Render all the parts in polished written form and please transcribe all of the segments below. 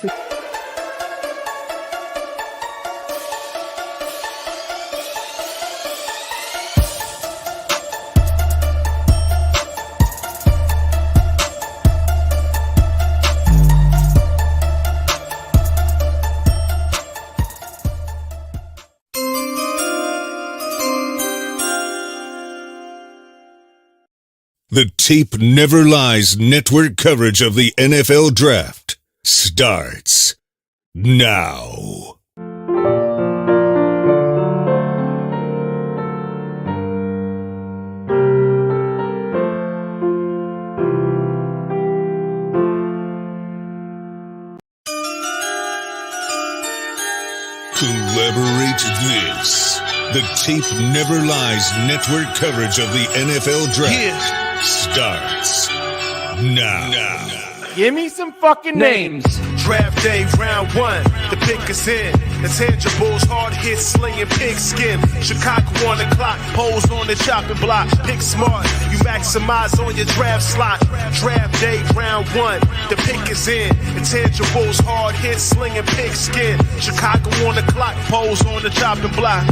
to. The Tape Never Lies network coverage of the NFL Draft starts now. Collaborate this. The Tape Never Lies network coverage of the NFL Draft starts now. Give me some fucking names. Draft day, round one. The pick is in. Intangibles, hard hits, slinging pigskin. Chicago on the clock, pose on the chopping block. Pick smart, you maximize on your draft slot. Draft day, round one. The pick is in. Intangibles, hard hits, slinging pigskin. Chicago on the clock, pose on the chopping block.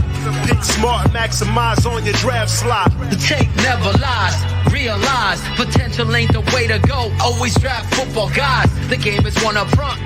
Pick smart, maximize on your draft slot. The tape never lies. Realize potential ain't the way to go. Always draft football guys. The game is one up front.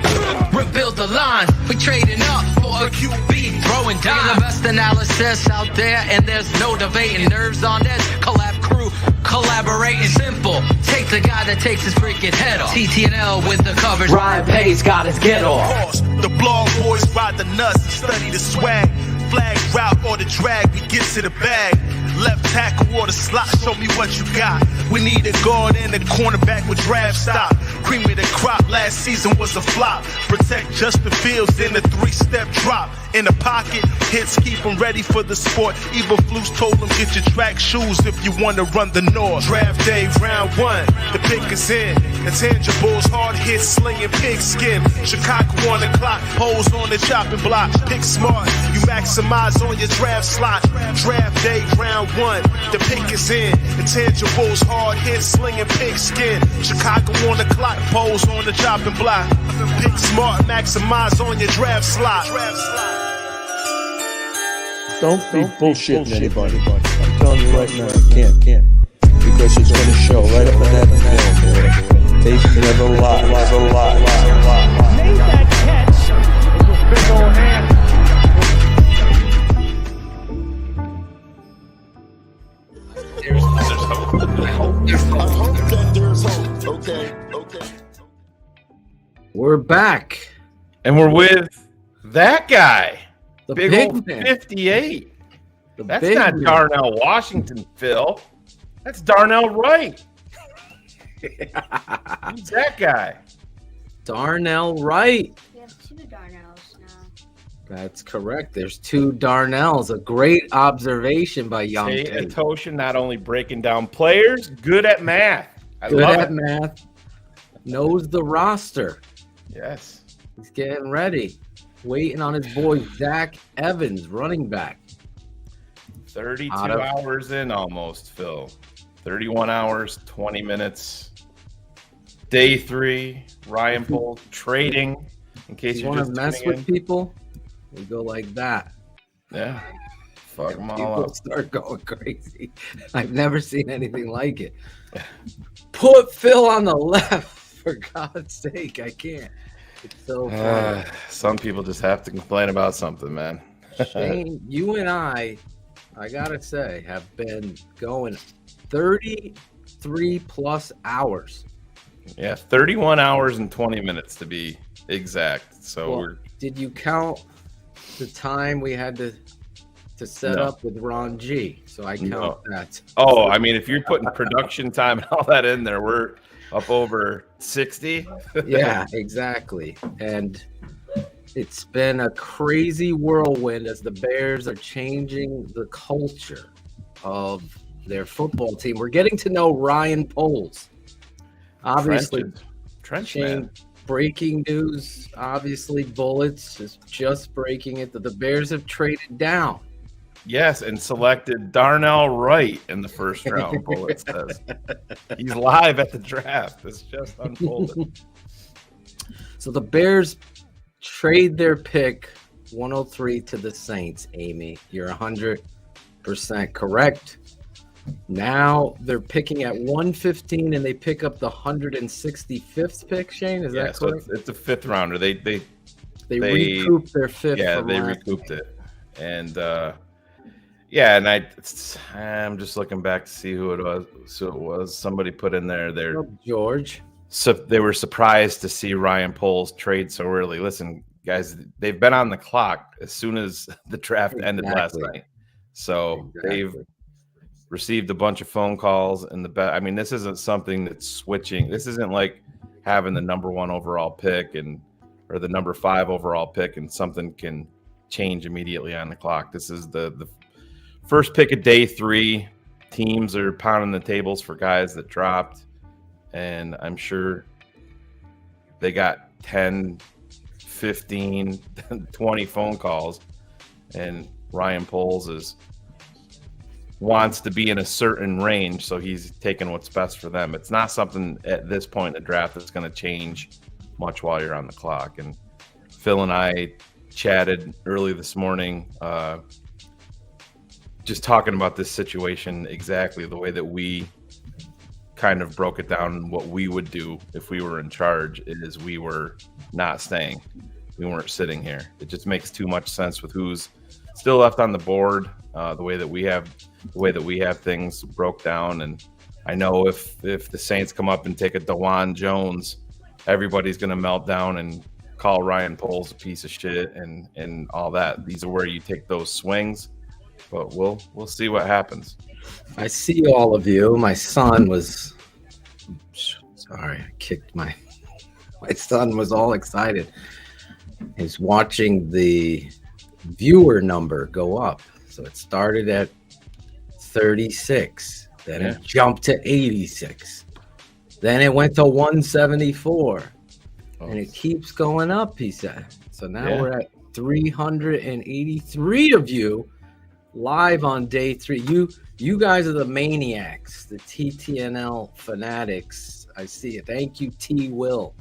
Rebuild the lines. We trading up for a QB. Throwing down the best analysis out there, and there's no debating. Nerves on this collab crew. Collaborating simple. Take the guy that takes his freaking head off. TTNL with the coverage. Ryan Pace got his get off. The blog boys ride the nuts and study the swag. Flag route or the drag, we get to the bag. Left tackle or the slot, show me what you got. We need a guard and a cornerback with draft stock. Cream of the crop, last season was a flop. Protect Justin Fields in the 3-step drop. In the pocket, hits keep him ready for the sport. Even Flus told him get your track shoes if you want to run the north. Draft day, round one, the pick is in. Intangibles, hard hits, slinging pigskin. Chicago on the clock, pose on the chopping block. Pick smart, you maximize on your draft slot. Draft day, round one, the pick is in. Intangibles, hard hits, slinging pigskin. Chicago on the clock, pose on the chopping block. Pick smart, maximize on your draft slot. Don't be bullshitting anybody. I'm telling you right now, you can't. Because it's going to show right up in that film, boy. They never lie. Made that catch with those big old hands. There's hope. Okay. We're back. And we're with that guy. The Big old man. 58. The That's big not man. Darnell Washington, Phil. That's Darnell Wright. Who's that guy? Darnell Wright. We have two Darnells now. That's correct. There's two Darnells. A great observation by Young Jay Tate. Atosha not only breaking down players, good at math. I Good love at it. math. Knows the roster. Yes. He's getting ready. Waiting on his boy Zach Evans, running back. 32 Out of- hours in almost, Phil. 31 hours, 20 minutes. Day 3, Ryan Pohl trading. In case You you're want just to mess tuning with in. people? We go like that. Yeah. Fuck them all People up. start going crazy. I've never seen anything like it. Put Phil on the left, for God's sake. I can't. It's so funny. Some people just have to complain about something, man. Shane, you and I gotta say, have been going 33 plus hours. Yeah, 31 hours and 20 minutes to be exact. So Well, did you count the time we had to set No. up with Ron G? So I count No. that. I mean, if you're putting production time and all that in there, we're up over 60. Yeah, exactly. And it's been a crazy whirlwind as the Bears are changing the culture of their football team. We're getting to know Ryan Poles. Obviously, Trench Shane, man. breaking news. Obviously, Bullets is just breaking it that the Bears have traded down. Yes, and selected Darnell Wright in the first round. Bullet says he's live at the draft. It's just unfolded. So the Bears trade their pick 103 to the Saints, Amy. You're 100% correct. Now they're picking at 115 and they pick up the 165th pick, Shane. Is that correct? So it's a fifth rounder. They recouped their fifth. Yeah, they recouped it. And and I'm just looking back to see who it was. So it was somebody put in there. George. So they were surprised to see Ryan Poles trade so early. Listen, guys, they've been on the clock as soon as the draft ended last night. So they've received a bunch of phone calls and this isn't something that's switching. This isn't like having the number 1 overall pick or the number 5 overall pick and something can change immediately on the clock. This is the first pick of day 3. Teams are pounding the tables for guys that dropped, and I'm sure they got 10, 15, 20 phone calls, and Ryan Poles wants to be in a certain range, so he's taking what's best for them. It's not something at this point in the draft that's going to change much while you're on the clock. And Phil and I chatted early this morning, just talking about this situation exactly the way that we kind of broke it down. What we would do if we were in charge is we were not staying. We weren't sitting here. It just makes too much sense with who's still left on the board, the way that we have things broke down. And I know if the Saints come up and take a DeJuan Jones, everybody's going to melt down and call Ryan Poles a piece of shit and all that. These are where you take those swings, but we'll see what happens. I see all of you. My son was sorry, I kicked my son was all excited. He's watching the viewer number go up. So it started at 36, then it jumped to 86, then it went to 174, and it keeps going up, he said. So now we're at 383 of you live on day 3. You guys are the maniacs, the TTNL fanatics. I see it. Thank you, T. Will.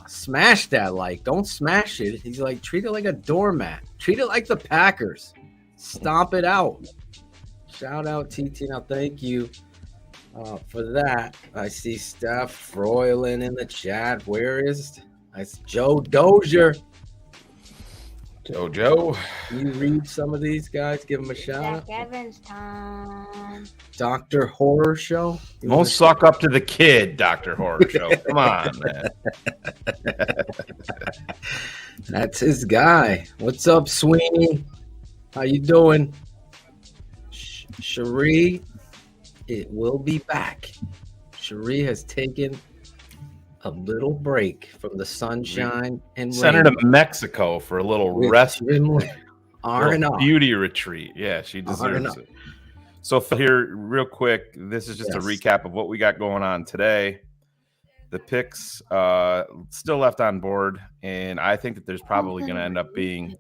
Smash that like. Don't smash it. He's like, treat it like a doormat. Treat it like the Packers. Stomp it out. Shout out TTNL. Thank you for that. I see Steph Froylan in the chat. Where is Joe Dozier? Joe. You read some of these guys, give them a shout out. Zach Evans time. Dr. Horror Show. Don't suck up to the kid, Dr. Horror Show. Come on, man. That's his guy. What's up, Sweeney? How you doing? Cherie, it will be back. Cherie has taken a little break from the sunshine and sent her to Mexico for a little rest, beauty retreat. Yeah, she deserves it. So here, real quick, this is just a recap of what we got going on today. The picks still left on board, and I think that there's probably going to end up being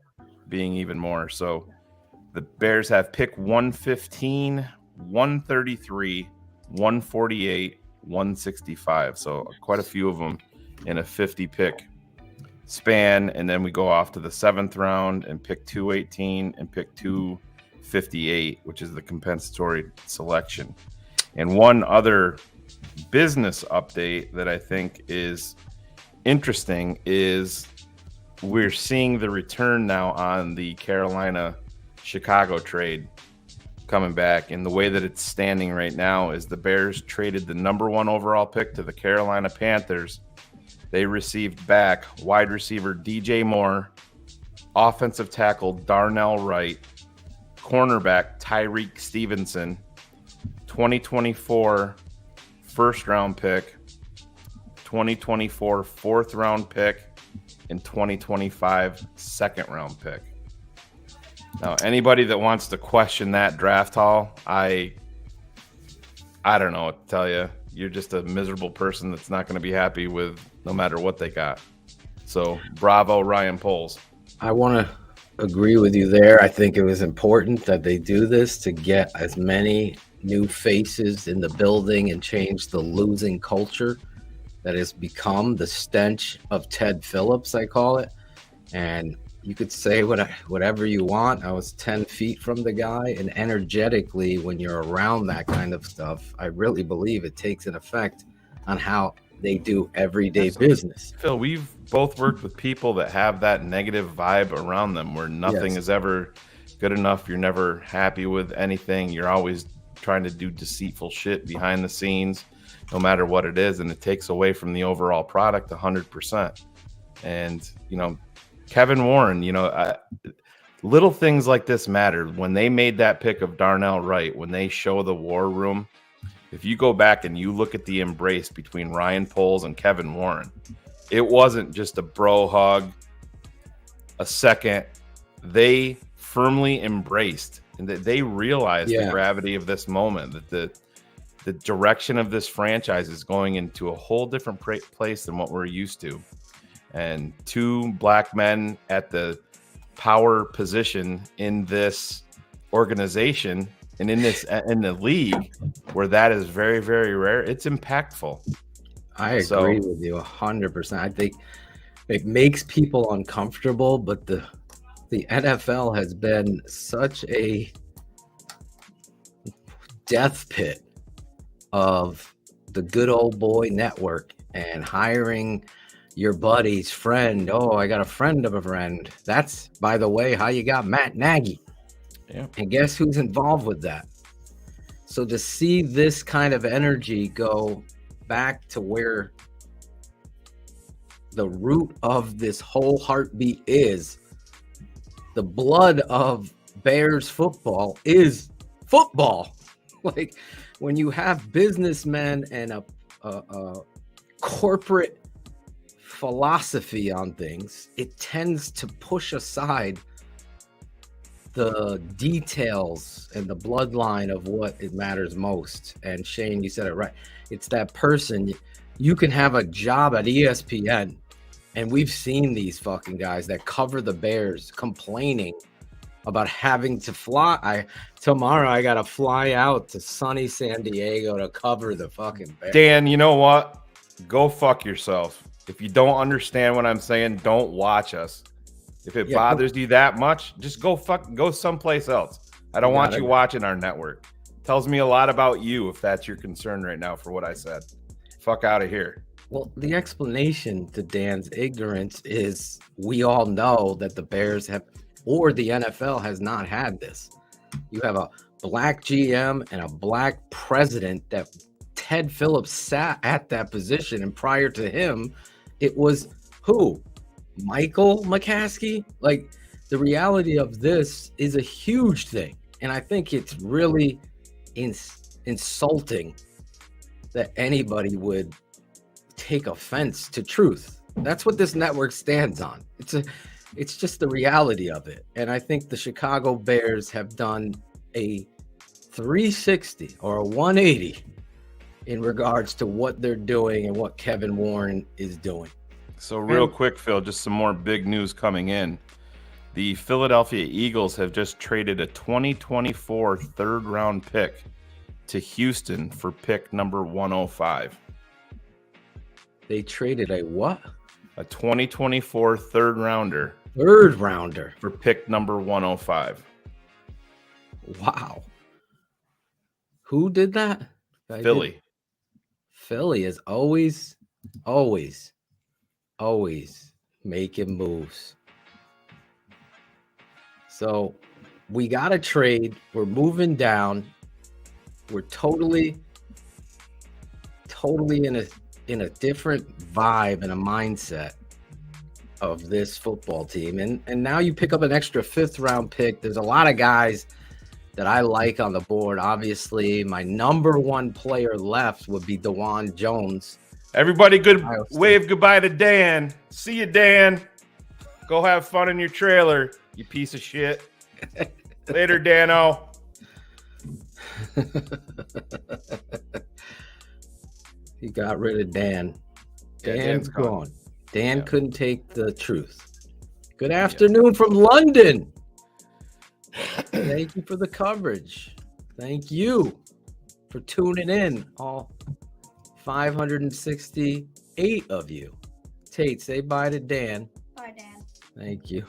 even more. So the Bears have pick 115, 133, 148, 165. So quite a few of them in a 50 pick span. And then we go off to the 7th round and pick 218 and pick 258, which is the compensatory selection. And one other business update that I think is interesting is we're seeing the return now on the Carolina-Chicago trade coming back, and the way that it's standing right now is the Bears traded the number 1 overall pick to the Carolina Panthers. They received back wide receiver DJ Moore, offensive tackle Darnell Wright, cornerback Tyreek Stevenson, 2024 first round pick, 2024 fourth round pick, and 2025 second round pick. Now, anybody that wants to question that draft haul, I don't know what to tell you. You're just a miserable person that's not going to be happy with no matter what they got. So, bravo, Ryan Poles. I want to agree with you there. I think it was important that they do this to get as many new faces in the building and change the losing culture. that has become the stench of Ted Phillips, I call it. And you could say whatever you want. I was 10 feet from the guy, and energetically, when you're around that kind of stuff, I really believe it takes an effect on how they do everyday business. Phil, we've both worked with people that have that negative vibe around them where nothing is ever good enough. You're never happy with anything. You're always trying to do deceitful shit behind the scenes, no matter what it is. And it takes away from the overall product 100%. And, you know, Kevin Warren, you know, little things like this matter. When they made that pick of Darnell Wright, when they show the war room, if you go back and you look at the embrace between Ryan Poles and Kevin Warren, it wasn't just a bro hug, a second. They firmly embraced, and that they realized the gravity of this moment, that the direction of this franchise is going into a whole different place than what we're used to. And two black men at the power position in this organization and in the league, where that is very, very rare, it's impactful. I agree with you 100%. I think it makes people uncomfortable, but the NFL has been such a death pit of the good old boy network and hiring your buddy's friend. Oh, I got a friend of a friend. That's, by the way, how you got Matt Nagy. Yeah. And guess who's involved with that? So to see this kind of energy go back to where the root of this whole heartbeat is, the blood of Bears football is football. Like, when you have businessmen and a corporate philosophy on things, it tends to push aside the details and the bloodline of what it matters most. And Shane, you said it right. It's that person. You can have a job at ESPN, and we've seen these fucking guys that cover the Bears complaining about having to fly. Tomorrow I gotta fly out to sunny San Diego to cover the fucking Bears. Dan, you know what? Go fuck yourself. If you don't understand what I'm saying, don't watch us. If it bothers you that much, just go someplace else. I don't want you watching our network. Tells me a lot about you if that's your concern right now for what I said. Fuck out of here. Well, the explanation to Dan's ignorance is we all know that the Bears have, or the NFL has not had this. You have a black GM and a black president that Ted Phillips sat at that position, and prior to him, it was who? Michael McCaskey? Like, the reality of this is a huge thing, and I think it's really insulting that anybody would take offense to truth. That's what this network stands on. It's just the reality of it. And I think the Chicago Bears have done a 360 or a 180 in regards to what they're doing and what Kevin Warren is doing. So real quick, Phil, just some more big news coming in. The Philadelphia Eagles have just traded a 2024 third-round pick to Houston for pick number 105. They traded a what? A 2024 third rounder for pick number 105. Wow. Who did that? Philly. Philly is always making moves. So we got to trade. We're moving down. We're totally in a different vibe and a mindset of this football team. And now you pick up an extra 5th round pick. There's a lot of guys that I like on the board. Obviously, my number one player left would be DeJuan Jones. Everybody wave goodbye to Dan. See you, Dan. Go have fun in your trailer, you piece of shit. Later, Dano. He got rid of Dan. Dan's gone. Dan couldn't take the truth. Good afternoon from London. Thank you for the coverage. Thank you for tuning in, all 560 8 of you. Tate, say bye to Dan. Bye, Dan. Thank you.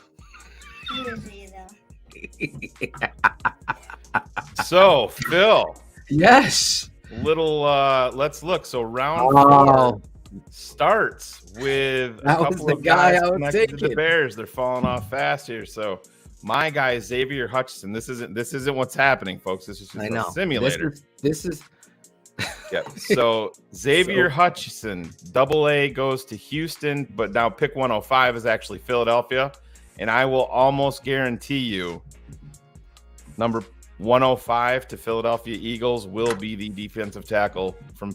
You see though. So, Phil. Yes. Little let's look. So round 4 starts with a couple of guys connected to the Bears. They're falling off fast here. So my guy Xavier Hutchinson. This isn't what's happening, folks. This is just a simulator. This is yeah. So Xavier Hutchinson, AA goes to Houston, but now pick 105 is actually Philadelphia. And I will almost guarantee you number 105 to Philadelphia Eagles will be the defensive tackle from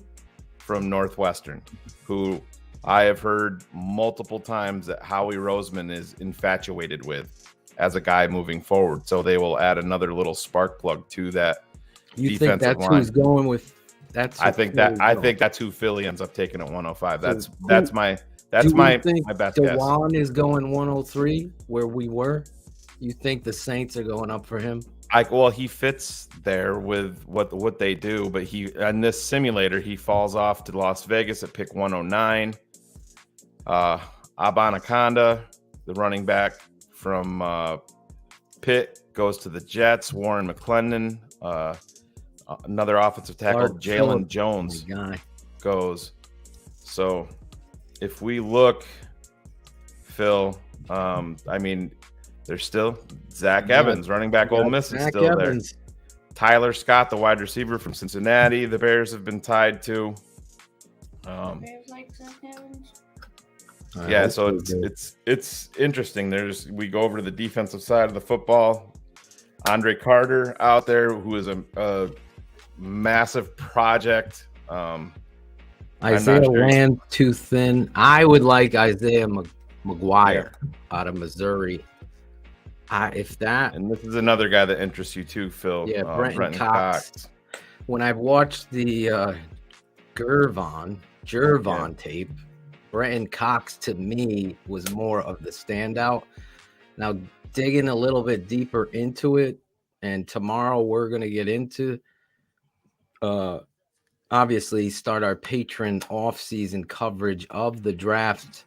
Northwestern, who I have heard multiple times that Howie Roseman is infatuated with as a guy moving forward. So they will add another little spark plug to that you defensive think that's line. Who's going with? I think that's who Philly ends up taking at 105. That's my best guess. DeJuan is going 103 where we were. You think the Saints are going up for him? He fits there with what they do, but he on this simulator he falls off to Las Vegas at pick 109. Abanaconda, the running back from Pitt, goes to the Jets. Warren McClendon, another offensive tackle, Jalen Jones goes. So if we look, Phil, there's still Zach Evans, running back Ole Miss, is still there. Tyler Scott, the wide receiver from Cincinnati, the Bears have been tied to. Bears like Zach Evans. Yeah, so it's interesting. We go over to the defensive side of the football. Andre Carter out there, who is a massive project. Isaiah ran too thin. I would like Isaiah McGuire out of Missouri. And this is another guy that interests you too, Phil. Yeah, Brenton Cox. When I've watched the Gervon tape, Brenton Cox to me was more of the standout. Now digging a little bit deeper into it, and tomorrow we're going to get into obviously start our patron off-season coverage of the draft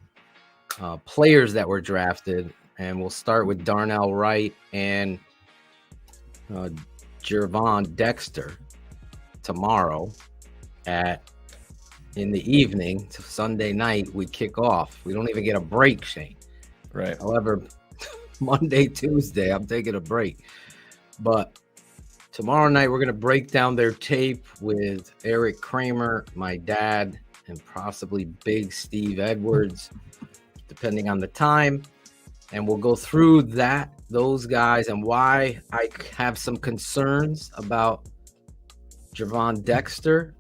players that were drafted. And we'll start with Darnell Wright and Gervon Dexter tomorrow in the evening. Sunday night, we kick off. We don't even get a break, Shane. Right. However, Monday, Tuesday, I'm taking a break. But tomorrow night, we're going to break down their tape with Eric Kramer, my dad, and possibly Big Steve Edwards, depending on the time. And we'll go through those guys and why I have some concerns about Gervon Dexter.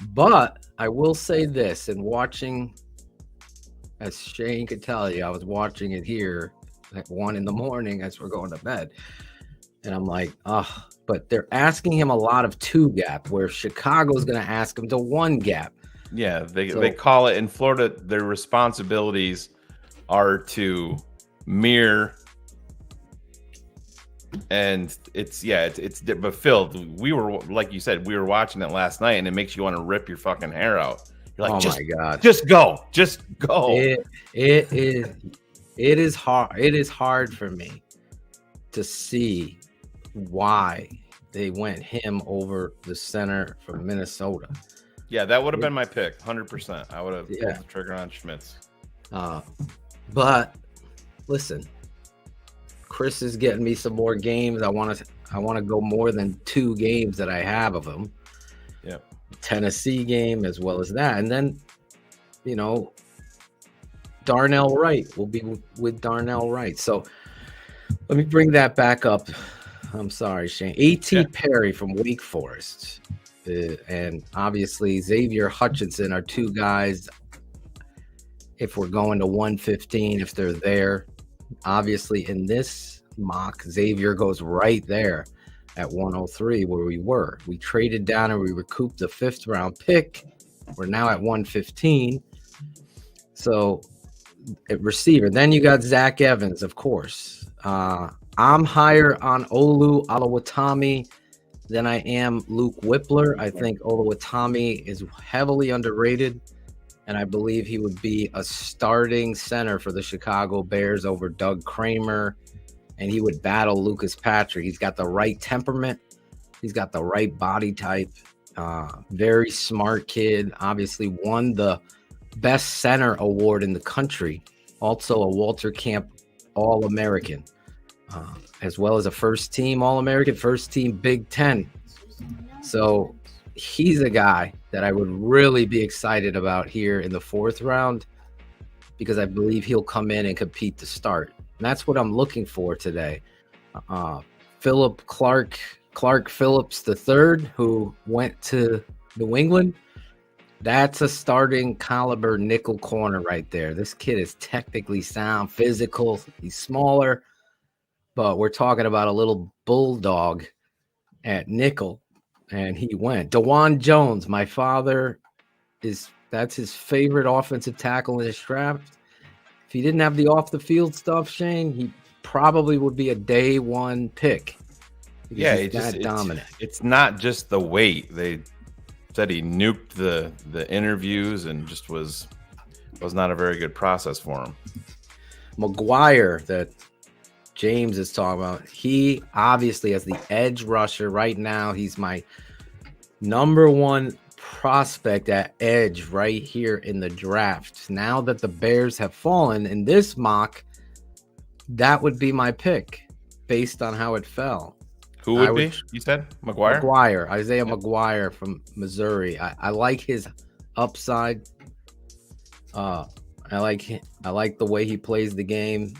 But I will say this, in watching, as Shane could tell you, I was watching it here at 1 a.m. as we're going to bed. And I'm like, but they're asking him a lot of 2 gap, where Chicago's going to ask him to 1 gap. Yeah, they call it in Florida, their responsibilities are to mirror, and but Phil, we were, like you said, we were watching it last night, and it makes you want to rip your fucking hair out. You're like, my God, just go. It is hard. It is hard for me to see why they went him over the center from Minnesota. Yeah, that would have been my pick, 100%. I would have pulled the trigger on Schmitz. But listen, Chris is getting me some more games. I want to go more than 2 games that I have of him. Yep. Tennessee game as well as that. And then, Darnell Wright will be with Darnell Wright. So let me bring that back up. I'm sorry, Shane. A.T. Perry from Wake Forest. And obviously Xavier Hutchinson are 2 guys. If we're going to 115, if they're there, obviously in this mock, Xavier goes right there at 103 where we were. We traded down and we recouped the 5th round pick. We're now at 115. So at receiver, then you got Zach Evans, of course. I'm higher on Olu Oluwatimi than I am Luke Whippler. I think Oluwatimi is heavily underrated. and I believe he would be a starting center for the Chicago Bears over Doug Kramer, and he would battle Lucas Patrick. He's got the right temperament. He's got the right body type. Very smart kid. Obviously won the Best Center Award in the country. Also a Walter Camp All-American, as well as a first-team All-American, first-team Big Ten. So he's a guy that I would really be excited about here in the 4th round, because I believe he'll come in and compete to start. And that's what I'm looking for today. Clark Phillips III, who went to New England. That's a starting caliber nickel corner right there. This kid is technically sound, physical. He's smaller, but we're talking about a little bulldog at nickel. And he went. DeJuan Jones, my father, that's his favorite offensive tackle in his draft. If he didn't have the off the field stuff, Shane, he probably would be a day 1 pick. Yeah, it's dominant. It's not just the weight. They said he nuked the interviews and just was not a very good process for him. McGuire, that James is talking about, he obviously as the edge rusher right now, he's my number 1 prospect at edge right here in the draft. Now that the Bears have fallen in this mock, that would be my pick based on how it fell. Who would be? You said McGuire? McGuire, Isaiah McGuire from Missouri. I like his upside. I like the way he plays the game.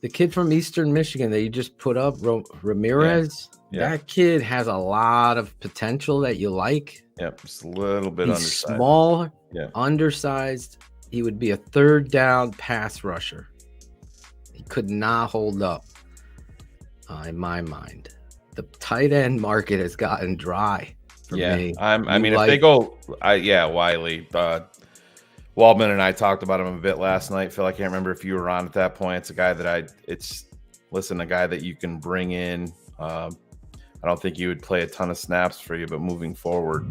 The kid from Eastern Michigan that you just put up, Ramirez, that kid has a lot of potential that you like. Yep, just a little bit undersized. Small, undersized. He would be a 3rd down pass rusher. He could not hold up. In my mind, the tight end market has gotten dry for me. If they go, Wiley, Waldman and I talked about him a bit last night. Phil, I can't remember if you were on at that point. It's a guy that a guy that you can bring in. I don't think he would play a ton of snaps for you, but moving forward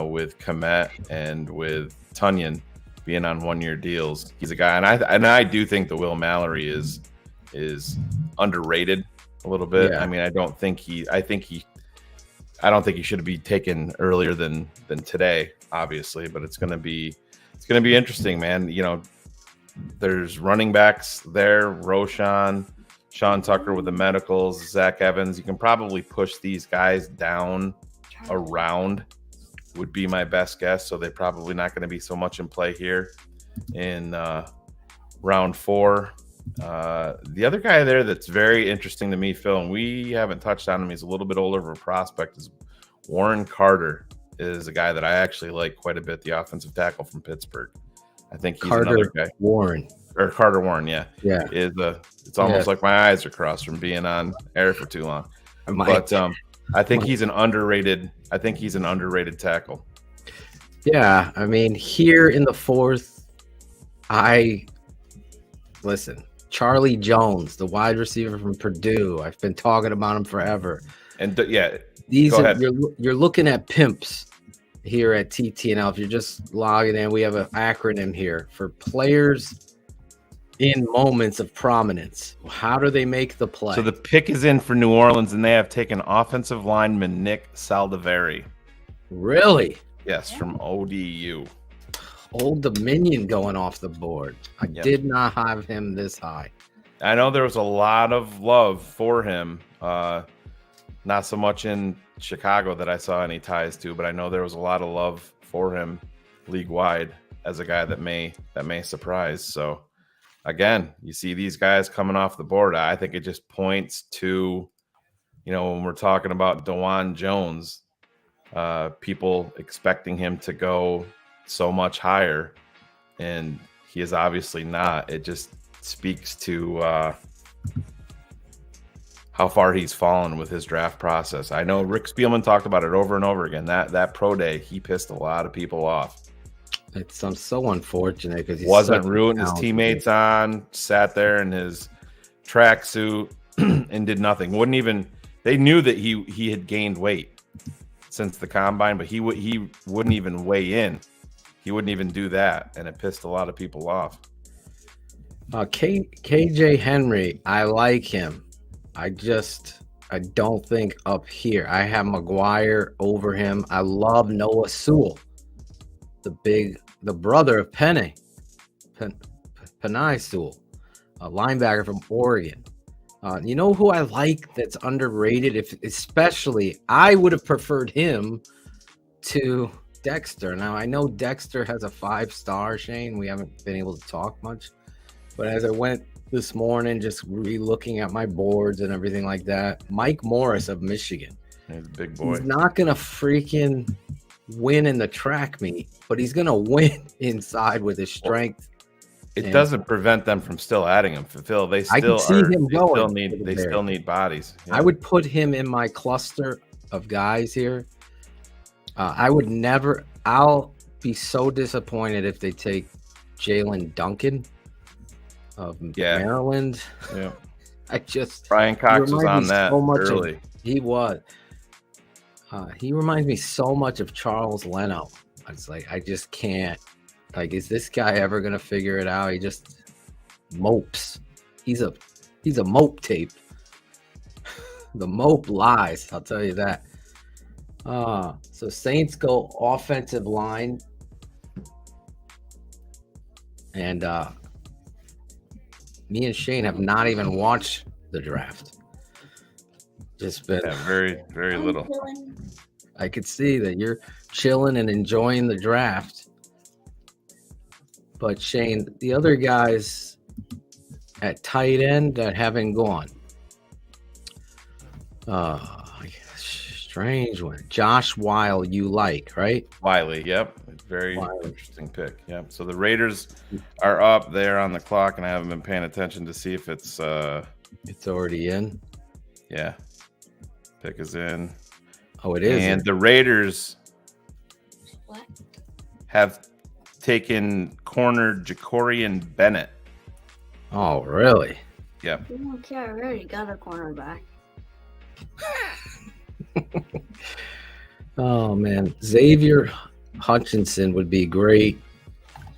with Kmet and with Tunyon being on 1-year deals, he's a guy, and I do think the Will Mallory is underrated a little bit. Yeah. I mean, I don't think he should be taken earlier than today, obviously, but it's going to be interesting, man. You know, there's running backs there, Roschon, Sean Tucker with the medicals, Zach Evans. You can probably push these guys down around would be my best guess. So they're probably not going to be so much in play here in round 4. The other guy there that's very interesting to me, Phil, and we haven't touched on him, he's a little bit older of a prospect, is Warren Carter. Is a guy that I actually like quite a bit, the offensive tackle from Pittsburgh. I think he's another guy. Carter Warren, it's almost like my eyes are crossed from being on air for too long. But I think he's an underrated tackle. Yeah, I mean, here in the 4th, Charlie Jones, the wide receiver from Purdue. I've been talking about him forever. And you're looking at pimps here at TTNL. If you're just logging in, we have an acronym here for players in moments of prominence. How do they make the play? So the pick is in for New Orleans, and they have taken offensive lineman Nick Saldiveri. Really? Yes, from ODU. Old Dominion going off the board. I did not have him this high. I know there was a lot of love for him. Not so much in Chicago that I saw any ties to, but I know there was a lot of love for him league-wide as a guy that may surprise. So, again, you see these guys coming off the board. I think it just points to, when we're talking about DeJuan Jones, people expecting him to go so much higher, and he is obviously not. It just speaks to how far he's fallen with his draft process. I know Rick Spielman talked about it over and over again. That pro day, he pissed a lot of people off. I'm so unfortunate because he wasn't rooting his teammates on, sat there in his tracksuit and did nothing. They knew that he had gained weight since the combine, but he wouldn't even weigh in he wouldn't even do that, and it pissed a lot of people off. KJ Henry, I like him. I don't think up here. I have McGuire over him. I love Noah Sewell, the brother of Penei Sewell, a linebacker from Oregon. You know who I like that's underrated? Especially, I would have preferred him to Dexter. Now, I know Dexter has a 5-star, Shane. We haven't been able to talk much. But as I went this morning, just re-looking at my boards and everything like that, Mike Morris of Michigan. He's a big boy. He's not going to freaking win in the track meet, but he's going to win inside with his strength. It doesn't prevent them from still adding him. Phil, they still still need bodies. Yeah. I would put him in my cluster of guys here. I'll be so disappointed if they take Jalen Duncan of Maryland. Yeah. Brian Cox was on that early. He was. He reminds me so much of Charles Leno. It's like, I just can't. Like, is this guy ever gonna figure it out? He just mopes. He's a mope tape. The mope lies, I'll tell you that. So Saints go offensive line. And me and Shane have not even watched the draft. Just been very, very little. I could see that you're chilling and enjoying the draft. But Shane, the other guys at tight end that haven't gone. Strange one. Josh Wile, you like, right? Wiley, yep. Very interesting pick. Yep. So the Raiders are up there on the clock, and I haven't been paying attention to see if it's already in. Yeah. Pick is in. Oh, it is. And the Raiders have taken corner Jacorian Bennett. Oh, really? Yep. You don't care. I already got a cornerback. Oh, man. Xavier Hutchinson would be great.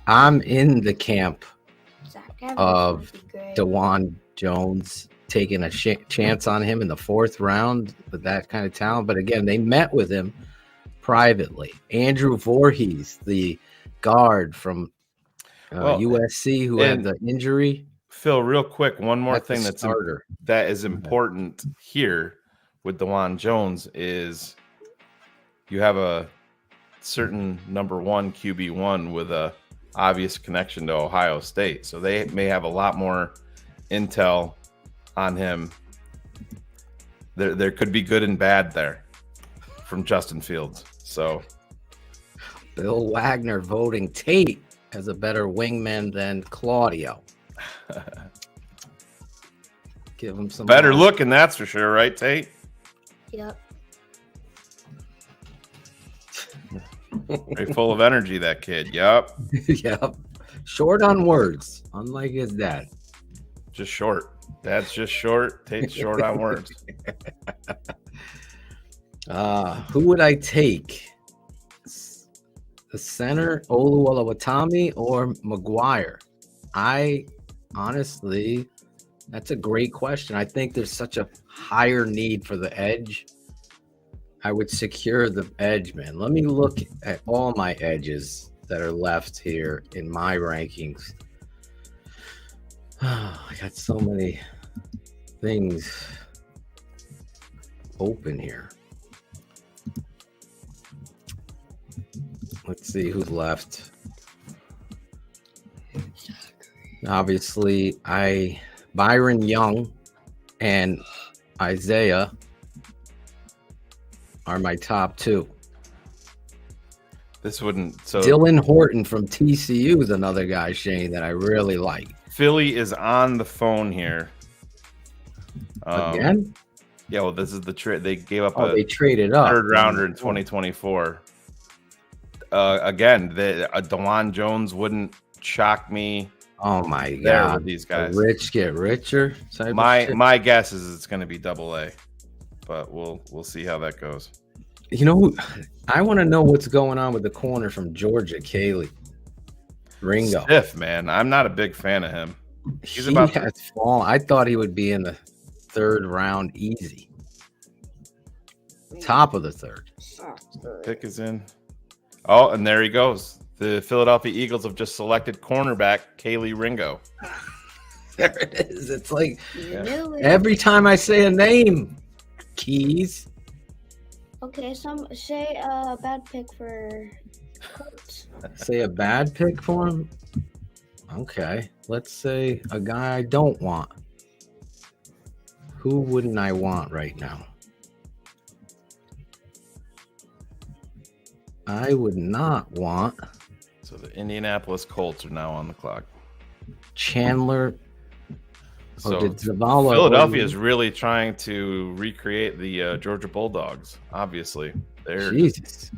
I'm in the camp of DeJuan Jones, taking a chance on him in the 4th round with that kind of talent. But again, they met with him privately. Andrew Voorhees, the guard from USC who had the injury. Phil, real quick, one more thing that is important here with DeJuan Jones is you have a certain number 1 QB1 with a obvious connection to Ohio State. So they may have a lot more intel on him. There could be good and bad there from Justin Fields. So Bill Wagner voting Tate as a better wingman than Claudio. Give him some better looking, that's for sure, right, Tate? Yep. Very full of energy, that kid. Yep. Yep. Short on words, unlike his dad. Just short. Dad's just short. Tate's short on words. Who would I take? The center, Oluwatimi or McGuire? Honestly, that's a great question. I think there's such a higher need for the edge. I would secure the edge, man. Let me look at all my edges that are left here in my rankings. Oh, I got so many things open here. Let's see who's left. Obviously, Byron Young and Isaiah are my top 2. Dylan Horton from TCU is another guy, Shane, that I really like. Philly is on the phone here. Again? Yeah, well, this is the trade. They gave up they traded up. 3rd rounder in 2024. Again, DeJuan Jones wouldn't shock me. Oh my God! With these guys, the rich get richer. My guess is it's going to be AA, but we'll see how that goes. You know, I want to know what's going on with the corner from Georgia, Kaylee Ringo. Stiff, man. I'm not a big fan of him. He has fallen. I thought he would be in the 3rd round easy. Top of the 3rd. Pick is in. Oh, and there he goes. The Philadelphia Eagles have just selected cornerback Kaylee Ringo. There it is. It's like every time I say a name, Keys. Okay, say a bad pick for Colts. Say a bad pick for him? Okay. Let's say a guy I don't want. Who wouldn't I want right now? I would not want. So the Indianapolis Colts are now on the clock. Chandler. So Philadelphia is really trying to recreate the Georgia Bulldogs. Obviously, they're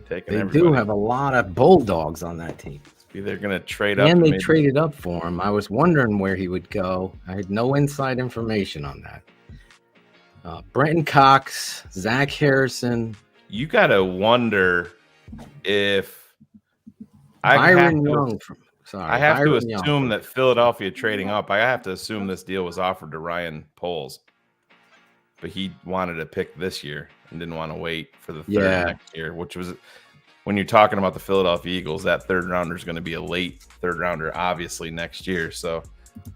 taking. They do have a lot of Bulldogs on that team. They're going to trade up, and they traded up for him. I was wondering where he would go. I had no inside information on that. Brenton Cox, Zach Harrison. You got to wonder if Byron Young. I have to assume that Philadelphia trading up. I have to assume this deal was offered to Ryan Poles, but he wanted to pick this year and didn't want to wait for the 3rd next year, which was when you're talking about the Philadelphia Eagles, that 3rd rounder is going to be a late 3rd rounder, obviously next year. So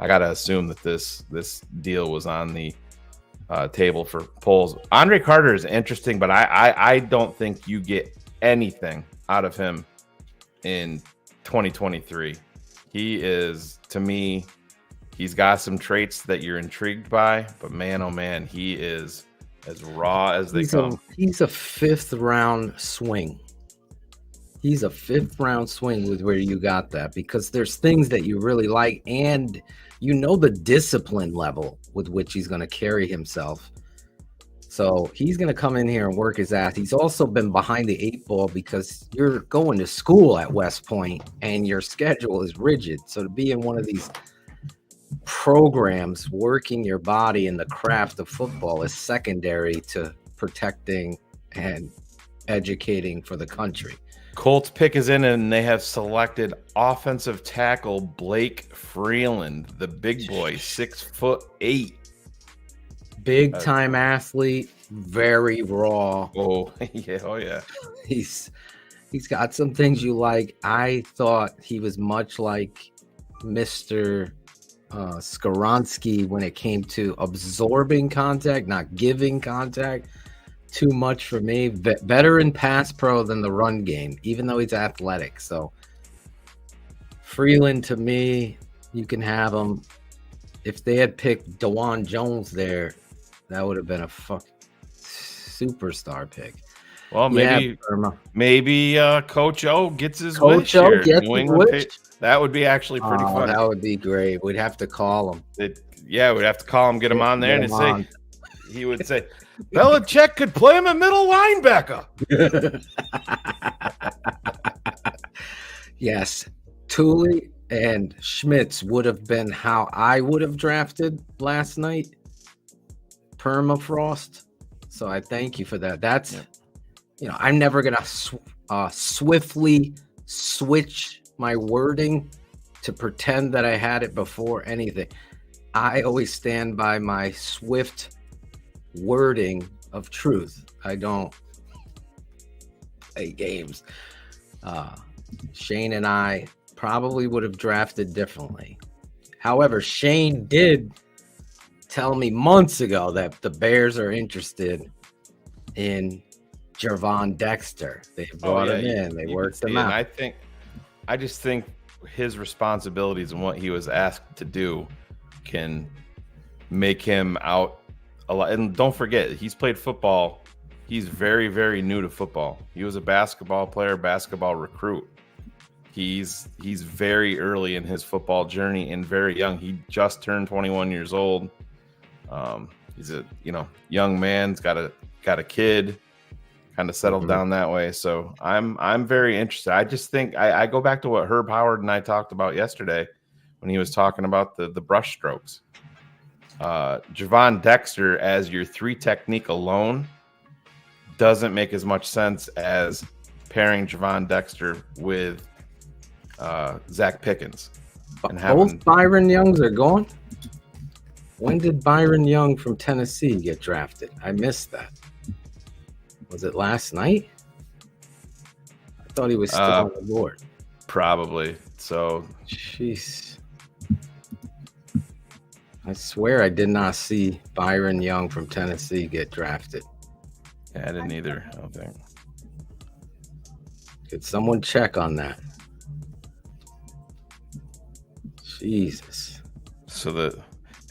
I got to assume that this deal was on the table for Poles. Andre Carter is interesting, but I don't think you get anything out of him in 2023. He is, to me, he's got some traits that you're intrigued by, but man, oh man, he is as raw as they come. He's a 5th round swing. He's a 5th round swing with where you got that, because there's things that you really like, and you know the discipline level with which he's going to carry himself. So he's going to come in here and work his ass. He's also been behind the 8 ball because you're going to school at West Point and your schedule is rigid. So to be in one of these programs, working your body in the craft of football is secondary to protecting and educating for the country. Colts pick is in, and they have selected offensive tackle Blake Freeland, the big boy, 6'8". Big time athlete, very raw. Oh yeah. He's got some things you like. I thought he was much like Mr. Skoronski when it came to absorbing contact, not giving contact. Too much for me. Better in pass pro than the run game, even though he's athletic. So Freeland, to me, you can have him. If they had picked DeJuan Jones there, that would have been a superstar pick. Well, maybe Coach O gets his wish. That would be actually pretty fun. That would be great. We'd have to call him. We'd have to call him, get him on there, and he would say, Belichick could play him a middle linebacker. Yes, Tooley and Schmitz would have been how I would have drafted last night. Permafrost. So I thank you for that. That's, I'm never going to swiftly switch my wording to pretend that I had it before anything. I always stand by my swift wording of truth. I don't play games. Shane and I probably would have drafted differently. However, Shane did tell me months ago that the Bears are interested in Gervon Dexter. They brought him in. They worked him out. I just think his responsibilities and what he was asked to do can make him out a lot. And don't forget, he's played football. He's very, very new to football. He was a basketball player, basketball recruit. He's very early in his football journey and very young. He just turned 21 years old. He's a young man. He's got a kid, kind of settled down that way. So I'm very interested. I just think I go back to what Herb Howard and I talked about yesterday when he was talking about the brush strokes. Gervon Dexter as your 3 technique alone doesn't make as much sense as pairing Javon Dexter with Zach Pickens. And both Byron Youngs are gone? When did Byron Young from Tennessee get drafted? I missed that. Was it last night? I thought he was still on the board. Probably. So, jeez. I swear I did not see Byron Young from Tennessee get drafted. Yeah, I didn't either, I don't think. Could someone check on that? Jesus. So the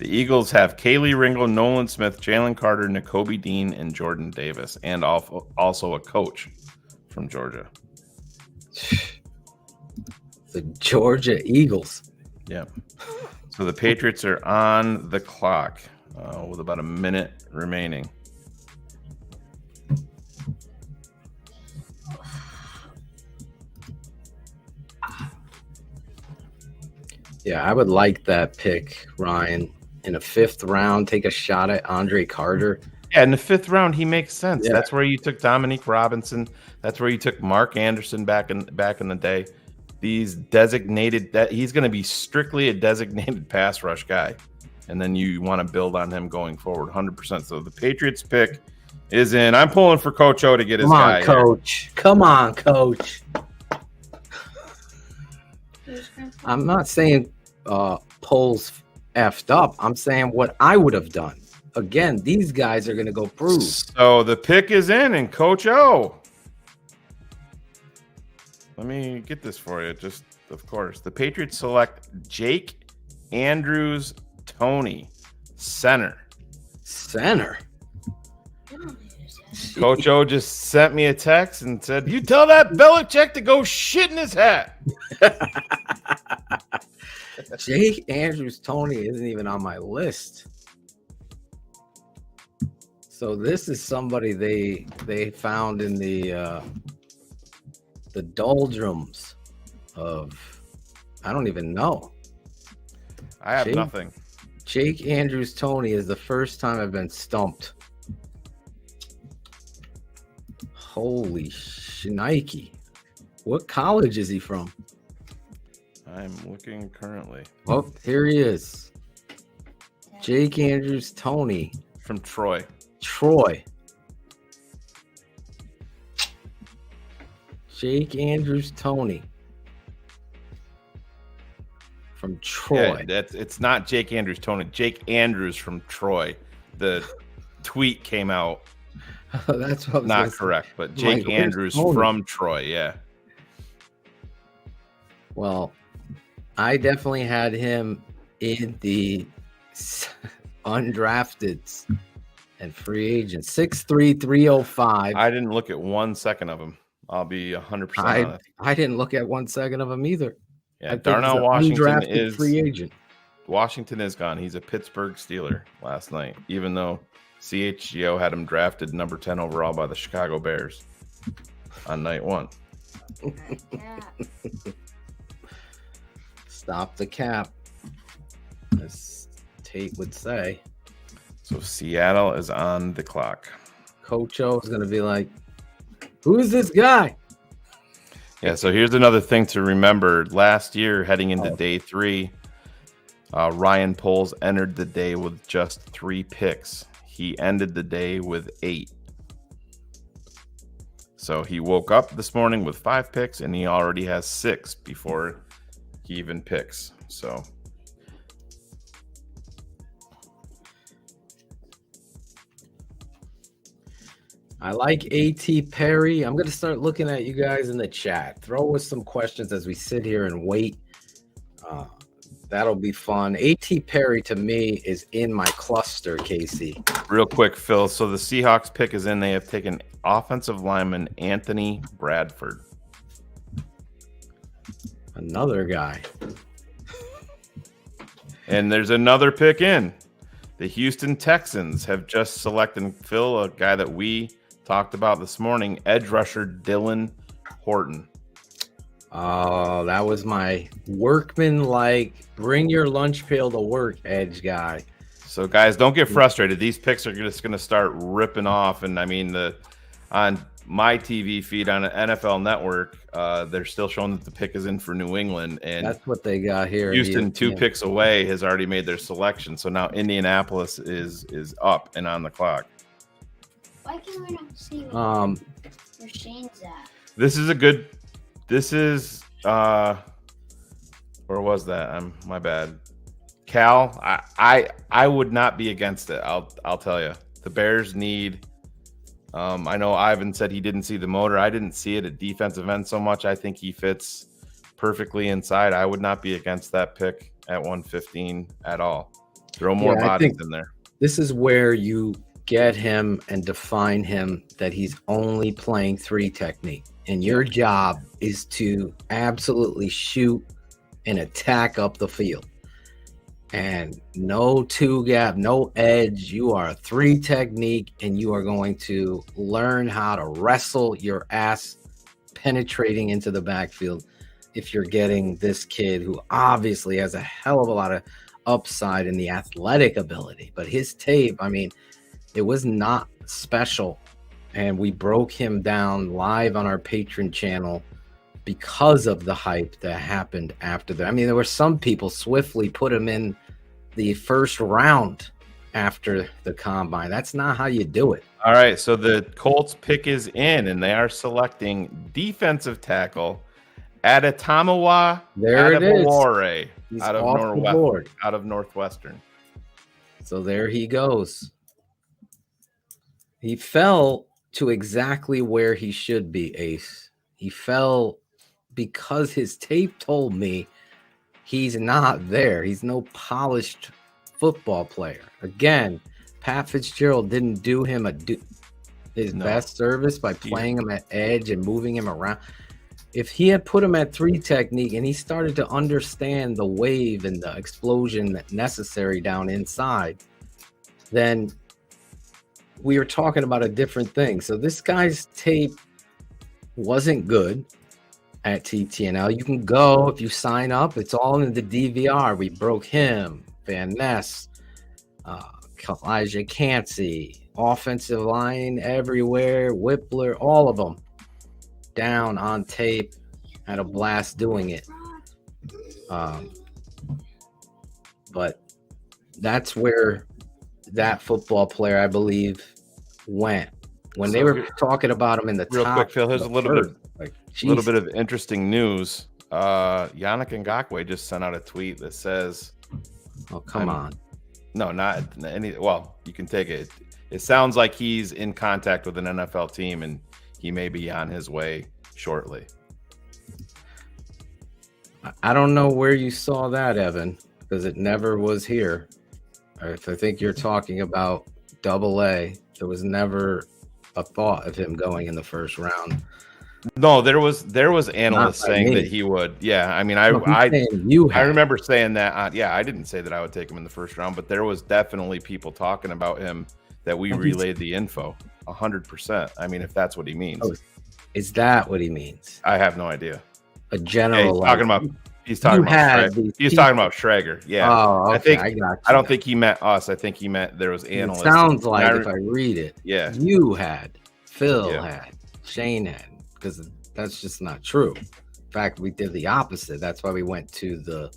Eagles have Kaylee Ringo, Nolan Smith, Jalen Carter, Nakobe Dean, and Jordan Davis, and also a coach from Georgia. The Georgia Eagles. Yeah. So the Patriots are on the clock with about a minute remaining. Yeah, I would like that pick, Ryan. In a 5th round, take a shot at Andre Carter. Yeah, in the 5th round, he makes sense. Yeah. That's where you took Dominique Robinson. That's where you took Mark Anderson back in the day. These designated, that he's going to be strictly a designated pass rush guy, and then you want to build on him going forward 100%. So the Patriots pick is in. I'm pulling for Coach O to get his guy. Come on, Coach. I'm not saying polls effed up. I'm saying what I would have done. Again, these guys are going to go prove. So the pick is in, and Coach O. Let me get this for you. Just, of course, the Patriots select Jake Andrews Toney, center. Coach O just sent me a text and said, "You tell that Belichick to go shit in his hat." Jake Andrews Toney isn't even on my list. So this is somebody they found in the doldrums of, I don't even know. I have nothing. Jake Andrews Toney is the first time I've been stumped. Holy shnikey. What college is he from? I'm looking currently. Oh, here he is. Jake Andrews Toney. From Troy. Jake Andrews Toney. From Troy. Yeah, it's not Jake Andrews Toney. Jake Andrews from Troy. The tweet came out. That's what not correct, but Jake Andrews from Troy. Yeah. Well, I definitely had him in the undrafted and free agent. 6'3", 305. I didn't look at 1 second of him. I'll be 100% honest. I didn't look at 1 second of him either. Yeah, Darnell Washington is free agent. Washington is gone. He's a Pittsburgh Steeler last night, even though CHGO had him drafted number 10 overall by the Chicago Bears on night 1. Stop the cap, as Tate would say. So Seattle is on the clock. Coach O is going to be like, who is this guy? Yeah, so here's another thing to remember. Last year, heading into day 3, Ryan Poles entered the day with just 3 picks. He ended the day with 8. So he woke up this morning with 5 picks, and he already has 6 before he even picks. So I like A.T. Perry. I'm going to start looking at you guys in the chat. Throw us some questions as we sit here and wait. That'll be fun. A.T. Perry, to me, is in my cluster, Casey. Real quick, Phil. So the Seahawks pick is in. They have taken offensive lineman Anthony Bradford. Another guy. And there's another pick in. The Houston Texans have just selected, Phil, a guy that we talked about this morning, edge rusher Dylan Horton. Oh, that was my workman-like, bring your lunch pail to work edge guy. So, guys, don't get frustrated. These picks are just going to start ripping off. And, I mean, on my TV feed on an NFL Network, they're still showing that the pick is in for New England, and that's what they got here. Houston, 2 picks away, has already made their selection. So now Indianapolis is up and on the clock. Why can we not see where Shane's at? This is where was that? My bad. Cal, I would not be against it. I'll tell you. The Bears need. I know Ivan said he didn't see the motor. I didn't see it at defensive end so much. I think he fits perfectly inside. I would not be against that pick at 115 at all. Throw more bodies in there. This is where you get him and define him that he's only playing 3 technique. And your job is to absolutely shoot and attack up the field. And no 2 gap, no edge. You are a 3 technique, and you are going to learn how to wrestle your ass penetrating into the backfield. If you're getting this kid who obviously has a hell of a lot of upside in the athletic ability, but his tape, I mean, it was not special. And we broke him down live on our Patreon channel because of the hype that happened after that. I mean, there were some people swiftly put him in the first round after the combine. That's not how you do it. All right, so the Colts pick is in, and they are selecting defensive tackle Adetomiwa Adebawore out of Northwestern. So there he goes. He fell to exactly where he should be, Ace. He fell because his tape told me he's not there. He's no polished football player. Again, Pat Fitzgerald didn't do him his best service by playing him at edge and moving him around. If he had put him at 3 technique and he started to understand the wave and the explosion necessary down inside, then we were talking about a different thing. So this guy's tape wasn't good at TTNL. You can go if you sign up. It's all in the DVR. We broke him, Van Ness, Elijah Cansey, offensive line everywhere, Whippler, all of them down on tape. Had a blast doing it. But that's where that football player, I believe, went. When they were talking about him in the real top. Real quick, Phil, here's a little bit of interesting news. Yannick Ngakoue just sent out a tweet that says, "Oh, come on." No, not any. Well, you can take it. It sounds like he's in contact with an NFL team, and he may be on his way shortly. I don't know where you saw that, Evan, because it never was here. If I think you're talking about AA, there was never a thought of him going in the first round. No, there was analysts saying that he would. Yeah, I mean, I remember saying that. I didn't say that I would take him in the first round, but there was definitely people talking about him that we relayed the info 100%. I mean, if that's what he means. Oh, is that what he means? I have no idea. A general. Yeah, he's talking about Schrager. Yeah. Oh, okay. I don't think he meant us. I think he meant there was analysts. It sounds like if I read it. Yeah. You had, Phil had, Shane had, because that's just not true. In fact, we did the opposite. That's why we went to the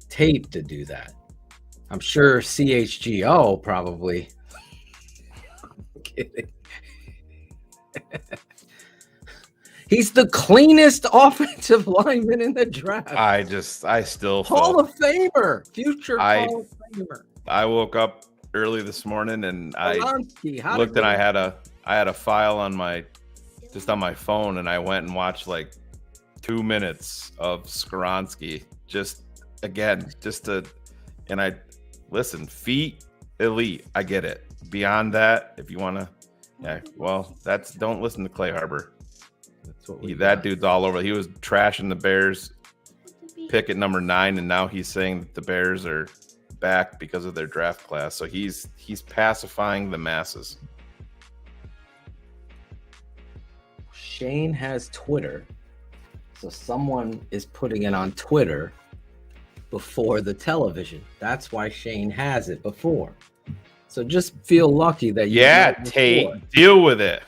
tape to do that. I'm sure CHGO probably. I'm kidding. He's the cleanest offensive lineman in the draft. I still Hall of Famer, future Hall of Famer. I woke up early this morning and I looked and I had a file on my phone, and I went and watched like 2 minutes of Skoronski and I listen, feet elite. I get it. Beyond that, if you want to, don't listen to Clay Harbor. That dude's all over. He was trashing the Bears pick at number 9, and now he's saying that the Bears are back because of their draft class. So he's pacifying the masses. Shane has Twitter, so someone is putting it on Twitter before the television. That's why Shane has it before. So just feel lucky that you. Yeah, Tate, deal with it.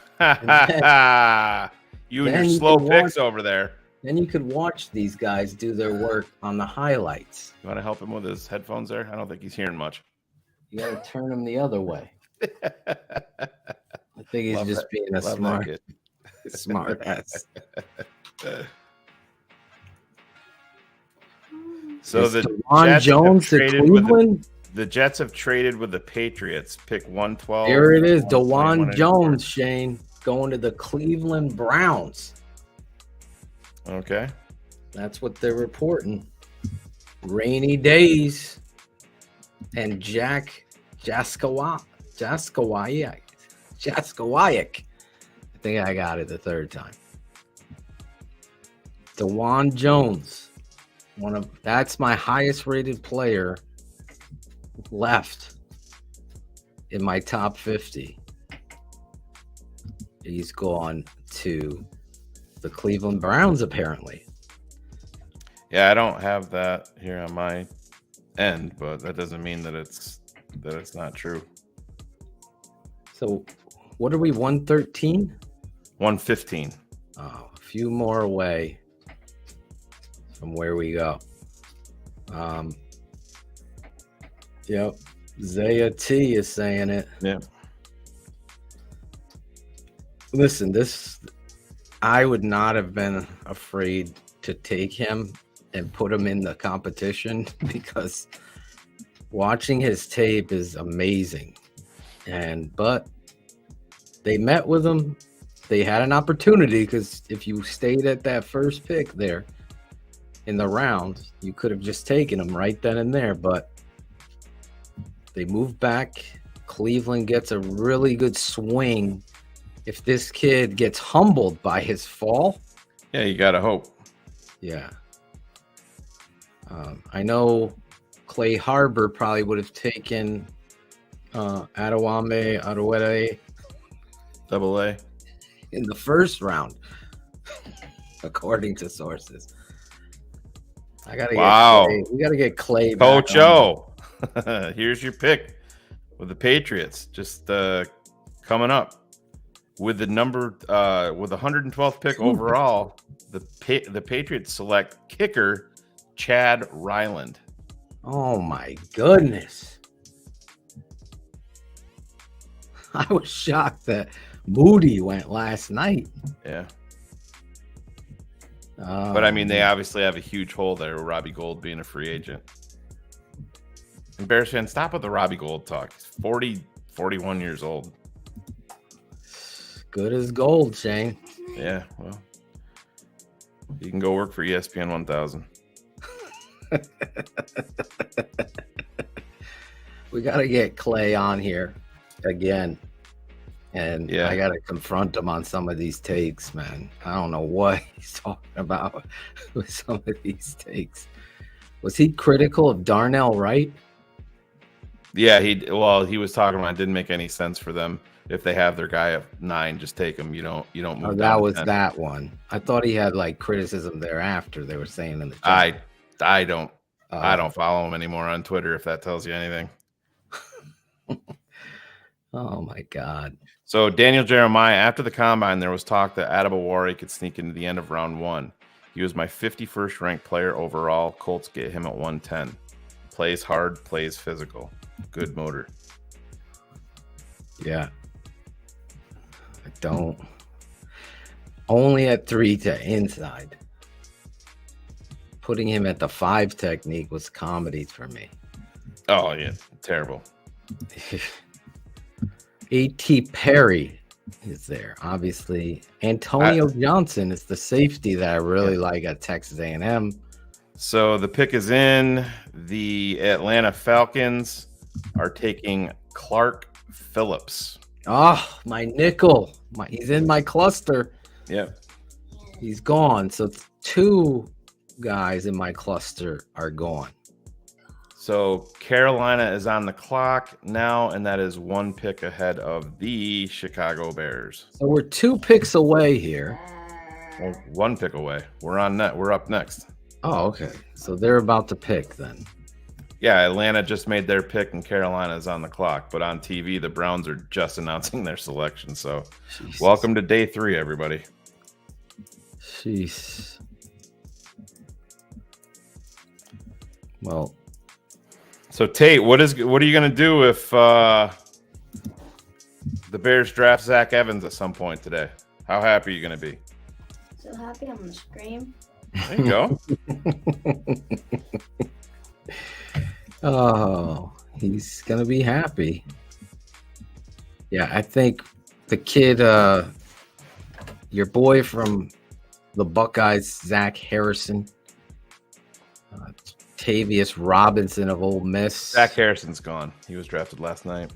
You and your slow picks over there. Then you could watch these guys do their work on the highlights. You want to help him with his headphones there? I don't think he's hearing much. You got to turn him the other way. I think he's just being a smart ass. So the Roschon Johnson to Cleveland. The Jets have traded with the Patriots. Pick 112. Here it is. Roschon Johnson, Shane, going to the Cleveland Browns. Okay. That's what they're reporting. Rainy days. And Jaskowyak. I think I got it the third time. Roschon Johnson. That's my highest rated player left in my top 50. He's gone to the Cleveland Browns, apparently. Yeah, I don't have that here on my end, but that doesn't mean that it's not true. So what are we, 113? 115. Oh, a few more away from where we go. Yep. Zaya T is saying it. Yeah. Listen, I would not have been afraid to take him and put him in the competition because watching his tape is amazing. But they met with him. They had an opportunity because if you stayed at that first pick there in the round, you could have just taken him right then and there. But they moved back. Cleveland gets a really good swing. If this kid gets humbled by his fall. Yeah, you got to hope. Yeah. I know Clay Harbor probably would have taken Adewale AA in the first round, according to sources. I gotta get Clay. We gotta get Clay back. Coach O, here's your pick with the Patriots. Just coming up with the number with the 112th pick overall. The Patriots select kicker Chad Ryland. Oh my goodness! I was shocked that Moody went last night. Yeah. But I mean, they obviously have a huge hole there with Robbie Gould being a free agent. And Bears fans, stop with the Robbie Gould talk. He's 41 years old. Good as gold, Shane. Yeah, well, you can go work for ESPN 1000. We got to get Clay on here again. And yeah. I got to confront him on some of these takes, man. I don't know what he's talking about with some of these takes. Was he critical of Darnell Wright? Yeah, he was talking about it didn't make any sense for them. If they have their guy at 9, just take him. You don't move. Oh, that was 10. That one. I thought he had like criticism thereafter. They were saying in the chat. I don't follow him anymore on Twitter. If that tells you anything. Oh my God. So Daniel Jeremiah, after the combine, there was talk that Adewale could sneak into the end of round 1. He was my 51st ranked player overall. Colts get him at 110. Plays hard, plays physical. Good motor. Yeah. I don't. Only at 3 to inside. Putting him at the 5 technique was comedy for me. Oh, yeah. Terrible. A.T. Perry is there. Obviously, Antonio Johnson is the safety that I really like at Texas A&M. So the pick is in. The Atlanta Falcons are taking Clark Phillips. Oh, my nickel. He's in my cluster. Yep. He's gone. So 2 guys in my cluster are gone. So Carolina is on the clock now, and that is 1 pick ahead of the Chicago Bears. So we're 2 picks away here. Well, 1 pick away. We're on net. We're up next. Oh, okay. So they're about to pick then. Yeah, Atlanta just made their pick and Carolina's on the clock. But on TV, the Browns are just announcing their selection. So welcome to day 3, everybody. Jeez. Well. So, Tate, what are you going to do if the Bears draft Zach Evans at some point today? How happy are you going to be? So happy I'm going to scream. There you go. Oh, he's going to be happy. Yeah, I think the kid, your boy from the Buckeyes, Zach Harrison, Tavius Robinson of Ole Miss. Zach Harrison's gone. He was drafted last night.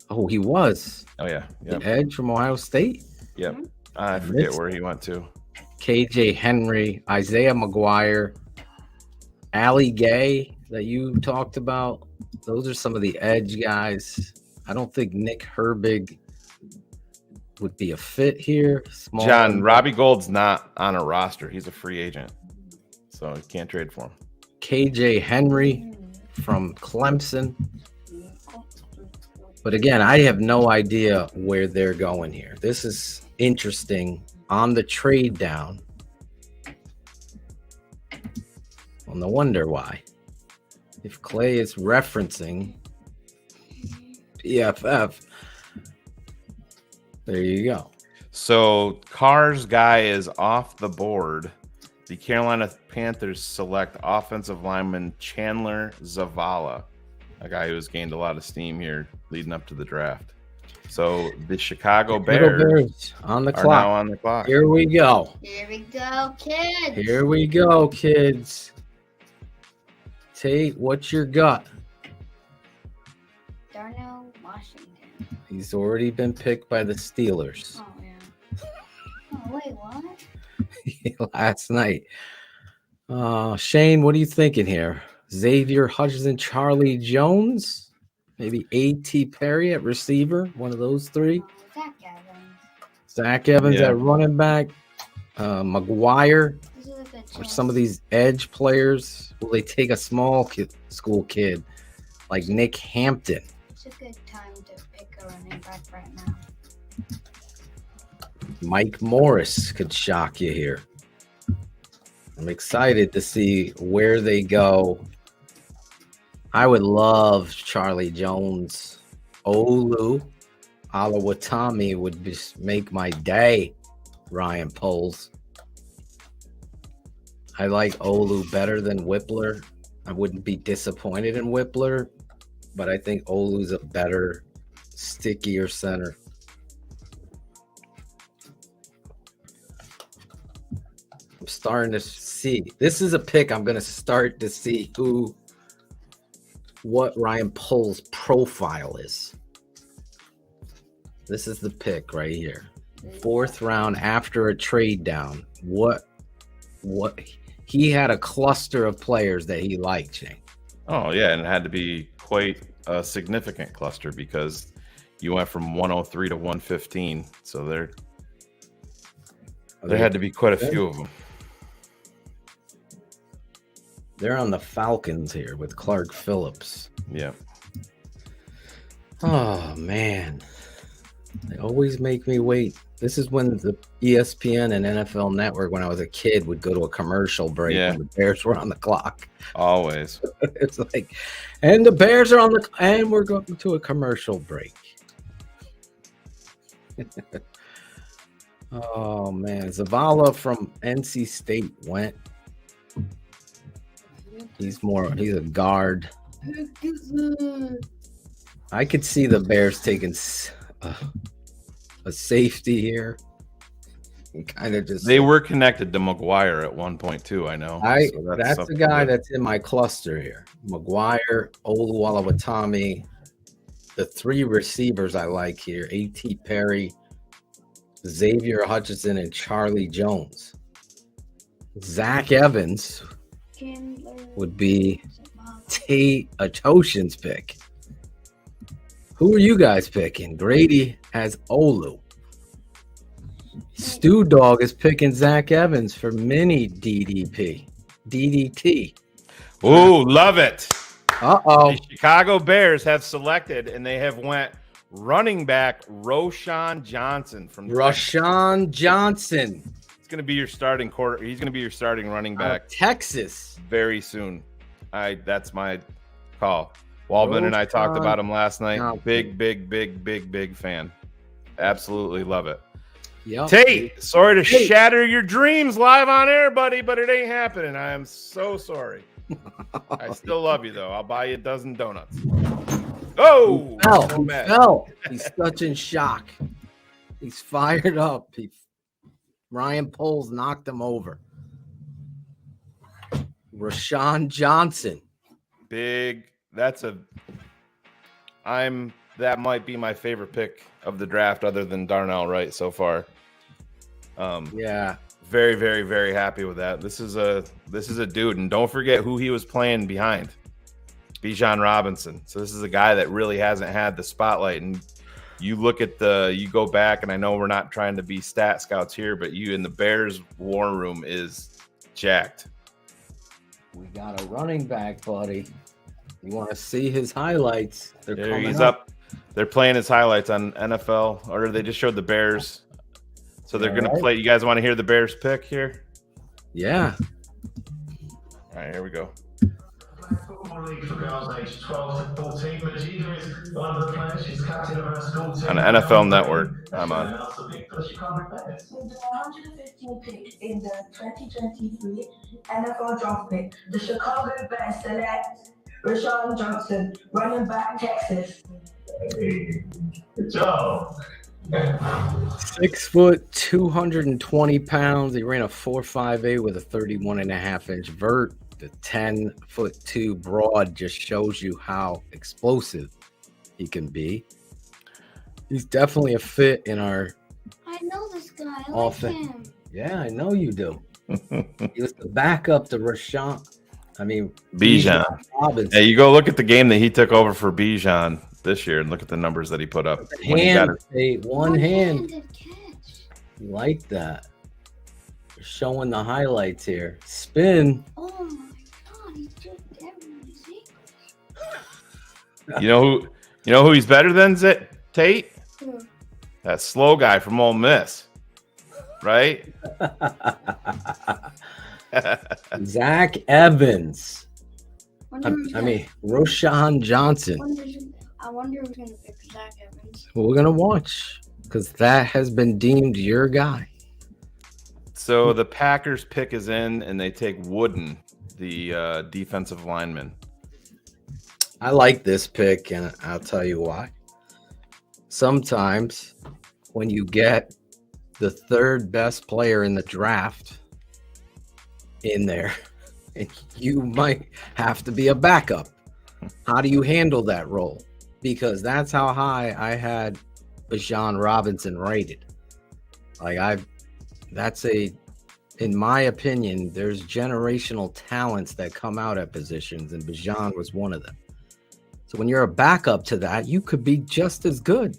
Oh, he was. Oh, yeah. Yep. The edge from Ohio State. Yep. I forget where he went to. KJ Henry, Isaiah McGuire, Ali Gay that you talked about. Those are some of the edge guys. I don't think Nick Herbig would be a fit here. John, Robbie Gould's not on a roster. He's a free agent. So you can't trade for him. KJ Henry from Clemson. But again, I have no idea where they're going here. This is interesting on the trade down. Well, no wonder why. If Clay is referencing PFF, there you go. So Carr's guy is off the board. The Carolina Panthers select offensive lineman Chandler Zavala, a guy who has gained a lot of steam here leading up to the draft. So the Chicago Bears on the are clock. Now on the clock. Here we go. Here we go, kids. Here we go, kids. Tate, what's your gut? Darnell Washington. He's already been picked by the Steelers. Oh, yeah. Oh, wait, what? Last night. Shane, what are you thinking here? Xavier Hutchinson, Charlie Jones, maybe A.T. Perry at receiver, one of those three. Zach Evans at running back. McGuire. Or some of these edge players. Will they take a small school kid like Nick Hampton? It's a good time to pick a running back right now. Mike Morris could shock you here. I'm excited to see where they go. I would love Charlie Jones. Olu Alawatami would just make my day, Ryan Poles. I like Olu better than Whippler. I wouldn't be disappointed in Whippler, but I think Olu's a better, stickier center. I'm starting to see. This is a pick I'm going to start to see what Ryan Poles' profile is. This is the pick right here. 4th round after a trade down. What he had a cluster of players that he liked, Shane. Oh, yeah, and it had to be quite a significant cluster because you went from 103 to 115. So there had to be quite a few of them. They're on the Falcons here with Clark Phillips. Yeah. Oh, man. They always make me wait. This is when the ESPN and NFL Network, when I was a kid, would go to a commercial break when the Bears were on the clock. Always. It's like, and the Bears are and we're going to a commercial break. Oh, man. Zavala from NC State went. He's a guard. I could see the Bears taking a safety here. Kind of just. They were connected to McGuire at one point too. I know. That's the guy that's in my cluster here. McGuire, Oluwalawatami. The 3 receivers I like here: A.T. Perry, Xavier Hutchinson, and Charlie Jones. Zach Evans would be Tate Atoshin's pick. Who are you guys picking? Grady has Olu. Stu Dog is picking Zach Evans for mini DDT. Ooh, love it. Uh-oh. The Chicago Bears have selected, and they have went running back Roschon Johnson from Roschon Johnson. It's going to be your starting quarter. He's going to be your starting running back. Texas. Very soon. That's my call. Waldman and I talked about him last night. Big fan. Absolutely love it. Yep. Tate, sorry to shatter your dreams live on air, buddy, but it ain't happening. I am so sorry. I still love you, though. I'll buy you a dozen donuts. Oh, he fell. He's such in shock. He's fired up. Ryan Poles knocked him over. Roschon Johnson. That might be my favorite pick of the draft other than Darnell Wright so far. Yeah. Very, very, very happy with that. This is a dude, and don't forget who he was playing behind. Bijan Robinson. So this is a guy that really hasn't had the spotlight. And you look at you go back, and I know we're not trying to be stat scouts here, but you in the Bears war room is jacked. We got a running back, buddy. You want to see his highlights? He's up. They're playing his highlights on NFL, or they just showed the Bears. So they're going to play. You guys want to hear the Bears pick here? Yeah. All right, here we go. Football League for girls aged 12 to 14. Majida is one of the players. She's captain of her school team. On the NFL Network, I'm on. With the 115th pick in the 2023 NFL Draft pick, the Chicago Bears select Roschon Johnson, running back, Texas. Hey, good job. 6 foot, 220 pounds. He ran a 4.58 with a 31.5-inch vert. The 10'2" broad just shows you how explosive he can be. He's definitely a fit in our. I know this guy. I like him. Yeah, I know you do. He was the backup to Bijan Robinson. Hey, you go look at the game that he took over for Bijan this year and look at the numbers that he put up. One hand. Catch. You like that? We're showing the highlights here. Spin. Oh my God, he took everybody's You know who he's better than, Tate? Who? That slow guy from Ole Miss, right? Zach Evans. Roschon Johnson. I wonder who's going to pick Zach Evans. Well, we're going to watch because that has been deemed your guy. So the Packers pick is in, and they take Wooden, the defensive lineman. I like this pick, and I'll tell you why. Sometimes when you get the third best player in the draft in there, you might have to be a backup. How do you handle that role? Because that's how high I had Bijan Robinson rated. In my opinion, there's generational talents that come out at positions, and Bijan was one of them. So when you're a backup to that, you could be just as good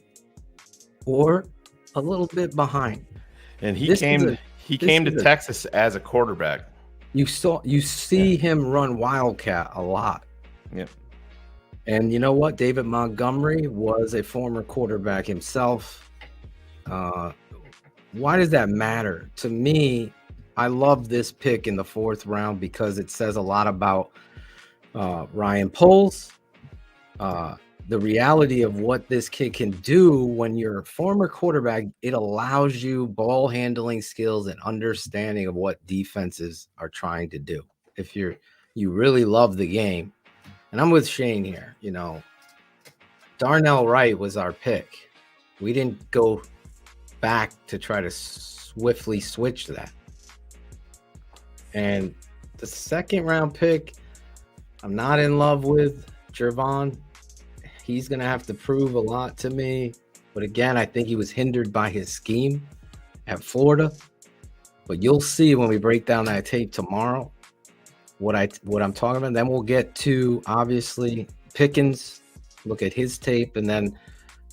or a little bit behind. And he came to Texas as a quarterback. You see him run Wildcat a lot. Yep. And you know what? David Montgomery was a former quarterback himself. Why does that matter? To me, I love this pick in the 4th round because it says a lot about Ryan Poles, the reality of what this kid can do when you're a former quarterback. It allows you ball handling skills and understanding of what defenses are trying to do. If you really love the game, and I'm with Shane here, Darnell Wright was our pick. We didn't go back to try to swiftly switch that. And the 2nd round pick, I'm not in love with Jervon. He's going to have to prove a lot to me. But again, I think he was hindered by his scheme at Florida. But you'll see when we break down that tape tomorrow what I'm talking about. Then we'll get to, obviously, Pickens, look at his tape, and then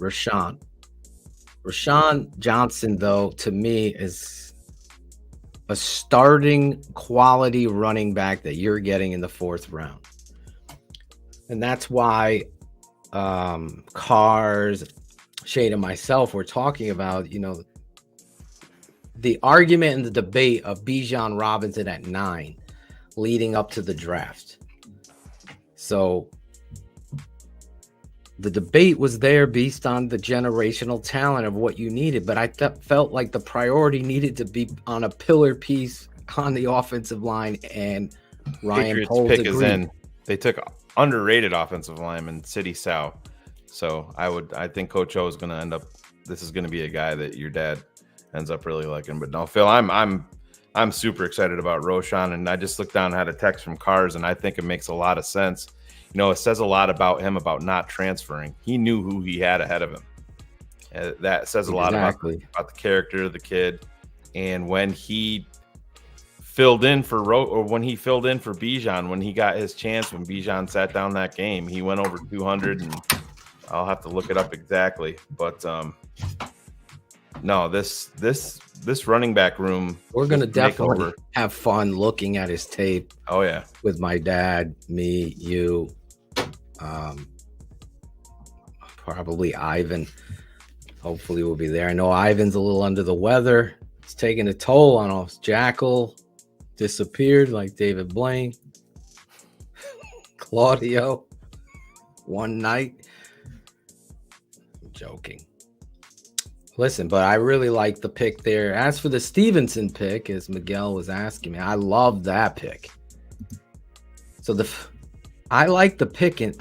Roschon Johnson, though, to me is a starting quality running back that you're getting in the 4th round. And that's why Cars, Shane, and myself were talking about, the argument and the debate of Bijan Robinson at 9 leading up to the draft. So the debate was there based on the generational talent of what you needed, but I felt like the priority needed to be on a pillar piece on the offensive line, and Ryan Poles pick agreed. Is in. They took underrated offensive lineman, City Sow. So I think Coach O is going to end up. This is going to be a guy that your dad ends up really liking. But no, Phil, I'm super excited about Roschon, and I just looked down and had a text from Cars, and I think it makes a lot of sense. It says a lot about him about not transferring. He knew who he had ahead of him. That says a lot about the character of the kid. And when he filled in for Bijan, when he got his chance, when Bijan sat down that game, he went over 200, and I'll have to look it up exactly. But no, this running back room, we're going to definitely have fun looking at his tape. Oh yeah, with my dad, me, you, probably Ivan. Hopefully we'll be there. I know Ivan's a little under the weather. It's taking a toll on us. Jackal disappeared like David Blaine. Claudio, one night. I'm joking. Listen, but I really like the pick there. As for the Stevenson pick, as Miguel was asking me, I love that pick. So I like the pick, and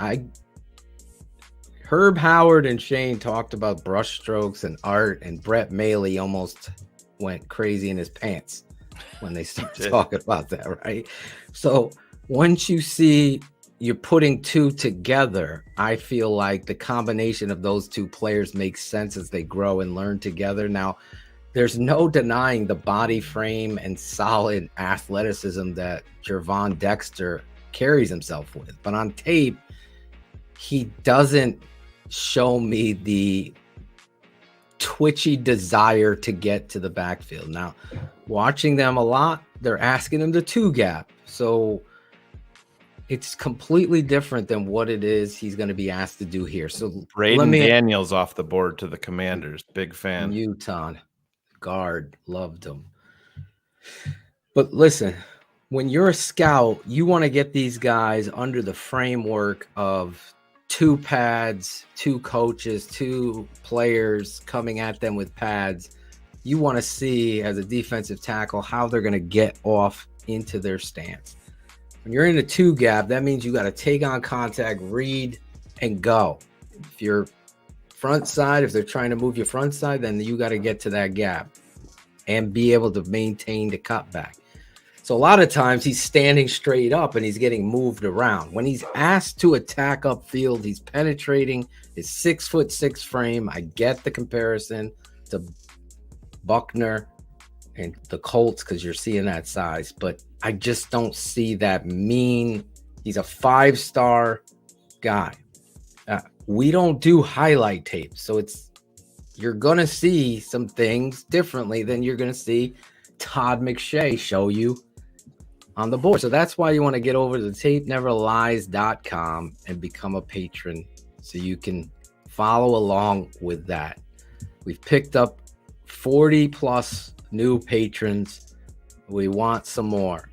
Herb Howard and Shane talked about brushstrokes and art, and Brett Mailey almost went crazy in his pants when they started talking about that, right? So once you see you're putting two together, I feel like the combination of those two players makes sense as they grow and learn together. Now, there's no denying the body frame and solid athleticism that Gervon Dexter carries himself with. But on tape, he doesn't show me the twitchy desire to get to the backfield. Now, watching them a lot, they're asking him to two gap. So it's completely different than what it is he's going to be asked to do here. So Braden Daniels off the board to the Commanders. Big fan. Utah guard, loved him. But listen, when you're a scout, you want to get these guys under the framework of two pads, two coaches, two players coming at them with pads. You want to see, as a defensive tackle, how they're going to get off into their stance. When you're in a two gap, that means you got to take on contact, read, and go. If you're front side, if they're trying to move your front side, then you got to get to that gap and be able to maintain the cutback. So a lot of times he's standing straight up and he's getting moved around. When he's asked to attack upfield, he's penetrating his 6'6" frame. I get the comparison to Buckner and the Colts because you're seeing that size, but I just don't see that mean. He's a 5-star guy. We don't do highlight tape, so you're gonna see some things differently than you're gonna see Todd McShay show you on the board. So that's why you want to get over to tapeneverlies.com and become a patron so you can follow along with that. We've picked up 40 plus new patrons. We want some more.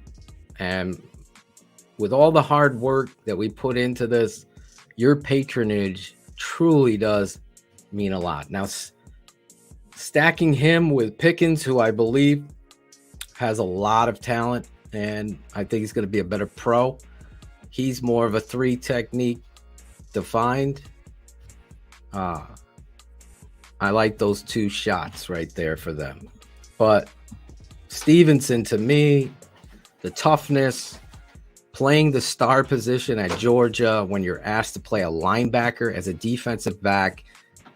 And with all the hard work that we put into this, your patronage truly does mean a lot. Now, stacking him with Pickens, who I believe has a lot of talent, and I think he's going to be a better pro. He's more of a 3 technique defined. I like those 2 shots right there for them. But Stevenson, to me, the toughness, playing the star position at Georgia when you're asked to play a linebacker as a defensive back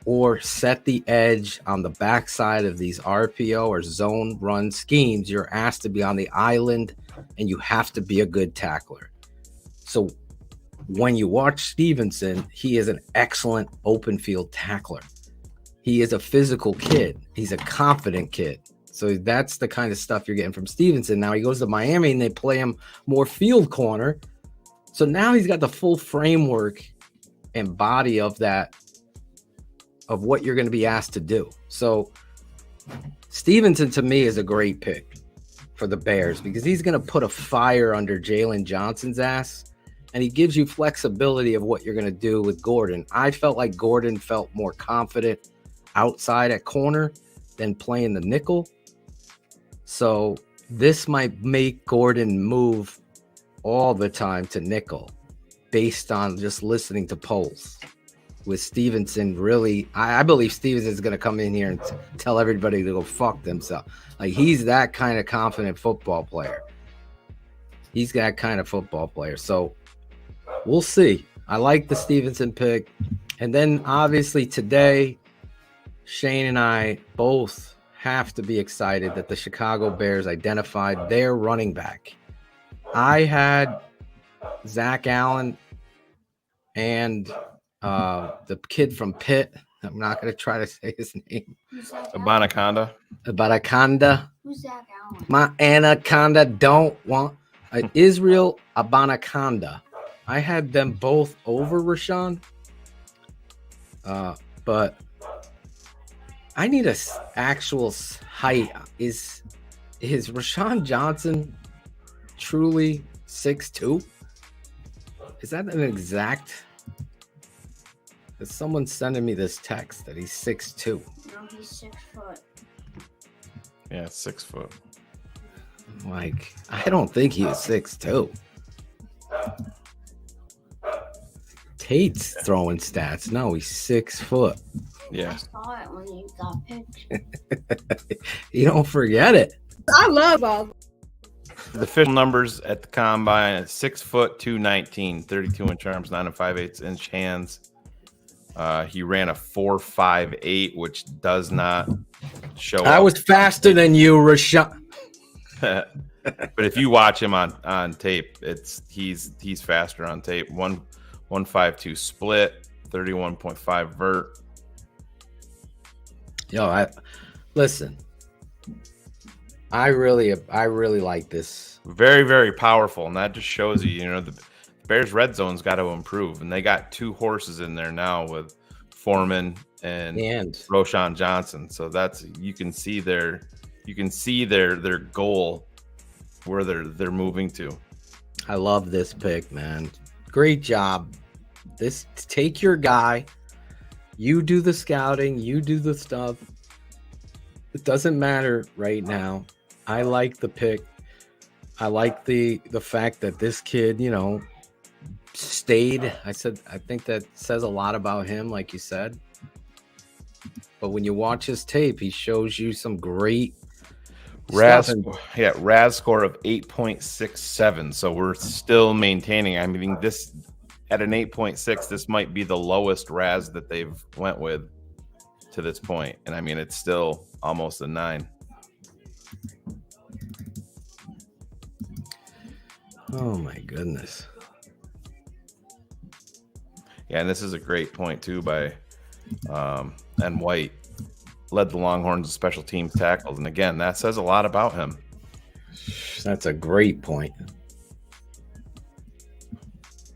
or set the edge on the backside of these RPO or zone run schemes, you're asked to be on the island and you have to be a good tackler. So when you watch Stevenson, he is an excellent open field tackler. He is a physical kid. He's a confident kid. So that's the kind of stuff you're getting from Stevenson. Now he goes to Miami and they play him more field corner. So now he's got the full framework and body of that, of what you're going to be asked to do. So Stevenson to me is a great pick for the Bears because he's going to put a fire under Jalen Johnson's ass, and he gives you flexibility of what you're going to do with Gordon. I felt like Gordon felt more confident outside at corner than playing the nickel. So this might make Gordon move all the time to nickel based on just listening to polls. With Stevenson, really, I believe Stevenson's going to come in here and tell everybody to go fuck themselves. Like, he's that kind of confident football player. He's that kind of football player. So we'll see. I like the Stevenson pick. And then obviously today, Shane and I both have to be excited that the Chicago Bears identified their running back. I had Zach Allen and the kid from Pitt. I'm not going to try to say his name. Anaconda. Who's Zach Allen? My anaconda don't want Israel Abanaconda. I had them both over Roschon. But I need a actual height. Is Roschon Johnson truly 6'2"? Is that an exact? Is someone sending me this text that he's 6'2"? No, he's 6 foot. Yeah, 6 foot. Like, I don't think he is 6'2". Tate's throwing stats. No, he's 6 foot. Yeah. I saw it when you got picked. You don't forget it. I love all. The official numbers at the combine: 6 foot 219, 32-inch arms, 9 5/8 inch hands. He ran a 4.58, which does not show. I was faster than you, Roschon. But if you watch him on tape, he's faster on tape. 1.52 split, 31.5 vert. Yo, listen. I really like this. Very, very powerful, and that just shows you, the Bears red zone's got to improve, and they got 2 horses in there now with Foreman and Roschon Johnson. So that's you can see their goal where they're moving to. I love this pick, man. Great job. Take your guy. You do the scouting. You do the stuff. It doesn't matter right now. I like the pick. I like the fact that this kid, stayed. I think that says a lot about him, like you said. But when you watch his tape, he shows you some great RAS score of 8.67. So we're still maintaining. I mean, this at an 8.6, this might be the lowest RAS that they've went with to this point. And I mean, it's still almost a 9. Oh my goodness. Yeah, and this is a great point too by and White led the Longhorns in special teams tackles, and again, that says a lot about him. That's a great point.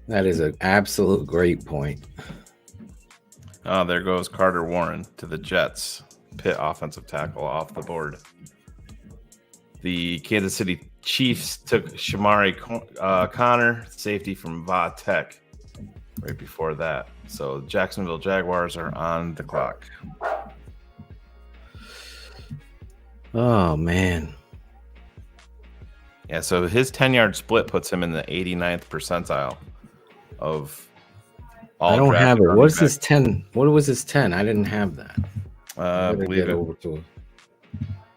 That is an absolute great point. Oh, there goes Carter Warren to the Jets. Pitt offensive tackle off the board. The Kansas City Chiefs took Shamari Connor, safety from Va Tech, right before that. So Jacksonville Jaguars are on the clock. Oh, man. Yeah, so his 10-yard split puts him in the 89th percentile of all. I don't have it. What's his 10? What was his 10? I didn't have that. I believe it. Over to him.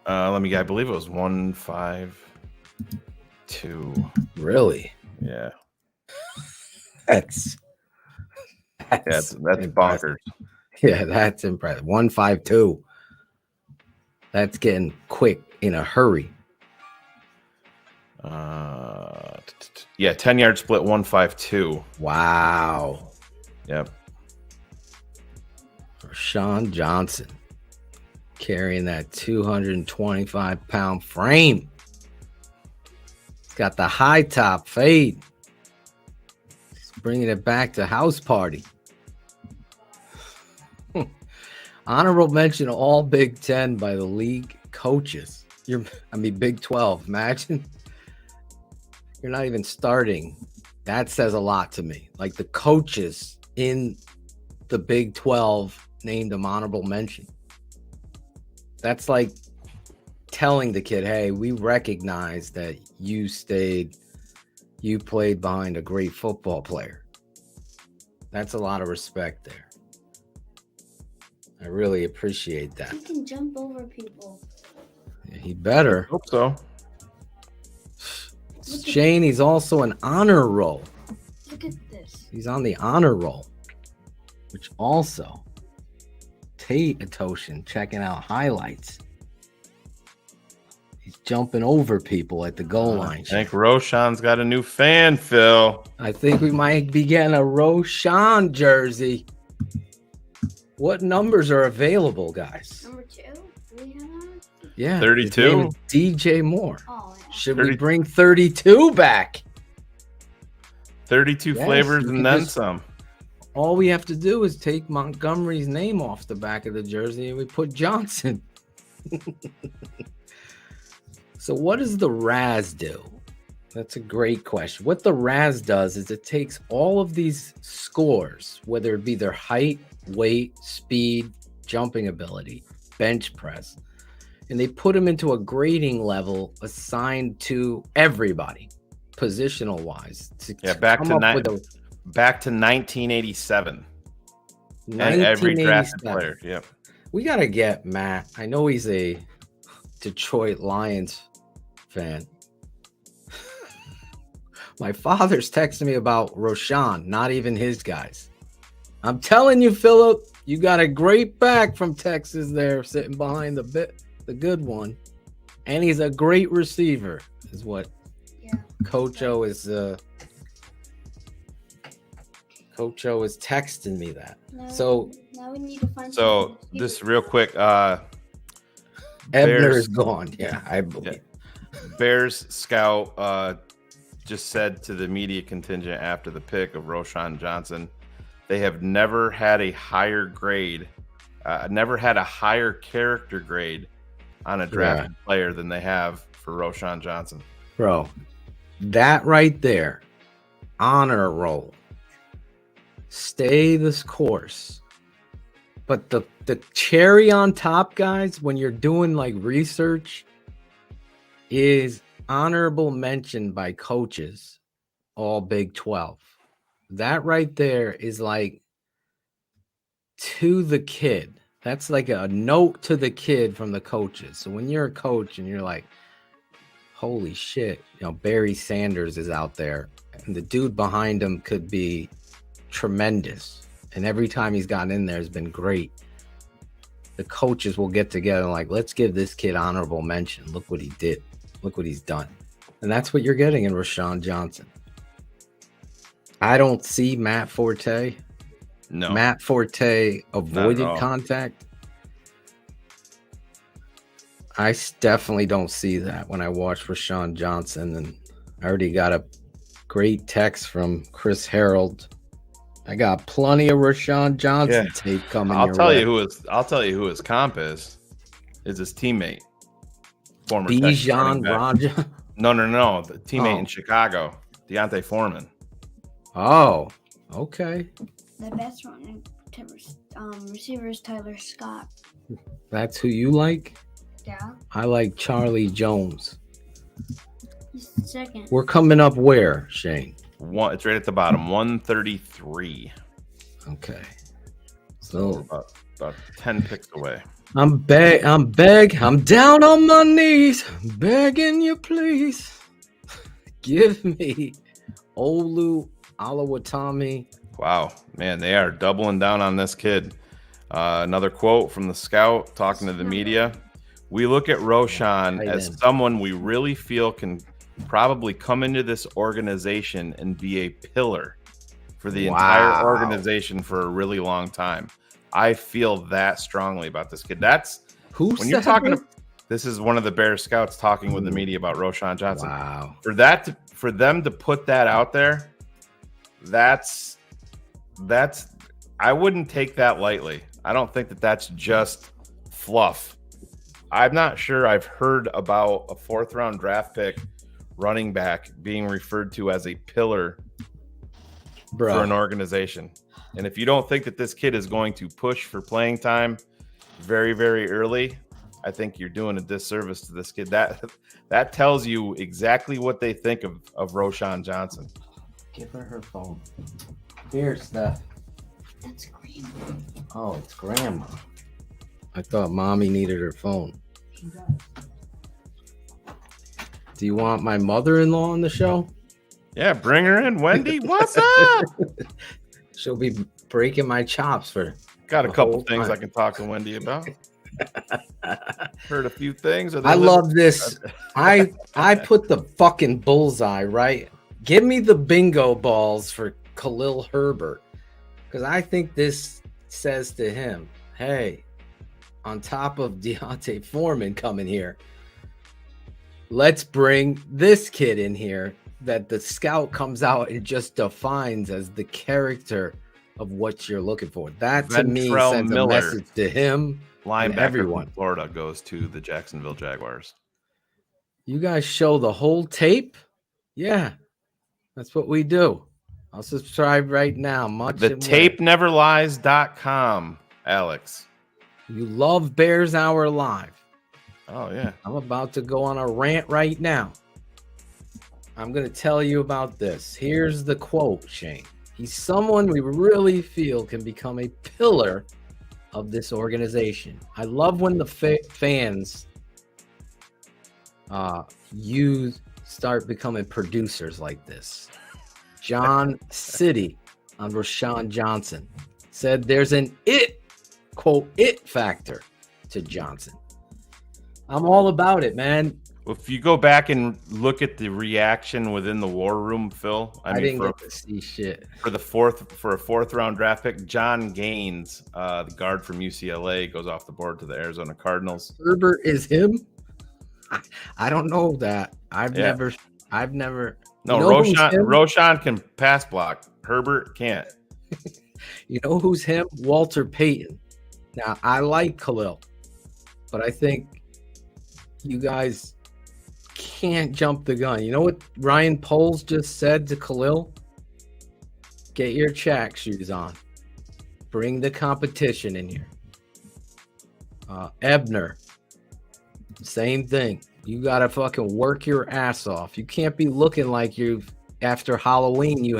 I believe it was 152. Really? Yeah. That's bonkers. Yeah, that's impressive. 152. That's getting quick in a hurry. 10-yard split 152. Wow. Yep. Roschon Johnson. carrying that 225-pound frame. It's got the high top fade. It's bringing it back to house party. Honorable mention all Big 10 by the league coaches. Big 12. Imagine you're not even starting. That says a lot to me. Like the coaches in the Big 12 named him honorable mention. That's like telling the kid, hey, we recognize that you played behind a great football player. That's a lot of respect there. I really appreciate that. He can jump over people. Yeah, he better. Hope so. Shane, he's also an honor roll. Look at this. He's on the honor roll, which also Tate Atoshin checking out highlights. He's jumping over people at the goal line. I think Roschon's got a new fan, Phil. I think we might be getting a Roschon jersey. What numbers are available, guys? Number 2? We have that? Yeah. 32. DJ Moore. Oh, yeah. Should we bring 32 back? 32 Yes, flavors we and can then just- some. All we have to do is take Montgomery's name off the back of the jersey and we put Johnson. So what does the Raz do? That's a great question. What the Raz does is it takes all of these scores, whether it be their height, weight, speed, jumping ability, bench press, and they put them into a grading level assigned to everybody, positional wise. Back to 1987. And every drafted player. Yep. We got to get Matt. I know he's a Detroit Lions fan. My father's texting me about Roschon, not even his guys. I'm telling you, Philip, you got a great back from Texas there, sitting behind the good one. And he's a great receiver, is what Coach O is texting me that. Now we need to find this real quick. Ebner Bears is gone. Yeah, I believe. Bears scout just said to the media contingent after the pick of Roschon Johnson, they have never had a higher grade, never had a higher character grade on a drafted player than they have for Roschon Johnson. Bro, that right there, honor roll. Stay this course. But the cherry on top, guys, when you're doing like research, is honorable mention by coaches, all Big 12. That right there is like to the kid. That's like a note to the kid from the coaches. So when you're a coach and you're like, holy shit, Barry Sanders is out there and the dude behind him could be tremendous. And every time he's gotten in there has been great. The coaches will get together and like, let's give this kid honorable mention. Look what he did. Look what he's done. And that's what you're getting in Roschon Johnson. I don't see Matt Forte. No. Matt Forte avoided contact. I definitely don't see that when I watch Roschon Johnson. And I already got a great text from Chris Harold. I got plenty of Roschon Johnson tape coming. I'll tell you who his comp is his teammate. Former Bijan Raja. No. The teammate in Chicago, Deontay Foreman. Oh, okay. The best one receiver is Tyler Scott. That's who you like? Yeah. I like Charlie Jones. He's second. We're coming up where, Shane? It's right at the bottom, 133. Okay. So about 10 picks away. I'm down on my knees, begging you, please. Give me Olu Alawatami. Wow, man, they are doubling down on this kid. Another quote from the scout talking to the media. We look at Roschon as someone we really feel can probably come into this organization and be a pillar for the entire organization for a really long time. I feel that strongly about this kid. That's When you're talking, this is one of the Bears scouts talking with the media about Roschon Johnson. Wow. For them to put that out there, that's I wouldn't take that lightly. I don't think that's just fluff. I'm not sure I've heard about a 4th round draft pick running back being referred to as a pillar for an organization. And if you don't think that this kid is going to push for playing time very, very early, I think you're doing a disservice to this kid. That tells you exactly what they think of Roschon Johnson. Give her phone. Here, Steph. That's grandma. Oh, it's grandma. I thought mommy needed her phone. She does. Do you want my mother-in-law on the show? Yeah, bring her in. Wendy, what's up? She'll be breaking my chops for. Got a couple things I can talk to Wendy about. Heard a few things. I love this. I put the fucking bullseye right. Give me the bingo balls for Khalil Herbert, because I think this says to him, hey, on top of Deontay Foreman coming here, let's bring this kid in here that the scout comes out and just defines as the character of what you're looking for. That to me sends a message to him. Linebacker everyone. from Florida goes to the Jacksonville Jaguars. You guys show the whole tape? Yeah, that's what we do. I'll subscribe right now. The tapeneverlies.com, Alex. You love Bears Hour Live. Oh, yeah. I'm about to go on a rant right now. I'm going to tell you about this. Here's the quote, Shane. He's someone we really feel can become a pillar of this organization. I love when the fans you start becoming producers like this. John City on Roschon Johnson said there's an quote, it factor to Johnson. I'm all about it, man. If you go back and look at the reaction within the war room, Phil, I didn't get to see shit. For a 4th round draft pick, John Gaines, the guard from UCLA, goes off the board to the Arizona Cardinals. Herbert is him? I don't know that. I've never. No, Roschon can pass block. Herbert can't. You know who's him? Walter Payton. Now, I like Khalil, but I think you guys can't jump the gun. You know what Ryan Poles just said to Khalil? Get your track shoes on. Bring the competition in here. Ebner, same thing. You got to fucking work your ass off. You can't be looking like after Halloween, you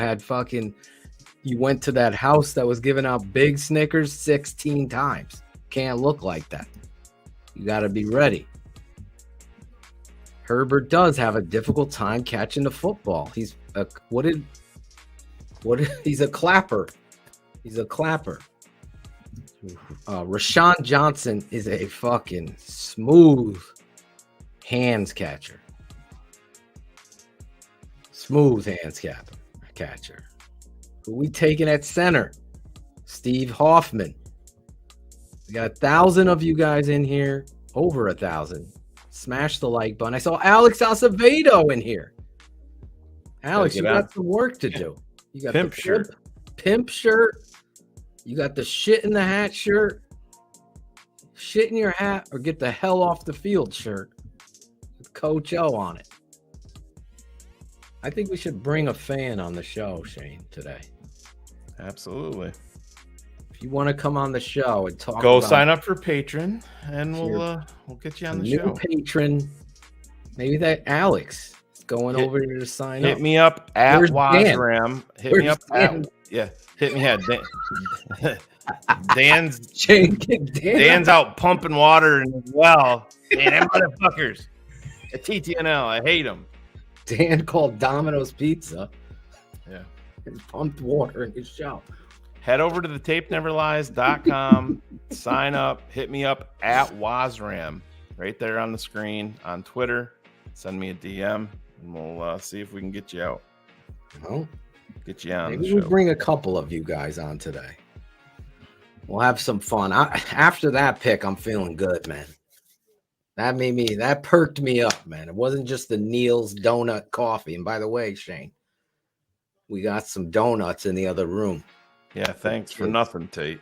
went to that house that was giving out big Snickers 16 times. Can't look like that. You got to be ready. Herbert does have a difficult time catching the football. He's a clapper. He's a clapper. Roschon Johnson is a fucking smooth hands catcher. Smooth hands catcher. Who we taking at center? Steve Hoffman. We got 1,000 of you guys in here. Over 1,000. Smash the like button. I saw Alex Acevedo in here. Alex, you got some work to do. You got pimp shirt. Pimp shirt. You got the shit in the hat shirt. Shit in your hat or get the hell off the field shirt with Coach O on it. I think we should bring a fan on the show, Shane, today. Absolutely. If you want to come on the show and talk, sign up for Patreon, and we'll get you on the show. New patron, maybe that Alex is going over here to sign up. Hit me up at Wasram. Hit me up at Hit me at Dan's out pumping water in his well. Man, them motherfuckers at TTNL, I hate them. Dan called Domino's Pizza. Yeah, and pumped water in his shop. Head over to the tapeneverlies.com, sign up, hit me up at Wasram, right there on the screen on Twitter. Send me a DM, and we'll see if we can get you out. Well, get you on. Maybe we'll bring a couple of you guys on today. We'll have some fun. After that pick, I'm feeling good, man. That perked me up, man. It wasn't just the Neil's donut coffee. And by the way, Shane, we got some donuts in the other room. Yeah, thanks for nothing, Tate.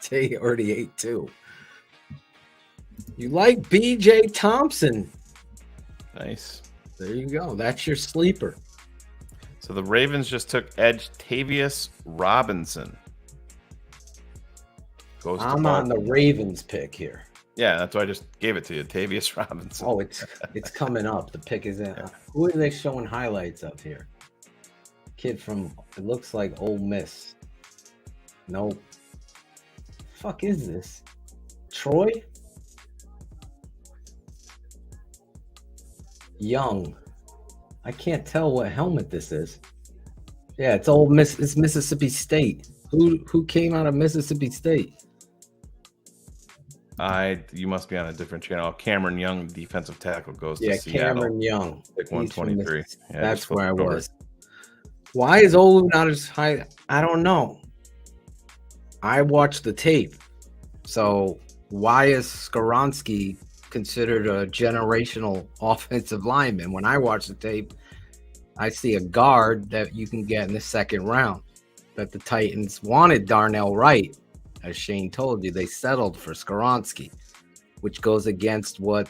Tate already ate too. You like BJ Thompson? Nice. There you go. That's your sleeper. So the Ravens just took edge Tavius Robinson. I'm on the Ravens pick here. Yeah, that's why I just gave it to you, Tavius Robinson. Oh, it's coming up. The pick is in. Yeah. Who are they showing highlights of here? Kid from, it looks like Ole Miss. Nope. Fuck is this? Troy? Young. I can't tell what helmet this is. Yeah, it's Ole Miss. It's Mississippi State. Who came out of Mississippi State? You must be on a different channel. Cameron Young, defensive tackle, goes to Seattle. Yeah, Cameron Young. Pick 123. Yeah, that's where I was. Why is Olu not as high? I don't know. I watched the tape. So why is Skoronski considered a generational offensive lineman? When I watch the tape, I see a guard that you can get in the second round. That the Titans wanted Darnell Wright. As Shane told you, they settled for Skoronski, which goes against what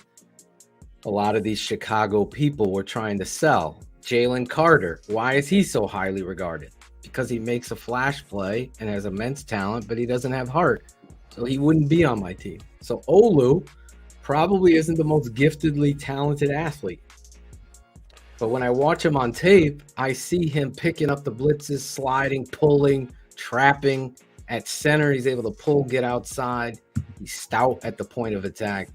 a lot of these Chicago people were trying to sell. Jalen Carter, why is he so highly regarded? Because he makes a flash play and has immense talent, but he doesn't have heart. So he wouldn't be on my team. So Olu probably isn't the most giftedly talented athlete. But when I watch him on tape, I see him picking up the blitzes, sliding, pulling, trapping. At center, he's able to pull, get outside. He's stout at the point of attack.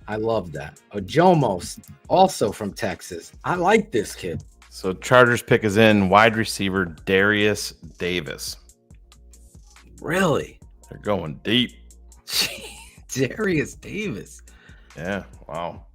I love that. Ojomos, also from Texas. I like this kid. So Chargers pick is in wide receiver Darius Davis. Really? They're going deep. Darius Davis. Yeah, wow.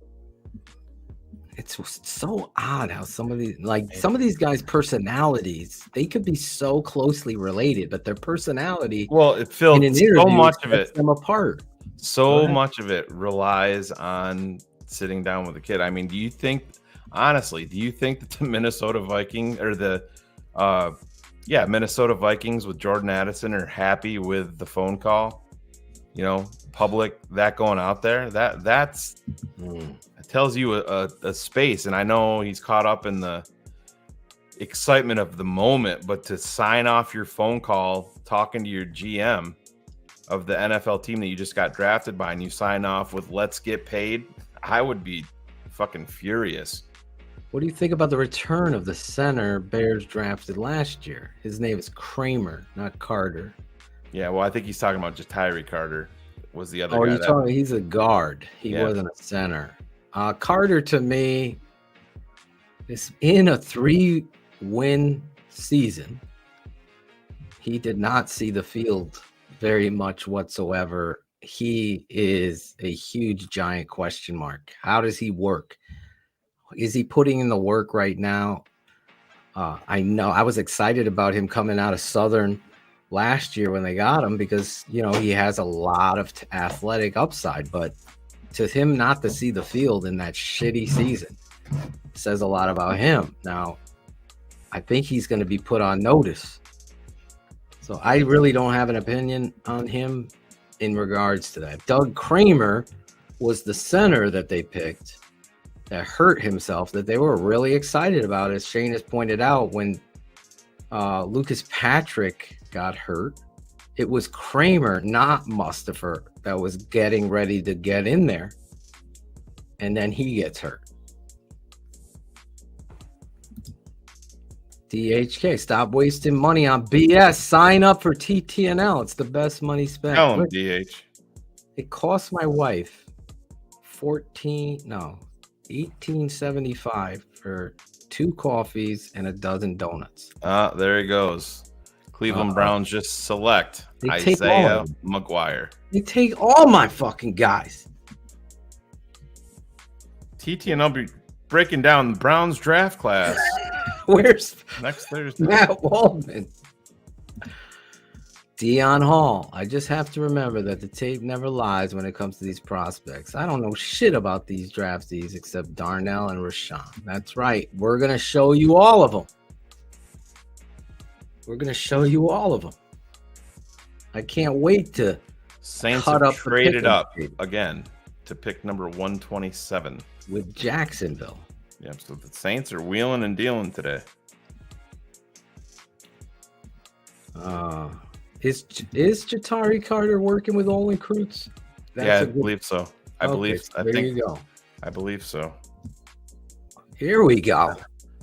It's so odd how some of these guys' personalities, they could be so closely related, but their personality, it feels so much of it them apart. So much of it relies on sitting down with a kid. I mean, do you think that the Minnesota Vikings or Minnesota Vikings with Jordan Addison are happy with the phone call? You know, public that going out there, that's it tells you a space. And I know he's caught up in the excitement of the moment, but to sign off your phone call talking to your GM of the NFL team that you just got drafted by, and you sign off with "let's get paid," I would be fucking furious. What do you think about the return of the center Bears drafted last year? His name is Kramer, not Carter. Yeah, well, I think he's talking about just Tyree Carter was the other guy. Oh, he's a guard. He wasn't a center. Carter, to me, is in a 3-win season. He did not see the field very much whatsoever. He is a huge, giant question mark. How does he work? Is he putting in the work right now? I know I was excited about him coming out of Southern last year when they got him because, you know, he has a lot of athletic upside, but to him not to see the field in that shitty season says a lot about him. Now, I think he's going to be put on notice. So I really don't have an opinion on him in regards to that. Doug Kramer was the center that they picked that hurt himself, that they were really excited about, as Shane has pointed out. When Lucas Patrick got hurt, it was Kramer, not Mustafa, that was getting ready to get in there, and then he gets hurt. DHK, stop wasting money on BS. Sign up for TTNL. It's the best money spent. Tell him, DH. It cost my wife $18.75 for 2 coffees and a dozen donuts. There he goes. Cleveland Browns just select Isaiah McGuire. They take all my fucking guys. TTNL be breaking down the Browns draft class. Where's next Thursday? Matt Waldman? Dion Hall. I just have to remember that the tape never lies when it comes to these prospects. I don't know shit about these draftees except Darnell and Roschon. That's right. We're going to show you all of them. We're going to show you all of them. I can't wait to Saints cut have up traded up again to pick number 127 with Jacksonville. Yeah, so the Saints are wheeling and dealing today. Is Ja'Tyre Carter working with Olin Kreutz? I believe so. I believe so. Here we go.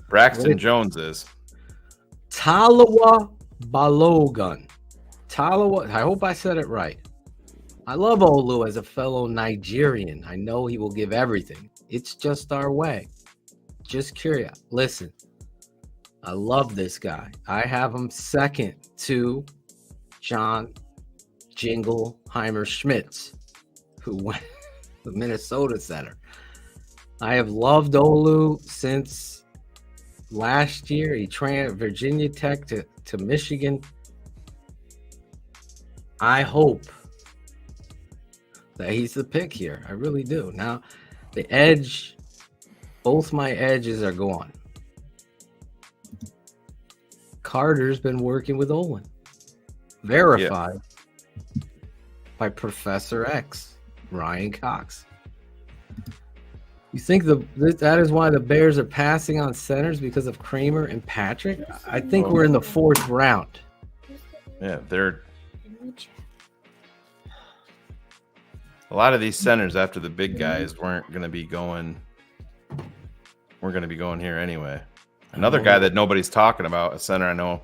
Braxton Jones is. Talawa Balogun. Talawa, I hope I said it right. I love Olu as a fellow Nigerian. I know he will give everything. It's just our way. Just curious. Listen, I love this guy. I have him second to John Jingleheimer Schmitz, who went the Minnesota center. I have loved Olu since last year. He trained Virginia Tech to Michigan. I hope that he's the pick here. I really do. Now, the edge, both my edges are gone. Carter's been working with Olin. Verified by Professor X, Ryan Cox. You think that is why the Bears are passing on centers because of Kramer and Patrick? I think we're in the 4th round. Yeah, they're a lot of these centers after the big guys weren't going to be going here anyway. Another guy that nobody's talking about, a center I know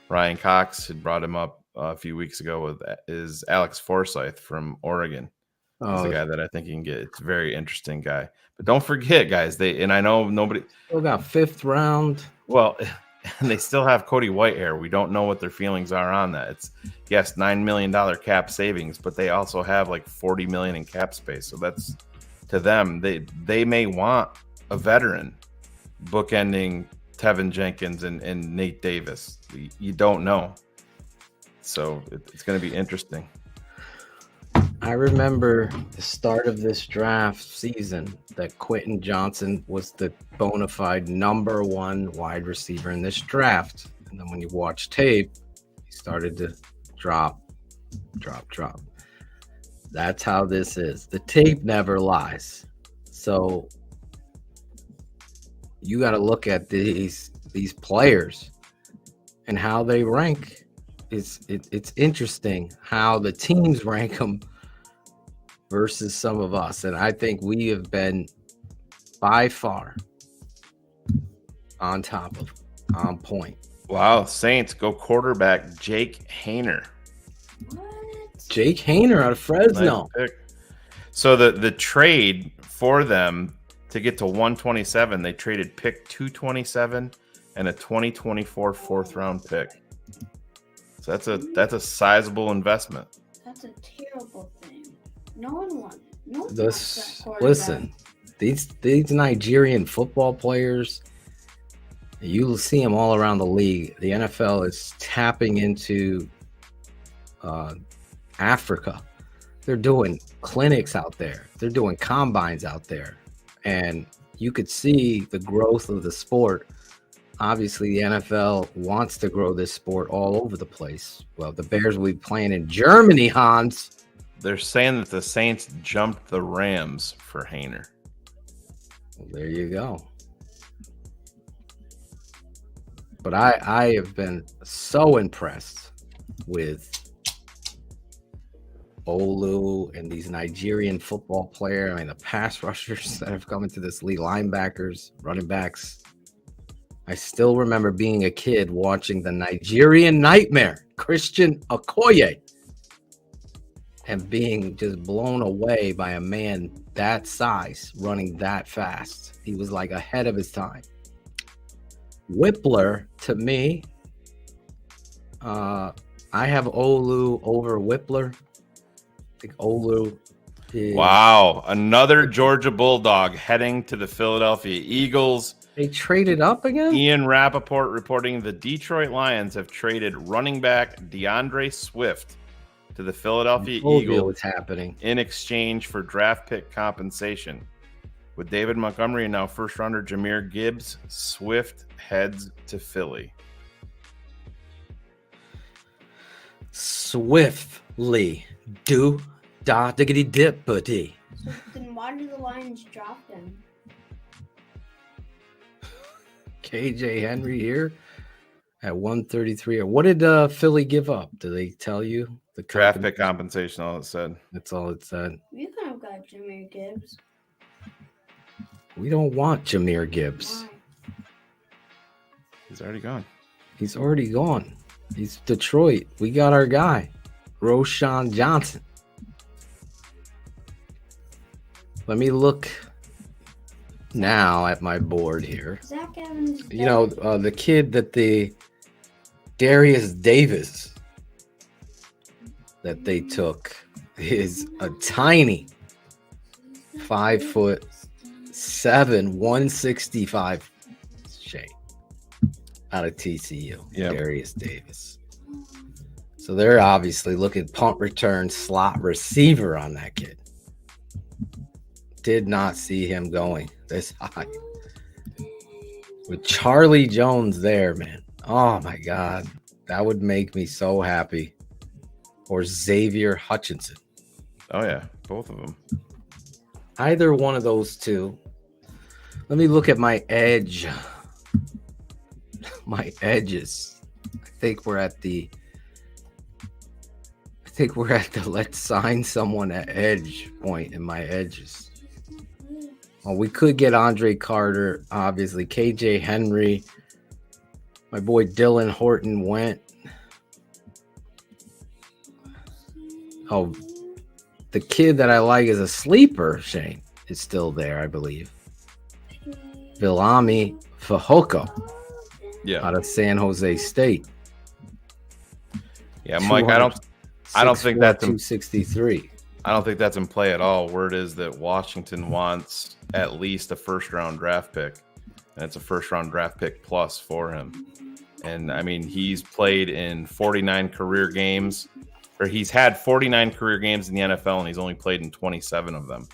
Ryan Cox had brought him up a few weeks ago is Alex Forsyth from Oregon. He's a guy that I think you can get. It's a very interesting guy. But don't forget, guys, I know nobody still got 5th round. Well, and they still have Cody Whitehair. We don't know what their feelings are on that. It's $9 million cap savings, but they also have like $40 million in cap space. So that's to them. They may want a veteran bookending Tevin Jenkins and Nate Davis. You don't know. So it's going to be interesting. I remember the start of this draft season that Quentin Johnson was the bona fide number 1 wide receiver in this draft. And then when you watch tape, he started to drop. That's how this is. The tape never lies. So you got to look at these players and how they rank. It's interesting how the teams rank them versus some of us. And I think we have been by far on point. Wow, Saints go quarterback Jake Haener. What? Jake Haener out of Fresno. Nice. So the trade for them to get to 127, they traded pick 227 and a 2024 4th round pick. So that's a sizable investment. That's a terrible thing. No one wants it. No one wants that. Listen, these Nigerian football players, you'll see them all around the league. The NFL is tapping into Africa. They're doing clinics out there. They're doing combines out there. And you could see the growth of the sport. Obviously, the NFL wants to grow this sport all over the place. Well, the Bears will be playing in Germany, Hans. They're saying that the Saints jumped the Rams for Haener. Well, there you go. But I have been so impressed with Olu and these Nigerian football players. I mean, the pass rushers that have come into this league, linebackers, running backs. I still remember being a kid watching the Nigerian Nightmare, Christian Okoye, and being just blown away by a man that size running that fast. He was like ahead of his time. Whippler, to me, I have Olu over Whippler. I think Olu is... Wow, another Georgia Bulldog heading to the Philadelphia Eagles. They traded up again? Ian Rappaport reporting the Detroit Lions have traded running back DeAndre Swift to the Philadelphia Eagles in exchange for draft pick compensation. With David Montgomery and now first-rounder Jahmyr Gibbs, Swift heads to Philly. Swiftly. Do da diggity dip buddy. So then why do the Lions drop him? KJ Henry here at 133. What did Philly give up? Did they tell you? The draft pick compensation, all it said. That's all it said. We could have got Jahmyr Gibbs. We don't want Jahmyr Gibbs. Why? He's already gone. He's already gone. He's Detroit. We got our guy, Roschon Johnson. Let me look now at my board here. Zach Evans. You know, the kid that Darius Davis that they took is a tiny 5'7", 165 Shane out of TCU. Yep. Darius Davis. So they're obviously looking punt return slot receiver on that kid. Did not see him going this high. With Charlie Jones there, man. Oh my God. That would make me so happy. Or Xavier Hutchinson. Oh yeah, both of them. Either one of those two. Let me look at my edge. My edges. I think we're at the let's sign someone at edge point in my edges. Well, we could get Andre Carter, obviously. KJ Henry. My boy Dylan Horton went. Oh, the kid that I like is a sleeper, Shane, is still there, I believe. Viliami Fehoko. Yeah. Out of San Jose State. Yeah, Mike, I don't think that's 263. I don't think that's in play at all. Word is that Washington wants at least a first-round draft pick, and it's a first-round draft pick plus for him. And, I mean, he's played in 49 career games, or he's had 49 career games in the NFL, and he's only played in 27 of them.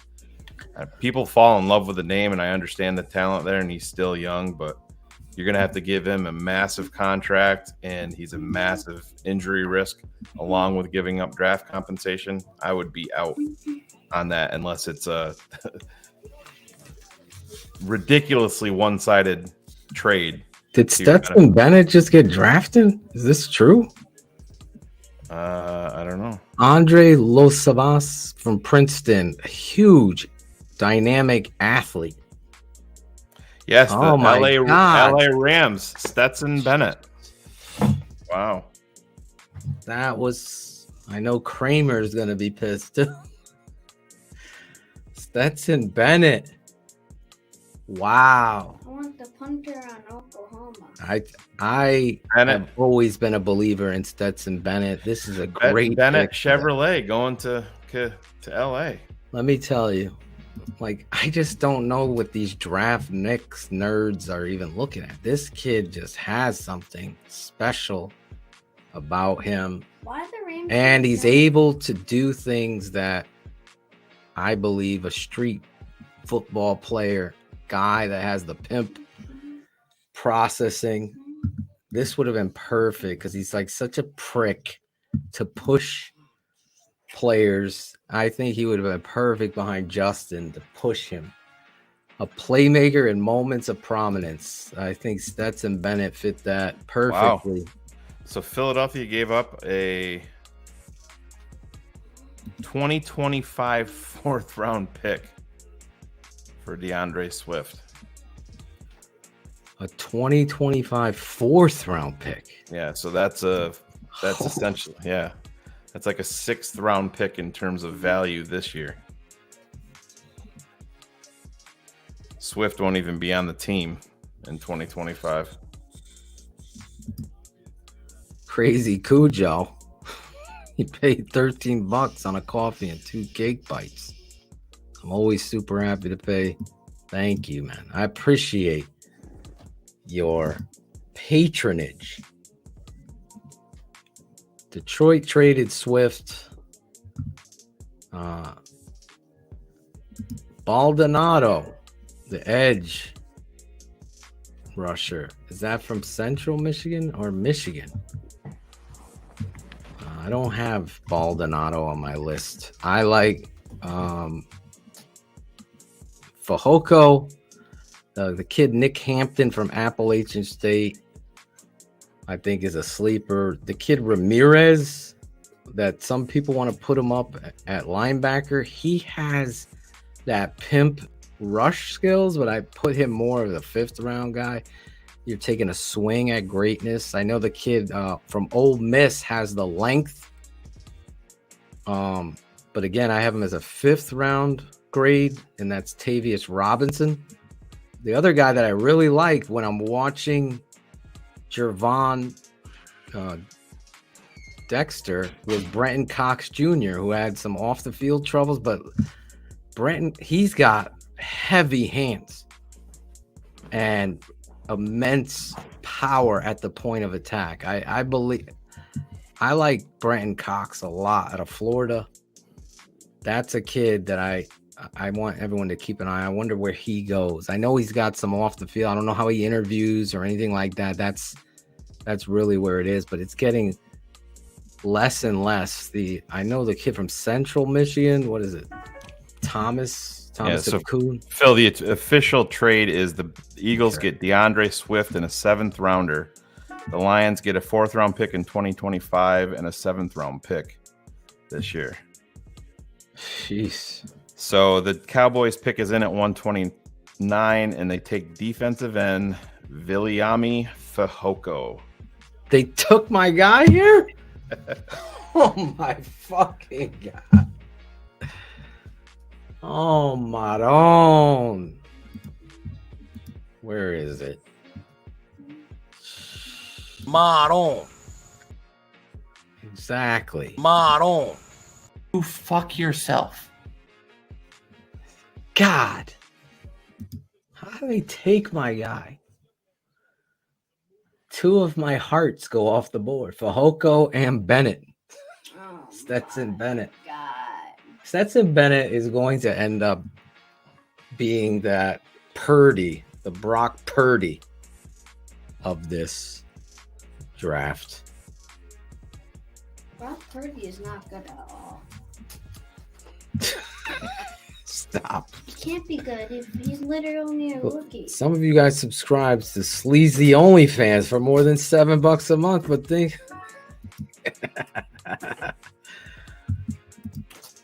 People fall in love with the name, and I understand the talent there, and he's still young, but you're going to have to give him a massive contract, and he's a massive injury risk, along with giving up draft compensation. I would be out on that unless it's a ridiculously one-sided trade. Did Stetson Bennett just get drafted? Is this true? I don't know. Andre Losavas from Princeton, a huge, dynamic athlete. Yes, the LA Rams, Stetson Bennett. Wow. That was, I know Kramer's going to be pissed. Stetson Bennett. Wow. I want the punter on Oklahoma. I have always been a believer in Stetson Bennett. This is a great Bennett Chevrolet going to LA. Let me tell you. Like, I just don't know what these draft Knicks nerds are even looking at. This kid just has something special about him. Why the Rams? And he's able to do things that I believe a street football player, guy that has the pimp processing, this would have been perfect because he's like such a prick to push players. I think he would have been perfect behind Justin to push him. A playmaker in moments of prominence. I think Stetson Bennett fit that perfectly. Wow. So Philadelphia gave up a 2025 fourth round pick for DeAndre Swift. A 2025 fourth round pick. Yeah, so that's essentially, yeah. That's like a sixth round pick in terms of value this year. Swift won't even be on the team in 2025. Crazy Cujo. He paid $13 on a coffee and 2 cake bites. I'm always super happy to pay. Thank you, man. I appreciate your patronage. Detroit traded Swift. Baldonado, the edge rusher. Is that from Central Michigan or Michigan? I don't have Baldonado on my list. I like Fehoko, the kid Nick Hampton from Appalachian State, I think is a sleeper. The kid Ramirez, that some people want to put him up at linebacker. He has that pimp rush skills, but I put him more of the 5th round guy. You're taking a swing at greatness. I know the kid from Ole Miss has the length. But again, I have him as a 5th round grade, and that's Tavius Robinson. The other guy that I really liked when I'm watching Jervon Dexter was Brenton Cox Jr., who had some off the field troubles, but Brenton, he's got heavy hands and immense power at the point of attack. I believe I like Brenton Cox a lot out of Florida. That's a kid that I want everyone to keep an eye on. I wonder where he goes. I know he's got some off the field. I don't know how he interviews or anything like that. That's really where it is, but it's getting less and less. I know the kid from Central Michigan, what is it? Thomas Kuhn. Phil, the official trade is the Eagles get DeAndre Swift and a 7th rounder. The Lions get a 4th round pick in 2025 and a 7th round pick this year. Jeez. So the Cowboys pick is in at 129, and they take defensive end Viliami Fehoko. They took my guy here? Oh my fucking God. Oh, Maron. Where is it? Maron. Exactly. Maron. You fuck yourself. God. How do they take my guy? 2 of my hearts go off the board. Fehoko and Bennett. Oh, Stetson Bennett. God. Stetson Bennett is going to end up being that Purdy, the Brock Purdy of this draft. Brock Purdy is not good at all. Stop. He can't be good if he's literally a rookie. Some of you guys subscribe to Sleazy OnlyFans for more than $7 a month, but think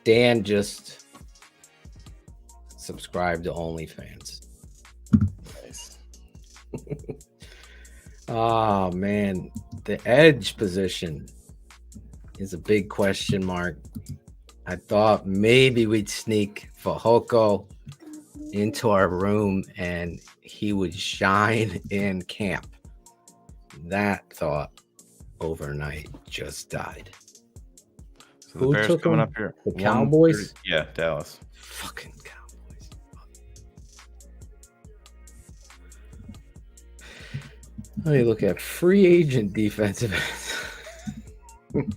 Dan just subscribed to OnlyFans. Nice. Oh man, the edge position is a big question mark. I thought maybe we'd sneak Fehoko into our room and he would shine in camp. That thought overnight just died. So the Bears coming up here. The Cowboys? Yeah, Dallas. Fucking Cowboys. Let me look at free agent defensive ends.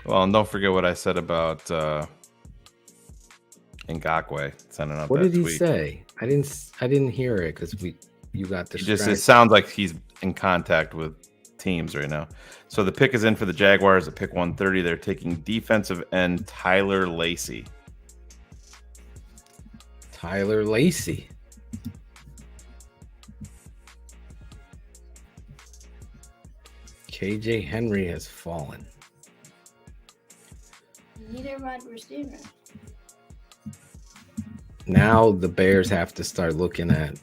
Well, and don't forget what I said about Ngakoue sending out what that did he tweet. say? I didn't hear it because you got distracted. It sounds like he's in contact with teams right now. So the pick is in for the Jaguars at pick 130. They're taking defensive end Tyler Lacey. Tyler Lacey. KJ Henry has fallen. Need a wide receiver. Now the Bears have to start looking at.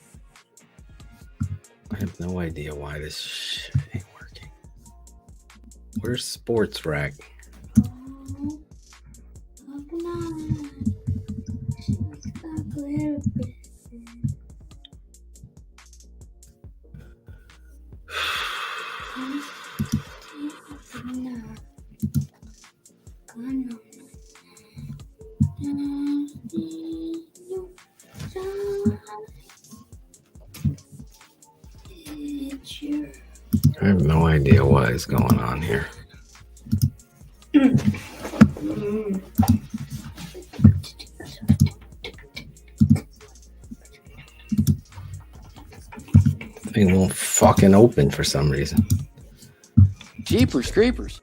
I have no idea why this shit ain't working. Where's Sports Rack? idea what is going on here. Thing won't fucking open for some reason. Jeepers creepers.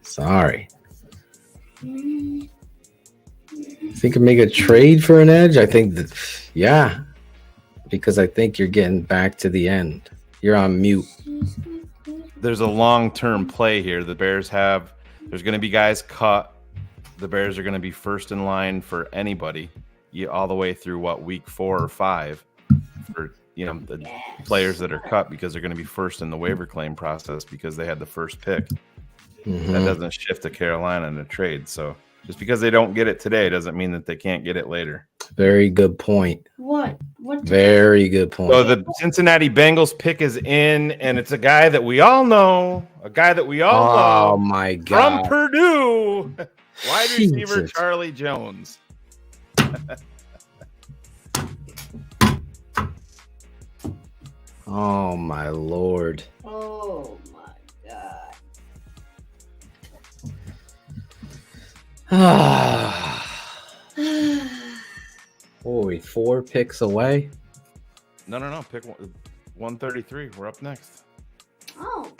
Sorry. Think of make a trade for an edge? I think that, yeah. Because I think you're getting back to the end. You're on mute. There's a long-term play here. The Bears have, there's going to be guys cut. The Bears are going to be first in line for anybody, all the way through week 4 or 5 for the players that are cut, because they're going to be first in the waiver claim process because they had the first pick. Mm-hmm. That doesn't shift to Carolina in a trade. So just because they don't get it today doesn't mean that they can't get it later. Very good point. What? Very good point. So the Cincinnati Bengals pick is in, and it's a guy that we all know, Oh my God. from Purdue, wide receiver Charlie Jones. Oh my Lord. Oh my God. Boy, 4 picks away. No. Pick 133. We're up next. Oh.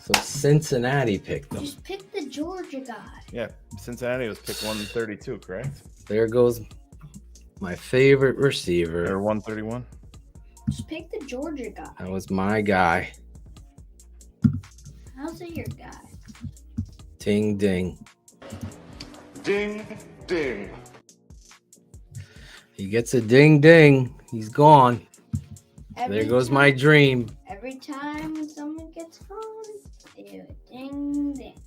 So Cincinnati picked them. Just pick the Georgia guy. Yeah, Cincinnati was pick 132, correct? There goes my favorite receiver. Or 131. Just pick the Georgia guy. That was my guy. How's it your guy? Ding, ding. Ding, ding. He gets a ding, ding. He's gone. There goes my dream. Every time when someone gets gone, they do a ding, ding.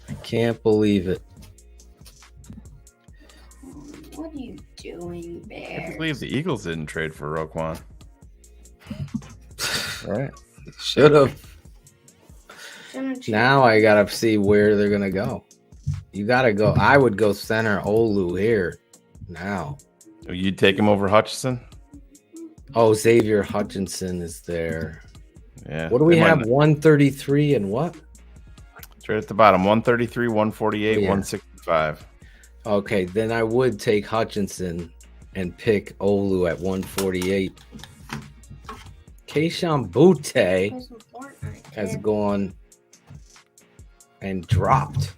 I can't believe it. What are you doing, I Bear? can't believe the Eagles didn't trade for Roquan. Right. Should have. Now I gotta see where they're gonna go. You gotta go. I would go center Olu here now. You'd take him over Hutchinson? Oh, Xavier Hutchinson is there. Yeah. What do we have? 133 and what? It's right at the bottom. 133, 148, 165. Okay, then I would take Hutchinson and pick Olu at 148. Keishawn Butte has gone and dropped.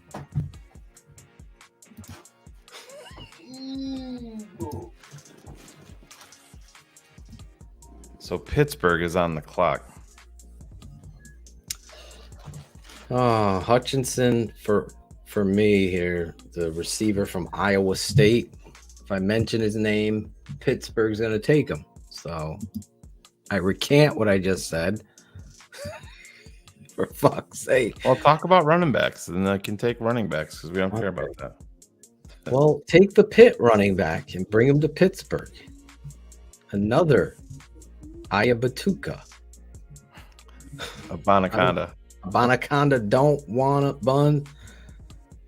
So Pittsburgh is on the clock. Oh, Hutchinson for me here, the receiver from Iowa State. If I mention his name, Pittsburgh's going to take him. So I recant what I just said. For fuck's sake. Well, talk about running backs, and I can take running backs because we don't care about that. Well, take the Pitt running back and bring him to Pittsburgh. Another Ayabatuka. A Bonaconda. Bonaconda don't want a bun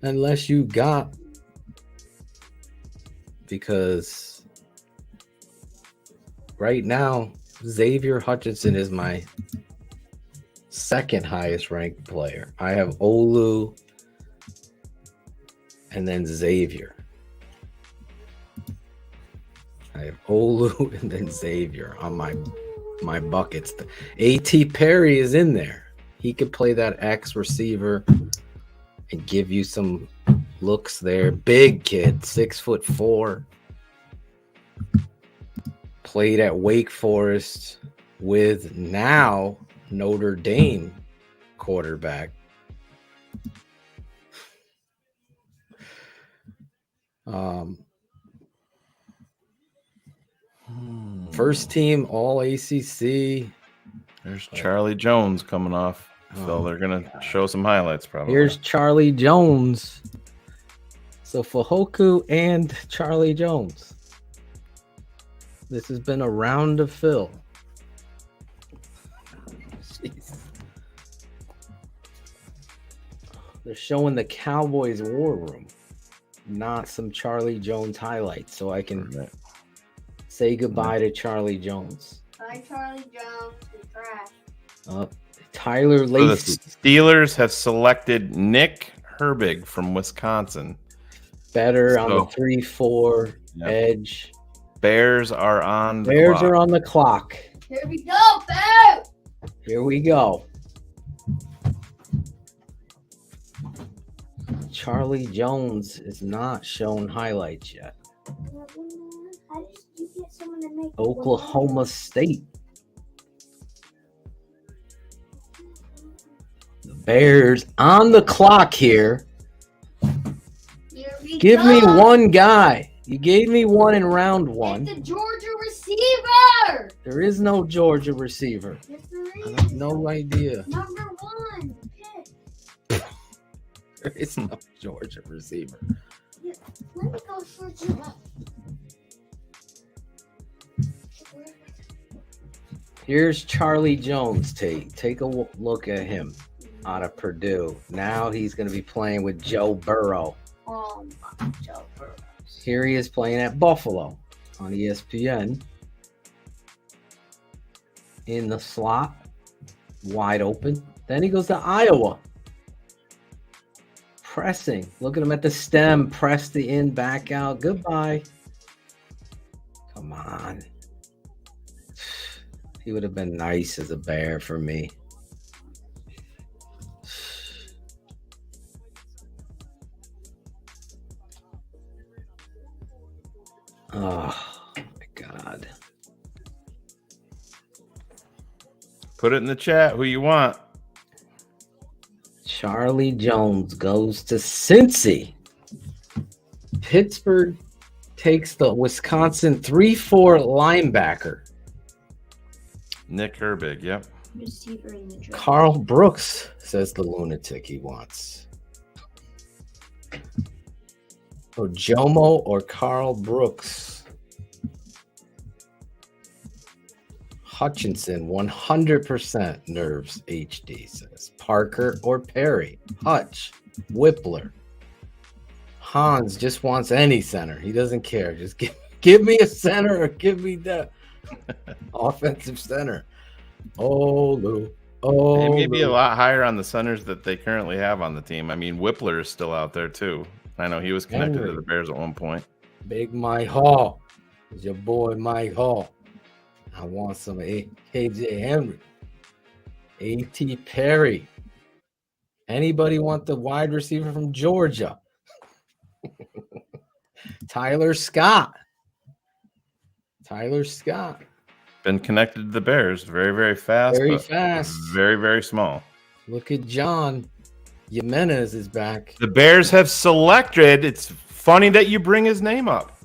unless you got, because right now Xavier Hutchinson is my second highest ranked player. I have Olu and then Xavier. I have Olu and then Xavier on my buckets. A.T. Perry is in there. He could play that X receiver and give you some looks there. Big kid, 6'4". Played at Wake Forest with now Notre Dame quarterback. First team All ACC. There's Charlie Jones coming off. So they're going to show some highlights probably. Here's Charlie Jones. So Fahoku and Charlie Jones. This has been a round of fill. Jeez. They're showing the Cowboys war room, not some Charlie Jones highlights, so I can say goodbye to Charlie Jones. Bye, Charlie Jones. You're trash. Tyler So Lacey. the Steelers have selected Nick Herbig from Wisconsin. Better on the 3-4 edge. Bears are on the Bears clock. are on the clock. Here we go, Bears! Here we go. Charlie Jones is not shown highlights yet. How did you get someone to make Oklahoma State. The Bears on the clock here. Give me one guy. You gave me one in round one. It's the Georgia receiver. There is no Georgia receiver. Yes, there is. I have no idea. Number 1. Pick. There is no Georgia receiver. Yeah, let me go search him up. Here's Charlie Jones. Take a look at him out of Purdue. Now he's going to be playing with Joe Burrow. Joe Burrow. Here he is playing at Buffalo on ESPN. In the slot, wide open. Then he goes to Iowa. Pressing. Look at him at the stem. Press the in, back out. Goodbye. Come on. He would have been nice as a Bear for me. Oh, my God. Put it in the chat who you want. Charlie Jones goes to Cincy. Pittsburgh takes the Wisconsin 3-4 linebacker. Nick Herbig, yep. Receiver in the draft. Carl Brooks, says the lunatic he wants. Ojomo or Carl Brooks? Hutchinson, 100% nerves HD, says. Parker or Perry? Hutch, Whippler. Hans just wants any center. He doesn't care. Just give me a center or give me the offensive center. Oh, Lou. Oh, maybe a lot higher on the centers that they currently have on the team. I mean, Whippler is still out there too. I know he was connected to the Bears at one point. Big Mike Hall. It's your boy Mike Hall. I want some KJ Henry. A.T. Perry. Anybody want the wide receiver from Georgia? Tyler Scott. Tyler Scott. Been connected to the Bears. Very, very fast. Very fast. Very, very small. Look at John. Jimenez is back. The Bears have selected. It's funny that you bring his name up.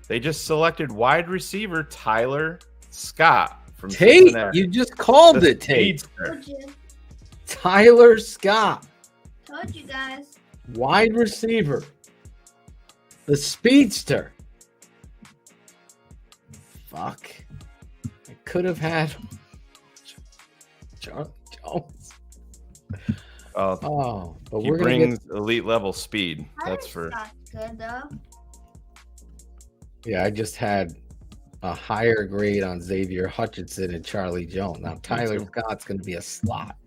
They just selected wide receiver Tyler Scott from Tate. Cincinnati. You just called it, Tate. Tyler Scott. Told you guys. Wide receiver. The speedster. Fuck. I could have had Charlie Jones. But he brings elite level speed. That's for good though. Yeah, I just had a higher grade on Xavier Hutchinson and Charlie Jones. Now Tyler Scott's going to be a slot.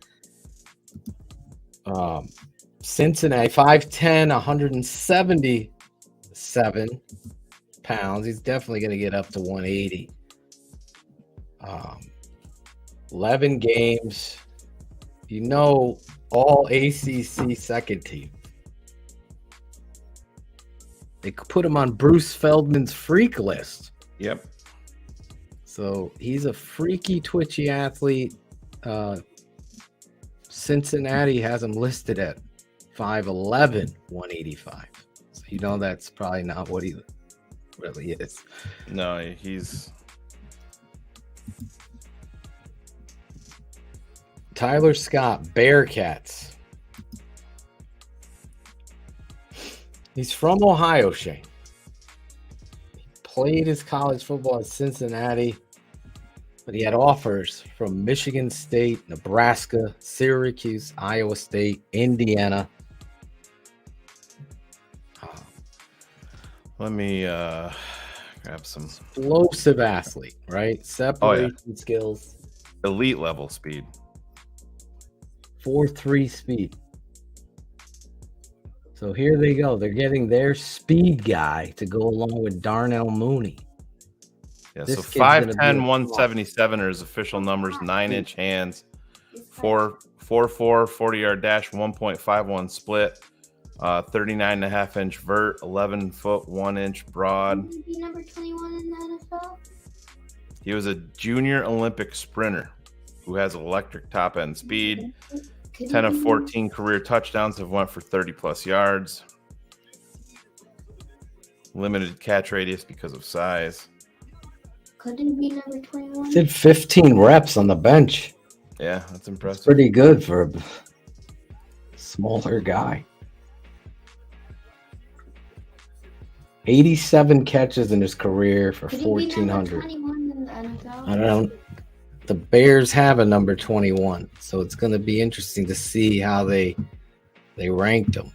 Cincinnati, 5'10", 177 pounds. He's definitely going to get up to 180. 11 games. You know, all ACC second team. They put him on Bruce Feldman's freak list. Yep. So he's a freaky, twitchy athlete. Cincinnati has him listed at 5'11", 185. So you know that's probably not what he really is. No, he's Tyler Scott, Bearcats. He's from Ohio, Shane. He played his college football at Cincinnati, but he had offers from Michigan State, Nebraska, Syracuse, Iowa State, Indiana. Let me Grab some explosive athlete, right? Separation skills. Elite level speed. 4.3 speed. So here they go. They're getting their speed guy to go along with Darnell Mooney. Yeah, so 5'10", 177 are his official numbers, 9-inch hands, 4.44 40-yard dash, 1.51 split, 39.5-inch vert, 11 foot 1 inch broad. Be number 21 in the NFL? He was a junior Olympic sprinter who has electric top end speed. 10 of 14 career touchdowns have went for 30+ yards. Limited catch radius because of size. Could he be number 21? Did 15 reps on the bench. Yeah, that's impressive. That's pretty good for a smaller guy. 87 catches in his career for 1,400. I don't. The Bears have a number 21, so it's going to be interesting to see how they ranked him.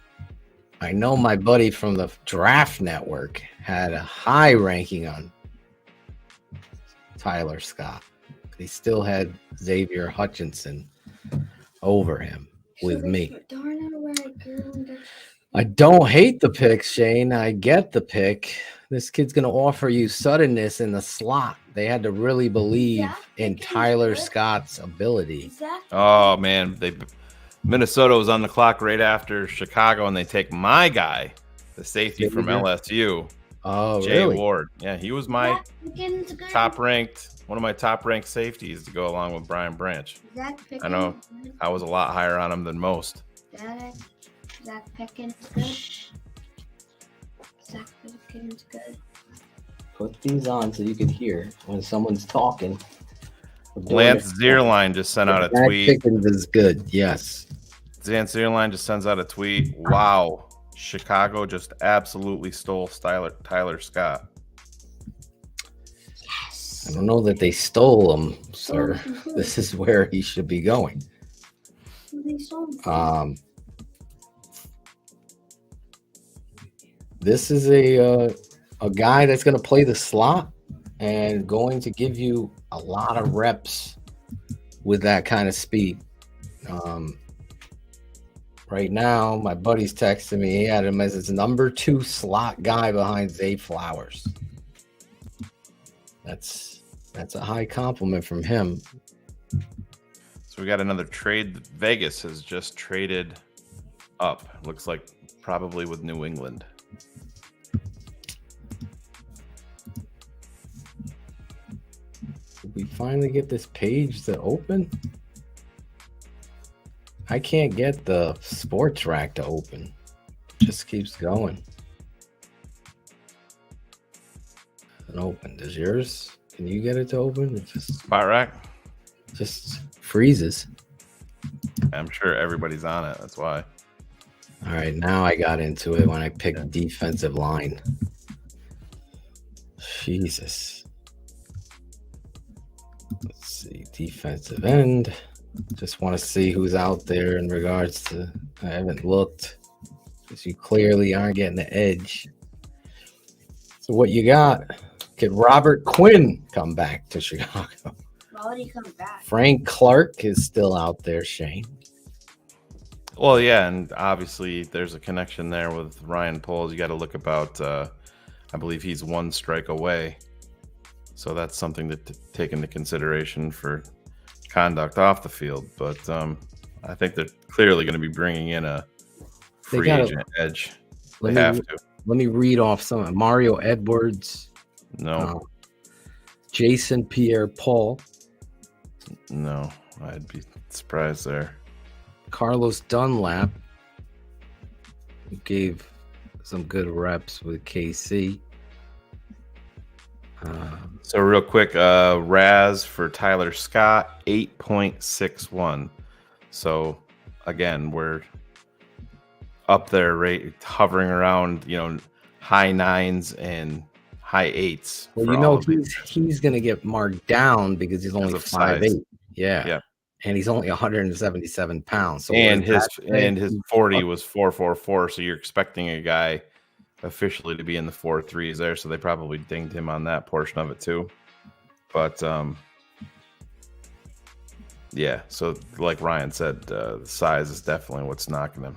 I know my buddy from the Draft Network had a high ranking on Tyler Scott. He still had Xavier Hutchinson over him with me. I don't hate the pick, Shane. I get the pick. This kid's going to offer you suddenness in the slot. They had to really believe in Tyler Scott's ability. Oh, man. Minnesota was on the clock right after Chicago, and they take my guy, the safety from LSU. Oh, Jay really? Ward. Yeah, he was my one of my top-ranked safeties to go along with Brian Branch. I know I was a lot higher on him than most. Zach Pickens good. Zach Pickens good. Put these on so you can hear when someone's talking. Lance Zierlein just sent out a tweet. Pickens is good, yes. Lance Zierlein just sends out a tweet. Wow, Chicago just absolutely stole Tyler Scott. I don't know that they stole him, sir. This is where he should be going. This is a guy that's going to play the slot and going to give you a lot of reps with that kind of speed. Right now, my buddy's texting me. He had him as his number 2 slot guy behind Zay Flowers. That's a high compliment from him. So we got another trade. Vegas has just traded up. Looks like probably with New England. Did we finally get this page to open? I can't get the sports rack to open. It just keeps going. It opened. Is yours? Can you get it to open? It just spot rack just freezes. I'm sure everybody's on it. That's why. All right, now I got into it when I picked defensive line. Jesus. Let's see, defensive end. Just want to see who's out there in regards to. I haven't looked because you clearly aren't getting the edge. So what you got? Could Robert Quinn come back to Chicago? Why would he come back? Frank Clark is still out there, Shane. Well, yeah, and obviously there's a connection there with Ryan Poles. You got to look about, I believe he's 1 strike away. So that's something to take into consideration for conduct off the field. But I think they're clearly going to be bringing in a free agent edge. They have to. Let me read off some. Mario Edwards. No. Jason Pierre-Paul. No, I'd be surprised there. Carlos Dunlap, who gave some good reps with KC. So real quick, Raz for Tyler Scott, 8.61. So again, we're up there, right, hovering around, high 9s and high 8s. Well, he's going to get marked down because he's only 5'8". Yeah. And he's only 177 pounds. So and his 40 was 4.44. So you're expecting a guy officially to be in the 4.3s there, so they probably dinged him on that portion of it too. But yeah, so like Ryan said, the size is definitely what's knocking him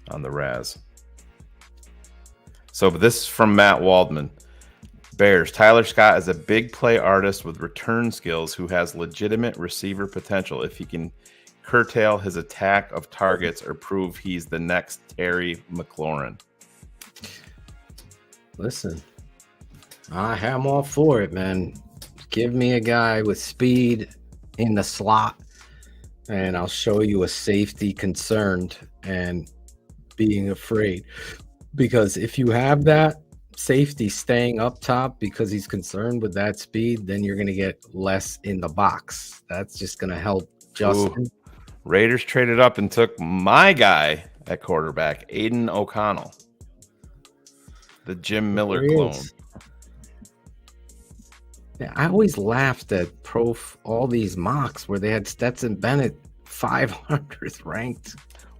on the Raz. So this is from Matt Waldman. Bears, Tyler Scott is a big play artist with return skills who has legitimate receiver potential if he can curtail his attack of targets or prove he's the next Terry McLaurin. Listen, I'm all for it, man. Give me a guy with speed in the slot, and I'll show you a safety concerned and being afraid. Because if you have that safety staying up top because he's concerned with that speed, then you're going to get less in the box. That's just going to help Justin. Ooh. Raiders traded up and took my guy at quarterback, Aiden O'Connell, the Jim Miller clone. Yeah, I always laughed at all these mocks where they had Stetson Bennett 500th ranked.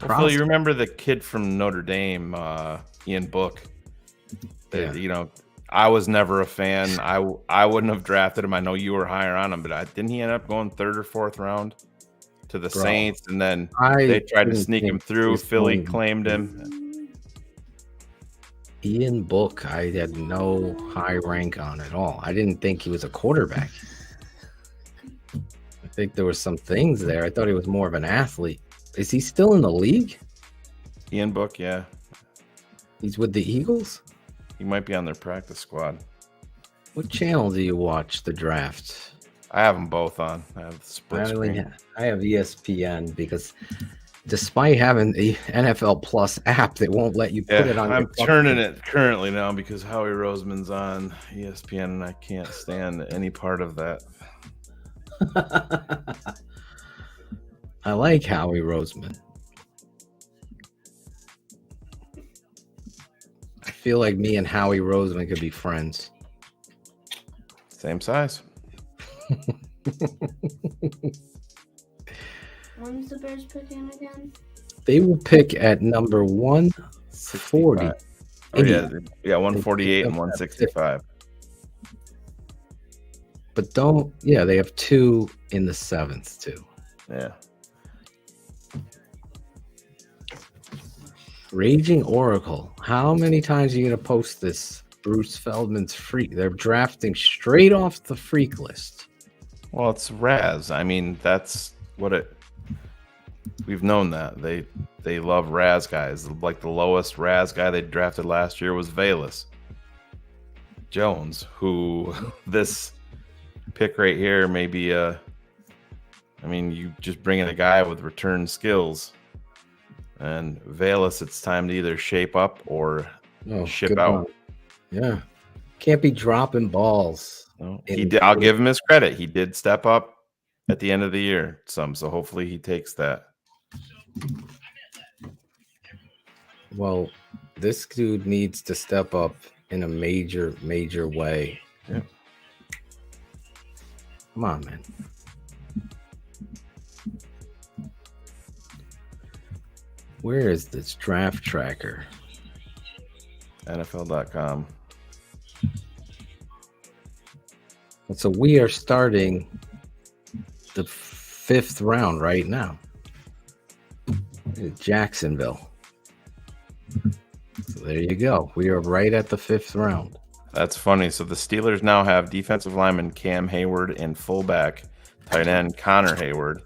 Well, you remember the kid from Notre Dame, Ian Book? Yeah. You know, I was never a fan. I wouldn't have drafted him. I know you were higher on him, but didn't he end up going 3rd or 4th round to the Saints? And then they tried to sneak him through. Philly claimed him. Ian Book, I had no high rank on at all. I didn't think he was a quarterback. I think there were some things there. I thought he was more of an athlete. Is he still in the league? Ian Book, yeah. He's with the Eagles? He might be on their practice squad. What channel do you watch the draft? I have them both on. I have the split screen. I have ESPN because despite having the NFL Plus app, they won't let you put it on. I'm turning it currently now because Howie Roseman's on ESPN and I can't stand any part of that. I like Howie Roseman. I feel like me and Howie Roseman could be friends. Same size. When's the Bears picking again? They will pick at number 140. Oh, yeah, 148 and 165. But they have 2 in the 7th too. Yeah. Raging Oracle. How many times are you going to post this? Bruce Feldman's freak. They're drafting straight off the freak list. Well, it's Raz. I mean, that's what it. We've known that they love Raz guys. Like the lowest Raz guy they drafted last year was Velus Jones, who this pick right here may be I mean, you just bring in a guy with return skills. And Velus, it's time to either shape up or ship out. One. Yeah. Can't be dropping balls. No, he did. I'll give him his credit. He did step up at the end of the year so hopefully he takes that. Well, this dude needs to step up in a major way. Yeah. Come on, man. Where is this draft tracker? NFL.com. So we are starting the 5th round right now. Jacksonville. So there you go. We are right at the 5th round. That's funny. So the Steelers now have defensive lineman Cam Hayward and fullback tight end Connor Hayward.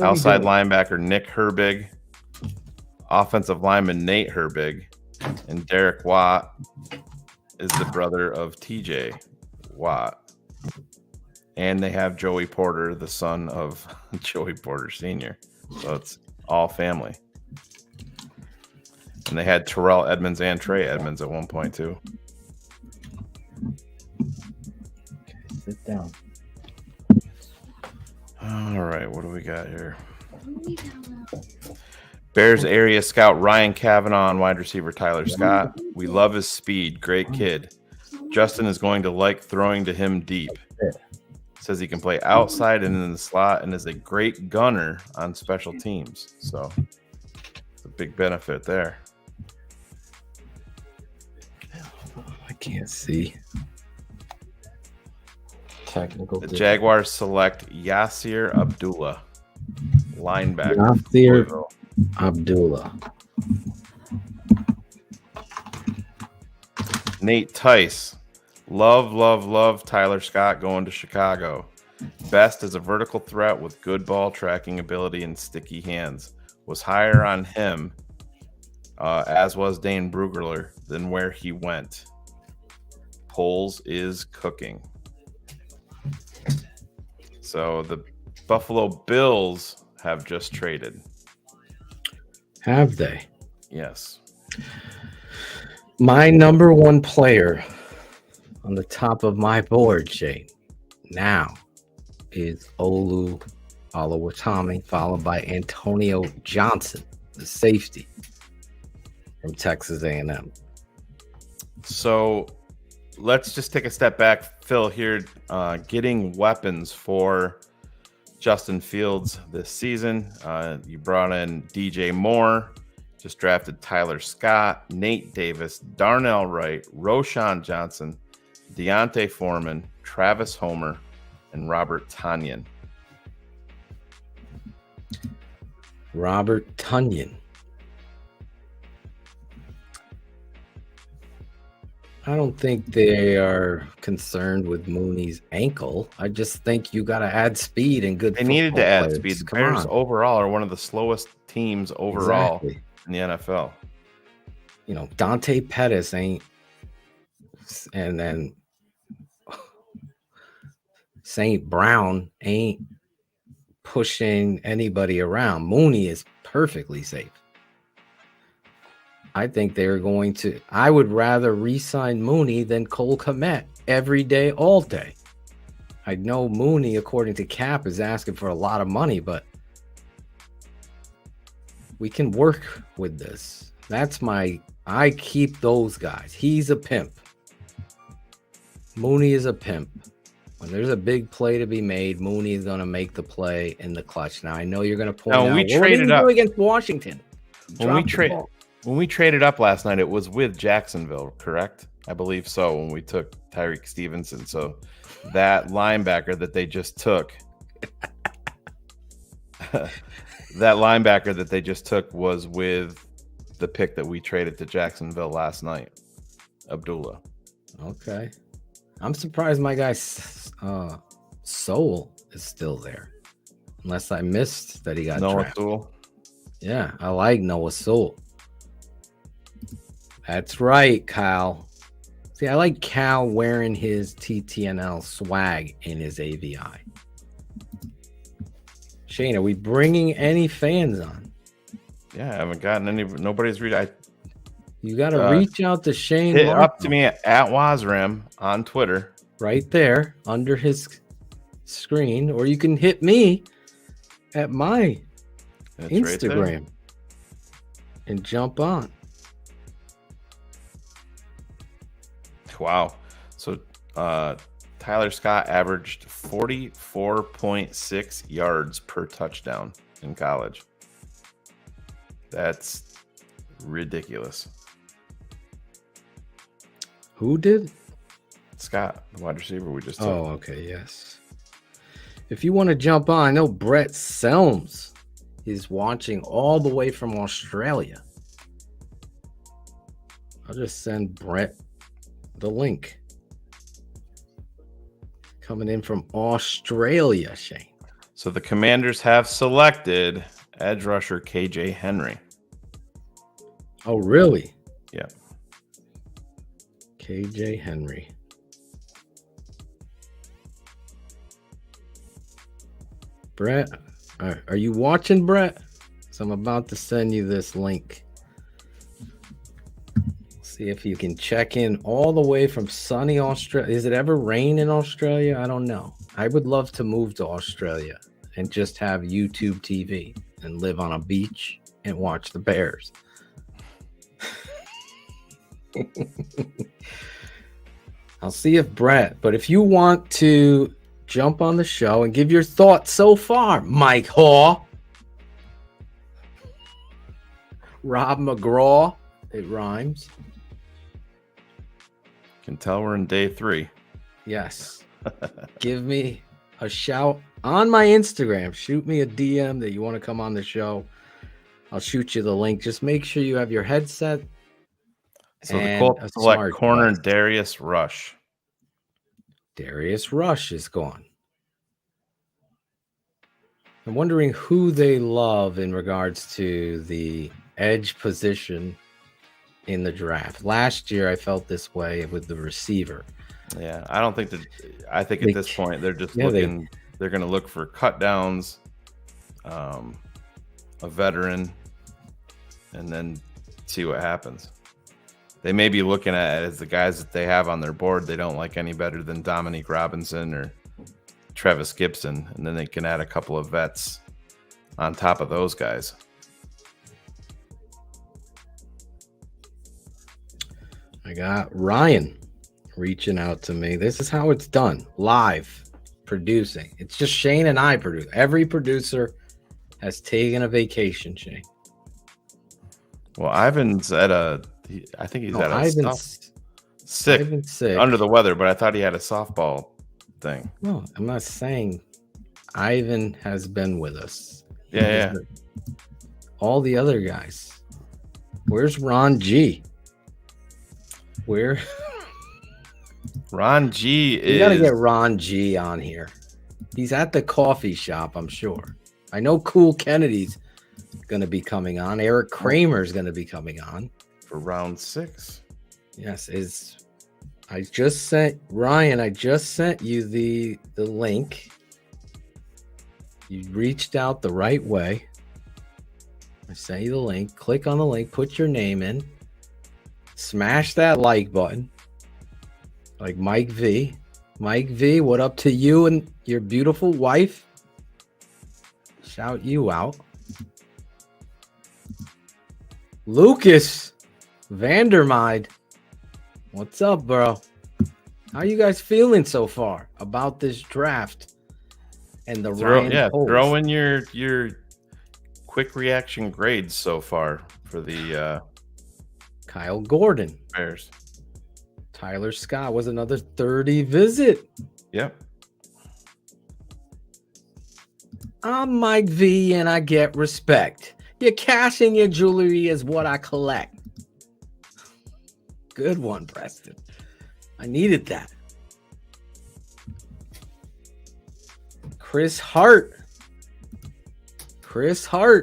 Outside linebacker Nick Herbig. Offensive lineman Nate Herbig. And Derek Watt is the brother of TJ Watt. And they have Joey Porter, the son of Joey Porter Sr. So it's all family. And they had Terrell Edmonds and Trey Edmonds at one point, too. Okay, sit down. All right, what do we got here? Bears area scout Ryan Cavanaugh and wide receiver Tyler Scott. We love his speed. Great kid. Justin is going to like throwing to him deep. Says he can play outside and in the slot and is a great gunner on special teams. So it's a big benefit there. can't see. Technical. The Jaguars select Yasir Abdullah, linebacker. Yasir Abdullah. Nate Tice. Love Tyler Scott going to Chicago. Best as a vertical threat with good ball tracking ability and sticky hands. Was higher on him, as was Dane Brugler, than where he went. Polls is cooking. So the Buffalo Bills have just traded. Have they? Yes. My number one player on the top of my board, Shane, now is Olu Oluwatimi, followed by Antonio Johnson, the safety from Texas A&M. So let's just take a step back, Phil, here, getting weapons for Justin Fields this season. You brought in DJ Moore, just drafted Tyler Scott, Nate Davis, Darnell Wright, Roschon Johnson, Deontay Foreman, Travis Homer, and Robert Tonyan. Robert Tonyan. I don't think they are concerned with Mooney's ankle. I just think you got to add speed and good. They needed to add players. speed. The Bears overall are one of the slowest teams overall in the NFL. You know, Dante Pettis ain't, and then St. Brown ain't pushing anybody around. Mooney is perfectly safe. I think they're going to. I would rather re-sign Mooney than Cole Kmet every day, all day. I know Mooney, according to Cap, is asking for a lot of money, but we can work with this. I keep those guys. He's a pimp. Mooney is a pimp. When there's a big play to be made, Mooney is going to make the play in the clutch. Now, I know you're going to point out, we traded up against Washington. When we traded up last night, it was with Jacksonville, correct? I believe so, when we took Tyreek Stevenson. So that linebacker that they just took, was with the pick that we traded to Jacksonville last night, Abdullah. Okay. I'm surprised my guy Sewell is still there. Unless I missed that he got Noah Sewell. Yeah, I like Noah Sewell. That's right, Kyle. See, I like Cal wearing his TTNL swag in his AVI. Shane, are we bringing any fans on? Yeah, I haven't gotten any. Nobody's read. You got to reach out to Shane. Hit up to me at Wasram on Twitter. Right there under his screen. Or you can hit me at my Instagram and jump on. Wow. So Tyler Scott averaged 44.6 yards per touchdown in college. That's ridiculous. Who did? Scott, the wide receiver we just took. Oh, okay, yes. If you want to jump on, I know Brett Selms is watching all the way from Australia. I'll just send Brett the link. Coming in from Australia, Shane. So the Commanders have selected edge rusher KJ Henry. Oh, really? Yeah. KJ Henry. Brett, are you watching, Brett? So I'm about to send you this link. See if you can check in all the way from sunny Australia. Is it ever rain in Australia? I don't know. I would love to move to Australia and just have YouTube TV and live on a beach and watch the Bears. I'll see if Brett, but if you want to jump on the show and give your thoughts so far, Mike Haw, Rob McGraw, it rhymes. Can tell we're in day 3. Yes. Give me a shout on my Instagram. Shoot me a DM that you want to come on the show. I'll shoot you the link. Just make sure you have your headset. So the Colts select corner Darius Rush. Darius Rush is gone. I'm wondering who they love in regards to the edge position in the draft. Last year, I felt this way with the receiver. Yeah, I don't think that. I think at this point they're just looking. They're going to look for cut downs, a veteran, and then see what happens. They may be looking at it as the guys that they have on their board. They don't like any better than Dominique Robinson or Travis Gibson, and then they can add a couple of vets on top of those guys. I got Ryan reaching out to me. This is how it's done. Live producing. It's just Shane and I produce. Every producer has taken a vacation, Shane. Well, Ivan's at I think he's at a sick, Ivan's sick, under the weather, but I thought he had a softball thing. No, I'm not saying Ivan has been with us. Yeah. All the other guys. Where's Ron G? Where? Ron G is. You got to get Ron G on here. He's at the coffee shop, I'm sure. I know Cool Kennedy's going to be coming on. Eric Kramer's going to be coming on for round 6. Yes, I just sent Ryan. I just sent you the link. You reached out the right way. I sent you the link. Click on the link. Put your name in. Smash that like button. Like Mike V. Mike V, what up to you and your beautiful wife? Shout you out. Lucas Vandermeide. What's up, bro? How you guys feeling so far about this draft and the Ryan polls? Throw in your quick reaction grades so far for the Kyle Gordon. Bears. Tyler Scott was another 30 visit. Yep. I'm Mike V and I get respect. Your cash and your jewelry is what I collect. Good one, Preston. I needed that. Chris Hart.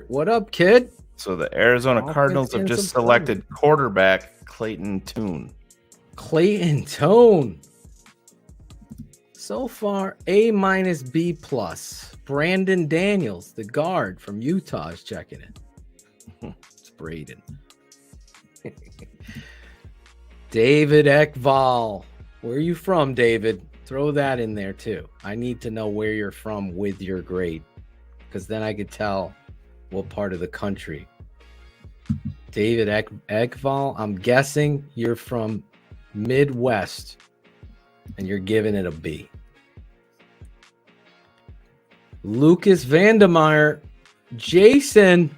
What up, kid? So the Arizona Cardinals have just selected quarterback Clayton Tune. So far, A-, B+. Brandon Daniels, the guard from Utah, is checking in. It's Braden. David Ekval. Where are you from, David? Throw that in there, too. I need to know where you're from with your grade, because then I could tell what part of the country. David Ekval, I'm guessing you're from Midwest, and you're giving it a B. Lucas Vandermeyer. Jason,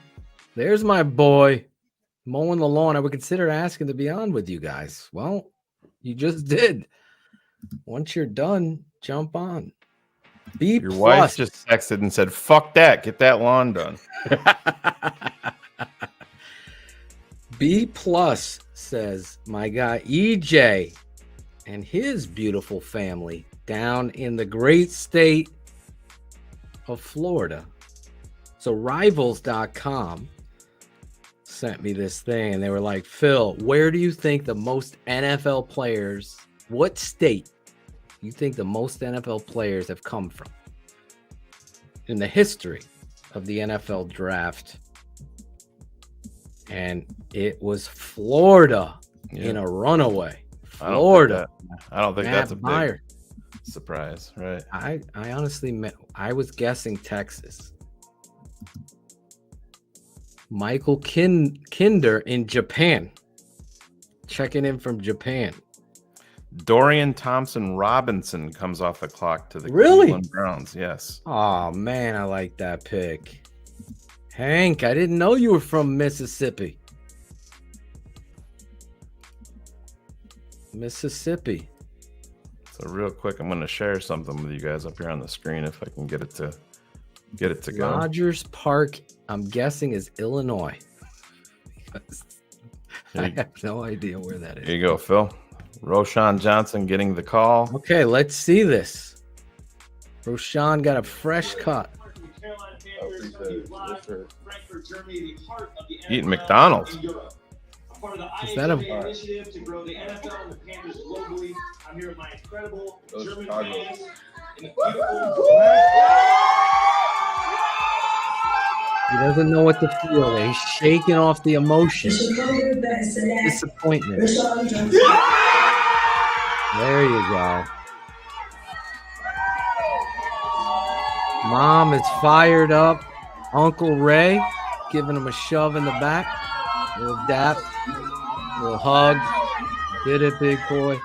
there's my boy. Mowing the lawn. I would consider asking to be on with you guys. Well, you just did. Once you're done, jump on. B+. Your wife just texted and said, fuck that. Get that lawn done. B+ says my guy EJ and his beautiful family down in the great state of Florida. So rivals.com sent me this thing and they were like, Phil, where do you think the most NFL players, what state you think the most NFL players have come from in the history of the NFL draft? And it was Florida in a runaway. Florida. I don't think that's a big surprise, right? I honestly I was guessing Texas. Michael Kinder in Japan. Checking in from Japan. Dorian Thompson-Robinson comes off the clock to the Cleveland Browns. Yes. Oh, man, I like that pick. Hank, I didn't know you were from Mississippi. Mississippi. So real quick, I'm going to share something with you guys up here on the screen if I can get it to go. Rogers Park, I'm guessing, is Illinois. I have no idea where that is. Here you go, Phil. Roschon Johnson getting the call. Okay, let's see this. Roschon got a fresh cut. Eating McDonald's. Is that a initiative to grow the NFL and the Panthers globally? I'm here with my incredible German fans in He doesn't know what to feel. He's shaking off the emotion. Disappointment. There you go. Mom is fired up. Uncle Ray giving him a shove in the back. A little dap. A little hug. Get it, big boy.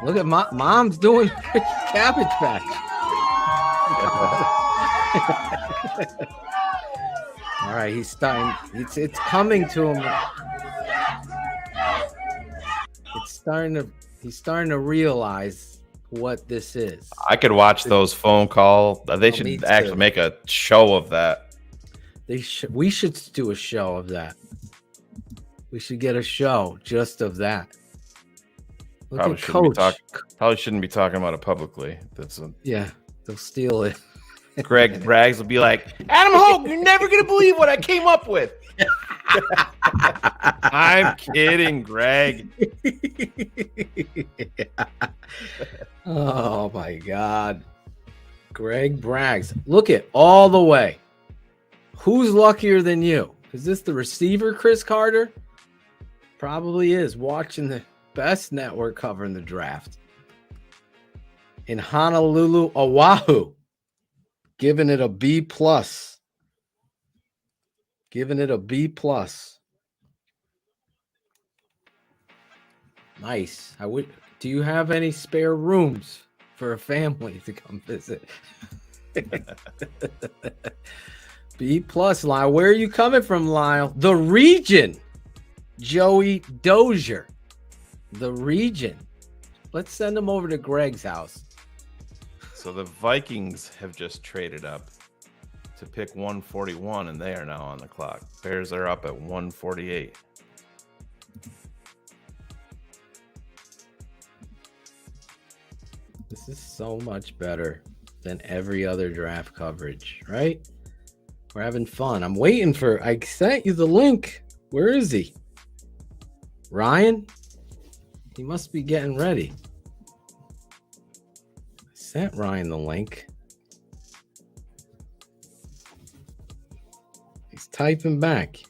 Look at Mom's doing Cabbage Patch. All right, he's starting. It's coming to him. He's starting to realize what this is. I could watch those phone calls. They should actually make a show of that. We should do a show of that. We should get a show just of that. Look at Coach. Probably shouldn't be talking about it publicly. Yeah, they'll steal it. Greg Braggs will be like, Adam Hogue, you're never going to believe what I came up with. I'm kidding, Greg. Oh, my God. Greg Braggs. Look at all the way. Who's luckier than you? Is this the receiver, Chris Carter? Probably is. Watching the best network covering the draft. In Honolulu, Oahu. Giving it a B+. Giving it a B+. Nice. Do you have any spare rooms for a family to come visit? B+, Lyle. Where are you coming from, Lyle? The region. Joey Dozier. The region. Let's send him over to Greg's house. So the Vikings have just traded up to pick 141, and they are now on the clock. Bears are up at 148. This is so much better than every other draft coverage, right? We're having fun. I'm waiting for... I sent you the link. Where is he? Ryan? He must be getting ready. I sent Ryan the link. He's typing back.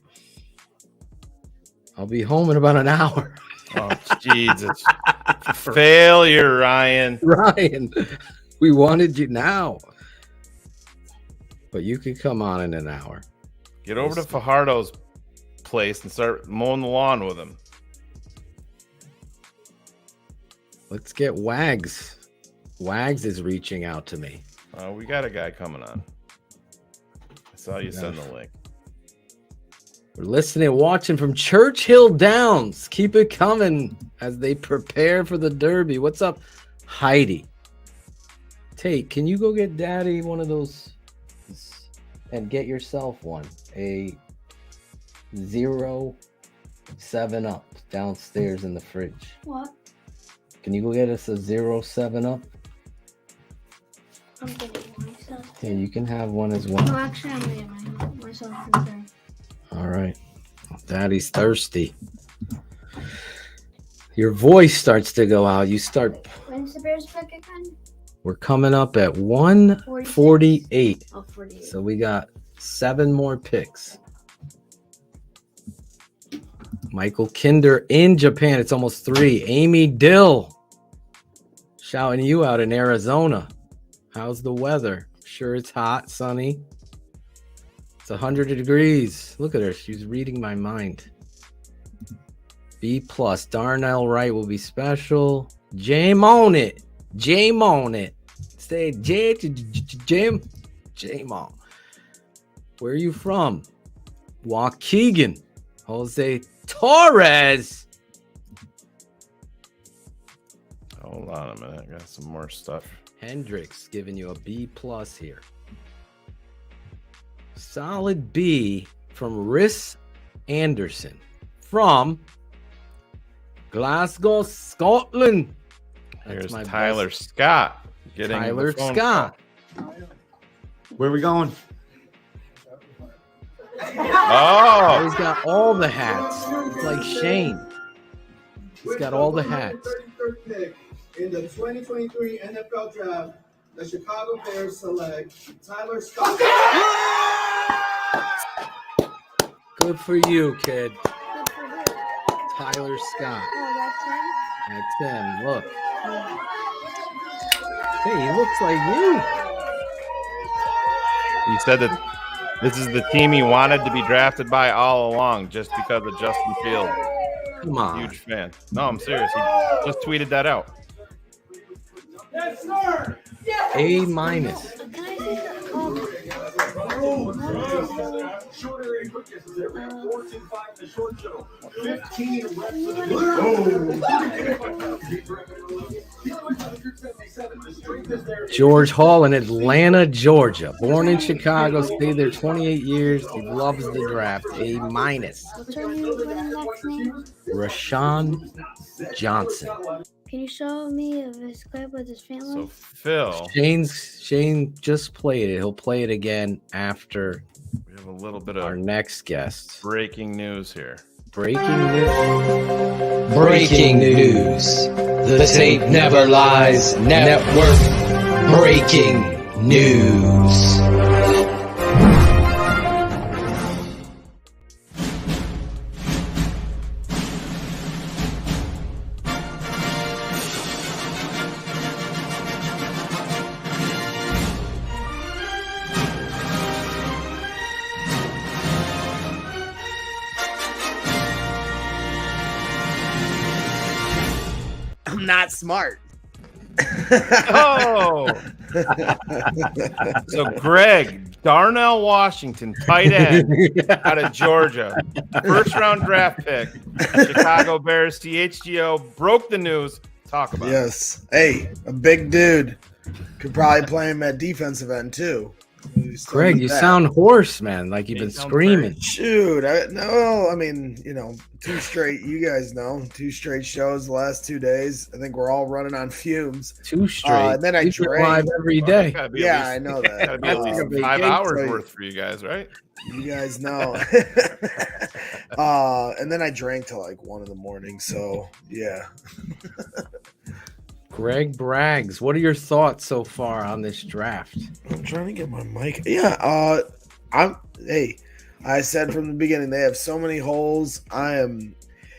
I'll be home in about an hour. Oh, Jesus. Failure, Ryan. Ryan, we wanted you now. But you could come on in an hour. Get over to Fajardo's place and start mowing the lawn with him. Let's get Wags. Wags is reaching out to me. We got a guy coming on. I saw you send the link. We're listening, watching from Churchill Downs. Keep it coming as they prepare for the Derby. What's up, Heidi? Tate, can you go get Daddy one of those and get yourself one? A 0-7-Up downstairs in the fridge. What? Can you go get us a 0-7-Up? I'm getting myself. Yeah, you can have one as well. No, actually, I'm getting myself there. All right. Daddy's thirsty. Your voice starts to go out. You start. When's the Bears pick again? We're coming up at 148. Oh, 48. So we got 7 more picks. Michael Kinder in Japan. It's almost 3. Amy Dill shouting you out in Arizona. How's the weather? I'm sure it's hot, sunny. It's 100 degrees. Look at her. She's reading my mind. B+. Darnell Wright will be special. Jam on it. Jam on it. Say Jam. Jam on. Where are you from? Waukegan. Jose Torres. Hold on a minute. I got some more stuff. Hendricks giving you a B+ here. Solid B from Rhys Anderson from Glasgow, Scotland. Here's Tyler Scott. Tyler Scott. Where are we going? Oh, he's got all the hats. It's like Shane. He's got all the hats. In the 2023 NFL Draft, the Chicago Bears select Tyler Scott. Good for you, kid. Tyler Scott. Oh, That's him. Look. Hey, he looks like you. he said that this is the team he wanted to be drafted by all along, just because of Justin Fields. Come on. Huge fan. No, I'm serious. He just tweeted that out. Yes, sir. Yes. A-. Can I see George Hall in Atlanta, Georgia. Born in Chicago, stayed there 28 years. He loves the draft. A-. What's our new running back's name? Roschon Johnson. Can you show me his clip with his family? So Phil, Shane just played it. He'll play it again after we have a little bit of our next guest. breaking news here. Breaking news. Breaking news. The Tape Never Lies Network. Breaking news. I'm not smart. Oh, so Greg Darnell Washington, tight end out of Georgia, first round draft pick, Chicago Bears. CHGO broke the news. Talk about Yes. Hey, a big dude. Could probably play him at defensive end too. Greg, you sound hoarse, man. Like you've been screaming. Shoot, I mean, you know, 2 straight. You guys know, 2 straight shows the last 2 days. I think we're all running on fumes. 2 straight. And then I You've been drank live every day. Yeah, I know that. Gotta be at least 5 hours worth for you guys, right? You guys know. And then I drank till like 1 a.m. So yeah. Greg Braggs, what are your thoughts so far on this draft? I'm trying to get my mic. Yeah, I said from the beginning they have so many holes. I am,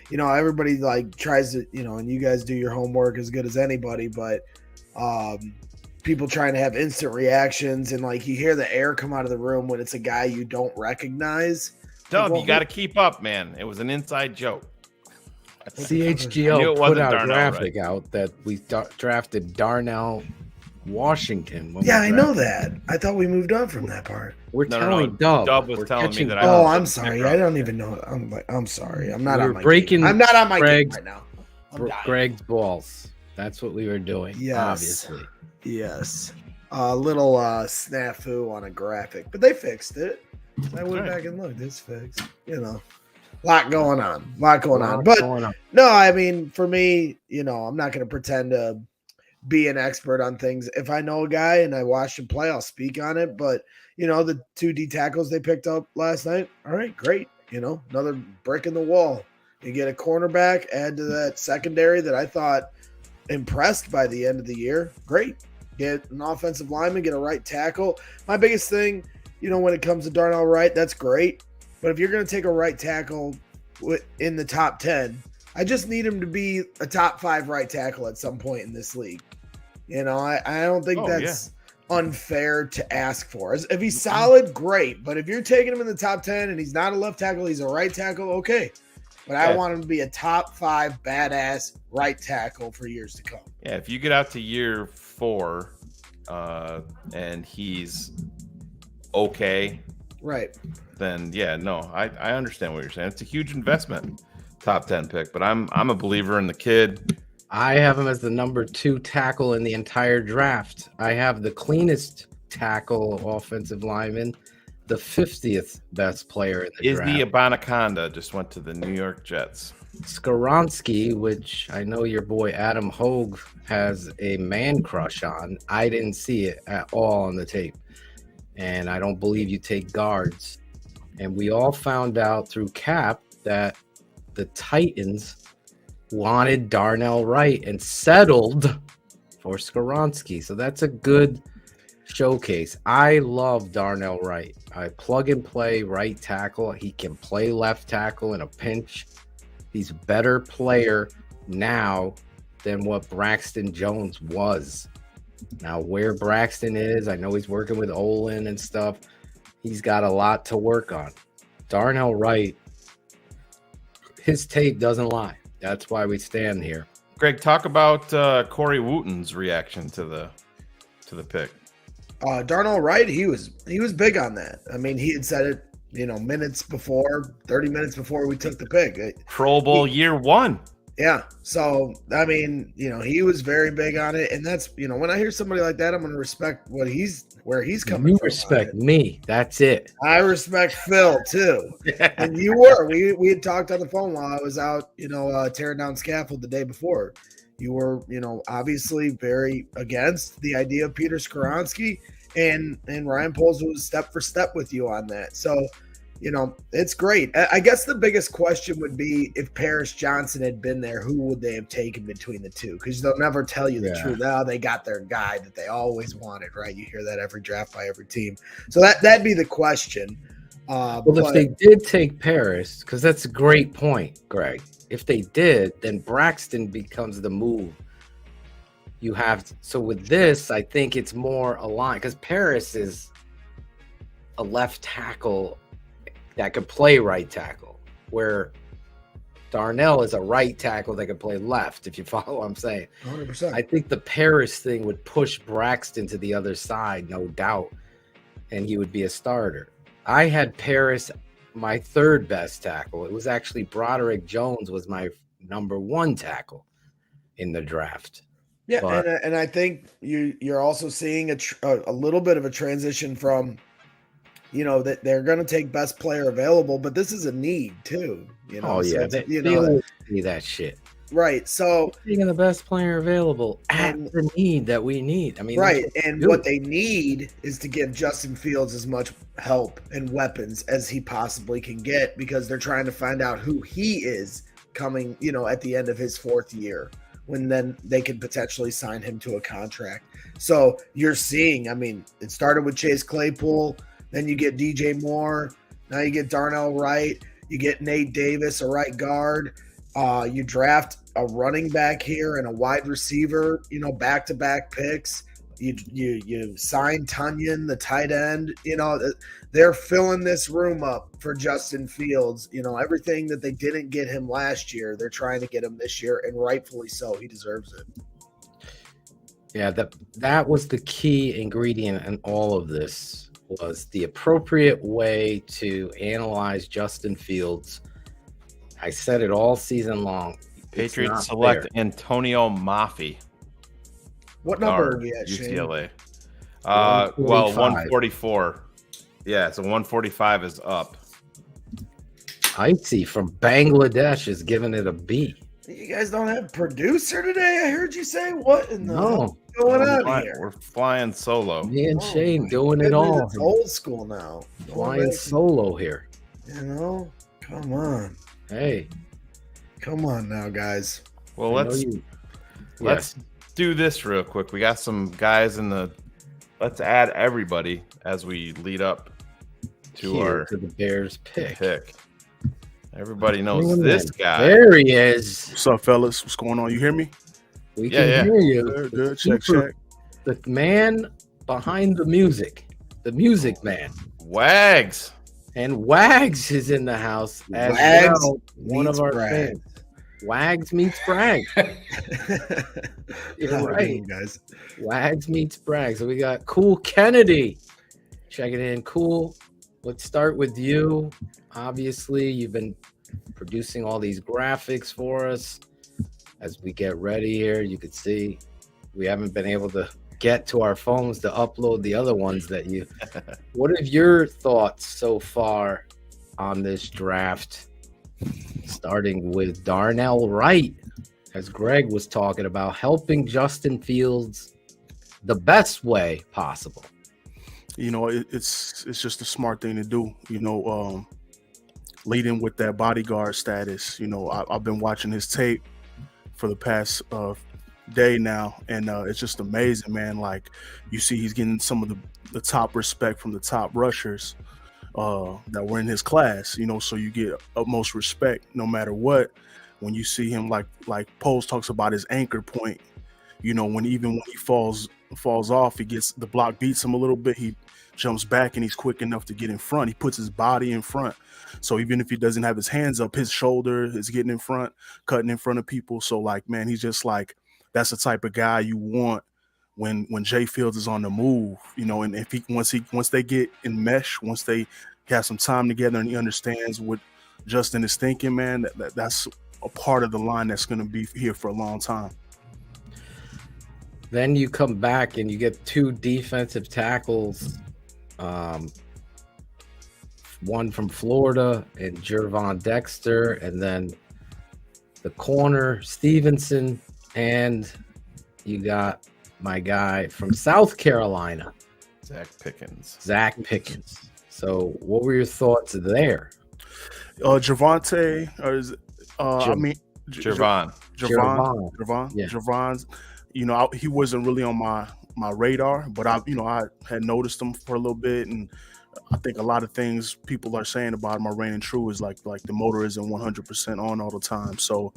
you know, everybody like tries to, you know, and you guys do your homework as good as anybody, but people trying to have instant reactions and like you hear the air come out of the room when it's a guy you don't recognize. Dub, you got to keep up, man. It was an inside joke. CHGO put out a graphic out that we drafted Darnell Washington. Yeah, I know that. I thought we moved on from that part. We're telling Dub. Dub was telling me that. I'm sorry. I don't even know. I'm sorry. I'm not on my breaking. game. I'm not on my game right now. Greg's balls. That's what we were doing. Yes. Obviously. Yes. A little snafu on a graphic, but they fixed it. I went back and looked. It's fixed. You know. Lot going on. But no, I mean, for me, you know, I'm not going to pretend to be an expert on things. If I know a guy and I watched him play, I'll speak on it. But, you know, the 2 D tackles they picked up last night, all right, great. You know, another brick in the wall. You get a cornerback, add to that secondary that I thought impressed by the end of the year. Great. Get an offensive lineman, get a right tackle. My biggest thing, you know, when it comes to Darnell Wright, that's great. But if you're going to take a right tackle in the top 10, I just need him to be a top 5 right tackle at some point in this league. You know, I don't think that's unfair to ask for. If he's solid, great. But if you're taking him in the top 10 and he's not a left tackle, he's a right tackle, okay. But I want him to be a top 5 badass right tackle for years to come. Yeah, if you get out to year 4 and he's okay. Right. Then, yeah, no, I understand what you're saying. It's a huge investment. top 10 pick, but I'm a believer in the kid. I have him as the number 2 tackle in the entire draft. I have the cleanest tackle offensive lineman, the 50th best player in the draft. Izzy Abanaconda just went to the New York Jets. Skoronski, which I know your boy Adam Hogue has a man crush on. I didn't see it at all on the tape. And I don't believe you take guards. And we all found out through Cap that the Titans wanted Darnell Wright and settled for Skoronski. So that's a good showcase. I love Darnell Wright. I plug and play right tackle. He can play left tackle in a pinch. He's a better player now than what Braxton Jones was. Now, where Braxton is, I know he's working with Olin and stuff. He's got a lot to work on. Darnell Wright, his tape doesn't lie. That's why we stand here. Greg, talk about Corey Wooten's reaction to the pick. Darnell Wright, he was big on that. I mean, he had said it, 30 minutes before we took the pick. Pro Bowl year 1. Yeah. So, I mean, he was very big on it. And that's, when I hear somebody like that, I'm going to respect where he's coming from. You respect me. That's it. I respect Phil too. And you were. We had talked on the phone while I was out, tearing down scaffold the day before. You were, obviously very against the idea of Peter Skoronski, and Ryan Poles was step for step with you on that. So, it's great. I guess the biggest question would be if Paris Johnson had been there, who would they have taken between the two? Because they'll never tell you the truth. Oh, they got their guy that they always wanted, right? You hear that every draft by every team. So that'd be the question. If they did take Paris, because that's a great point, Greg. If they did, then Braxton becomes the move. So with this, I think it's more aligned because Paris is a left tackle that could play right tackle, where Darnell is a right tackle that could play left, if you follow what I'm saying. 100%. I think the Paris thing would push Braxton to the other side, no doubt, and he would be a starter. I had Paris my 3rd best tackle. It was actually Broderick Jones was my number 1 tackle in the draft. Yeah, and I think you're also seeing a little bit of a transition from, that they're going to take best player available, but this is a need too. Oh yeah, so they always see that shit. Right. So taking the best player available at the need that we need. I mean, right. And what they need is to give Justin Fields as much help and weapons as he possibly can get, because they're trying to find out who he is coming, at the end of his 4th year, when then they could potentially sign him to a contract. So you're seeing, I mean, it started with Chase Claypool, then you get DJ Moore, now you get Darnell Wright, you get Nate Davis, a right guard. You draft a running back here and a wide receiver, back-to-back picks. You sign Tunyon, the tight end. They're filling this room up for Justin Fields. Everything that they didn't get him last year, they're trying to get him this year, and rightfully so. He deserves it. Yeah, that was the key ingredient in all of this, was the appropriate way to analyze Justin Fields. I said it all season long. Patriots select Antonio Maffei. What number are you at, UCLA? 144. Yeah, so 145 is up. Icy from Bangladesh is giving it a B. You guys don't have producer today? I heard you say. What in the hell is going on here? We're flying solo. Me and Shane doing it all. It's old school now. Flying solo here. Come on. Hey. Come on now, guys. Well, let's do this real quick. We got some guys let's add everybody as we lead up to the Bears pick. Everybody knows this guy. There he is. What's up, fellas? What's going on? You hear me? We can hear you. Good. Check. The man behind the music man. Wags. And Wags is in the house as Wags well. One of our fans. Wags meets Bragg. You're right, guys. Wags meets Bragg. So we got Cool Kennedy checking in. Cool. Let's start with you. Obviously, you've been producing all these graphics for us as we get ready here. You can see we haven't been able to get to our phones to upload the other ones that you. What are your thoughts so far on this draft? Starting with Darnell Wright, as Greg was talking about, helping Justin Fields the best way possible. It's just a smart thing to do. Leading with that bodyguard status. I've been watching his tape for the past day now, and it's just amazing, man. Like, you see he's getting some of the top respect from the top rushers that were in his class, so you get utmost respect no matter what. When you see him, like Poles talks about his anchor point, when he falls off, he gets the block, beats him a little bit, he jumps back and he's quick enough to get in front. He puts his body in front. So even if he doesn't have his hands up, his shoulder is getting in front, cutting in front of people. So, like, man, he's just like, that's the type of guy you want when Jay Fields is on the move, and if once they get in mesh, once they have some time together and he understands what Justin is thinking, man, that's a part of the line that's going to be here for a long time. Then you come back and you get two defensive tackles, one from Florida and Jervon Dexter, and then the corner Stevenson, and you got my guy from South Carolina, Zach Pickens. So what were your thoughts there? Javonte, or is Jervon. Yeah. Jervon's, he wasn't really on my radar, but I had noticed him for a little bit, and I think a lot of things people are saying about him are reigning true. Is like the motor isn't 100% on all the time. So,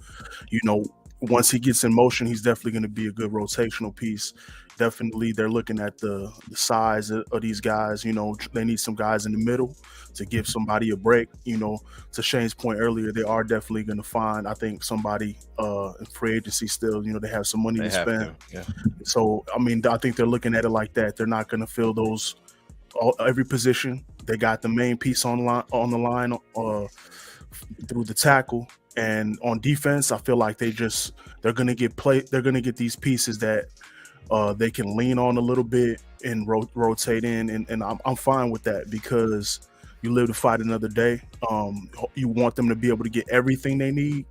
once he gets in motion, he's definitely going to be a good rotational piece. Definitely, they're looking at the size of these guys. They need some guys in the middle to give somebody a break. To Shane's point earlier, they are definitely going to find, I think, somebody in free agency still. They have some money to spend. Yeah. So, I think they're looking at it like that. They're not going to fill those every position. They got the main piece on the line through the tackle. And on defense, I feel like they're going to get these pieces that they can lean on a little bit and rotate in, and I'm fine with that, because you live to fight another day. You want them to be able to get everything they need,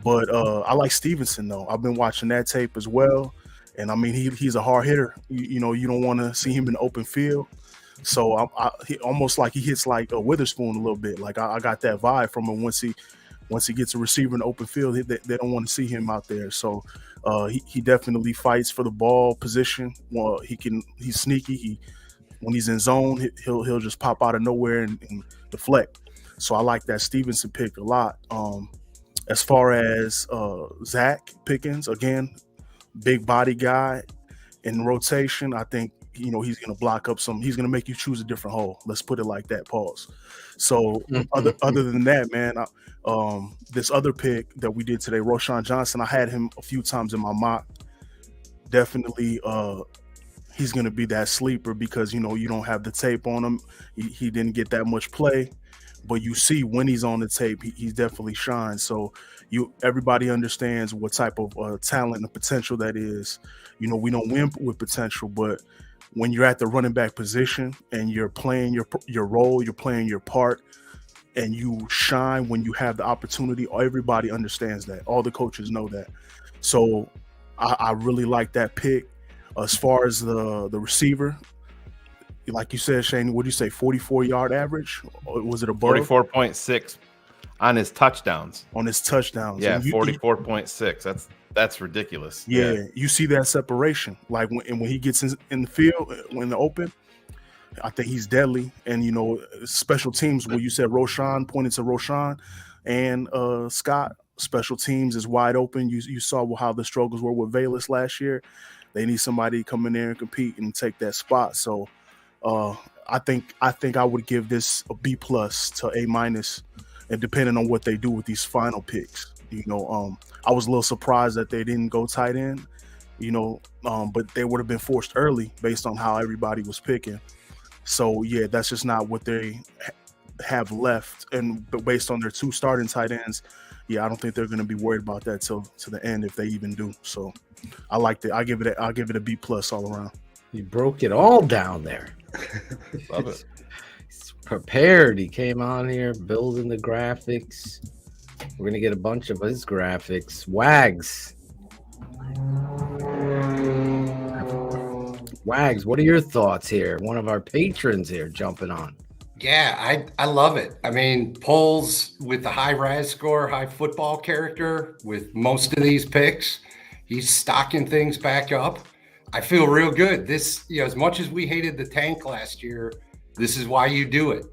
but I like Stevenson though. I've been watching that tape as well, and he's a hard hitter. You don't want to see him in the open field, so he almost like he hits like a Witherspoon a little bit. Like I got that vibe from him. Once he gets a receiver in the open field, they don't want to see him out there. So he definitely fights for the ball position. Well, he's sneaky. When he's in zone, he'll just pop out of nowhere and deflect. So I like that Stevenson pick a lot. As far as Zach Pickens, again, big body guy in rotation, I think he's going to block up he's going to make you choose a different hole. Let's put it like that. Pause. So other than that, man, this other pick that we did today, Roschon Johnson, I had him a few times in my mock. Definitely, he's going to be that sleeper because, you don't have the tape on him. He didn't get that much play, but you see when he's on the tape, he definitely shines. So everybody understands what type of talent and potential that is. We don't win with potential, but when you're at the running back position and you're playing your role, you're playing your part, and you shine when you have the opportunity, everybody understands that. All the coaches know that. So I really like that pick. As far as the receiver, like you said, Shane, what do you say, 44-yard average? Or was it above? 44.6 on his touchdowns. On his touchdowns. Yeah, 44.6. That's ridiculous. Yeah, you see that separation. Like when he gets in the field, when they're open, I think he's deadly. And, special teams, where you said Roschon, pointed to Roschon and Scott, special teams is wide open. You saw how the struggles were with Valus last year. They need somebody to come in there and compete and take that spot. So I think I would give this a B+ to A-, and depending on what they do with these final picks. I was a little surprised that they didn't go tight end, but they would have been forced early based on how everybody was picking. So yeah, that's just not what they have left, and based on their 2 starting tight ends, I don't think they're going to be worried about that till to the end if they even do. So I liked it. I'll give it a B+ all around. He broke it all down there. Love it. He's prepared. He came on here building the graphics. We're gonna get a bunch of his graphics. Wags, what are your thoughts here? One of our patrons here jumping on. Yeah, I love it. I mean, polls with the high RAS score, high football character with most of these picks. He's stocking things back up. I feel real good. This, as much as we hated the tank last year, this is why you do it.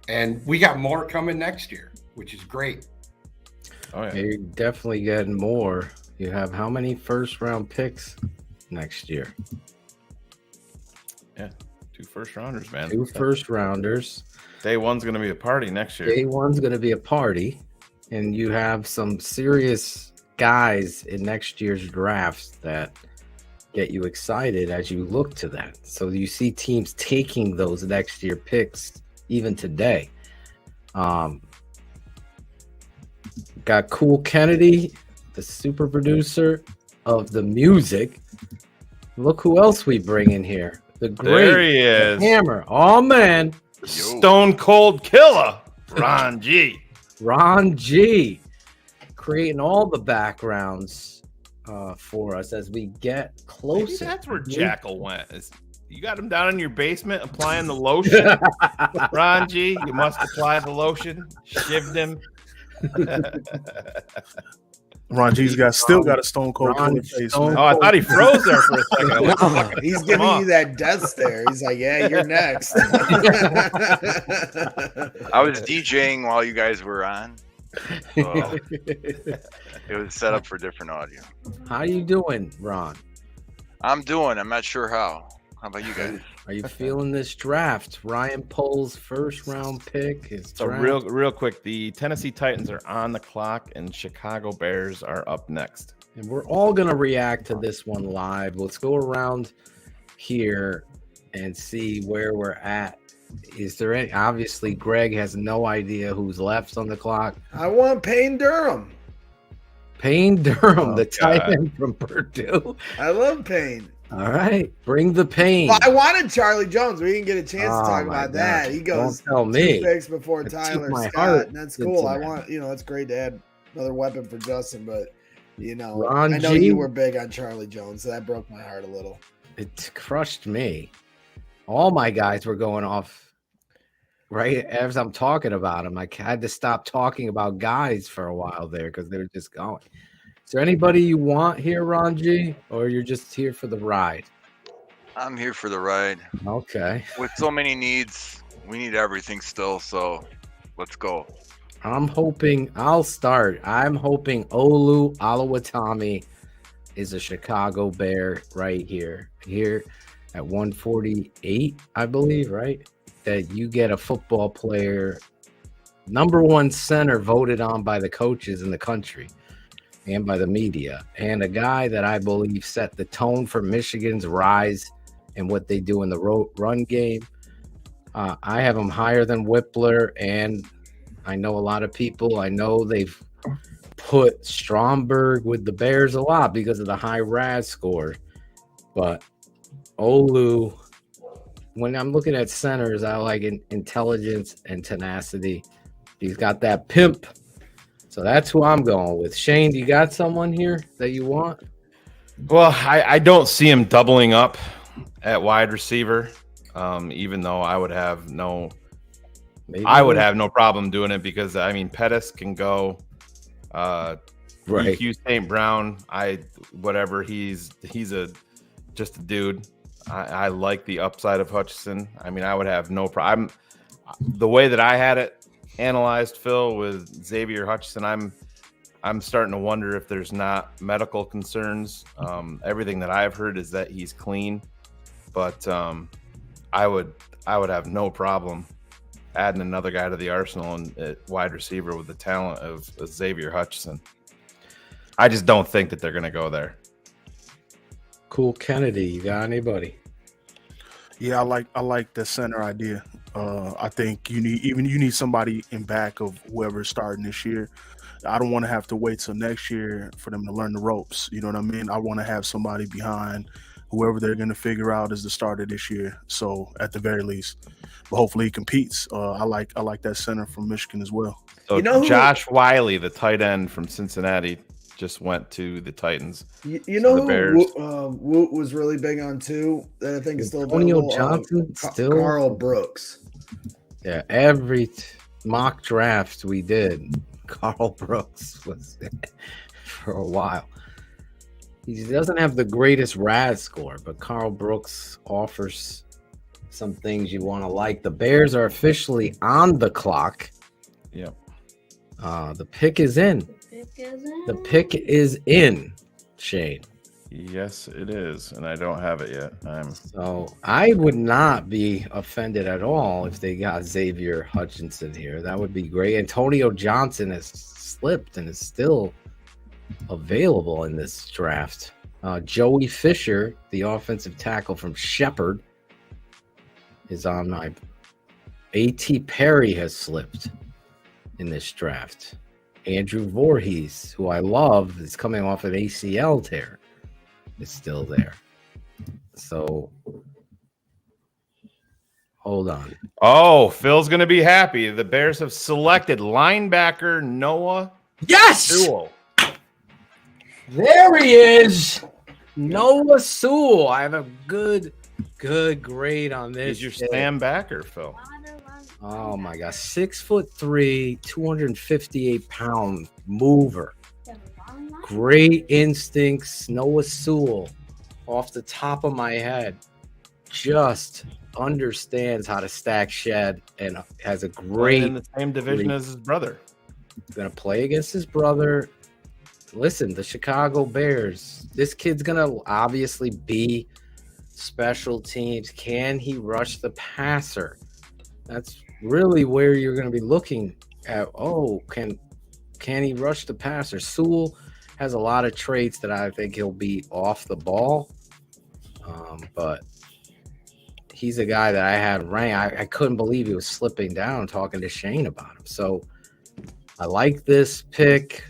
And we got more coming next year, which is great. Oh, yeah. You're definitely getting more. You have how many first-round picks next year? Yeah, 2 first-rounders, man. 2 first-rounders. Day one's going to be a party next year. Day one's going to be a party, and you have some serious guys in next year's drafts that get you excited as you look to that. So you see teams taking those next year picks even today. Got Cool Kennedy, the super producer of the music. Look who else we bring in here. The great There he is. Hammer. Oh, man. Stone Cold Killer. Ron G. Ron G. Creating all the backgrounds for us as we get closer. Maybe that's where Jackal went. You got him down in your basement applying the lotion. Ron G, you must apply the lotion. Shivved him. Ron G's still got a Stone Cold Killer face. Man. Oh, I thought he froze there for a second. He's giving you that death stare. He's like, yeah, you're next. I was DJing while you guys were on. So it was set up for different audio. How you doing, Ron? I'm not sure how. How about you guys? Are you feeling this draft? Ryan Pohl's first round pick. So real quick, the Tennessee Titans are on the clock and Chicago Bears are up next. And we're all going to react to this one live. Let's go around here and see where we're at. Is there any? Obviously, Greg has no idea who's left on the clock. I want Payne Durham. Payne Durham, the tight end from Purdue. I love Payne. All right, bring the pain. Well, I wanted Charlie Jones. We didn't get a chance to talk about that. He goes Don't tell me. 2 picks before Tyler Scott, and that's cool. I want, it's great to add another weapon for Justin, but Ron I know G, you were big on Charlie Jones, so that broke my heart a little. It crushed me. All my guys were going off right as I'm talking about them. I had to stop talking about guys for a while there because they were just going. Is there anybody you want here, Ron G, or you're just here for the ride? I'm here for the ride. Okay. With so many needs, we need everything still, so let's go. I'll start. I'm hoping Olu Oluwatimi is a Chicago Bear right here. Here at 148, I believe, right? That you get a football player, number 1 center voted on by the coaches in the country and by the media, and a guy that I believe set the tone for Michigan's rise and what they do in the run game. I have him higher than Whippler, and I know a lot of people. I know they've put Stromberg with the Bears a lot because of the high RAS score, but Olu, when I'm looking at centers, I like intelligence and tenacity. He's got that pimp. So that's who I'm going with. Shane, do you got someone here that you want? Well, I don't see him doubling up at wide receiver, even though I would have no problem doing it because, Pettis can go. Right. EQ St. Brown, he's just a dude. I like the upside of Hutchinson. I would have no problem. The way that I had it analyzed, Phil, with Xavier Hutchinson, I'm starting to wonder if there's not medical concerns. Everything that I've heard is that he's clean, but I would have no problem adding another guy to the arsenal and at wide receiver with the talent of Xavier Hutchinson. I just don't think that they're going to go there. Cool Kennedy, you got anybody? Yeah, I like the center idea. I think you need somebody in back of whoever's starting this year. I don't want to have to wait till next year for them to learn the ropes. You know what I mean? I want to have somebody behind whoever they're going to figure out as the starter this year. So at the very least, but hopefully he competes. I like that center from Michigan as well. So Josh Wiley, the tight end from Cincinnati, just went to the Titans. You know who Woot was really big on too? That I think is still Antonio available. Johnson, still Carl Brooks. Yeah, every mock draft we did, Carl Brooks was for a while. He doesn't have the greatest RAS score, but Carl Brooks offers some things you want to like. The Bears are officially on the clock. Yep. The pick is in. The pick is in, Shane. Yes, it is, and I don't have it yet. So I would not be offended at all if they got Xavier Hutchinson here. That would be great. Antonio Johnson has slipped and is still available in this draft. Joey Fisher, the offensive tackle from Shepherd, is on my. A.T. Perry has slipped in this draft. Andrew Voorhees, who I love, is coming off an ACL tear, is still there. So hold on. Oh, Phil's going to be happy. The Bears have selected linebacker Noah Sewell. There he is. Noah Sewell. I have a good grade on this. He's your Sam backer, Phil. Oh my gosh, 6'3", 258-pound mover. Great instincts. Noah Sewell, off the top of my head, just understands how to stack shed and has a great. In the same division as his brother. Gonna play against his brother. Listen, the Chicago Bears. This kid's gonna obviously be special teams. Can he rush the passer? That's really where you're going to be looking at. Oh, can he rush the passer? Sewell has a lot of traits that I think he'll be off the ball, but he's a guy that I had ranked. I couldn't believe he was slipping down talking to Shane about him. So I like this pick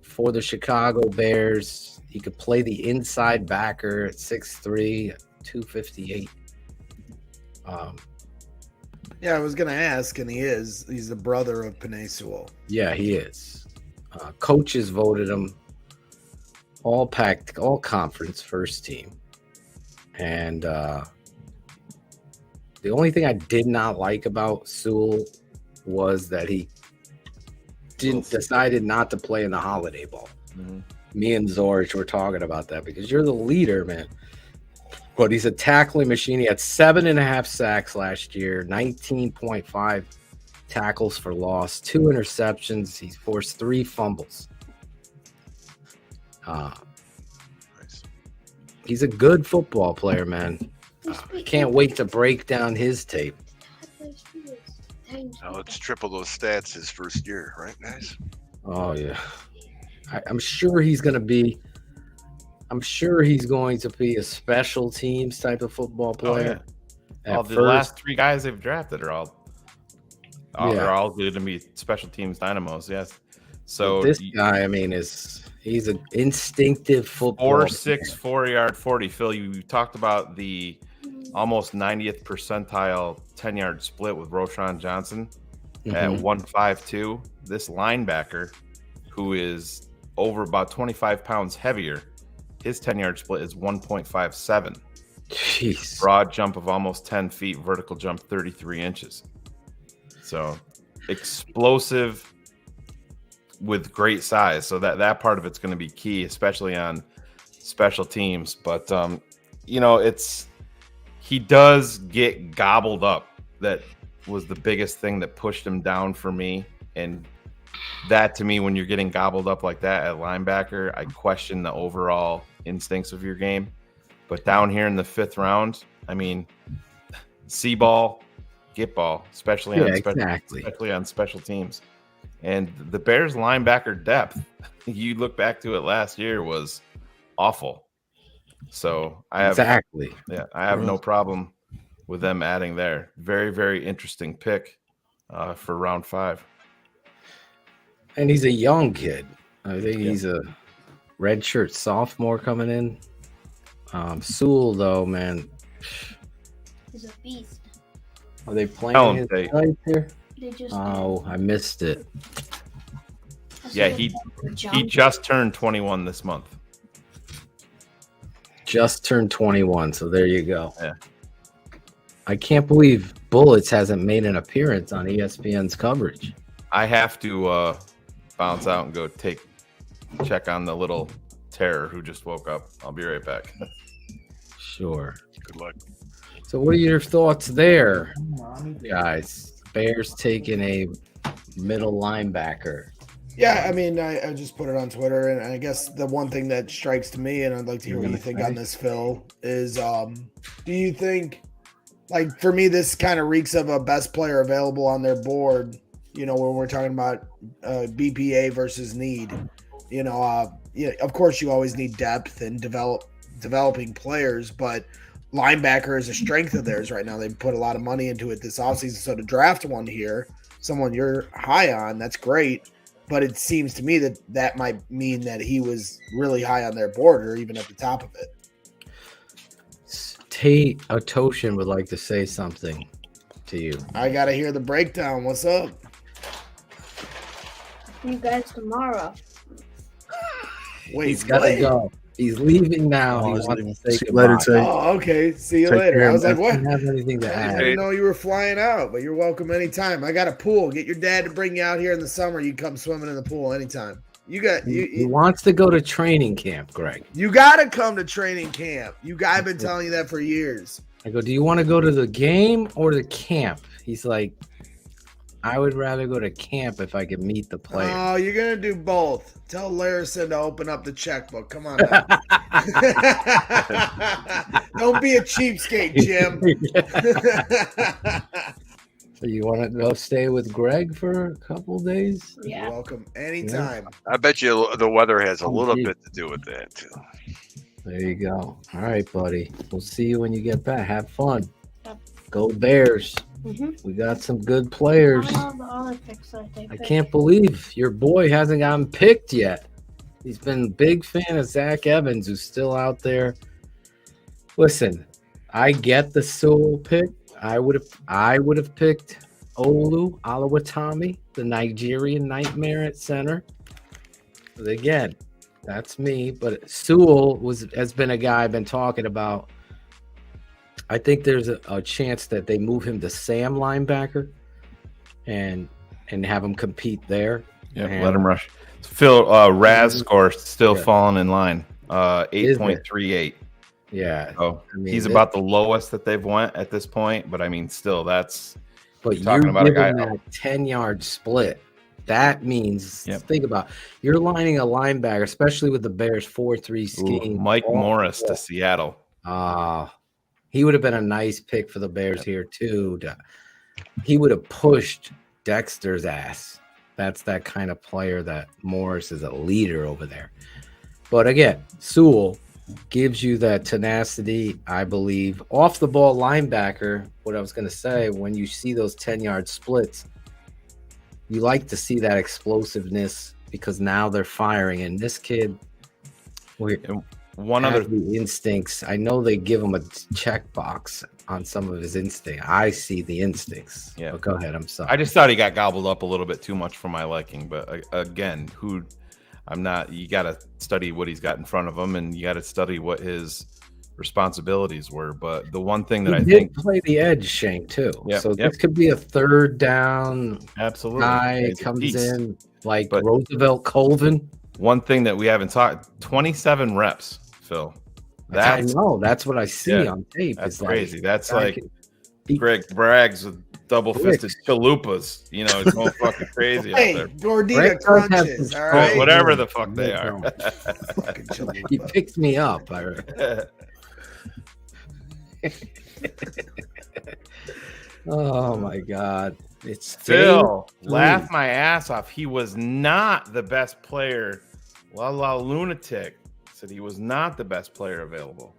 for the Chicago Bears. He could play the inside backer at 6'3", 258. Yeah, I was going to ask, and he's the brother of Penei Sewell. Yeah, he is. Coaches voted him all conference first team. And the only thing I did not like about Sewell was that he decided not to play in the Holiday Bowl. Mm-hmm. Me and Zorich were talking about that because you're the leader, man. But he's a tackling machine. He had 7.5 sacks last year, 19.5 tackles for loss, 2 interceptions. He's forced 3 fumbles. He's a good football player, man. I can't wait to break down his tape. Oh, it's triple those stats his first year, right, guys? Oh, yeah. I'm sure he's going to be. I'm sure he's going to be a special teams type of football player. Oh, yeah. The last 3 guys they've drafted are all good to be special teams dynamos. Yes. So but this guy, I mean, he's an instinctive football. 4.6 4-yard 40. Phil, you talked about the almost 90th percentile 10-yard split with Roschon Johnson at 152. This linebacker, who is over about 25 pounds heavier, his 10-yard split is 1.57. Jeez. Broad jump of almost 10 feet, vertical jump 33 inches. So explosive with great size. So that part of it's going to be key, especially on special teams. But, he does get gobbled up. That was the biggest thing that pushed him down for me. And that, to me, when you're getting gobbled up like that at linebacker, I question the overall instincts of your game. But down here in the 5th round, I mean, see ball, get ball, especially on special teams. And the Bears linebacker depth, you look back to it last year, was awful. So I have no problem with them adding there. Very, very interesting pick for round 5. And he's a young kid. I think he's a redshirt sophomore coming in. Sewell, though, man. He's a beast. Are they playing his highlights here? They just I missed it. Yeah, he just turned 21 this month. Just turned 21, so there you go. Yeah. I can't believe Bullets hasn't made an appearance on ESPN's coverage. I have to bounce out and go check on the little terror who just woke up. I'll be right back. Sure. Good luck. So what are your thoughts there, guys? Bears taking a middle linebacker. Yeah, I mean, I just put it on Twitter, and I guess the one thing that strikes to me, and I'd like to hear what you think on this, Phil, is do you think, like, for me, this kind of reeks of a best player available on their board, when we're talking about BPA versus need. Of course, you always need depth and developing players, but linebacker is a strength of theirs right now. They put a lot of money into it this offseason, so to draft one here, someone you're high on, that's great. But it seems to me that might mean that he was really high on their board or even at the top of it. Tate Otoshin would like to say something to you. I got to hear the breakdown. What's up? See you guys tomorrow. Wait, he's got to go. He's leaving now. He wants to say goodbye. Oh, okay. See you later. I was like, what? I don't have anything to add. I didn't know you were flying out, but you're welcome anytime. I got a pool. Get your dad to bring you out here in the summer. You come swimming in the pool anytime. He wants to go to training camp, Greg. You got to come to training camp. I've been telling you that for years. I go, do you want to go to the game or the camp? He's like, I would rather go to camp if I could meet the player. Oh, you're going to do both. Tell Larison to open up the checkbook. Come on now. Don't be a cheapskate, Jim. So you want to go stay with Greg for a couple days? Yeah. You're welcome anytime. Yeah. I bet you the weather has a little bit to do with that, too. There you go. All right, buddy. We'll see you when you get back. Have fun. Go Bears. We got some good players. I can't believe your boy hasn't gotten picked yet. He's been a big fan of Zach Evans, who's still out there. Listen, I get the Sewell pick. I would have picked Olu Oluwatimi, the Nigerian nightmare at center. But again, that's me. But Sewell has been a guy I've been talking about. I think there's a chance that they move him to Sam linebacker and have him compete there. Yeah, let him rush. Phil, Raz score still falling in line, 8.38. Yeah. So he's about the lowest that they've went at this point, but I mean, still, that's. But you're about giving that 10-yard split. That means, think about, you're lining a linebacker, especially with the Bears 4-3 scheme. Mike Morris to Seattle. He would have been a nice pick for the Bears here, too. He would have pushed Dexter's ass. That's that kind of player that Morris is a leader over there. But again, Sewell gives you that tenacity, I believe. Off the ball linebacker, what I was going to say, when you see those 10-yard splits, you like to see that explosiveness because now they're firing. And this kid, the instincts. I know they give him a checkbox on some of his instincts. I see the instincts. Yeah. But go ahead. I'm sorry. I just thought he got gobbled up a little bit too much for my liking. But again, you got to study what he's got in front of him, and you got to study what his responsibilities were. But the one thing that I think play the edge, Shank, too. Yep, so this could be a third down. Absolutely. Guy comes in like Roosevelt Colvin. One thing that we haven't talked, 27 reps, Phil. I know. That's what I see on tape. That's crazy. That's like Greg Braggs with double-fisted chalupas. It's going fucking crazy out there. Gordita crunches, all right? Whatever the fuck they are. He picked me up. Oh, my God. It's Phil, laugh my ass off. He was not the best player. La Lunatic said he was not the best player available.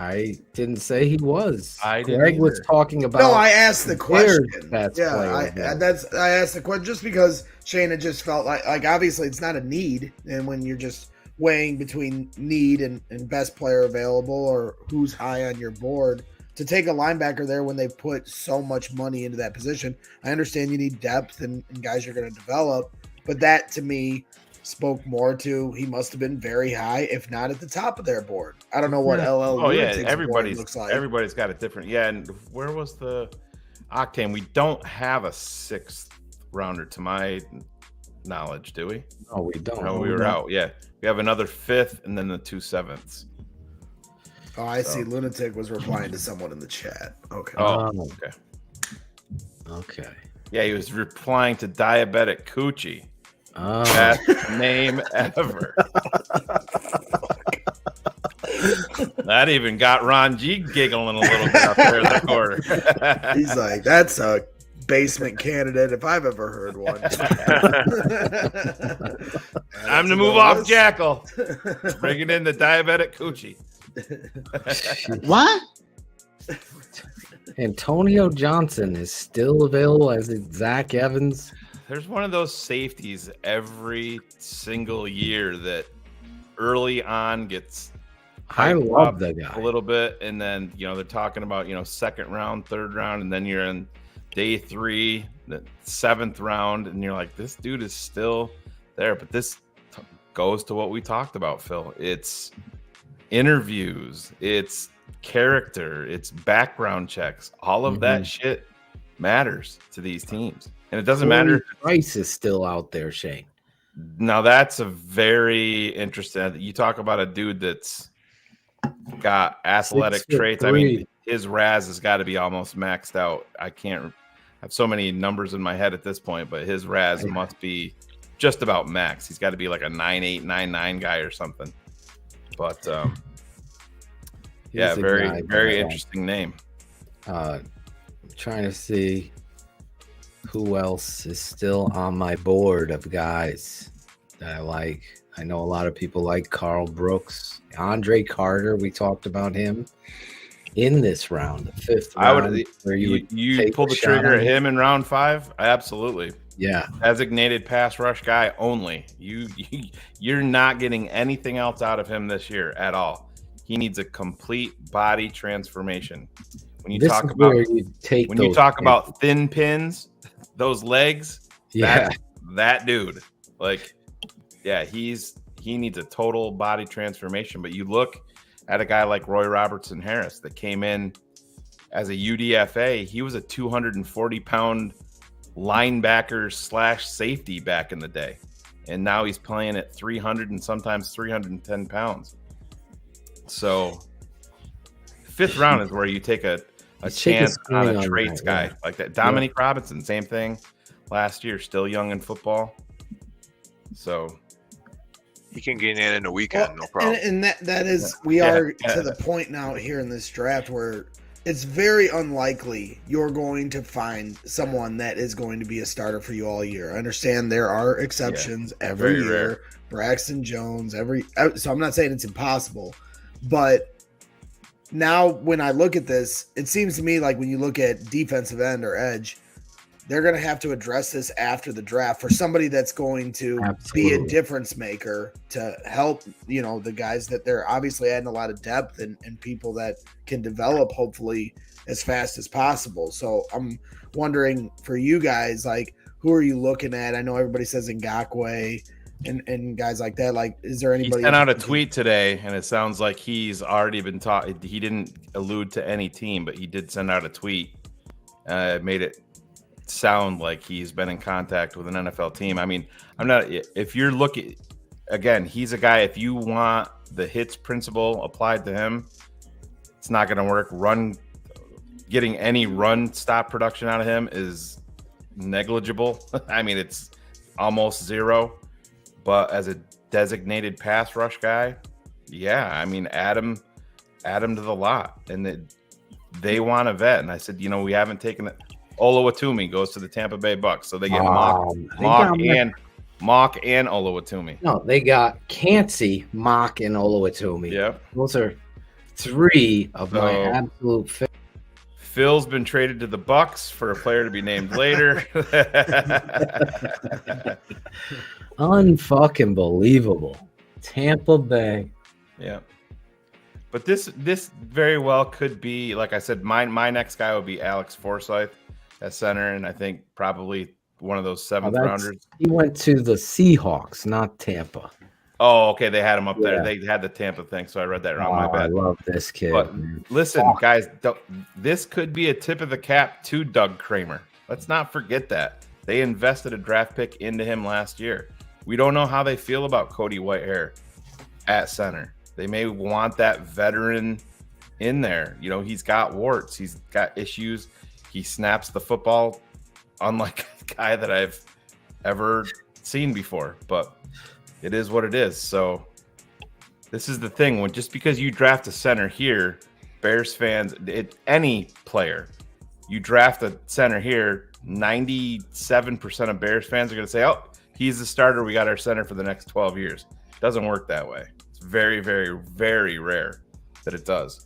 I didn't say he was. I didn't Greg was either. talking about. No, I asked the question. Best Yeah, player I asked the question just because Shane had just felt like obviously it's not a need, and when you're just weighing between need and best player available or who's high on your board, to take a linebacker there when they put so much money into that position, I understand you need depth and guys you're going to develop, but that to me spoke more to he must have been very high, if not at the top of their board. I don't know what LL. Oh yeah, board looks like. Everybody's got a different. Yeah, and where was the Octane? We don't have a 6th rounder to my knowledge, do we? No, we don't. No, we were out. Yeah, we have another 5th and then the 2 7ths. Oh, I see. Lunatic was replying to someone in the chat. Okay. Oh, okay. Okay. Yeah, he was replying to Diabetic Coochie. Oh. Best name ever. That even got Ron G giggling a little bit up there in the corner. He's like, that's a basement candidate if I've ever heard one. Time to move off Jackal. Bringing in the Diabetic Coochie. What? Antonio Johnson is still available as Zach Evans. There's one of those safeties every single year that early on gets I love that guy a little bit, and then they're talking about 2nd round, 3rd round, and then you're in day 3, the 7th round, and you're like, this dude is still there. But this goes to what we talked about, Phil. It's interviews, it's character, it's background checks. All of that shit matters to these teams. And it doesn't matter. Price is still out there, Shane. Now that's a very interesting. You talk about a dude that's got athletic traits. I mean, his RAS has got to be almost maxed out. I have so many numbers in my head at this point, but his RAS must be just about max. He's got to be like a 9.8, 9.9 guy or something. But yeah, very interesting name. I'm trying to see who else is still on my board of guys that I like. I know a lot of people like Carl Brooks, Andre Carter. We talked about him in this round, the 5th round. Where you pull the trigger at him in round 5? Absolutely. Yeah. Designated pass rush guy only. You're not getting anything else out of him this year at all. He needs a complete body transformation. When you talk about thin pins, those legs, that dude, like, yeah, he needs a total body transformation. But you look at a guy like Roy Robertson Harris that came in as a UDFA. He was a 240-pound linebacker / safety back in the day, and now he's playing at 300 and sometimes 310 pounds. So 5th round is where you take a chance on a traits guy like that. Dominique Robinson, same thing last year, still young in football. So he can get in a weekend, no problem. And that is, we are to the point now here in this draft where it's very unlikely you're going to find someone that is going to be a starter for you all year. I understand there are exceptions every year. Rare. Braxton Jones, so I'm not saying it's impossible, but now when I look at this, it seems to me like when you look at defensive end or edge, they're going to have to address this after the draft for somebody that's going to be a difference maker to help, the guys that they're obviously adding a lot of depth and people that can develop hopefully as fast as possible. So I'm wondering for you guys, like, who are you looking at? I know everybody says Ngakoue and guys like that. Like, is there anybody? He sent out a tweet today, and it sounds like he's already been taught. He didn't allude to any team, but he did send out a tweet. Made it sound like he's been in contact with an NFL team. I mean, if you're looking, again, he's a guy, if you want the hits principle applied to him, it's not going to work. Getting any run stop production out of him is negligible. I mean, it's almost zero, but as a designated pass rush guy, I mean, add him to the lot, and they want a vet. And I said, we haven't taken it. Oluwatumi goes to the Tampa Bay Bucks, so they get Mock and Oluwatumi. No, they got Cansey, Mock, and Oluwatumi. Yeah, those are 3 of my absolute favorite. Phil's been traded to the Bucks for a player to be named later. Unfucking believable. Tampa Bay. Yeah. But this very well could be, like I said, my next guy would be Alex Forsyth at center, and I think probably one of those seventh rounders. He went to the Seahawks, not Tampa. Oh, okay. They had him up there. They had the Tampa thing, so I read that wrong. My bad. I love this kid. But listen, guys, this could be a tip of the cap to Doug Kramer. Let's not forget that. They invested a draft pick into him last year. We don't know how they feel about Cody Whitehair at center. They may want that veteran in there. You know, he's got warts. He's got issues. He snaps the football unlike a guy that I've ever seen before. But it is what it is. So this is the thing. When just because you draft a center here, Bears fans, any player, you draft a center here, 97% of Bears fans are going to say, oh, he's the starter. We got our center for the next 12 years. It doesn't work that way. It's very, very, very rare that it does.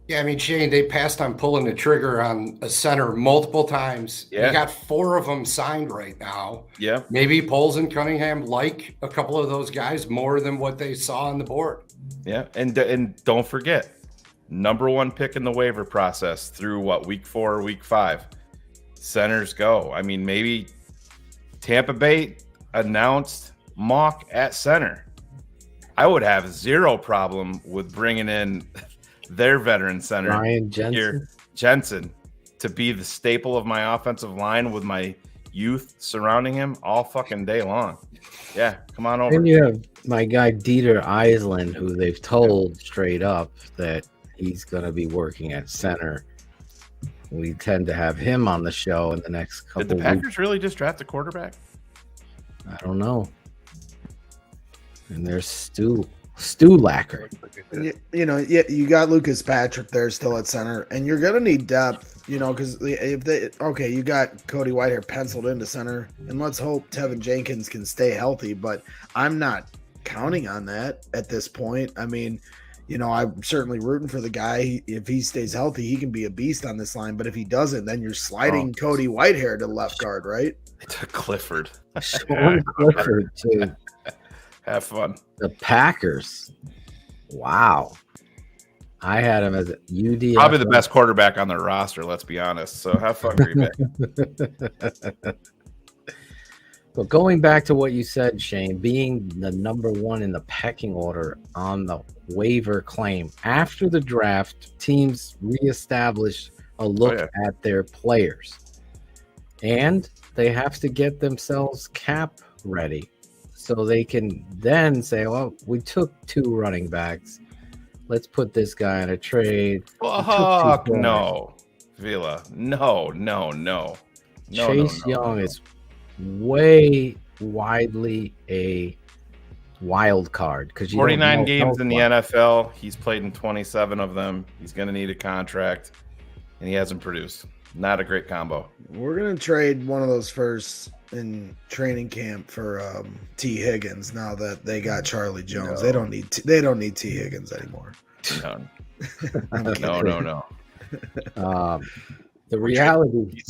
Yeah, I mean, Shane, they passed on pulling the trigger on a center multiple times. Yeah. They got 4 of them signed right now. Yeah. Maybe Poles and Cunningham like a couple of those guys more than what they saw on the board. Yeah, and don't forget, number 1 pick in the waiver process through week 4 or week 5. Centers go. I mean, maybe Tampa Bay announced Mock at center. I would have zero problem with bringing in their veteran center, Ryan Jensen. Jensen, to be the staple of my offensive line with my youth surrounding him all fucking day long. Yeah, come on over. Then you have my guy Dieter Eisland, who they've told straight up that he's going to be working at center. We tend to have him on the show in the next couple Did the Packers really just draft a quarterback? I don't know. And there's Stu Lacker. You got Lucas Patrick there still at center, and you're gonna need depth, because you got Cody Whitehair penciled into center, and let's hope Tevin Jenkins can stay healthy, but I'm not counting on that at this point. I mean, I'm certainly rooting for the guy. If he stays healthy, he can be a beast on this line, but if he doesn't, then you're sliding Cody Whitehair to left guard, right? They took Clifford. Sean Clifford too. Have fun. The Packers. Wow. I had him as a UD. Probably the best quarterback on their roster, let's be honest. So have fun, Green Bay. But going back to what you said, Shane, being the number 1 in the pecking order on the waiver claim, after the draft, teams reestablish a look at their players. And they have to get themselves cap ready. So they can then say, well, we took 2 running backs. Let's put this guy in a trade. Fuck no, Vila. No. Chase Young is way widely a wild card because 49 games in the NFL. He's played in 27 of them. He's going to need a contract, and he hasn't produced. Not a great combo. We're going to trade one of those firsts in training camp for T. Higgins now that they got Charlie Jones. No. They don't need T. Higgins anymore. No. No. The reality,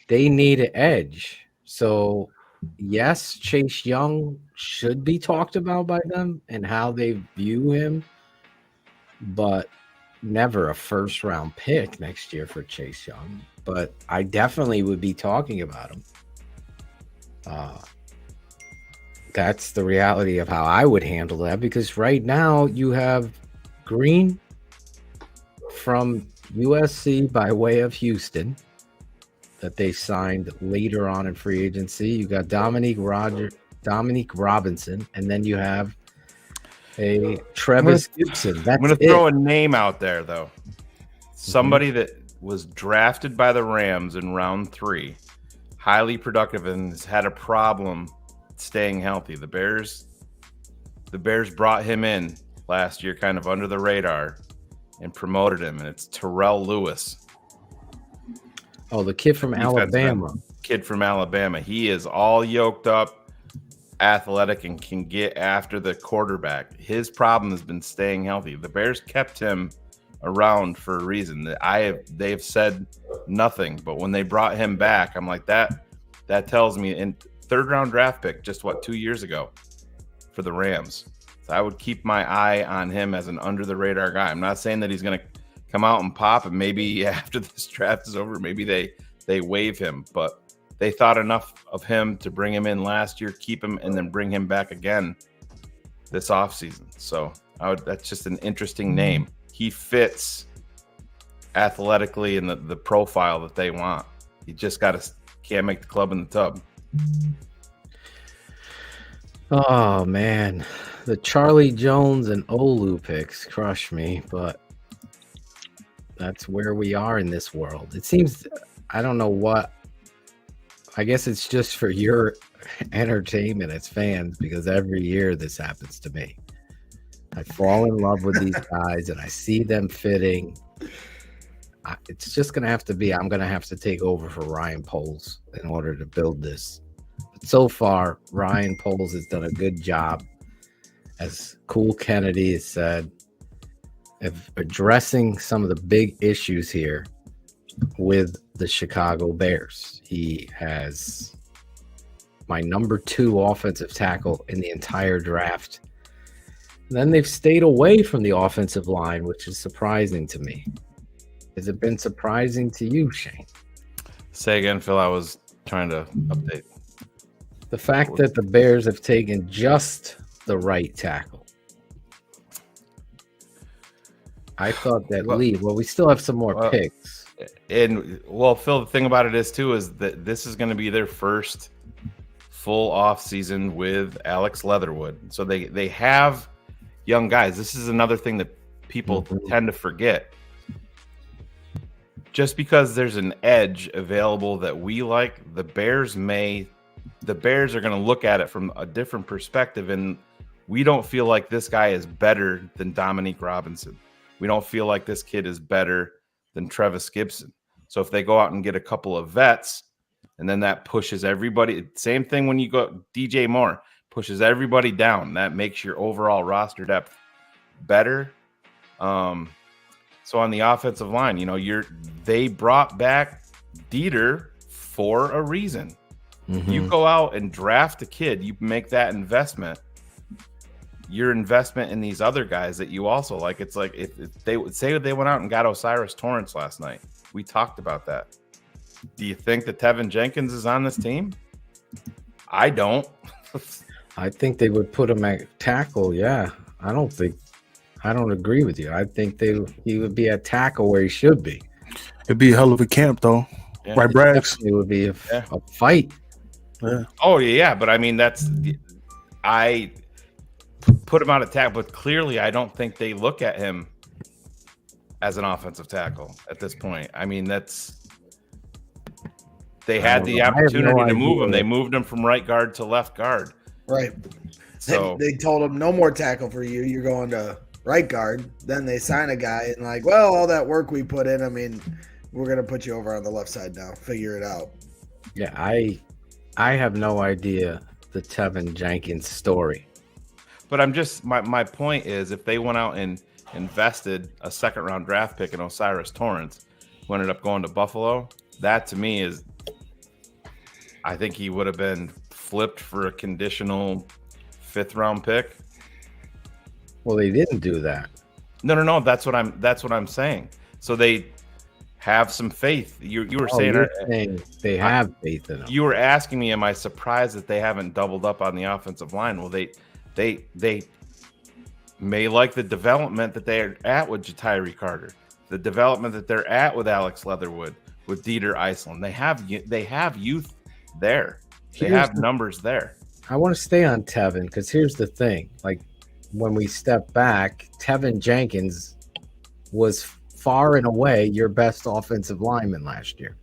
they need an edge. So, yes, Chase Young should be talked about by them and how they view him, but never a first-round pick next year for Chase Young. But I definitely would be talking about him. That's the reality of how I would handle that, because right now you have Green from USC by way of Houston that they signed later on in free agency. You got Dominique Robinson, and then you have a Travis Gibson. I'm going to throw a name out there, though. Somebody that was drafted by the Rams in round 3, highly productive, and has had a problem staying healthy. The Bears brought him in last year kind of under the radar and promoted him, and it's Terrell Lewis. Oh, the kid from Alabama. He is all yoked up, athletic, and can get after the quarterback. His problem has been staying healthy. The Bears kept him around for a reason. They've said nothing, but when they brought him back, I'm like, that tells me. In third round draft pick just 2 years ago for the Rams. So I would keep my eye on him as an under the radar guy. I'm not saying that he's going to come out and pop, and maybe after this draft is over, maybe they waive him, but they thought enough of him to bring him in last year, keep him, and then bring him back again this offseason. So that's just an interesting name. He fits athletically in the profile that they want. He just can't make the club in the tub. Oh man, the Charlie Jones and Olu picks crush me, but that's where we are in this world. It seems, I don't know what, I guess it's just for your entertainment as fans, because every year this happens to me. I fall in love with these guys and I see them fitting. It's just going to have to be, I'm going to have to take over for Ryan Poles in order to build this. But so far, Ryan Poles has done a good job, as Cool Kennedy has said, of addressing some of the big issues here with the Chicago Bears. He has my number 2 offensive tackle in the entire draft. Then they've stayed away from the offensive line, which is surprising to me. Has it been surprising to you, Shane? Say again, Phil. I was trying to update. The fact that the Bears have taken just the right tackle. I thought that we still have some more picks. And Phil, the thing about it is that this is going to be their first full off season with Alex Leatherwood. So they have young guys. This is another thing that people tend to forget. Just because there's an edge available that we like, the Bears are going to look at it from a different perspective, and we don't feel like this guy is better than Dominique Robinson. We don't feel like this kid is better than Trevis Gibson. So if they go out and get a couple of vets, and then that pushes everybody, same thing when you go DJ Moore, pushes everybody down. That makes your overall roster depth better. So on the offensive line, they brought back Dieter for a reason. Mm-hmm. You go out and draft a kid, you make that investment. Your investment in these other guys that you also like. It's like if they would say they went out and got Osiris Torrance last night. We talked about that. Do you think that Tevin Jenkins is on this team? I don't. I think they would put him at tackle. Yeah, I don't agree with you. I think he would be at tackle where he should be. It'd be a hell of a camp, though. Yeah. Right, Braggs? It would be a fight. Yeah. Oh yeah, but I mean I put him on attack, but clearly I don't think they look at him as an offensive tackle at this point. I mean, they had the opportunity to move him. They moved him from right guard to left guard. Right. So they told him no more tackle for you. You're going to right guard. Then they sign a guy and all that work we put in, I mean, we're going to put you over on the left side now. Figure it out. Yeah, I have no idea the Tevin Jenkins story. But I'm just my point is, if they went out and invested a second round draft pick in Osiris Torrance, who ended up going to Buffalo, that to me is, I think he would have been flipped for a conditional 5th round pick. Well, they didn't do that. No. That's what I'm saying. So they have some faith. You were saying they have faith in him. You were asking me, am I surprised that they haven't doubled up on the offensive line? Well, they may like the development that they're at with Jatiri Carter, the development that they're at with Alex Leatherwood, with Dieter Iceland. They have youth there. They have numbers there. I want to stay on Tevin because here's the thing. When we step back, Tevin Jenkins was far and away your best offensive lineman last year.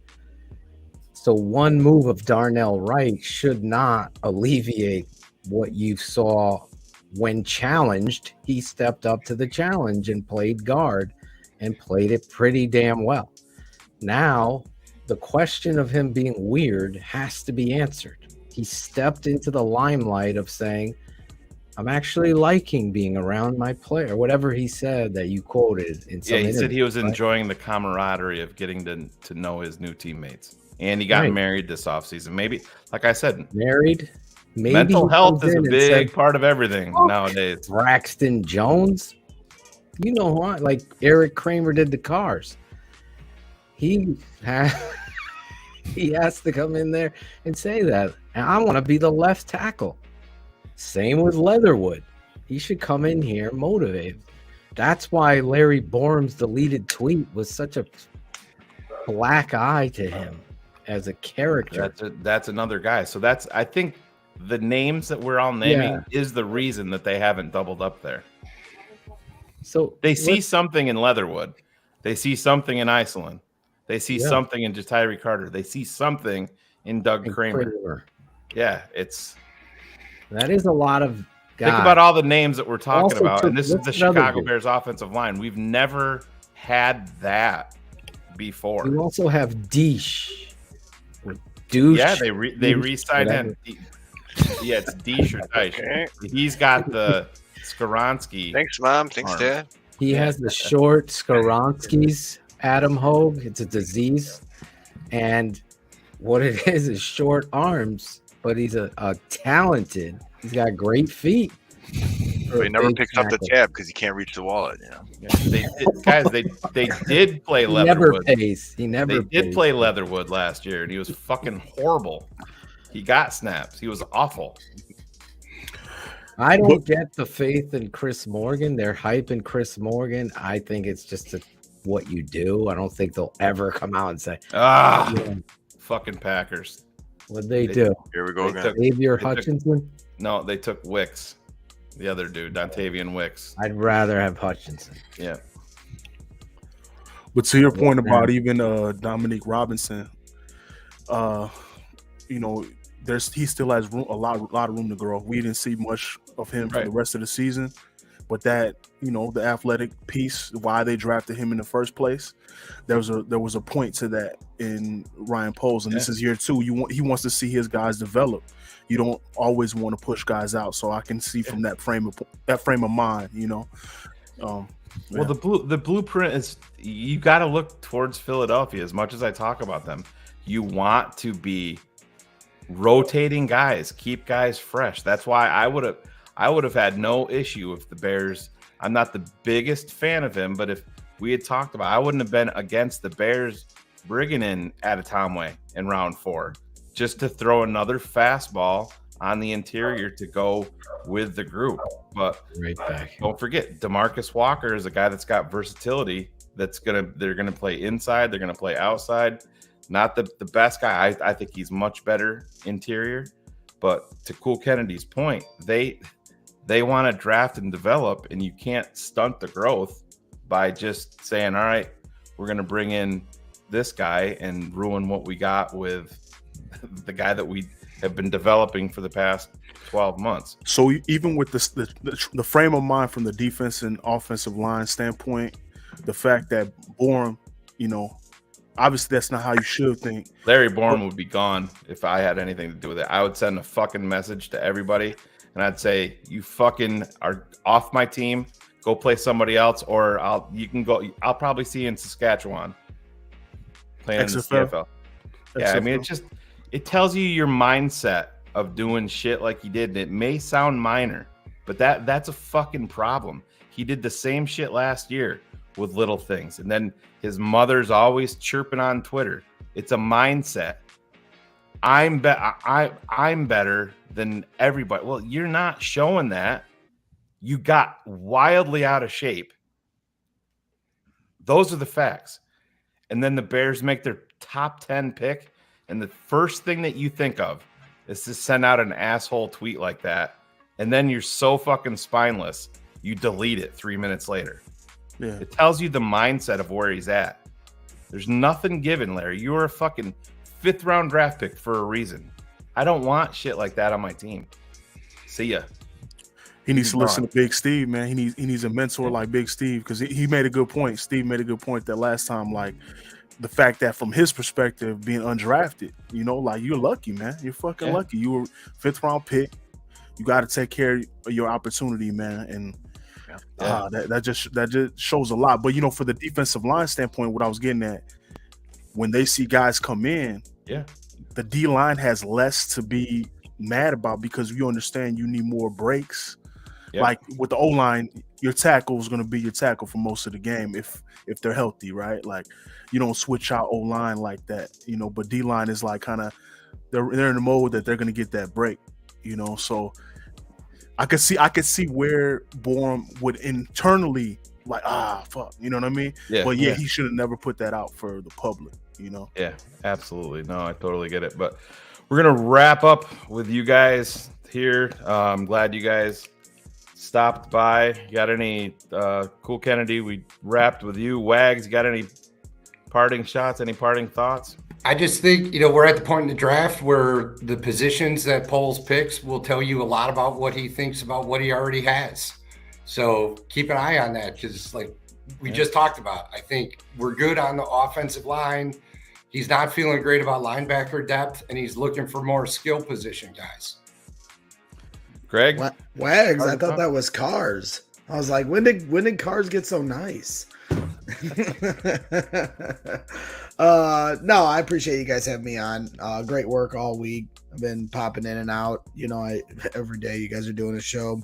So one move of Darnell Wright should not alleviate what you saw when challenged. He stepped up to the challenge and played guard and played it pretty damn well. Now, the question of him being weird has to be answered. He stepped into the limelight of saying, I'm actually liking being around my player. Whatever he said that you quoted in some he said he was right? enjoying the camaraderie of getting to know his new teammates. And he got married this offseason. Maybe, like I said, married. Maybe mental health is a big part of everything nowadays. Braxton Jones. You know what? Like Eric Kramer did the Cars. He has to come in there and say that. And I want to be the left tackle. Same with Leatherwood. He should come in here motivated. That's why Larry Borum's deleted tweet was such a black eye to him as a character. That's another guy. So I think the names that we're all naming is the reason that they haven't doubled up there. So they see something in Leatherwood. They see something in Iceland. They see something in Tyree Carter. They see something in Doug Kramer. Yeah, that is a lot of guys. Think about all the names that we're talking about. And this is the Chicago Bears offensive line. We've never had that before. We also have Deesh. Douche. Yeah, they re-signed him. Yeah, it's Deesh or Deesh. Okay. He's got the Skoronski. Thanks, Mom. Thanks, Dad. He has the short Skoronskis, Adam Hogue. It's a disease. And what it is short arms, but he's a talented. He's got great feet. But he never picks up the tab because he can't reach the wallet. You know, they did play he Leatherwood. He never did play Leatherwood last year, and he was fucking horrible. He got snaps. He was awful. I don't get the faith in Chris Morgan. They're hyping Chris Morgan. I think it's just what you do. I don't think they'll ever come out and say, fucking Packers. What'd they do? Here we go again. Xavier Hutchinson? No, they took Wicks. The other dude, Dontavian Wicks. I'd rather have Hutchinson. Yeah. But to your point about even Dominique Robinson, he still has a lot of room to grow. We didn't see much of him for the rest of the season, but that the athletic piece, why they drafted him in the first place, there was a point to that in Ryan Poles, and this is year 2. He wants to see his guys develop. You don't always want to push guys out, so I can see from that frame of mind, Well, the blueprint is you got to look towards Philadelphia. As much as I talk about them, you want to be rotating guys, keep guys fresh. That's why I would have had no issue if the Bears. I'm not the biggest fan of him, but if we had talked about, I wouldn't have been against the Bears bringing in Adetomwe in round 4 just to throw another fastball on the interior to go with the group. But don't forget, DeMarcus Walker is a guy that's got versatility. They're gonna play inside. They're gonna play outside. Not the best guy. I think he's much better interior. But to Cool Kennedy's point, they want to draft and develop, and you can't stunt the growth by just saying, all right, we're going to bring in this guy and ruin what we got with the guy that we have been developing for the past 12 months. So even with the frame of mind from the defense and offensive line standpoint, the fact that Bourne, obviously that's not how you should think. Larry Bourne would be gone if I had anything to do with it. I would send a fucking message to everybody, and I'd say, you fucking are off my team. Go play somebody else, or I'll probably see you in Saskatchewan playing in the CFL. Yeah, I mean, it tells you your mindset of doing shit like he did. And it may sound minor, but that's a fucking problem. He did the same shit last year with little things, and then his mother's always chirping on Twitter. It's a mindset. I'm better than everybody. Well, you're not showing that. You got wildly out of shape. Those are the facts. And then the Bears make their top 10 pick, and the first thing that you think of is to send out an asshole tweet like that, and then you're so fucking spineless, you delete it 3 minutes later. Yeah. It tells you the mindset of where he's at. There's nothing given, Larry. You were a fucking 5th round draft pick for a reason. I don't want shit like that on my team. See ya. He needs to listen to Big Steve, man. He needs a mentor like Big Steve, because he made a good point. Steve made a good point that last time, like the fact that from his perspective, being undrafted, like you're lucky, man. You're fucking lucky. You were 5th round pick. you got to take care of your opportunity, man. And that just shows a lot. But for the defensive line standpoint, what I was getting at, when they see guys come in, the D line has less to be mad about because you understand you need more breaks. Like with the O line, your tackle is going to be your tackle for most of the game if they're healthy, right? Like you don't switch out O line like that, But D line is like kind of they're in the mode that they're going to get that break, So I could see where Bourne would internally like fuck, you know what I mean? But he should have never put that out for the public, Yeah, absolutely. No, I totally get it. But we're gonna wrap up with you guys here. I'm glad you guys stopped by. You got any Cool Kennedy? We wrapped with you. Wags, you got any parting shots? Any parting thoughts? I just think, we're at the point in the draft where the positions that Poles picks will tell you a lot about what he thinks about what he already has. So keep an eye on that because, like we just talked about, I think we're good on the offensive line. He's not feeling great about linebacker depth, and he's looking for more skill position guys. Greg? Wags, I thought that was Cars. I was like, when did Cars get so nice? No, I appreciate you guys having me on. Great work all week. I've been popping in and out. Every day you guys are doing a show.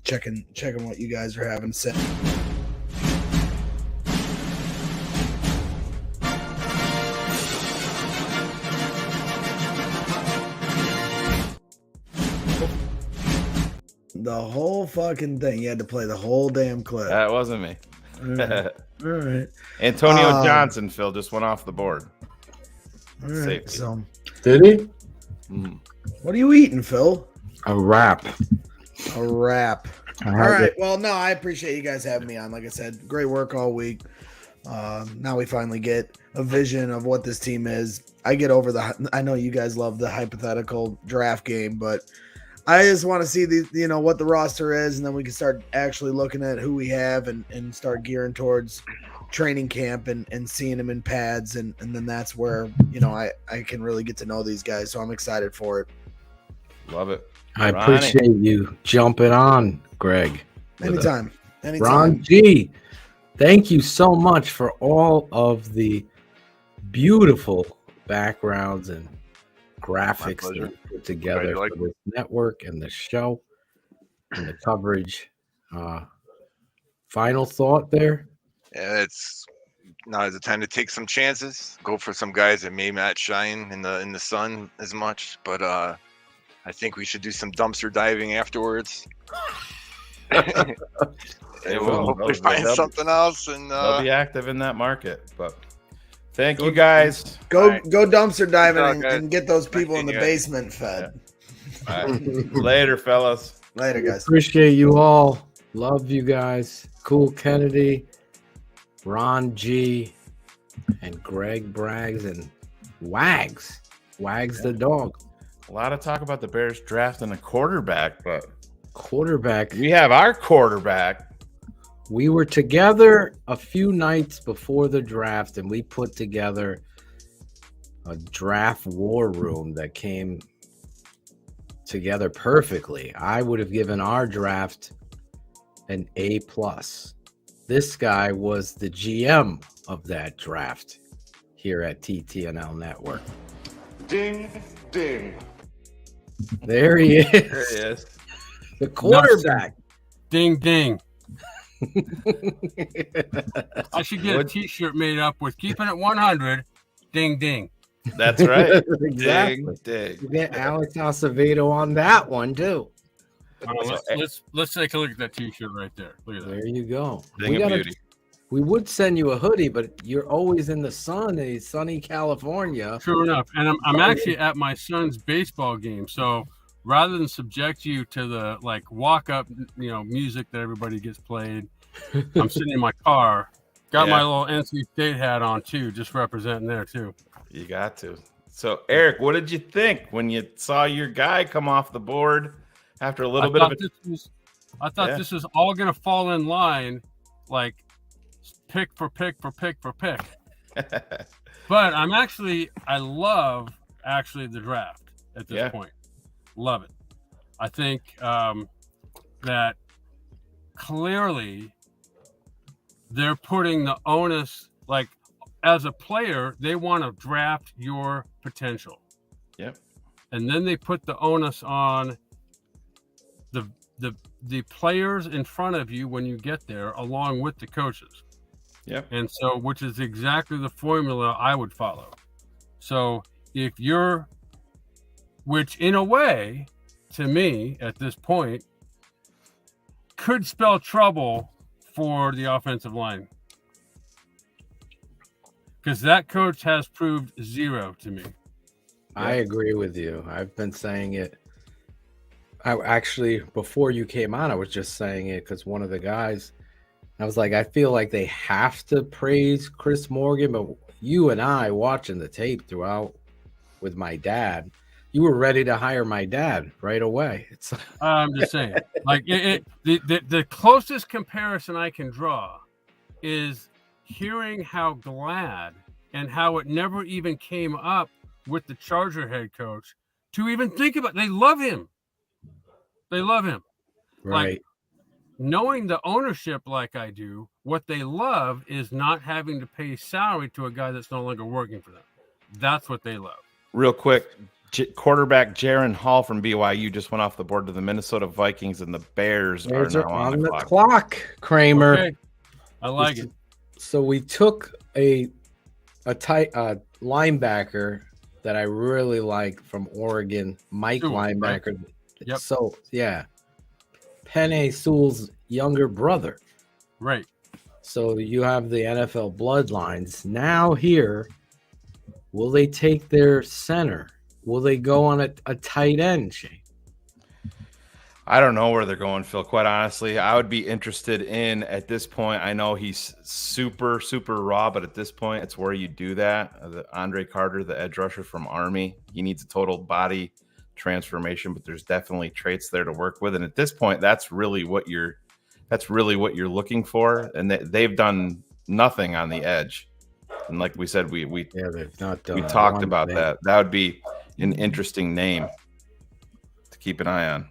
Checking what you guys are having said. The whole fucking thing. You had to play the whole damn clip. That wasn't me. All right. Antonio Johnson, Phil, just went off the board. All right. So, did he? What are you eating, Phil? A wrap. All right. Well, no, I appreciate you guys having me on. Like I said, great work all week. Now we finally get a vision of what this team is. I get over I know you guys love the hypothetical draft game, but I just want to see what the roster is, and then we can start actually looking at who we have and start gearing towards training camp and seeing them in pads, and then that's where I can really get to know these guys. So I'm excited for it. Love it. I appreciate you jumping on, Greg. Anytime. Ron G, thank you so much for all of the beautiful backgrounds and graphics that you put together for this network and the show and the coverage. Final thought there? Yeah, it's now is the time to take some chances. Go for some guys that may not shine in the sun as much, but I think we should do some dumpster diving afterwards. We'll hopefully find something else, and they'll be active in that market. But thank you guys. Go dumpster diving and get those people in the basement fed. Yeah. All right. Later, fellas. Later, guys. Appreciate you all. Love you guys. Cool Kennedy, Ron G, and Greg Braggs and Wags. Wags the dog. A lot of talk about the Bears drafting a quarterback, but we have our quarterback. We were together a few nights before the draft, and we put together a draft war room that came together perfectly. I would have given our draft an A+. This guy was the GM of that draft here at TTNL Network. Ding, ding. There he is. There he is. The quarterback. Ding, ding. I should get a T-shirt made up with keeping it 100. Ding, ding. That's right. Exactly. Ding, You get Alex Acevedo on that one too. Let's take a look at that T-shirt right there. Look at that. There you go. Beauty. We would send you a hoodie, but you're always in the sun in sunny California. True enough. And I'm actually at my son's baseball game. So rather than subject you to the walk up, music that everybody gets played, I'm sitting in my car. Got my little NC State hat on too, just representing there too. You got to. So Eric, what did you think when you saw your guy come off the board after a little bit of I thought this was all going to fall in line, like pick for pick for pick for pick. But I love the draft at this point. Love it. I think that clearly they're putting the onus, like as a player, they want to draft your potential. Yep. And then they put the onus on the players in front of you when you get there, along with the coaches. Yep. And so, which is exactly the formula I would follow. So if you're, which in a way, to me, at this point, could spell trouble for the offensive line. Because that coach has proved zero to me. I agree with you. I've been saying it. I actually, before you came on, I was just saying it because one of the guys, I was like, I feel like they have to praise Chris Morgan, but you and I watching the tape throughout with my dad, you were ready to hire my dad right away. It's I'm just saying, like the closest comparison I can draw is hearing how glad and how it never even came up with the Charger head coach to even think about. They love him. They love him. Right. Like, knowing the ownership like I do, what they love is not having to pay salary to a guy that's no longer working for them. That's what they love. Real quick, quarterback Jaron Hall from BYU just went off the board to the Minnesota Vikings, and the Bears are now on the clock, Kramer. Okay. I like it. So we took a tight linebacker that I really like from Oregon, Mike linebacker. Right? Yep. So yeah, Penei Sewell's younger brother. Right. So you have the NFL bloodlines. Now here, will they take their center? Will they go on a tight end, Shane? I don't know where they're going, Phil. Quite honestly, I would be interested in, at this point, I know he's super, super raw, but at this point, it's where you do that. The Andre Carter, the edge rusher from Army, he needs a total body transformation, but there's definitely traits there to work with. And at this point, that's really what you're looking for. And they've done nothing on the edge. And like we said, they've not done. We talked about that. That would be an interesting name to keep an eye on.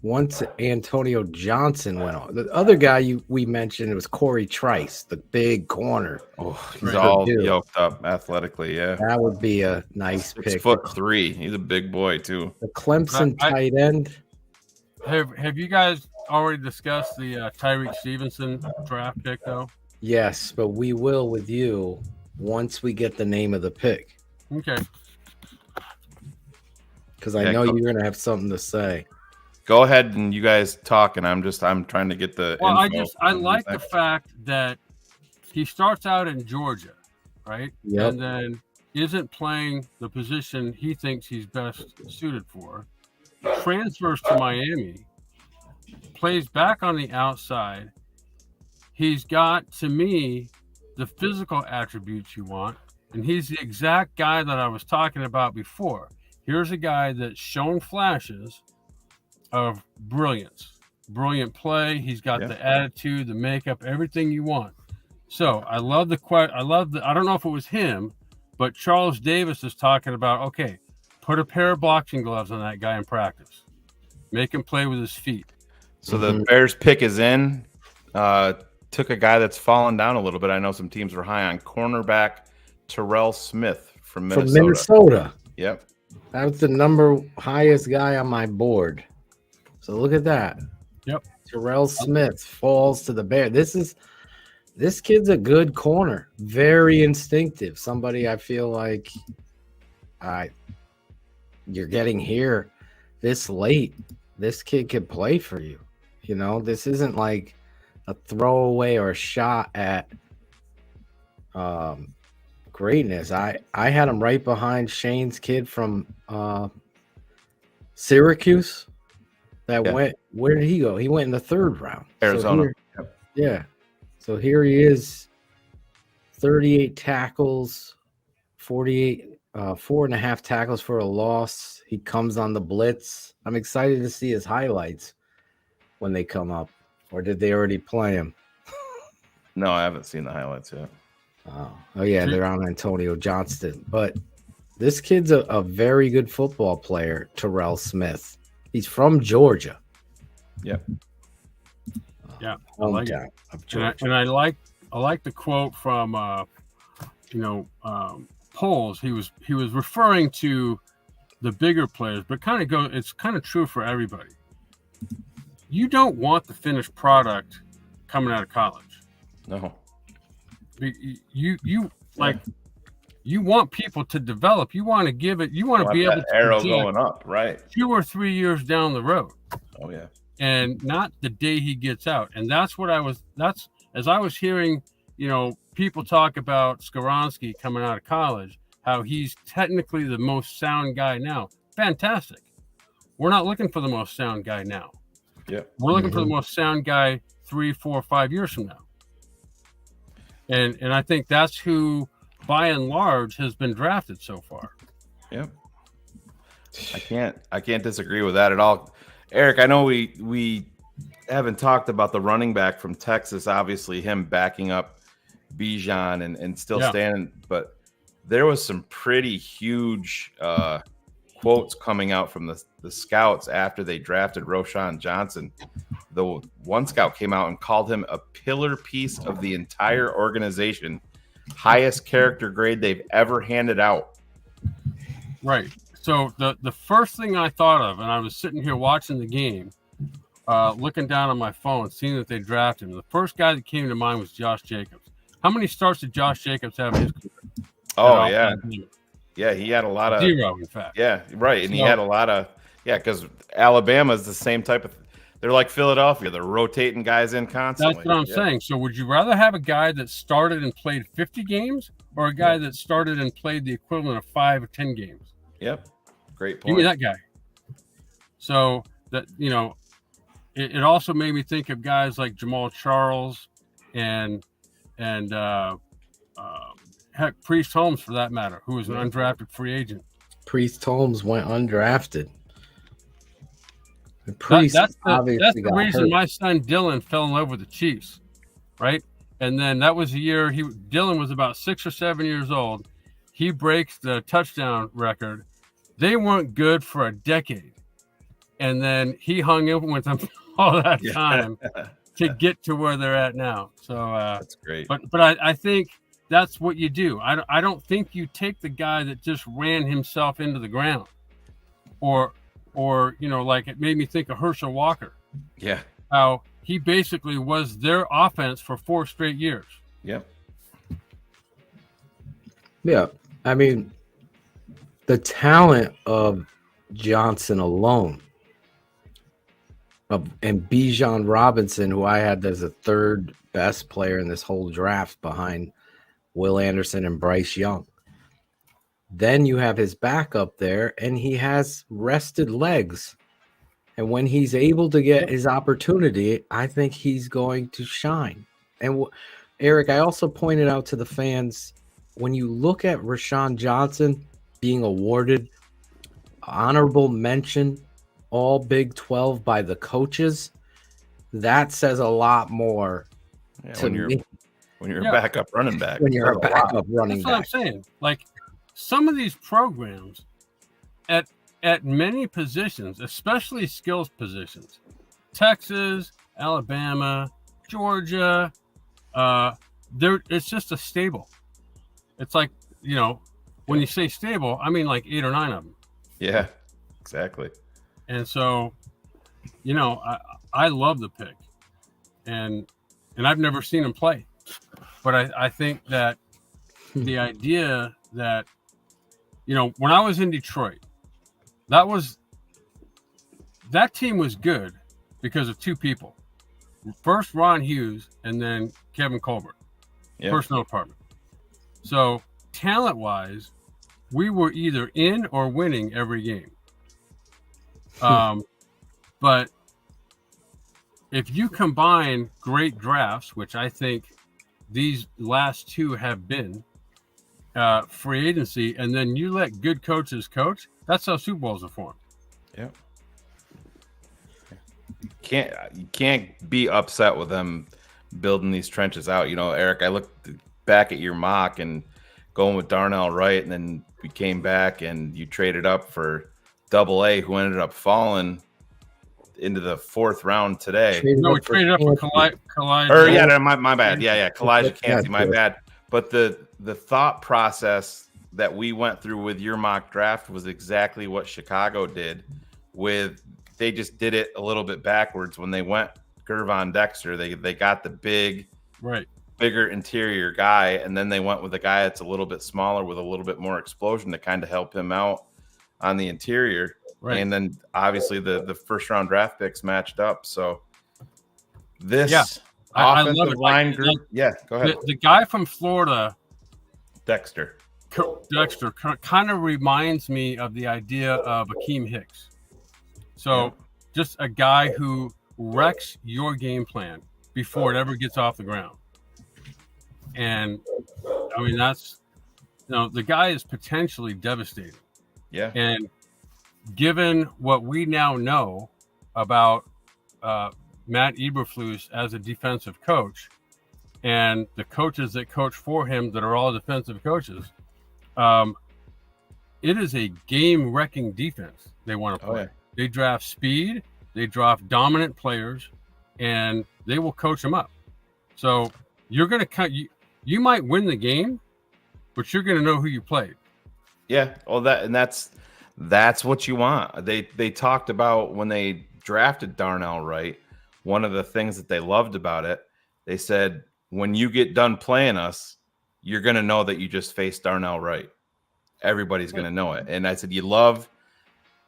Once Antonio Johnson went on, the other guy we mentioned, it was Corey Trice, the big corner. Oh, he's all yoked up athletically. Yeah, that would be a nice pick. 6'3". He's a big boy too. The Clemson tight end. Have you guys already discussed the Tyreek Stevenson draft pick though? Yes, but we will with you once we get the name of the pick. Okay. Because I know you're going to have something to say. Go ahead and you guys talk, and I'm trying to get the. Well, I like the fact that he starts out in Georgia, right? Yep. And then isn't playing the position he thinks he's best suited for. Transfers to Miami, plays back on the outside. He's got, to me, the physical attributes you want, and he's the exact guy that I was talking about before. Here's a guy that's shown flashes of brilliance, brilliant play. He's got the attitude, the makeup, everything you want. So I love I don't know if it was him, but Charles Davis is talking about, okay, put a pair of boxing gloves on that guy in practice. Make him play with his feet. So the Bears pick is in. Took a guy that's fallen down a little bit. I know some teams were high on cornerback Terrell Smith from Minnesota. Yep. That was the number highest guy on my board. So look at that. Yep. Terrell Smith falls to the Bears. This kid's a good corner. Very instinctive. Somebody I feel like you're getting here this late. This kid could play for you. You know, this isn't like a throwaway or a shot at greatness. I had him right behind Shane's kid from Syracuse. Went. Where did he go? He went in the third round. Arizona. So here he is. 38 tackles, 48, 4.5 tackles for a loss. He comes on the blitz. I'm excited to see his highlights when they come up. Or did they already play him? No, I haven't seen the highlights yet. Oh yeah, they're on Antonio Johnston. But This kid's a very good football player, Terrell Smith. He's from Georgia. Yep. Yeah, I like it. Of Georgia. And I like the quote from Poles. He was referring to the bigger players, but it's kind of true for everybody. You don't want the finished product coming out of college. No. You want people to develop. You want to give it. You want to be able to arrow going up, right? 2 or 3 years down the road. Oh yeah. And not the day he gets out. And that's as I was hearing, people talk about Skoronski coming out of college, how he's technically the most sound guy now. Fantastic. We're not looking for the most sound guy now. Yeah. We're looking for the most sound guy 3, 4, 5 years from now. And I think that's who, by and large, has been drafted so far. Yep. I can't disagree with that at all. Eric, I know we haven't talked about the running back from Texas, obviously him backing up Bijan and still standing, but there was some pretty huge quotes coming out from the scouts after they drafted Roschon Johnson. The one scout came out and called him a pillar piece of the entire organization, highest character grade they've ever handed out. Right. So the first thing I thought of, and I was sitting here watching the game, looking down on my phone, seeing that they drafted him. The first guy that came to mind was Josh Jacobs. How many starts did Josh Jacobs have in his career? Oh, yeah. Yeah, he had a lot of... 0, in fact. Yeah, right. And he had a lot of... Yeah, because Alabama is the same type of... They're like Philadelphia. They're rotating guys in constantly. That's what I'm saying. So would you rather have a guy that started and played 50 games or a guy that started and played the equivalent of 5 or 10 games? Yep. Great point. Give me that guy. So that, it also made me think of guys like Jamal Charles and heck, Priest Holmes, for that matter, who was an undrafted free agent. Priest Holmes went undrafted. That's the reason my son Dylan fell in love with the Chiefs, right? And then that was the year Dylan was about 6 or 7 years old. He breaks the touchdown record. They weren't good for a decade. And then he hung in with them all that time to get to where they're at now. So that's great. But I think that's what you do. I don't think you take the guy that just ran himself into the ground, or like it made me think of Herschel Walker. Yeah. How he basically was their offense for 4 straight years. Yep. Yeah. I mean, the talent of Johnson alone, and Bijan Robinson, who I had as a third best player in this whole draft behind Will Anderson and Bryce Young. Then you have his backup there, and he has rested legs. And when he's able to get his opportunity, I think he's going to shine. And Eric, I also pointed out to the fans, when you look at Roschon Johnson being awarded honorable mention all Big 12 by the coaches, that says a lot more to me. When you're a backup running back. When you're a backup running back. That's what I'm saying. Like, some of these programs at many positions, especially skills positions, Texas, Alabama, Georgia, it's just a stable. It's like, when you say stable, I mean like 8 or 9 of them. Yeah, exactly. And so, I love the pick, and I've never seen him play, but I think that the idea that, when I was in Detroit, that team was good because of 2 people. First, Ron Hughes, and then Kevin Colbert, personnel department. So talent-wise, we were either in or winning every game. But if you combine great drafts, which I think these last 2 have been, free agency, and then you let good coaches coach, that's how Super Bowls are formed. Yeah. You can't be upset with them building these trenches out. Eric, I looked back at your mock, and going with Darnell Wright, and then we came back and you traded up for AA, who ended up falling into the 4th round today. No, we traded up for Kalijah. Or yeah, my bad. Yeah, Kalijah Cansey, my bad. But the thought process that we went through with your mock draft was exactly what Chicago did. They just did it a little bit backwards when they went Gervon Dexter. They got the bigger interior guy, and then they went with a guy that's a little bit smaller with a little bit more explosion to kind of help him out on the interior. Right. And then obviously the first round draft picks matched up. So this offensive line group. Yeah, go ahead. The guy from Florida, Dexter, kind of reminds me of the idea of Akeem Hicks. So just a guy who wrecks your game plan before it ever gets off the ground. And I mean, the guy is potentially devastating. Yeah. And given what we now know about Matt Eberflus as a defensive coach and the coaches that coach for him that are all defensive coaches, it is a game-wrecking defense they want to play. They draft speed, they draft dominant players, and they will coach them up. So you're going to you might win the game, but you're going to know who you played. Yeah, well, that's what you want. They talked about when they drafted Darnell Wright, one of the things that they loved about it, they said, when you get done playing us, you're going to know that you just faced Darnell Wright. Everybody's going to know it. And I said, you love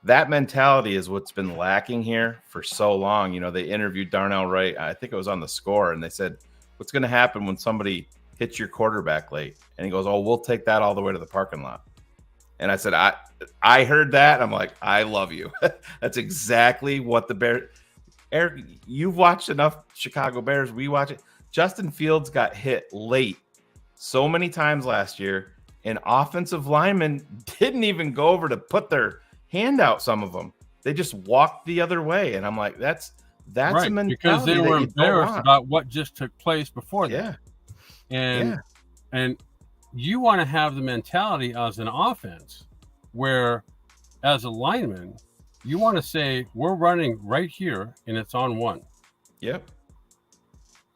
that mentality is what's been lacking here for so long. You know, they interviewed Darnell Wright. I think it was on The Score, and they said, what's going to happen when somebody hits your quarterback late? And he goes, oh, we'll take that all the way to the parking lot. And I said, I heard that. I'm like, I love you. That's exactly what the Bears. Eric, you've watched enough Chicago Bears. We watch it. Justin Fields got hit late so many times last year, and offensive linemen didn't even go over to put their hand out. Some of them, they just walked the other way. And I'm like, that's right, a mentality because they were embarrassed about what just took place before that. Yeah. And you want to have the mentality as an offense where, as a lineman, you want to say, we're running right here and it's on one. Yep.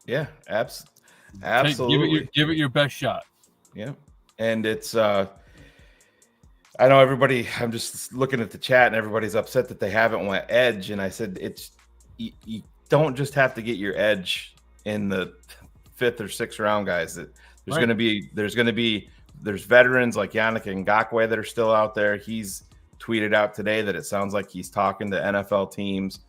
Yeah, absolutely. Give it your best shot. Yeah. And it's, I know everybody, I'm just looking at the chat and everybody's upset that they haven't went edge. And I said, you don't just have to get your edge in the 5th or 6th round, guys. There's going to be veterans like Yannick Ngakoue that are still out there. He's tweeted out today that it sounds like he's talking to NFL teams,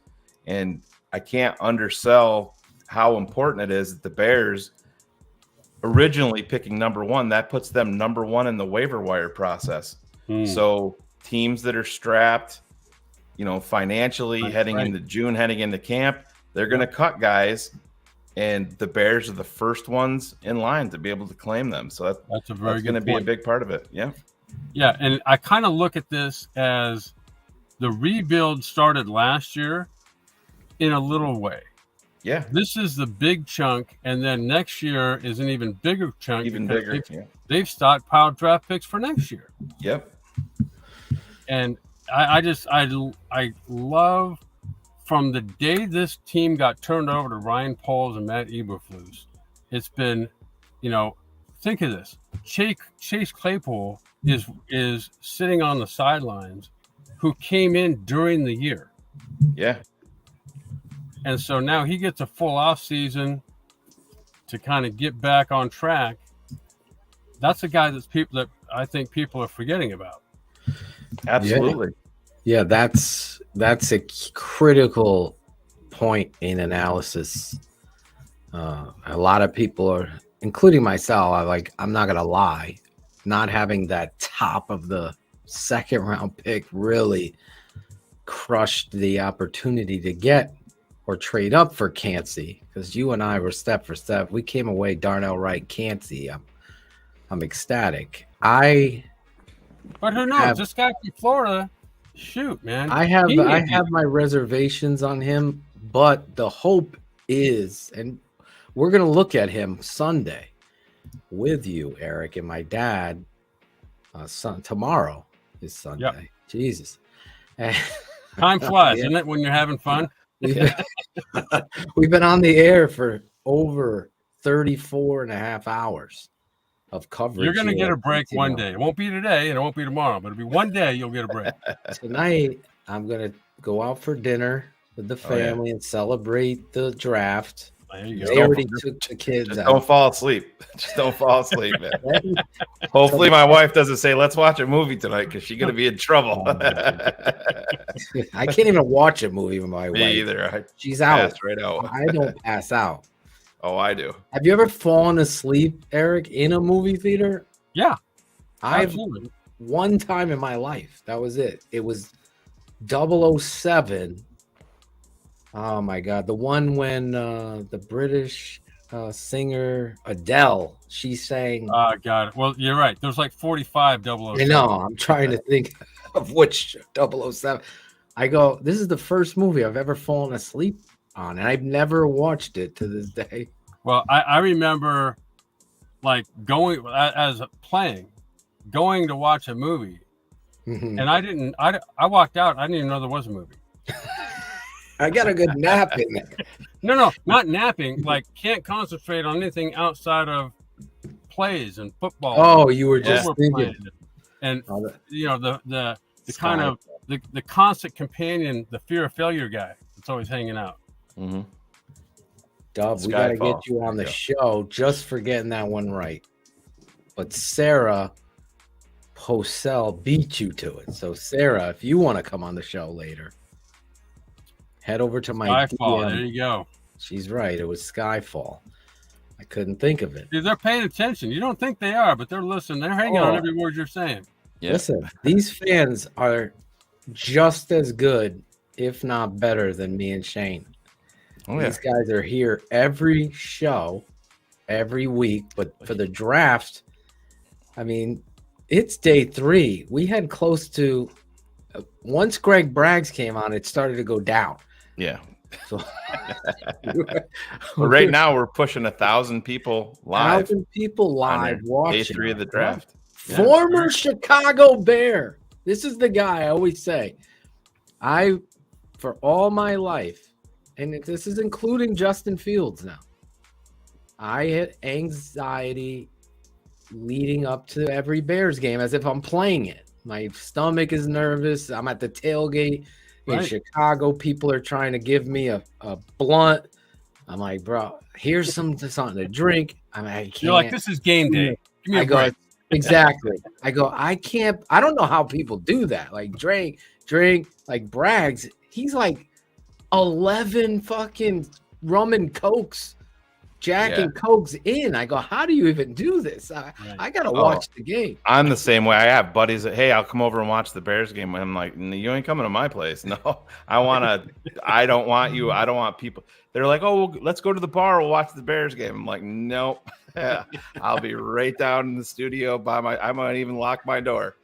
and I can't undersell how important it is that the Bears originally picking number 1, that puts them number 1 in the waiver wire process. So teams that are strapped, financially heading into June, heading into camp, they're going to cut guys. And the Bears are the first ones in line to be able to claim them. So that's going to be a big part of it. Yeah. Yeah. And I kind of look at this as the rebuild started last year in a little way. Yeah. This is the big chunk. And then next year is an even bigger chunk. Even bigger. They've stockpiled draft picks for next year. Yep. And I love, from the day this team got turned over to Ryan Poles and Matt Eberflus, it's been, think of this. Chase Claypool is sitting on the sidelines, who came in during the year. Yeah. And so now he gets a full off season to kind of get back on track. That's a guy that I think people are forgetting about. Absolutely. Yeah, that's a critical point in analysis. A lot of people are, including myself, I'm not gonna lie, not having that top of the 2nd round pick really crushed the opportunity to get or trade up for Cansey, because you and I were step for step. We came away Darnell Wright, Cansey. I'm ecstatic. But who knows? This guy from Florida, shoot, man. I have my reservations on him, but the hope is, and we're going to look at him Sunday. with you, Eric, and my dad. Tomorrow is Sunday. Yep. Jesus. Time flies, isn't it, when you're having fun? We've been on the air for over 34 and a half hours of coverage. You're going to get a break one day. It won't be today and it won't be tomorrow, but it'll be one day you'll get a break. Tonight, I'm going to go out for dinner with the family and celebrate the draft. They already took the kids out. Don't fall asleep. Just don't fall asleep, man. Hopefully my wife doesn't say, let's watch a movie tonight, because she's going to be in trouble. I can't even watch a movie with my wife. Me either. She's out. Right out. I don't pass out. Oh, I do. Have you ever fallen asleep, Eric, in a movie theater? Yeah. I've one time in my life. That was it. It was 007. Oh my God. The one when the British singer Adele, she sang. Oh God. Well, you're right. There's like 45 007. I know. I'm trying to think of which 007. I go, this is the first movie I've ever fallen asleep on, and I've never watched it to this day. Well, I remember like going to watch a movie, and I walked out. I didn't even know there was a movie. I got a good nap in there. No, not napping. Like, can't concentrate on anything outside of plays and football. Oh, you were just thinking. And you know the kind of the constant companion, the fear of failure guy that's always hanging out. Mm-hmm. Dub, we got to get you on the show just for getting that one right. But Sarah Posel beat you to it. So Sarah, if you want to come on the show later, head over to my Skyfall. DM. There you go. She's right. It was Skyfall. I couldn't think of it. Dude, they're paying attention. You don't think they are, but they're listening. They're hanging on every word you're saying. Yeah. Listen, these fans are just as good, if not better, than me and Shane. These guys are here every show, every week. But for the draft, I mean, it's day 3. We had close to once Greg Braggs came on, it started to go down. Yeah. So right now we're pushing 1,000 people live. 1,000 people live watching. Day 3 of the draft. Former Chicago Bear. This is the guy I always say. For all my life, and this is including Justin Fields now, I had anxiety leading up to every Bears game as if I'm playing it. My stomach is nervous. I'm at the tailgate in Chicago. People are trying to give me a blunt. I'm like, bro, here's something to drink. I mean, I can't. You're like, this is game day. Give me a break. Exactly. I go, I can't. I don't know how people do that. Like drink. Like Braggs, he's like 11 fucking rum and cokes, Jack and Cokes in. I go, how do you even do this? I gotta watch the game. I'm the same way. I have buddies that, hey, I'll come over and watch the Bears game. I'm like, you ain't coming to my place. No, I don't want you. I don't want people. They're like, oh, well, let's go to the bar. We'll watch the Bears game. I'm like, nope. I'll be right down in the studio I might even lock my door.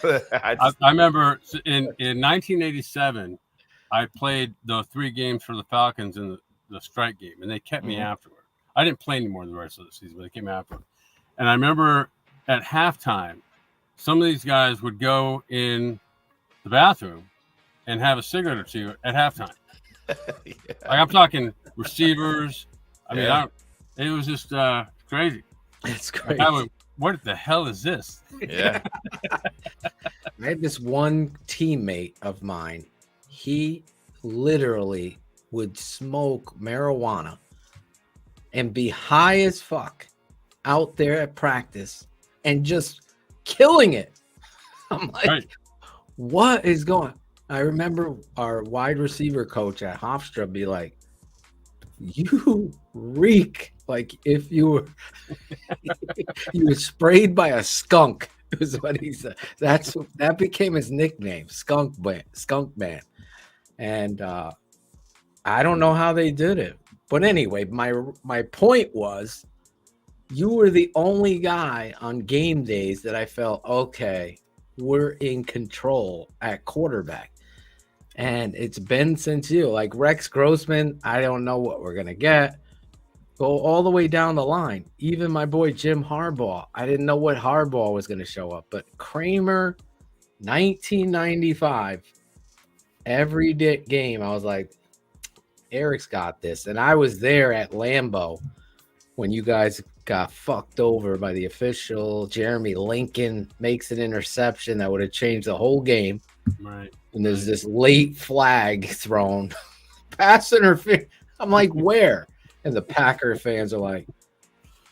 I remember in 1987, I played the 3 games for the Falcons in the strike game, and they kept me afterward. I didn't play anymore the rest of the season, but they came afterward. And I remember at halftime, some of these guys would go in the bathroom and have a cigarette or two at halftime. Like, I'm talking receivers. I mean, it was just crazy. It's crazy. Like, what the hell is this? Yeah. I had this one teammate of mine. He literally would smoke marijuana and be high as fuck out there at practice and just killing it. I'm like, what is going on? I remember our wide receiver coach at Hofstra be like, you reek like if you were you were sprayed by a skunk, is what he said. That became his nickname, Skunk Man. And I don't know how they did it. But anyway, my point was, you were the only guy on game days that I felt, okay, we're in control at quarterback. And it's been since you. Like Rex Grossman, I don't know what we're going to get. Go all the way down the line. Even my boy Jim Harbaugh. I didn't know what Harbaugh was going to show up, but Kramer, 1995, every game, I was like, Eric's got this. And I was there at Lambeau when you guys got fucked over by the official. Jeremy Lincoln makes an interception that would have changed the whole game. Right. And there's this late flag thrown. Pass interference. I'm like, where? And the Packer fans are like,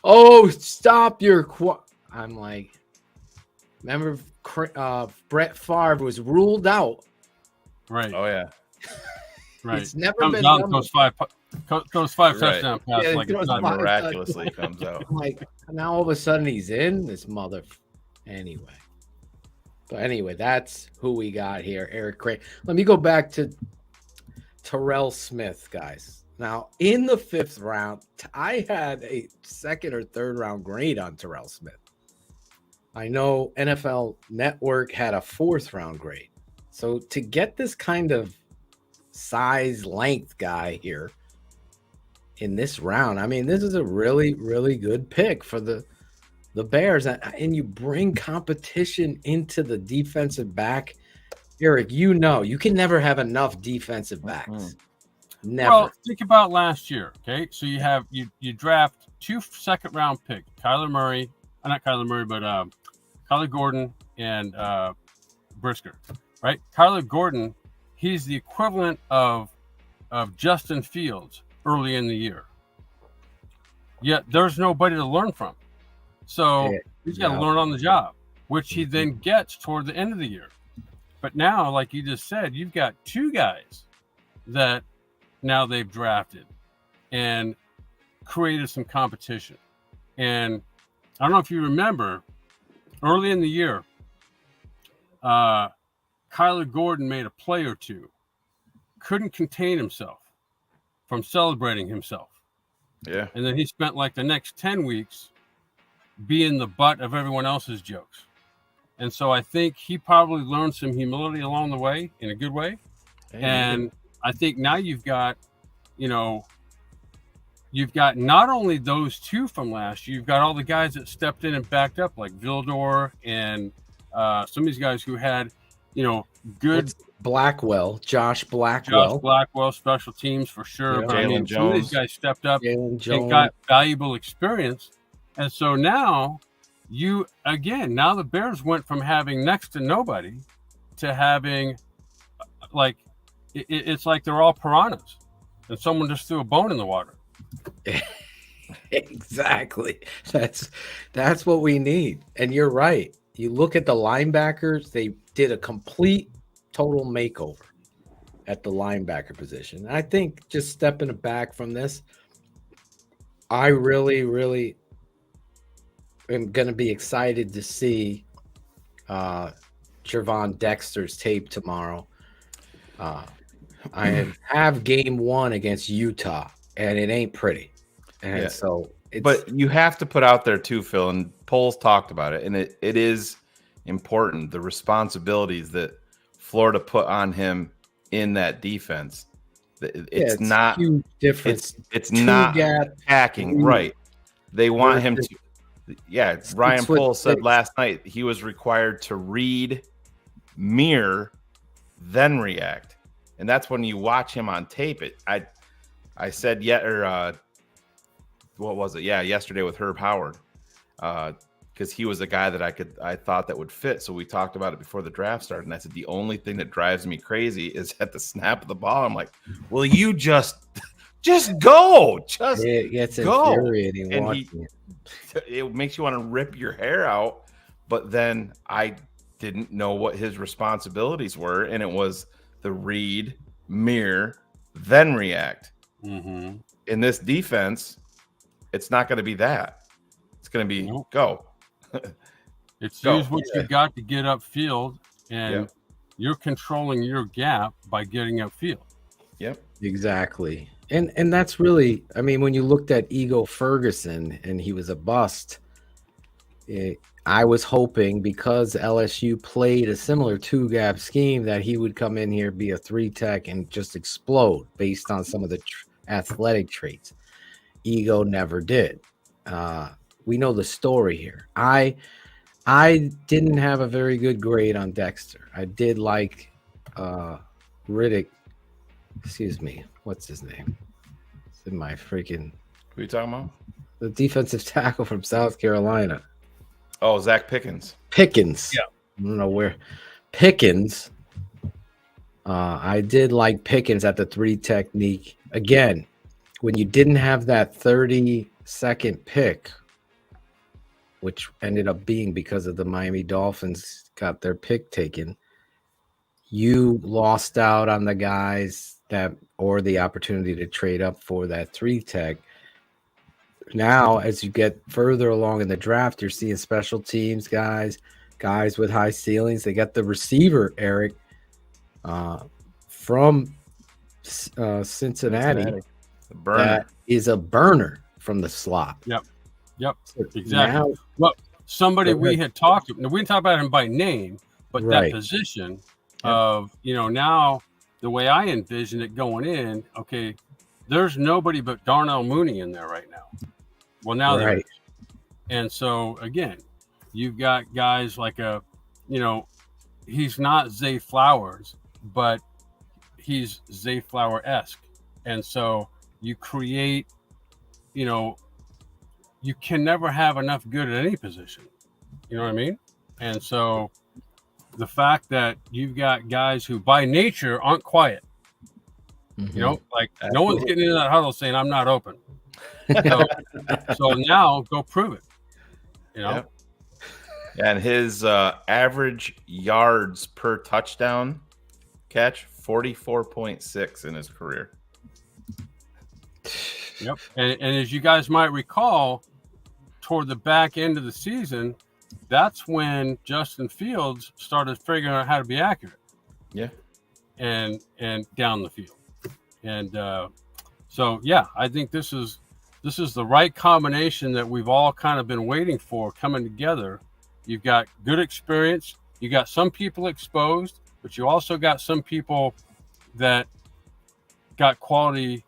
oh, stop your I'm like, remember Brett Favre was ruled out. Right. Oh, yeah. Right. It's never comes been out done. those five Right. touchdown passes. Yeah, like throws it's not five miraculously comes out. I'm like, now all of a sudden he's in this mother. Anyway. But anyway, that's who we got here. Eric Craig. Let me go back to Terrell Smith, guys. Now, in the 5th round, I had a 2nd or 3rd round grade on Terrell Smith. I know NFL Network had a 4th round grade. So to get this kind of size length guy here in this round, I mean, this is a really, really good pick for the Bears. And you bring competition into the defensive back. Eric, you know, you can never have enough defensive backs. Never. Well, think about last year. Okay, so you draft 2 second-round picks, Kyler Gordon and Brisker, right? Kyler Gordon, he's the equivalent of Justin Fields early in the year. Yet there's nobody to learn from, so he's got to learn on the job, which he then gets toward the end of the year. But now, like you just said, you've got 2 guys that now they've drafted and created some competition. And I don't know if you remember, early in the year, Kyler Gordon made a play or two, couldn't contain himself from celebrating himself. Yeah. And then he spent like the next 10 weeks being the butt of everyone else's jokes. And so I think he probably learned some humility along the way in a good way. And I think now you've got not only those 2 from last year, you've got all the guys that stepped in and backed up, like Vildor and some of these guys who had, good Josh Blackwell, special teams for sure. Yeah. But I mean, some of these guys stepped up and got valuable experience. And so now now the Bears went from having next to nobody to having it's like they're all piranhas and someone just threw a bone in the water. Exactly. That's what we need. And you're right. You look at the linebackers, they did a complete total makeover at the linebacker position. And I think just stepping back from this, I really, really am going to be excited to see Gervon Dexter's tape tomorrow. I have game 1 against Utah, and it ain't pretty. And so but you have to put out there too, Phil, and Poles talked about it, and it is important, the responsibilities that Florida put on him in that defense. It's not huge difference. It's not hacking, right? They want him to. Yeah, Ryan Poles said last night he was required to read, mirror, then react, and that's when you watch him on tape. I said what was it? Yeah, yesterday with Herb Howard, because he was a guy that I thought that would fit. So we talked about it before the draft started, and I said the only thing that drives me crazy is at the snap of the ball. I'm like, will you just go, it's go? Infuriating And it makes you want to rip your hair out. But then I didn't know what his responsibilities were, and it was the read, mirror, then react. Mm-hmm. In this defense, it's not going to be that. It's going to be go. It's use what you got to get upfield, and you're controlling your gap by getting upfield. Yep, exactly. And that's really, I mean, when you looked at Ego Ferguson and he was a bust, I was hoping because LSU played a similar 2-gap scheme that he would come in here, be a 3-tech, and just explode based on some of the athletic traits. ego never did. We know the story here. I didn't have a very good grade on Dexter. I did like Riddick. Excuse me. What's his name? It's in my freaking. Who are you talking about? The defensive tackle from South Carolina. Oh, Zach Pickens. Pickens. Yeah. I don't know where. Pickens. I did like Pickens at the 3 technique. Again, when you didn't have that 30-second pick, which ended up being because of the Miami Dolphins got their pick taken, you lost out on the guys or the opportunity to trade up for that 3 tech. Now, as you get further along in the draft, you're seeing special teams guys with high ceilings. They got the receiver, Eric, from Cincinnati. That is a burner from the slot. Yep, So exactly. now, well, somebody we had talked to, we didn't talk about him by name, but that position of, now the way I envision it going in, okay, there's nobody but Darnell Mooney in there right now. Well, now there is. And so, again, you've got guys like he's not Zay Flowers, but he's Zay Flower-esque. And so you create, you can never have enough good at any position. You know what I mean? And so the fact that you've got guys who by nature aren't quiet, no one's getting into that huddle saying, I'm not open. So now go prove it. Yep. And his average yards per touchdown catch, 44.6 in his career. Yep. And as you guys might recall, toward the back end of the season, that's when Justin Fields started figuring out how to be accurate. Yeah. And down the field. And I think this is the right combination that we've all kind of been waiting for coming together. You've got good experience. You got some people exposed, but you also got some people that got quality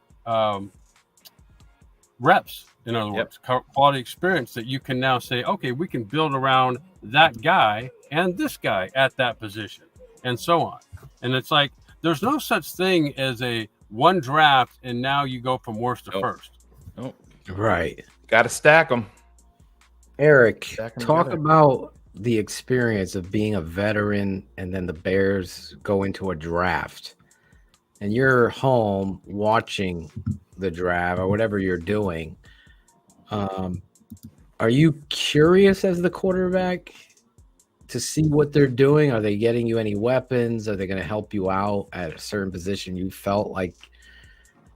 reps. In other words, quality experience that you can now say, okay, we can build around that guy and this guy at that position, and so on. And it's like there's no such thing as a one draft and now you go from worst to first. Nope. Right. Got to stack them. Eric, talk about the experience of being a veteran and then the Bears go into a draft and you're home watching the draft or whatever you're doing. Are you curious as the quarterback to see what they're doing? Are they getting you any weapons? Are they going to help you out at a certain position you felt like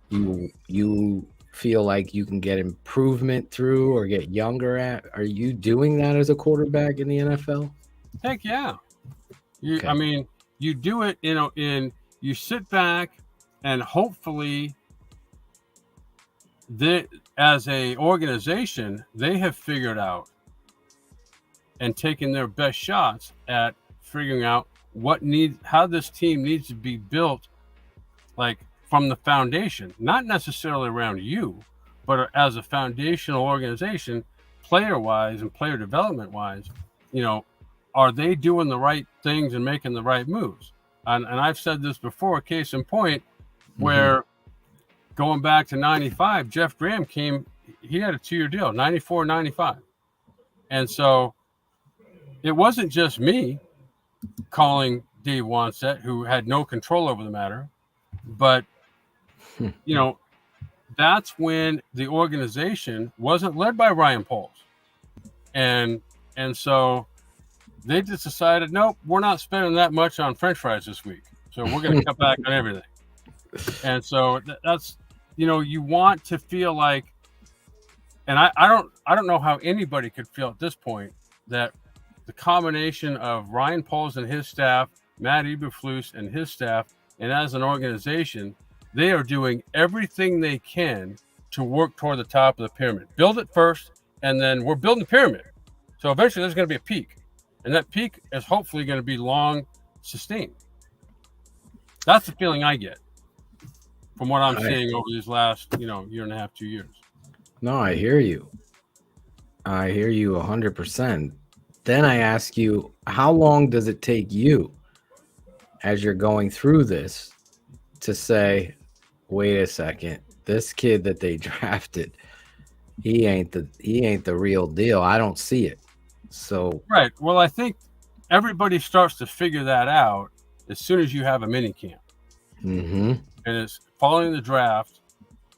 you feel like you can get improvement through or get younger at? Are you doing that as a quarterback in the NFL? Heck yeah. I mean, you do it, you sit back and hopefully as a organization, they have figured out and taken their best shots at figuring out how this team needs to be built, like from the foundation, not necessarily around you, but as a foundational organization, player-wise and player development-wise, are they doing the right things and making the right moves? And I've said this before, case in point, where going back to 95, Jeff Graham he had a 2-year deal, 94, 95. And so it wasn't just me calling Dave Wannstedt, who had no control over the matter, but, that's when the organization wasn't led by Ryan Poles. And so they just decided, nope, we're not spending that much on French fries this week. So we're going to cut back on everything. And so that's, you want to feel like, and I don't know how anybody could feel at this point that the combination of Ryan Poles and his staff, Matt Eberflus and his staff, and as an organization, they are doing everything they can to work toward the top of the pyramid. Build it first, and then we're building the pyramid. So eventually there's going to be a peak, and that peak is hopefully going to be long sustained. That's the feeling I get from what I'm seeing over these last, year and a half, 2 years. No, I hear you. I hear you 100%. Then I ask you, how long does it take you as you're going through this to say, wait a second, this kid that they drafted, he ain't the real deal. I don't see it. So right. Well, I think everybody starts to figure that out as soon as you have a mini camp. Mm-hmm. And it's following the draft.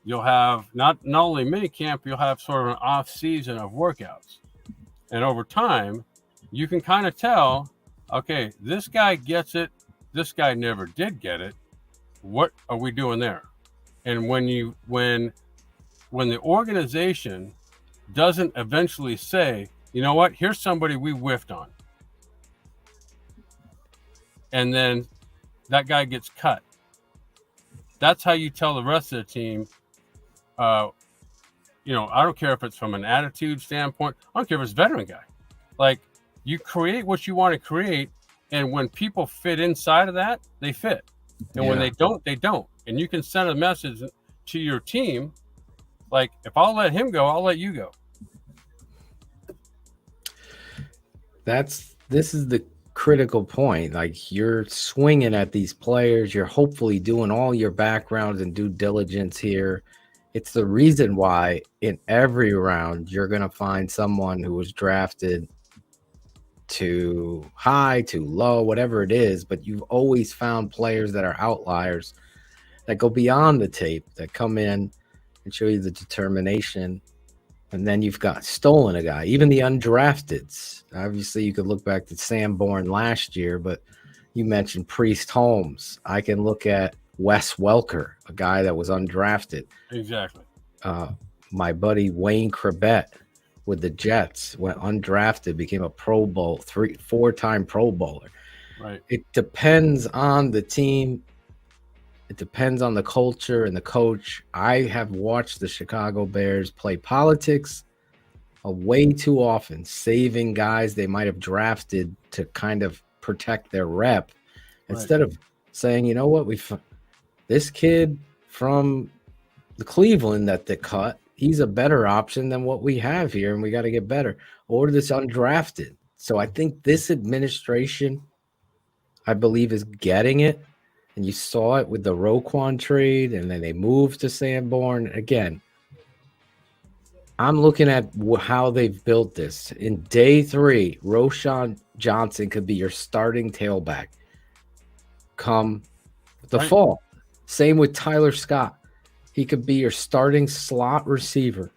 You'll have not only mini camp, you'll have sort of an off season of workouts. And over time, you can kind of tell, okay, this guy gets it. This guy never did get it. What are we doing there? And when the organization doesn't eventually say, you know what, here's somebody we whiffed on, and then that guy gets cut, that's how you tell the rest of the team, I don't care if it's from an attitude standpoint. I don't care if it's a veteran guy. Like, you create what you want to create, and when people fit inside of that, they fit. And when they don't, they don't. And you can send a message to your team, like, if I'll let him go, I'll let you go. This is the critical point. Like, you're swinging at these players. You're hopefully doing all your backgrounds and due diligence here. It's the reason why in every round you're going to find someone who was drafted too high, too low, whatever it is. But you've always found players that are outliers that go beyond the tape, that come in and show you the determination. And then you've got stolen a guy, even the undrafteds. Obviously, you could look back to Sanborn last year, but you mentioned Priest Holmes. I can look at Wes Welker, a guy that was undrafted. Exactly. My buddy Wayne Krebet with the Jets went undrafted, became a Pro Bowl, 4-time Pro Bowler. Right. It depends on the team. It depends on the culture and the coach. I have watched the Chicago Bears play politics way too often, saving guys they might have drafted to kind of protect their rep, instead of saying, you know what, this kid from the Cleveland that they cut, he's a better option than what we have here, and we got to get better. Or this undrafted. So I think this administration, I believe, is getting it. And you saw it with the Roschon trade, and then they moved to Sanborn. Again, I'm looking at how they've built this. In day 3, Roschon Johnson could be your starting tailback come the fall. Same with Tyler Scott. He could be your starting slot receiver.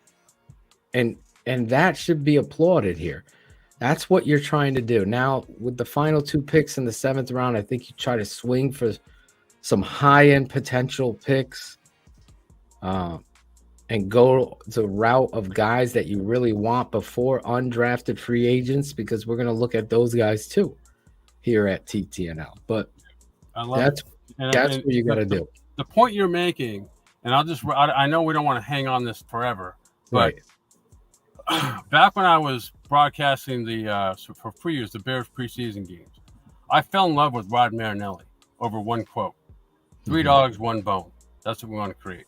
And that should be applauded here. That's what you're trying to do. Now, with the final 2 picks in the 7th round, I think you try to swing for some high-end potential picks and go the route of guys that you really want before undrafted free agents, because we're going to look at those guys too here at TTNL. But that's what you got to do. The point you're making, and I know we don't want to hang on this forever, but back when I was broadcasting for previews, the Bears preseason games, I fell in love with Rod Marinelli over one quote. 3 dogs, 1 bone. That's what we want to create.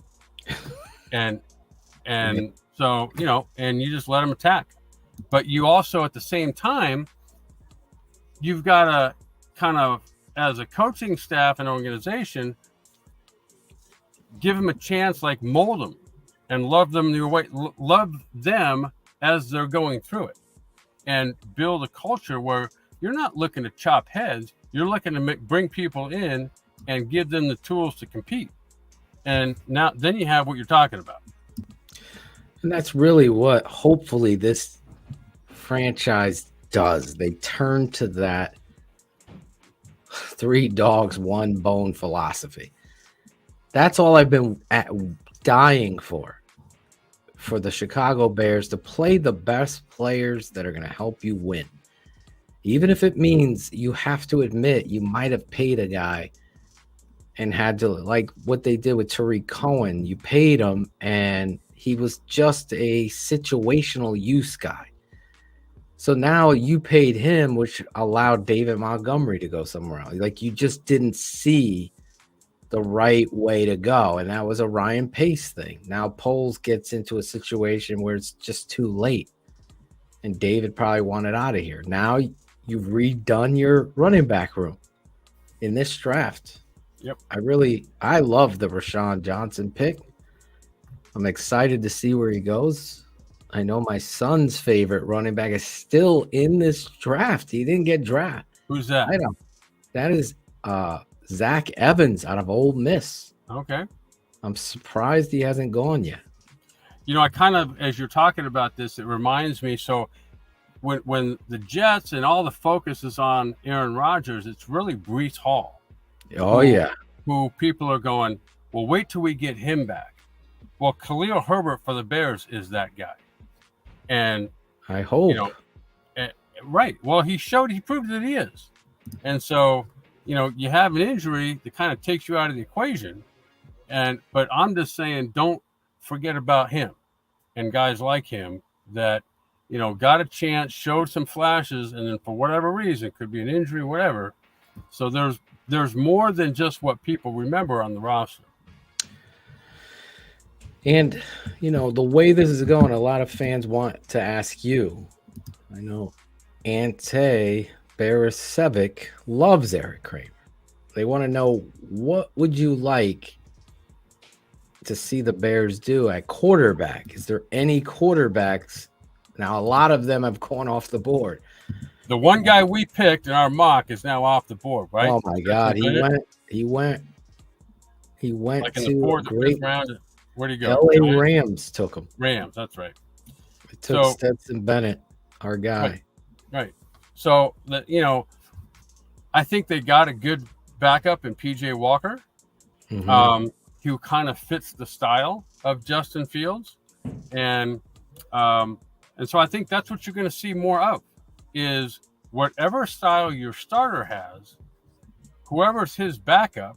And so, and you just let them attack. But you also, at the same time, you've got to kind of, as a coaching staff and organization, give them a chance, like mold them and love them your way, love them as they're going through it, and build a culture where you're not looking to chop heads. You're looking to bring people in and give them the tools to compete. And then you have what you're talking about. And that's really what hopefully this franchise does. They turn to that 3 dogs, 1 bone philosophy. That's all I've been dying for the Chicago Bears, to play the best players that are going to help you win. Even if it means you have to admit you might have paid a guy and had to, like what they did with Tariq Cohen. You paid him, and he was just a situational use guy. So now you paid him, which allowed David Montgomery to go somewhere else. Like, you just didn't see the right way to go, and that was a Ryan Pace thing. Now Poles gets into a situation where it's just too late, and David probably wanted out of here. Now you've redone your running back room in this draft. Yep. I love the Roschon Johnson pick. I'm excited to see where he goes. I know my son's favorite running back is still in this draft. He didn't get drafted. Who's that? I know. That is Zach Evans out of Ole Miss. Okay. I'm surprised he hasn't gone yet. You know, I kind of, as you're talking about this, it reminds me. So when the Jets and all the focus is on Aaron Rodgers, it's really Breece Hall. Oh, yeah. Who people are going, well, wait till we get him back. Well, Khalil Herbert for the Bears is that guy. And I hope. You know, right. Well, he proved that he is. And so, you know, you have an injury that kind of takes you out of the equation. But I'm just saying, don't forget about him and guys like him that, you know, got a chance, showed some flashes, and then for whatever reason, could be an injury, whatever. So there's more than just what people remember on the roster. And, you know, the way this is going, a lot of fans want to ask you. I know Ante Barasevic loves Eric Kramer. They want to know, what would you like to see the Bears do at quarterback? Is there any quarterbacks? Now, a lot of them have gone off the board. The one guy we picked in our mock is now off the board, right? Oh my God, he went like in to the fourth or great fifth round. Where'd he go? LA Rams took him. Rams, that's right. It took Stetson Bennett, our guy. Right. So you know, I think they got a good backup in PJ Walker, who kind of fits the style of Justin Fields, and so I think that's what you're going to see more of. Is whatever style your starter has, whoever's his backup,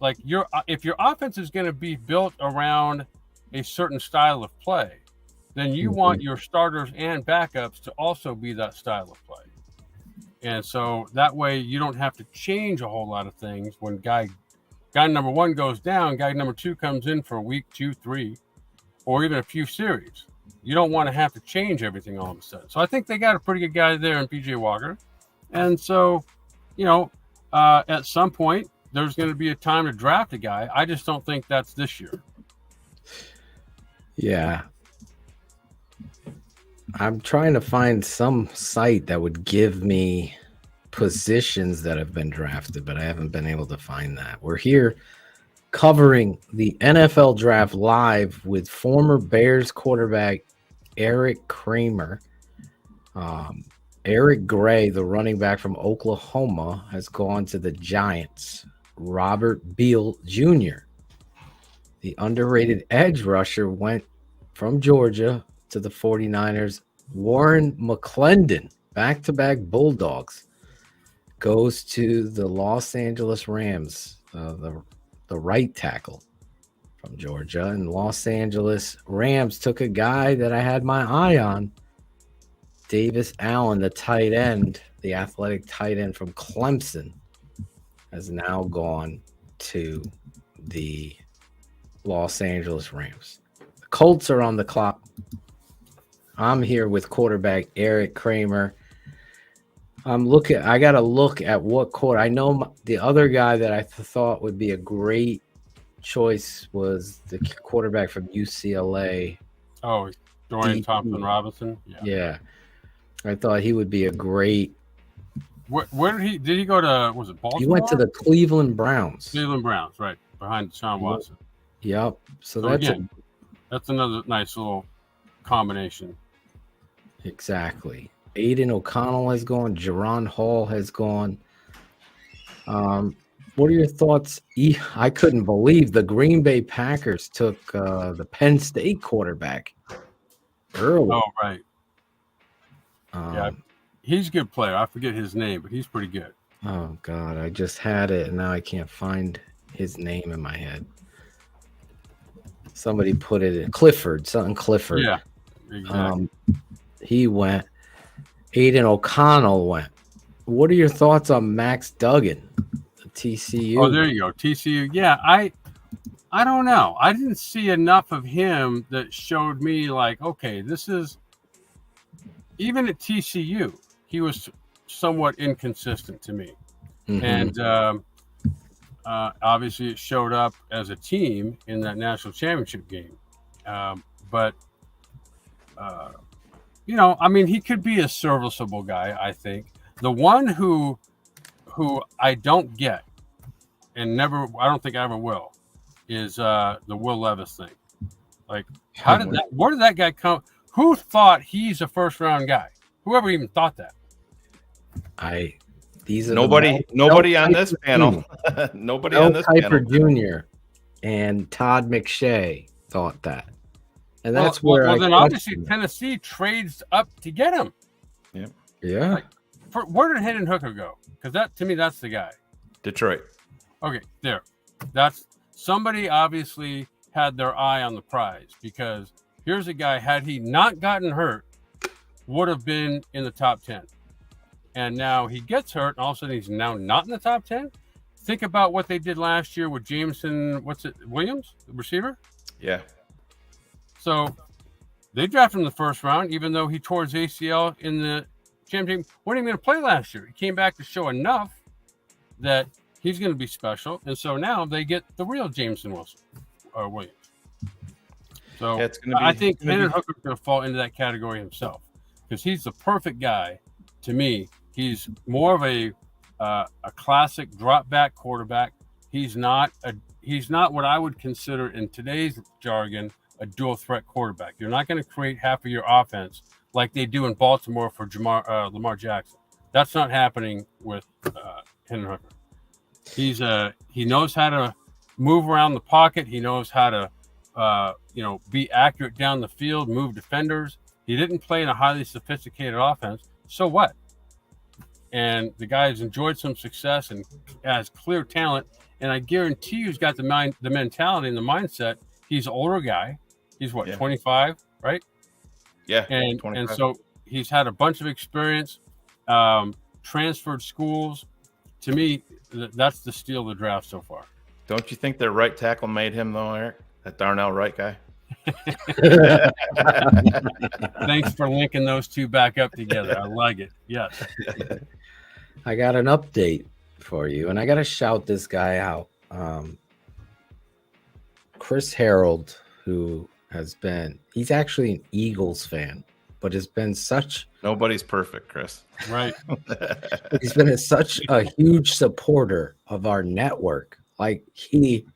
like if your offense is going to be built around a certain style of play, then you want your starters and backups to also be that style of play. And so that way you don't have to change a whole lot of things when guy number one goes down, guy number two comes in for a week, 2, 3, or even a few series. You don't want to have to change everything all of a sudden. So I think they got a pretty good guy there in PJ Walker. And so, you know, at some point, there's going to be a time to draft a guy. I just don't think that's this year. Yeah. I'm trying to find some site that would give me positions that have been drafted, but I haven't been able to find that. We're here covering the NFL draft live with former Bears quarterback Eric Kramer. Eric Gray, the running back from Oklahoma, has gone to the Giants. Robert Beal Jr., the underrated edge rusher, went from Georgia to the 49ers. Warren McClendon, back-to-back Bulldogs, goes to the Los Angeles Rams, the right tackle from Georgia. And Los Angeles Rams took a guy that I had my eye on, Davis Allen, the tight end, the athletic tight end from Clemson, has now gone to the Los Angeles Rams. The Colts are on the clock. I'm here with quarterback Eric Kramer. I got to look at what quarter. I know the other guy that I thought would be a great choice was the quarterback from UCLA. Oh, Dorian Thompson-Robinson? Yeah. I thought he would be a great. Where did he go to? Was it Baltimore? He went to the Cleveland Browns. Cleveland Browns, right, behind Deshaun Watson. Yep. So that's another nice little combination. Exactly. Aiden O'Connell has gone. Jaron Hall has gone. What are your thoughts? I couldn't believe the Green Bay Packers took the Penn State quarterback early. Oh, right. Yeah, he's a good player. I forget his name, but he's pretty good. Oh, God. I just had it, and now I can't find his name in my head. Somebody put it in Clifford. Yeah, exactly. He went. Aiden O'Connell went. What are your thoughts on Max Duggan, the TCU. Oh, there you go. TCU. Yeah, I don't know. I didn't see enough of him that showed me like, okay, this is even at TCU, he was somewhat inconsistent to me. And obviously it showed up as a team in that national championship game. But I mean, he could be a serviceable guy, I think. The one who I don't get and I don't think I ever will, is the Will Levis thing. Like, where did that guy come? Who thought he's a first round guy? Whoever even thought that? Nobody on this panel. Nobody on this Piper panel. Jr. and Todd McShay thought that. And that's where then obviously Tennessee trades up to get him. Yeah. Like, where did Hendon Hooker go? Because that, to me, that's the guy. Detroit. Okay, there. That's somebody obviously had their eye on the prize, because here's a guy, had he not gotten hurt, would have been in the top 10. And now he gets hurt, and all of a sudden he's now not in the top 10. Think about what they did last year with Jameson, Williams, the receiver? Yeah. So they drafted him in the first round, even though he tore his ACL in the championship. Wasn't even going to play last year. He came back to show enough that he's going to be special. And so now they get the real Jameson Williams. So yeah, I think Hendon Hooker's going to fall into that category himself, because he's the perfect guy to me. He's more of a classic drop back quarterback. He's not what I would consider in today's jargon a dual threat quarterback. You're not going to create half of your offense like they do in Baltimore for Lamar Jackson. That's not happening with Hendon Hooker. He knows how to move around the pocket. He knows how to be accurate down the field, move defenders. He didn't play in a highly sophisticated offense. So what? And the guy has enjoyed some success and has clear talent. And I guarantee you he's got the mentality and the mindset. He's an older guy. He's 25, right? Yeah. And so he's had a bunch of experience, transferred schools. To me, that's the steal of the draft so far. Don't you think their right tackle made him, though, Eric? That Darnell Wright guy? Thanks for linking those two back up together. I like it. Yes. I got an update for you, and I got to shout this guy out. Chris Harold, who he's actually an Eagles fan, but has been such... Nobody's perfect, Chris. Right. He's been such a huge supporter of our network. Like, he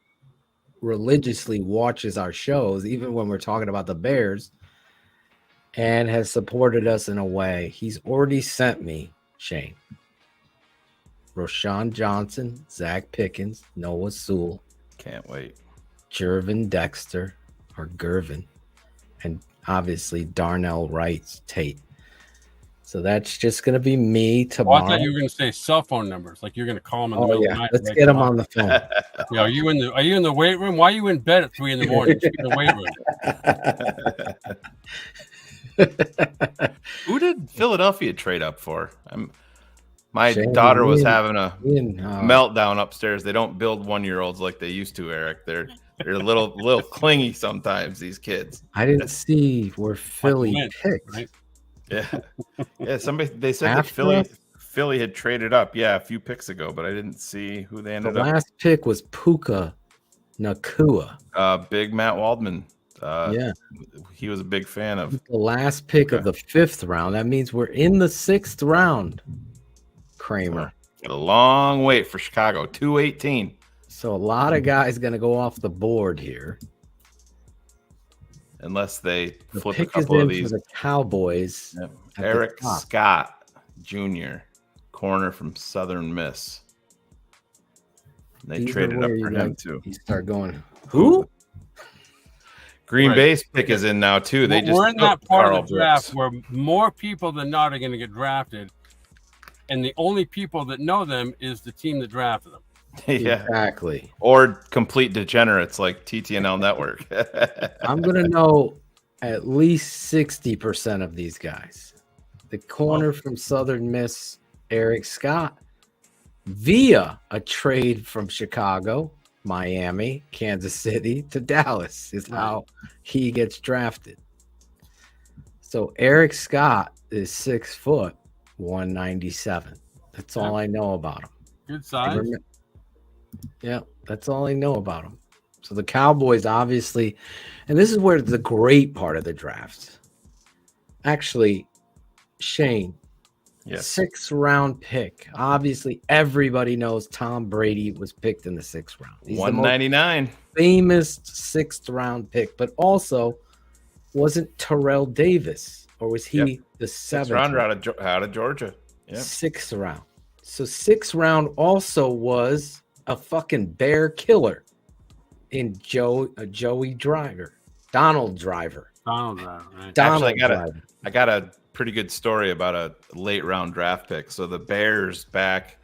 religiously watches our shows, even when we're talking about the Bears, and has supported us in a way. He's already sent me, Shane, Roschon Johnson, Zach Pickens, Noah Sewell. Can't wait. Gervin Dexter, or Gervin, and obviously Darnell Wright's tape. So that's just going to be me tomorrow. I thought you were going to say cell phone numbers, like you're going to call them in the middle of the night. Let's get them on the phone. Are you in the weight room? Why are you in bed at 3 a.m? In the weight room? Who did Philadelphia trade up for? My daughter was having a meltdown upstairs. They don't build 1-year-olds like they used to, Eric. They're a little clingy sometimes, these kids. I didn't see where Philly picked. Right? Yeah. They said that Philly had traded up, a few picks ago, but I didn't see who they ended up. The last pick was Puka Nacua. Big Matt Waldman. He was a big fan of the last pick of the 5th round. That means we're in the 6th round. Kramer. A long wait for Chicago. 218. So a lot of guys going to go off the board here. Unless they flip a couple of these. For the Cowboys. Yep. Eric Scott Jr., corner from Southern Miss. They traded up for him too. You start going, who? Green Bay's pick is in now too. We're in that part of the draft where more people than not are going to get drafted, and the only people that know them is the team that drafted them. Yeah, exactly. Or complete degenerates like TTNL Network. I'm going to know at least 60% of these guys. The corner from Southern Miss, Eric Scott, via a trade from Chicago, Miami, Kansas City to Dallas is how he gets drafted. So Eric Scott is 6 foot, 197. That's all I know about him. Good size. Yeah, that's all I know about him. So the Cowboys obviously, and this is where the great part of the draft. Actually, Shane, 6th round pick. Obviously, everybody knows Tom Brady was picked in the 6th round. He's 199. The most famous 6th round pick, but also wasn't Terrell Davis, or was he the 7th rounder out of Georgia? Yeah. 6th round. So 6th round also was a fucking bear killer in Joey Driver, Donald Driver. Right. Actually, I got a pretty good story about a late round draft pick. So the Bears back.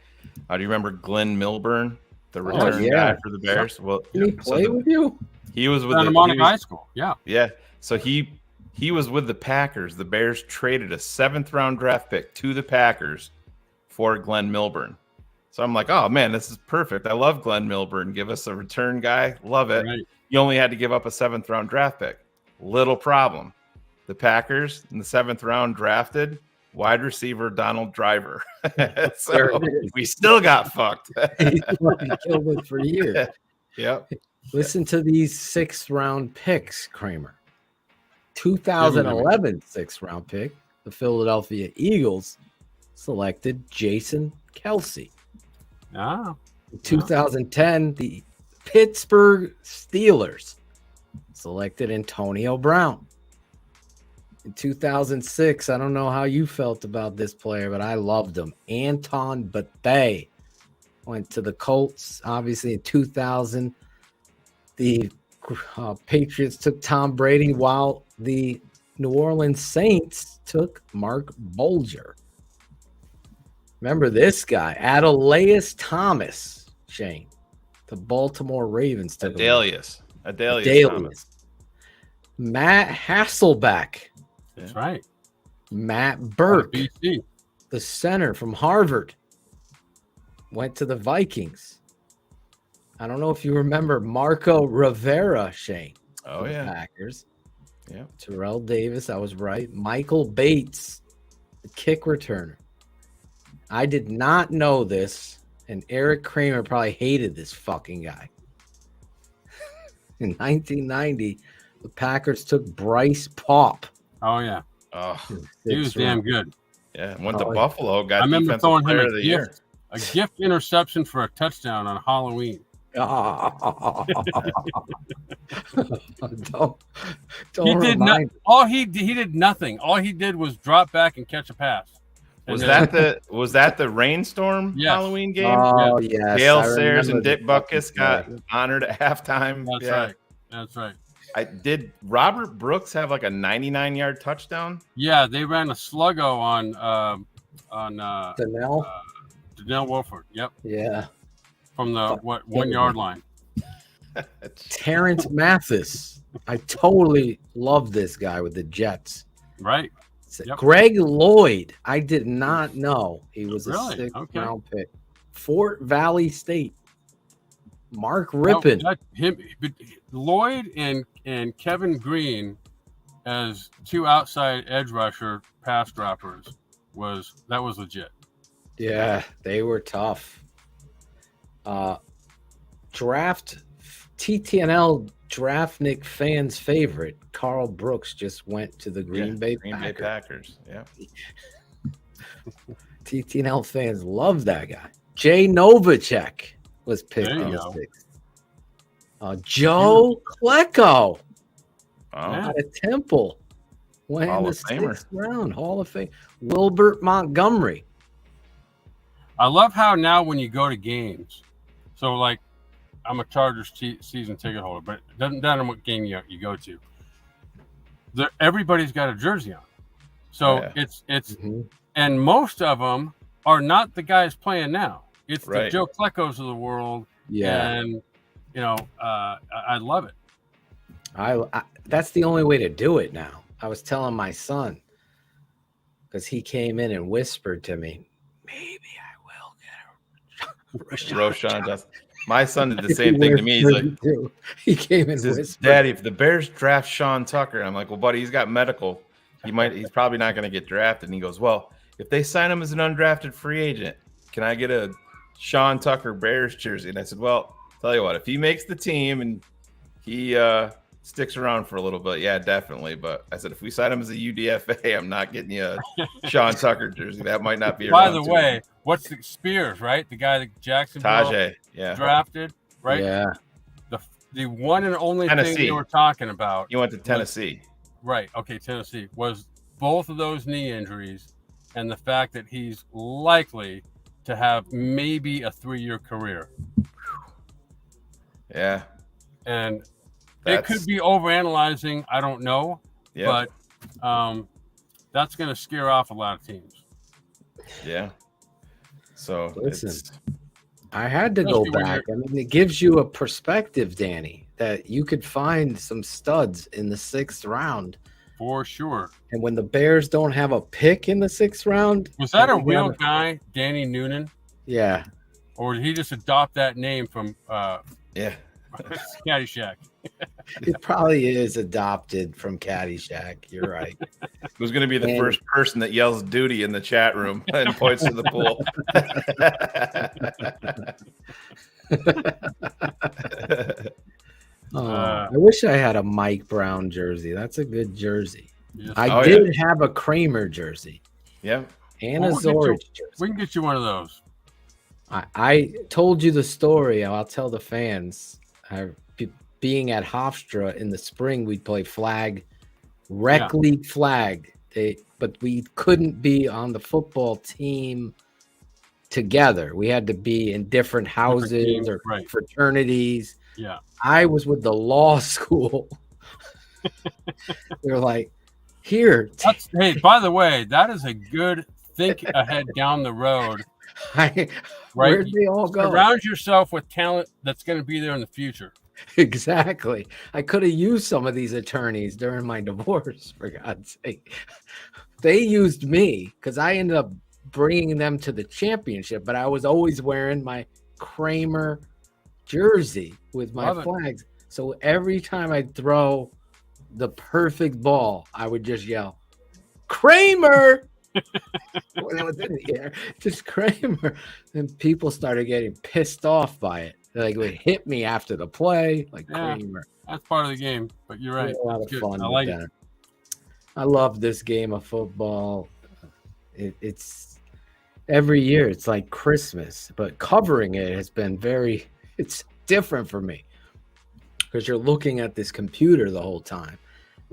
Do you remember Glenn Milburn, the return guy for the Bears? Well, did he play with you? He was with High School. Yeah. Yeah. So he was with the Packers. The Bears traded a 7th round draft pick to the Packers for Glenn Milburn. So I'm like, oh man, this is perfect. I love Glenn Milburn. Give us a return guy. Love it. Right. You only had to give up a 7th round draft pick. Little problem. The Packers in the 7th round drafted wide receiver Donald Driver. So we still got fucked. He killed it for years. Yep. Listen to these 6th round picks, Kramer. 2011 6th round pick, the Philadelphia Eagles selected Jason Kelsey. Ah. In 2010, the Pittsburgh Steelers selected Antonio Brown. In 2006, I don't know how you felt about this player, but I loved him. Anton Bethea went to the Colts. Obviously, in 2000, the Patriots took Tom Brady, while the New Orleans Saints took Mark Bulger. Remember this guy, Adelaus Thomas, Shane. The Baltimore Ravens took Adalius Thomas. Matt Hasselbeck. That's right. Matt Burke, the center from Harvard, went to the Vikings. I don't know if you remember Marco Rivera, Shane. Oh, yeah. Packers. Yeah. Terrell Davis, I was right. Michael Bates, the kick returner. I did not know this, and Eric Kramer probably hated this fucking guy. In 1990, the Packers took Bryce Paup. Oh, yeah. Oh, he was damn good. Yeah, went to Buffalo. Got I remember throwing him a gift interception for a touchdown on Halloween. Don't he did not. He did nothing. All he did was drop back and catch a pass. Was that the rainstorm Halloween game? Oh yes. Dale Sayers and Dick Butkus got honored at halftime. That's right. That's right. Did Robert Brooks have like a 99-yard touchdown? Yeah, they ran a sluggo on Donnell Wolford. Yep. Yeah. From the 1 yard line. Terrence Mathis. I totally love this guy with the Jets. Right. Yep. Greg Lloyd. I did not know he was a 6th round pick. Fort Valley State. Mark Rippon. Lloyd and Kevin Green as 2 outside edge rusher pass droppers was legit. Yeah, they were tough. Draft TTNL Draftnik fans' favorite, Carl Brooks, just went to the Green Bay Packers. Yeah. TTNL fans love that guy. Jay Novacek was picked in the 6th. Joe Klecko out of Temple went in the 6th round. Hall of Fame. Wilbert Montgomery. I love how now when you go to games, so like I'm a Chargers season ticket holder, but it doesn't matter what game you go to. Everybody's got a jersey on, so it's and most of them are not the guys playing now. It's the Joe Kleckos of the world. Yeah, and I love it. I that's the only way to do it now. I was telling my son because he came in and whispered to me, maybe I will get Roschon Johnson. My son did the same thing to me. He's like, he came in says, Daddy, if the Bears draft Sean Tucker, I'm like, well, buddy, he's got medical. He's probably not going to get drafted. And he goes, well, if they sign him as an undrafted free agent, can I get a Sean Tucker Bears jersey? And I said, well, tell you what, if he makes the team and he sticks around for a little bit, yeah, definitely. But I said, if we sign him as a UDFA, I'm not getting you a Sean Tucker jersey. That might not be. By the way, what's the Spears, right? The guy that Jacksonville drafted, right? Yeah. The one and only Tennessee. thing they were talking about. You went to Tennessee. Right. Okay, Tennessee was both of those knee injuries and the fact that he's likely to have maybe a 3-year career. Yeah. And it could be overanalyzing. I don't know. Yeah. But that's going to scare off a lot of teams. Yeah. So listen, I had to go back. I mean, it gives you a perspective, Danny, that you could find some studs in the 6th round. For sure. And when the Bears don't have a pick in the 6th round. Was that a real guy, Danny Noonan? Yeah. Or did he just adopt that name from Caddyshack? It probably is adopted from Caddyshack. You're right. Who's going to be the first person that yells duty in the chat room and points to the pool? I wish I had a Mike Brown jersey. That's a good jersey. I did have a Kramer jersey. Yeah. And a Zorich jersey. We can get you one of those. I told you the story. I'll tell the fans. Being at Hofstra in the spring, we'd play flag, rec league flag. But we couldn't be on the football team together. We had to be in different houses or fraternities. Yeah. I was with the law school. They're like, here. Hey, by the way, that is a good think ahead down the road. Where'd they all go? Surround yourself with talent that's going to be there in the future. Exactly. I could have used some of these attorneys during my divorce, for God's sake. They used me because I ended up bringing them to the championship, but I was always wearing my Kramer jersey with my flags. So every time I'd throw the perfect ball, I would just yell, Kramer! When I was in the air, just Kramer. And people started getting pissed off by it. They would hit me after the play, like Kramer. That's part of the game, but you're right. A lot of fun. I like it. I love this game of football. It's every year. It's like Christmas, but covering it has been it's different for me because you're looking at this computer the whole time.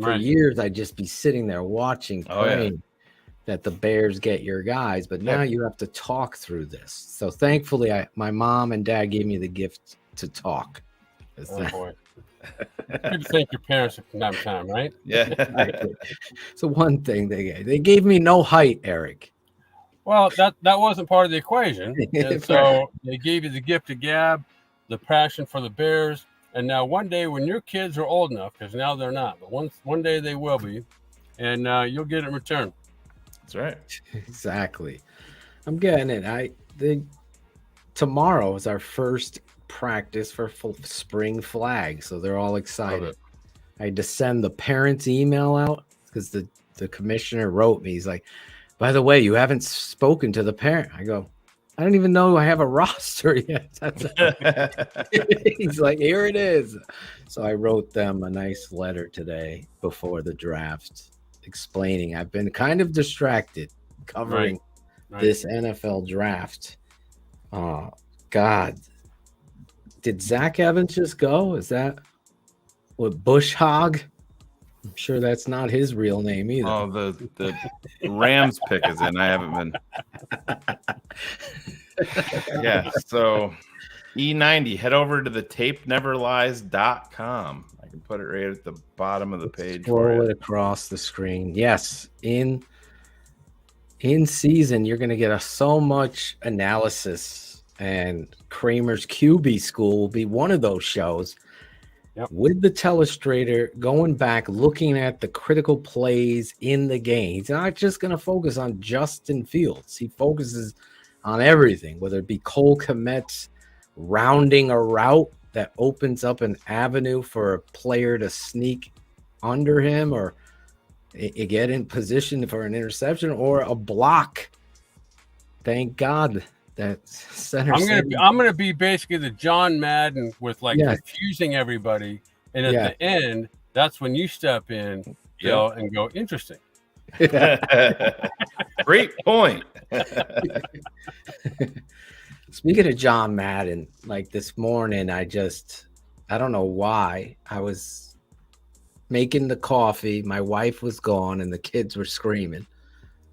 For years, I'd just be sitting there watching, praying that the Bears get your guys, but now you have to talk through this. So thankfully, my mom and dad gave me the gift to talk. Boy. Good to thank your parents from time to time, right? Yeah. So one thing they gave me no height, Eric. Well, that wasn't part of the equation. And so they gave you the gift of gab, the passion for the Bears, and now one day when your kids are old enough, because now they're not, but one day they will be, and you'll get it in return. That's right. Exactly. I'm getting it. Tomorrow is our first practice for spring flag, so they're all excited. I had to send the parents' email out because the commissioner wrote me. He's like, by the way, you haven't spoken to the parent. I go, I don't even know I have a roster yet. He's like, here it is. So I wrote them a nice letter today before the draft explaining I've been kind of distracted covering this NFL draft. Oh, God. Did Zach Evans just go? Is that what Bush Hog? I'm sure that's not his real name either. Oh, the Rams pick is in. I haven't been. Yeah, so E90, head over to the tapeneverlies.com. I can put it right at the bottom of the page. Scroll it across the screen. Yes, in season, you're going to get so much analysis, and Kramer's QB School will be one of those shows. With the telestrator going back, looking at the critical plays in the game. He's not just going to focus on Justin Fields. He focuses on everything, whether it be Cole Kmet's rounding a route that opens up an avenue for a player to sneak under him or get in position for an interception or a block. Thank God that center. I'm gonna be basically the John Madden with confusing everybody, and at the end, that's when you step in, Bill, and go interesting. Great point. Speaking of John Madden, like this morning, I don't know why. I was making the coffee. My wife was gone and the kids were screaming.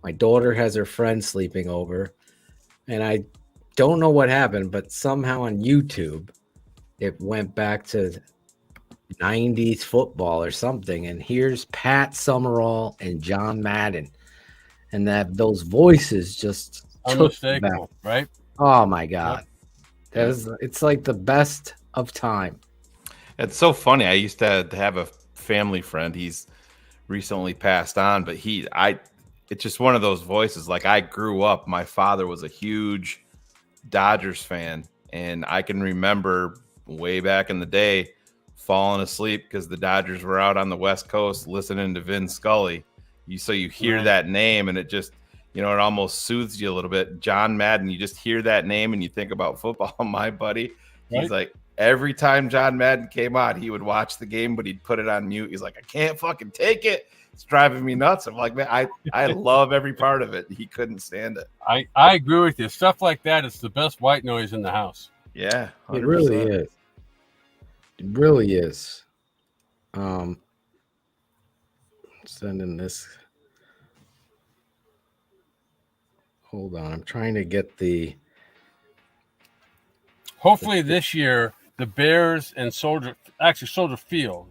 My daughter has her friend sleeping over. And I don't know what happened, but somehow on YouTube, it went back to 90s football or something. And here's Pat Summerall and John Madden. And those voices just unmistakable, right? Oh my God. It's like the best of time. It's so funny. I used to have a family friend. He's recently passed on, but it's just one of those voices. Like I grew up, my father was a huge Dodgers fan, and I can remember way back in the day falling asleep because the Dodgers were out on the West Coast listening to Vin Scully. You hear that name, and it just, it almost soothes you a little bit. John Madden, you just hear that name and you think about football. My buddy, he's like, every time John Madden came on, he would watch the game, but he'd put it on mute. He's like, I can't fucking take it. It's driving me nuts. I'm like, man, I love every part of it. He couldn't stand it. I agree with you. Stuff like that is the best white noise in the house. Yeah, 100%. It really is. It really is. Sending this. Hold on. I'm trying to get the. Hopefully this year, the Bears and Soldier Field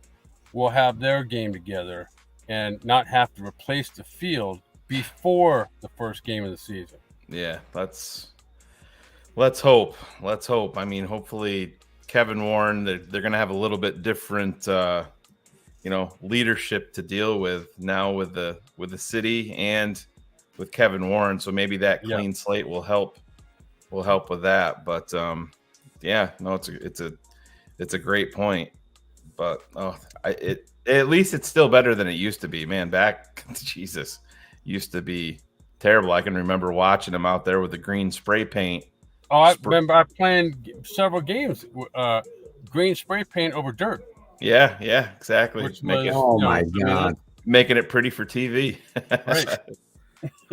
will have their game together and not have to replace the field before the first game of the season. Yeah, let's hope. Let's hope. I mean, hopefully Kevin Warren, they're going to have a little bit different, leadership to deal with now with the city and with Kevin Warren. So maybe that clean slate will help with that. But it's a great point. But at least it's still better than it used to be, man. Back, Jesus, used to be terrible. I can remember watching them out there with the green spray paint. Oh, I remember I played several games, green spray paint over dirt. Yeah, exactly. God, making it pretty for TV. Right.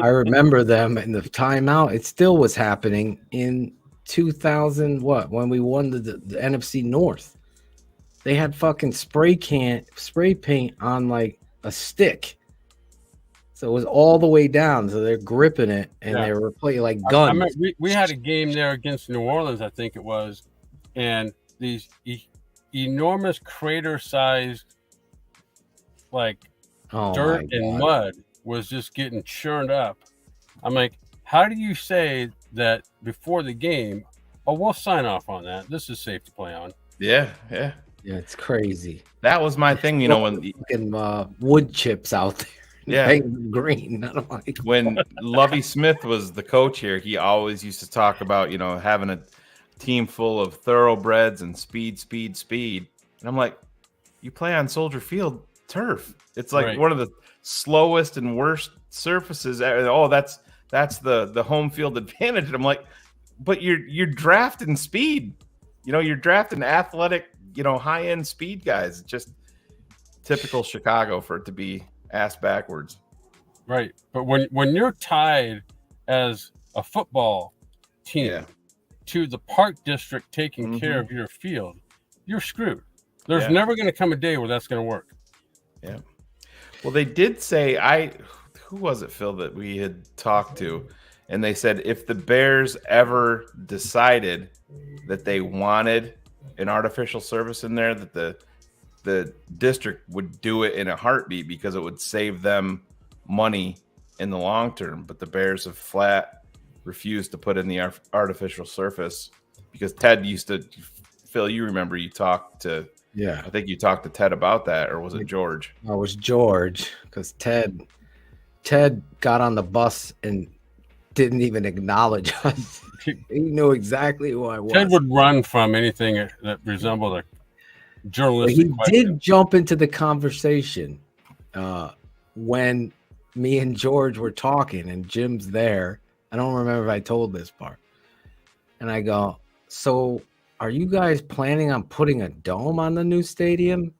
I remember them in the timeout. It still was happening in 2000. When we won the NFC North. They had fucking spray paint on like a stick. So it was all the way down. So they're gripping it and they were playing like guns. We had a game there against New Orleans, I think it was. And these enormous crater-sized dirt and mud was just getting churned up. I'm like, how do you say that before the game, we'll sign off on that. This is safe to play on. Yeah. Yeah, it's crazy. That was my thing, when wood chips out there. Yeah, green. When Lovie Smith was the coach here, he always used to talk about having a team full of thoroughbreds and speed. And I'm like, you play on Soldier Field turf. It's like one of the slowest and worst surfaces. Oh, that's the home field advantage. And I'm like, but you're drafting speed. You're drafting athletic, high-end speed guys. Just typical Chicago for it to be ass backwards. Right. But when you're tied as a football team to the park district taking care of your field, you're screwed. There's never going to come a day where that's going to work. Yeah. Well, they did say, who was it, Phil, that we had talked to? And they said if the Bears ever decided that they wanted an artificial surface in there, that the district would do it in a heartbeat because it would save them money in the long term. But the Bears have flat refused to put in the artificial surface because Ted used to, Phil, you remember you talked to, I think you talked to Ted about that, or was it George? No, it was George, because Ted got on the bus and didn't even acknowledge us. He knew exactly who I was. Ted would run from anything that resembled a journalistic question. He did jump into the conversation when me and George were talking and Jim's there. I don't remember if I told this part. And I go, so are you guys planning on putting a dome on the new stadium?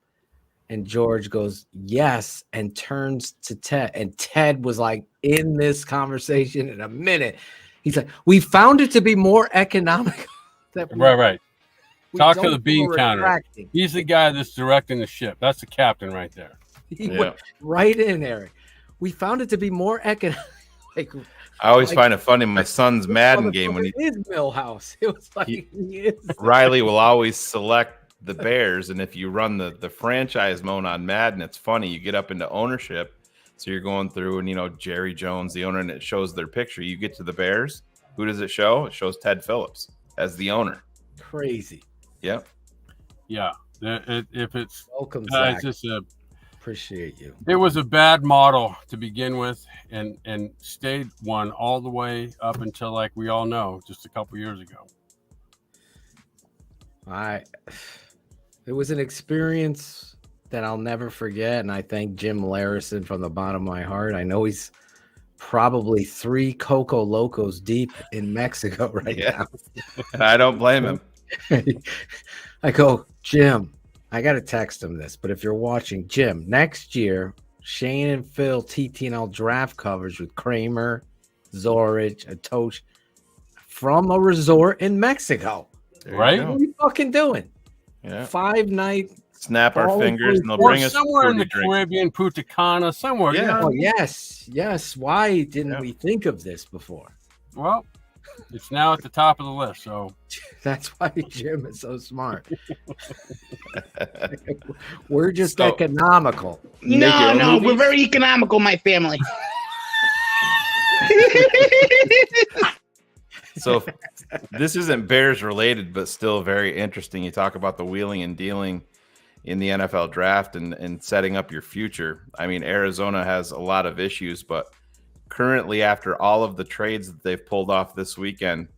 And George goes, yes, and turns to Ted. And Ted was like in this conversation in a minute. He's like, we found it to be more economical. Right. Talk to the bean counter. He's the guy that's directing the ship. That's the captain right there. He went right in, Eric. We found it to be more economic. I always find it funny. My son's Madden game when his Millhouse. It was like Riley will always select the Bears, and if you run the franchise mode on Madden, it's funny. You get up into ownership, so you're going through, and Jerry Jones, the owner, and it shows their picture. You get to the Bears. Who does it show? It shows Ted Phillips as the owner. Crazy. Yep. Yeah. If it's welcome, Zach. Just appreciate you. It was a bad model to begin with, and stayed one all the way up until, like we all know, just a couple years ago. It was an experience that I'll never forget, and I thank Jim Larison from the bottom of my heart. I know he's probably 3 Coco Locos deep in Mexico right now. And I don't blame him. I go, Jim, I got to text him this, but if you're watching, Jim, next year, Shane and Phil TTNL draft coverage with Kramer, Zorich, Atoch from a resort in Mexico. Right? What are we fucking doing? Yeah. 5-night. Snap our fingers and they'll bring us somewhere in the Caribbean, Punta Cana, somewhere. Yeah. Oh, yes. Why didn't we think of this before? Well, it's now at the top of the list. So that's why Jim is so smart. We're just economical. No, we're very economical, my family. So this isn't Bears related, but still very interesting. You talk about the wheeling and dealing in the NFL draft and setting up your future. I mean, Arizona has a lot of issues, but currently, after all of the trades that they've pulled off this weekend,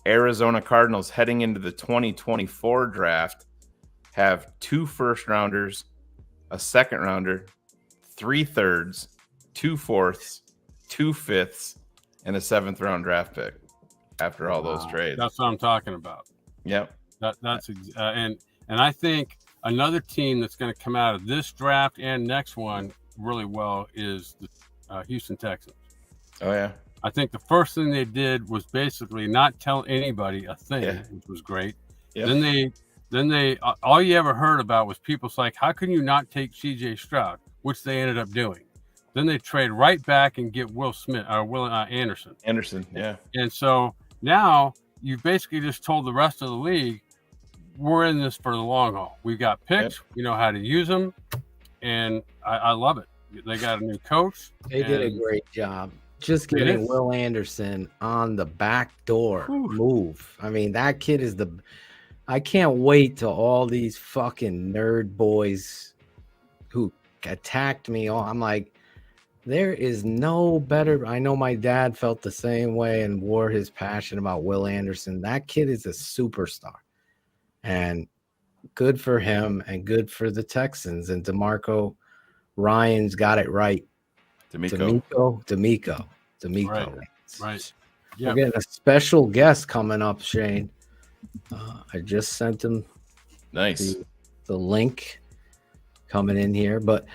Arizona Cardinals heading into the 2024 draft have 2 first-rounders, a second-rounder, 3 thirds, 2 fourths, 2 fifths, and a 7th-round draft pick after all those trades. That's what I'm talking about. Yep. And I think another team that's going to come out of this draft and next one really well is the Houston Texans. Oh, yeah. I think the first thing they did was basically not tell anybody a thing, which was great. Yep. Then they all you ever heard about was people's like, how can you not take CJ Stroud, which they ended up doing. Then they trade right back and get Will Anderson. Yeah. And so now you've basically just told the rest of the league, we're in this for the long haul. We've got picks. We know how to use them. And I love it. They got a new coach. They did a great job. Just getting Will Anderson on the back door move. I mean, that kid is I can't wait till all these fucking nerd boys who attacked me. I'm like, there is no better. I know my dad felt the same way and wore his passion about Will Anderson. That kid is a superstar. And good for him and good for the Texans. And DeMarco Ryan's got it right. D'Amico. Right. We're getting a special guest coming up, Shane. I just sent him the link coming in here. But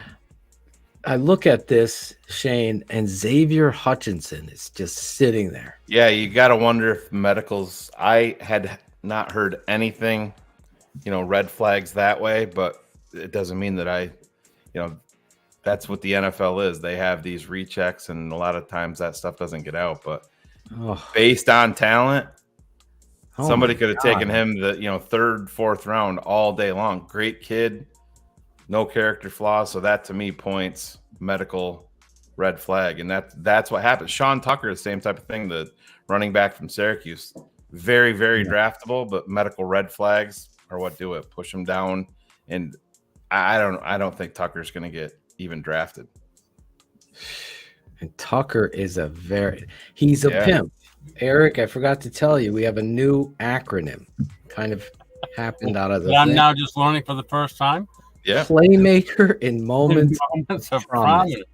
I look at this, Shane, and Xavier Hutchinson is just sitting there. Yeah, you got to wonder if medicals. I had not heard anything, red flags that way, but it doesn't mean that that's what the NFL is. They have these rechecks, and a lot of times that stuff doesn't get out. But based on talent, somebody could have taken him the 3rd, 4th round all day long. Great kid, no character flaws. So that to me points medical red flag, and that's what happens. Sean Tucker, the same type of thing. The running back from Syracuse, very, very draftable, but medical red flags are what do it. Push him down, and I don't think Tucker's going to get even drafted. And Tucker is he's a pimp. Eric, I forgot to tell you, we have a new acronym. Kind of happened out of the I'm now just learning for the first time. Yeah. Playmaker in moments of prominence.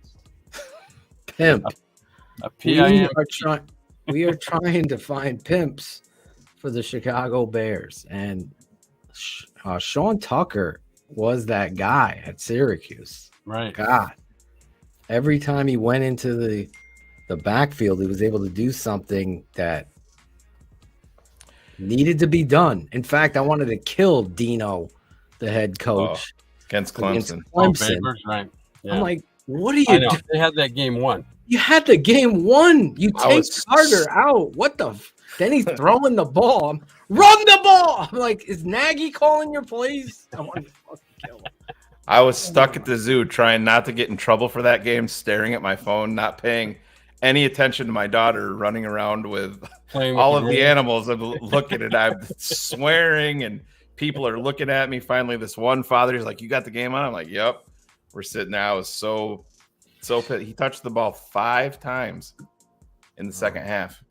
Pimp. A PIM. We are trying to find pimps for the Chicago Bears. And Sean Tucker was that guy at Syracuse. Right. God. Every time he went into the backfield, he was able to do something that needed to be done. In fact, I wanted to kill Dino, the head coach. Against Clemson. Right. Yeah. I'm like, what are you doing? They had that game won. You had the game won. You take Carter out. What the? Then he's throwing the ball. Run the ball. I'm like, is Nagy calling your plays? I want to fucking kill him. I was stuck at the zoo trying not to get in trouble for that game, staring at my phone, not paying any attention to my daughter running around with all of the animals. I'm looking at it. I'm swearing, and people are looking at me. Finally, this one father is like, "You got the game on?" I'm like, "Yep." We're sitting there. I was so pissed. He touched the ball 5 times in the second half.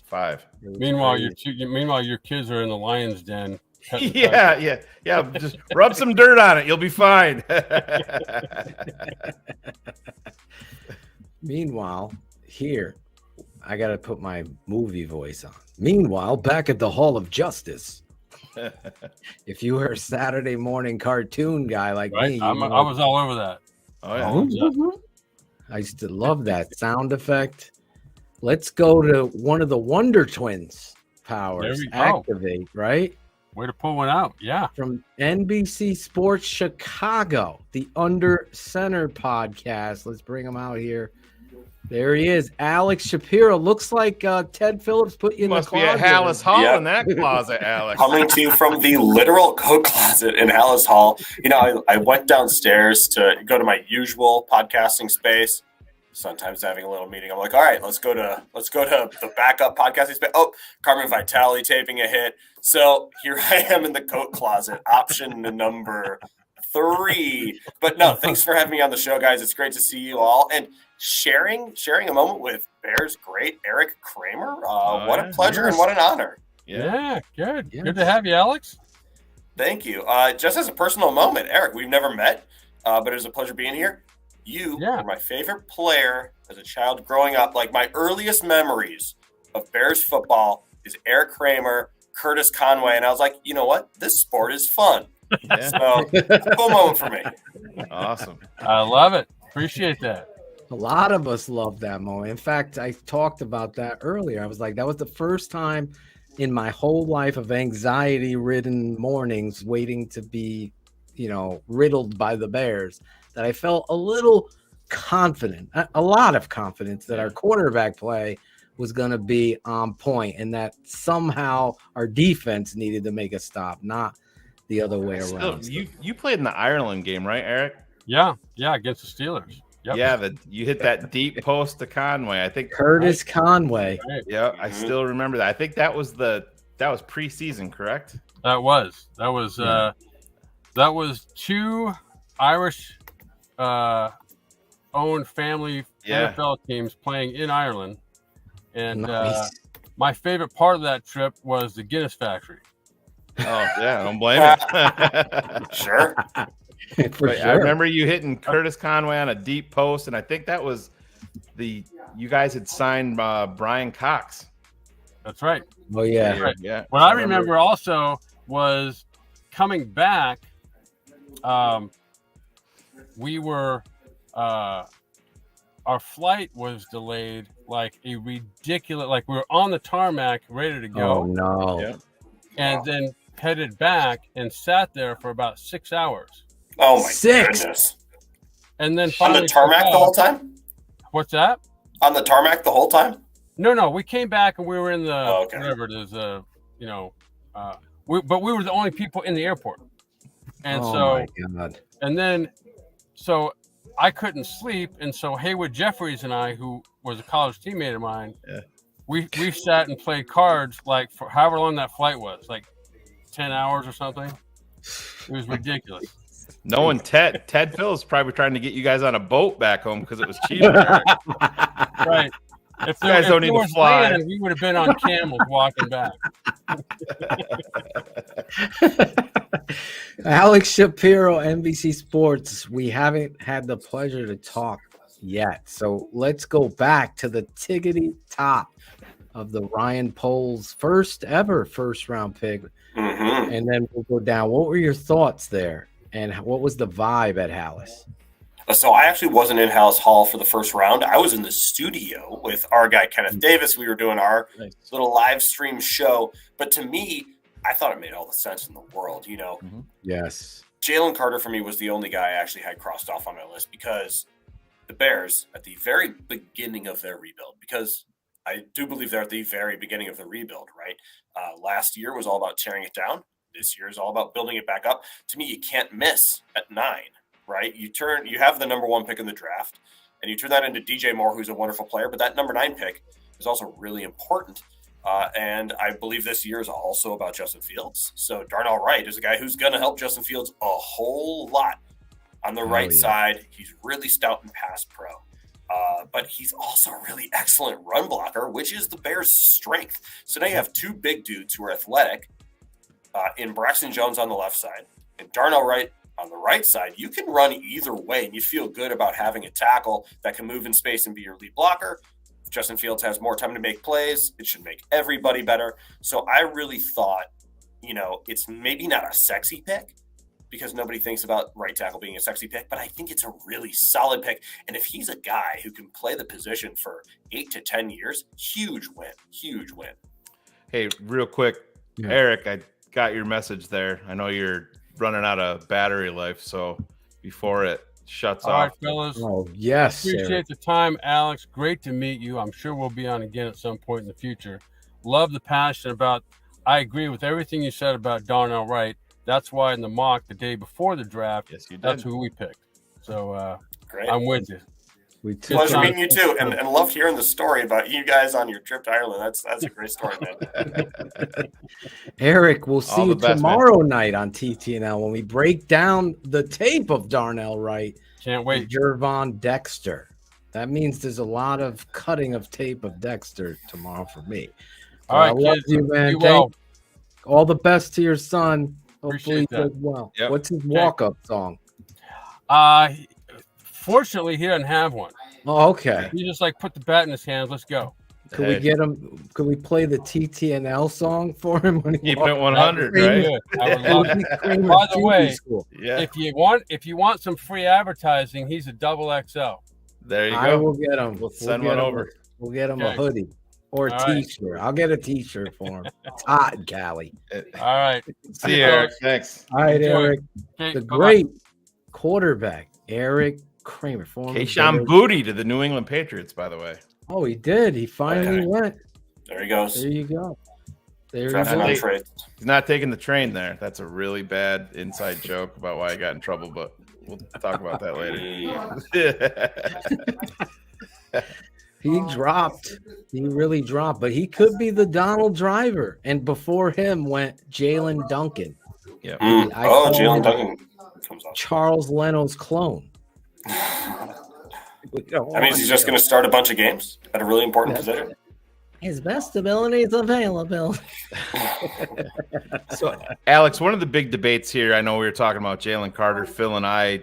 5. Meanwhile, your kids are in the lion's den. Yeah. Just rub some dirt on it. You'll be fine. Meanwhile, here, I got to put my movie voice on. Meanwhile, back at the Hall of Justice. If you were a Saturday morning cartoon guy like me, I was all over that. Oh, yeah. I used to love that sound effect. Let's go to one of the Wonder Twins powers. Activate, right? Way to pull one out. Yeah. From NBC Sports Chicago, the Under Center podcast. Let's bring him out here. There he is. Alex Shapiro. Looks like Ted Phillips put you in the closet. Must be a Hallis Hall in that closet, Alex. Coming to you from the literal coat closet in Hallis Hall. You know, I went downstairs to go to my usual podcasting space. Sometimes having a little meeting. I'm like, all right, let's go to the backup podcasting space. Oh, Carmen Vitale taping a hit. So here I am in the coat closet, option number 3. But no, thanks for having me on the show, guys. It's great to see you all and sharing a moment with Bears great Eric Kramer. What a pleasure and what an honor. Yeah, good. Yes. Good to have you, Alex. Thank you. Just as a personal moment, Eric, we've never met, but it was a pleasure being here. You were my favorite player as a child growing up. Like, my earliest memories of Bears football is Eric Kramer, Curtis Conway, and I was like, you know what? This sport is fun. Yeah. So, cool moment for me. Awesome. I love it. Appreciate that. A lot of us love that moment. In fact, I talked about that earlier. I was like, that was the first time in my whole life of anxiety-ridden mornings waiting to be, riddled by the Bears, that I felt a little confident, a lot of confidence that our quarterback play was going to be on point and that somehow our defense needed to make a stop, not the other way around. You played in the Ireland game, right, Eric? Yeah, against the Steelers. Yep. Yeah, you hit that deep post to Conway. I think Curtis Conway. Yeah, I still remember that. I think that was preseason, correct? That was 2 Irish owned family NFL teams playing in Ireland. And my favorite part of that trip was the Guinness factory. Oh, yeah, don't blame it. Sure. Sure. I remember you hitting Curtis Conway on a deep post, and I think that was you guys had signed Brian Cox. That's right. Oh, yeah. That's right. Yeah. What I remember also was coming back, we were our flight was delayed like a ridiculous, like we were on the tarmac ready to go. Oh, no. Yeah. And then headed back and sat there for about 6 hours. Oh my goodness! And then on the tarmac the whole time. What's that? On the tarmac the whole time? No. We came back and we were in the whatever it is. But we were the only people in the airport. And my God. And then so I couldn't sleep, and so Haywood Jeffries and I, who was a college teammate of mine, we sat and played cards like for however long that flight was, like 10 hours or something. It was ridiculous. Knowing Ted Phil is probably trying to get you guys on a boat back home because it was cheaper. Right. If You guys don't need to fly. Land, we would have been on camels walking back. Alex Shapiro, NBC Sports. We haven't had the pleasure to talk yet, so let's go back to the tickety top of the Ryan Poles first ever first round pick, and then we'll go down. What were your thoughts there, and what was the vibe at Hallis? So I actually wasn't in Hallis Hall for the first round. I was in the studio with our guy Kenneth Davis. We were doing our little live stream show. But to me, I thought it made all the sense in the world. You know, Yes. Jalen Carter for me was the only guy I actually had crossed off on my list because the Bears at the very beginning of their rebuild, because I do believe they're at the very beginning of the rebuild, right? Last year was all about tearing it down. This year is all about building it back up. To me, you can't miss at 9. Right, you have the number 1 pick in the draft, and you turn that into DJ Moore, who's a wonderful player. But that number 9 pick is also really important, and I believe this year is also about Justin Fields. So Darnell Wright is a guy who's going to help Justin Fields a whole lot on the right side. He's really stout and pass pro, but he's also a really excellent run blocker, which is the Bears' strength. So now you have 2 big dudes who are athletic in Braxton Jones on the left side and Darnell Wright on the right side. You can run either way, and you feel good about having a tackle that can move in space and be your lead blocker. If Justin Fields has more time to make plays, it should make everybody better. So I really thought, it's maybe not a sexy pick because nobody thinks about right tackle being a sexy pick, but I think it's a really solid pick. And if he's a guy who can play the position for 8 to 10 years, huge win. Hey, real quick, Eric, I got your message there. I know you're running out of battery life, so before it shuts off. All right, fellas. Oh, yes. Appreciate Eric. the time, Alex. Great to meet you. I'm sure we'll be on again at some point in the future. Love the passion about. I agree with everything you said about Darnell Wright. That's why in the mock the day before the draft, that's who we picked. So Great. I'm with you. Pleasure meeting you too, and loved hearing the story about you guys on your trip to Ireland. That's a great story, man. Eric, we'll see you tomorrow night on TTNL when we break down the tape of Darnell Wright. Can't wait. Jervon Dexter. That means there's a lot of cutting of tape of Dexter tomorrow for me. All right, I love kids. you, man. Be well. All the best to your son. Hopefully he Appreciate that. does well. Yep. What's his walk-up song? Fortunately, he doesn't have one. Oh, okay. He just put the bat in his hands. Let's go. Could we get him? Could we play the TTNL song for him when he Keep walks? it 100, right? I would love it. By the way, if you want some free advertising, he's a XXL. There you go. I will get him. We'll send one over. We'll get him a Okay. hoodie or a All right. T-shirt. I'll get a T-shirt for him. It's hot in Cali. All right. See you, Eric. Thanks. All right, Enjoy. Eric. Okay, The bye-bye. great quarterback, Eric Kramer. Keyshawn Booty to the New England Patriots, by the way. Oh, he did. He finally went. There he goes. There you go. There Drafting on you go. trade. He's not taking the train there. That's a really bad inside joke about why he got in trouble, but we'll talk about that later. He dropped. He really dropped, but he could be the Donald Driver. And before him went Jalen Duncan. Yeah. Oh, Jalen Duncan comes off. Charles Leno's clone. That means he's just going to start a bunch of games at a really important position. His best ability is available. So, Alex, one of the big debates here, I know we were talking about Jalen Carter, Phil and I,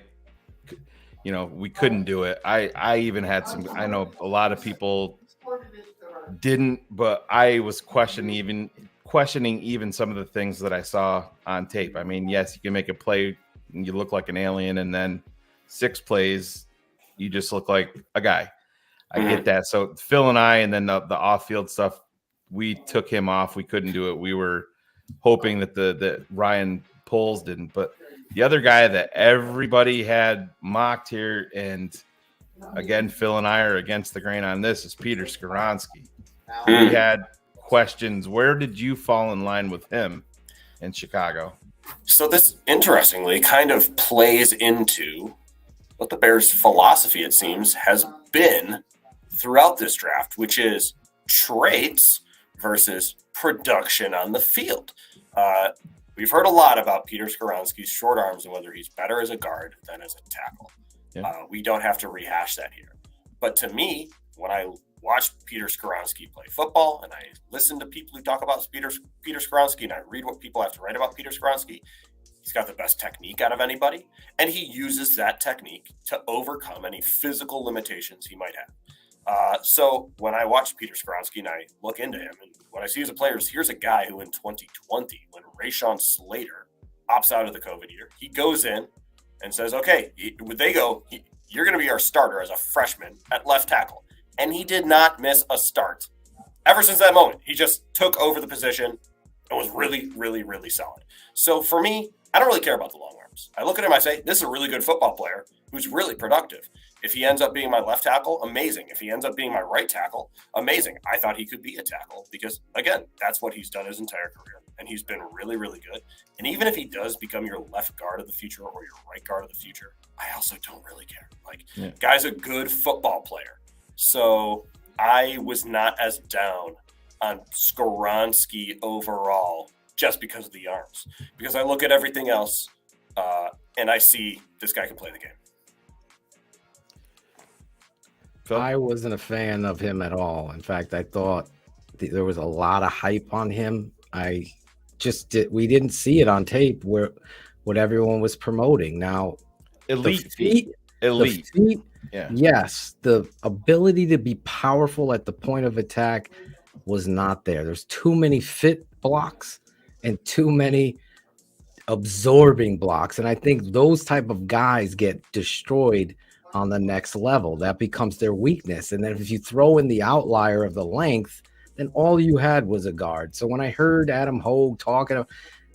we couldn't do it. I even had some, I know a lot of people didn't, but I was questioning even some of the things that I saw on tape. I mean, yes, you can make a play and you look like an alien, and then 6 plays, you just look like a guy. I get that. So Phil and I, and then the off-field stuff, we took him off. We couldn't do it. We were hoping that the Ryan Poles didn't. But the other guy that everybody had mocked here, and again, Phil and I are against the grain on this, is Peter Skoronski. We had questions. Where did you fall in line with him in Chicago? So this, interestingly, kind of plays into what the Bears' philosophy, it seems, has been throughout this draft, which is traits versus production on the field. we've heard a lot about Peter Skoronski's short arms and whether he's better as a guard than as a tackle. Yeah. We don't have to rehash that here. But to me, when I watch Peter Skoronski play football and I listen to people who talk about Peter Skoronski and I read what people have to write about Peter Skoronski, he's got the best technique out of anybody, and he uses that technique to overcome any physical limitations he might have. So when I watch Peter Skoronski and I look into him, and what I see as a player is here's a guy who in 2020, when Roschon Slater opts out of the COVID year, he goes in and says, okay, you're going to be our starter as a freshman at left tackle. And he did not miss a start. Ever since that moment, he just took over the position and was really, really, really solid. So for me, I don't really care about the long arms. I look at him, I say, this is a really good football player who's really productive. If he ends up being my left tackle, amazing. If he ends up being my right tackle, amazing. I thought he could be a tackle because, again, that's what he's done his entire career. And he's been really, really good. And even if he does become your left guard of the future or your right guard of the future, I also don't really care. Guy's a good football player. So I was not as down on Skoronski overall just because of the arms. Because I look at everything else and I see this guy can play the game. I wasn't a fan of him at all. In fact, I thought there was a lot of hype on him. We didn't see it on tape where what everyone was promoting. Now, elite. Yeah. Yes, the ability to be powerful at the point of attack was not there. There's too many fit blocks and too many absorbing blocks. And I think those type of guys get destroyed on the next level. That becomes their weakness. And then if you throw in the outlier of the length, then all you had was a guard. So when I heard Adam Hogue talking,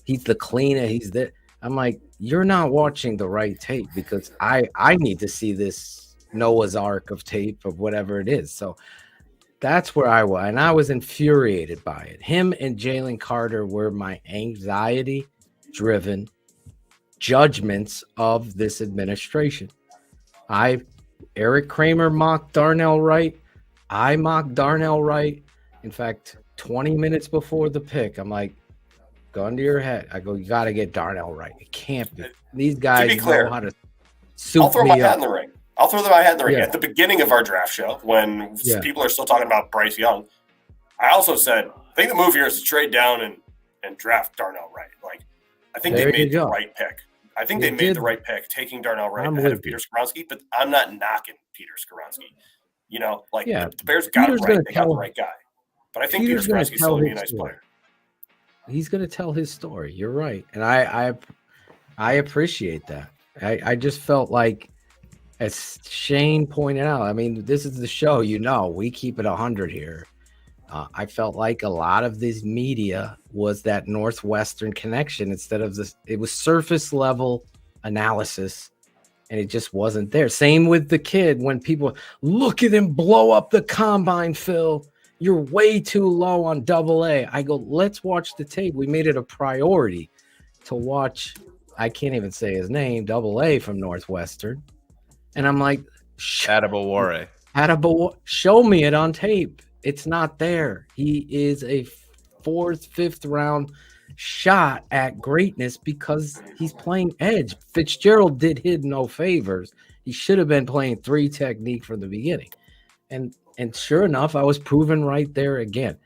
he's the cleaner, he's the, I'm like, you're not watching the right tape because I need to see this Noah's Ark of tape of whatever it is. So that's where I was. And I was infuriated by it. Him and Jalen Carter were my anxiety-driven judgments of this administration. Eric Kramer mocked Darnell Wright. I mocked Darnell Wright. In fact, 20 minutes before the pick, I'm like, gun to your head. I go, you got to get Darnell Wright. It can't be. These guys know how to soup I'll throw my hat in the ring. Yeah. At the beginning of our draft show, when people are still talking about Bryce Young, I also said, I think the move here is to trade down and draft Darnell Wright. I think they made the right pick. I think they made the right pick, taking Darnell Wright ahead of Peter Skoronski, but I'm not knocking Peter Skoronski. The Bears got it right. They got the right guy. But I think Peter Skoronski is still a nice player. He's going to tell his story. You're right. And I appreciate that. I just felt like, as Shane pointed out, I mean, this is the show, we keep it 100 here. I felt like a lot of this media was that Northwestern connection instead of this. It was surface level analysis, and it just wasn't there. Same with the kid. When people look at him blow up the combine, Phil, you're way too low on AA. I go, let's watch the tape. We made it a priority to watch. I can't even say his name, AA from Northwestern. And I'm like, Adebawore. Show me it on tape. It's not there. He is a 4th, 5th round shot at greatness because he's playing edge. Fitzgerald did him no favors. He should have been playing 3 technique from the beginning. And sure enough, I was proven right there again.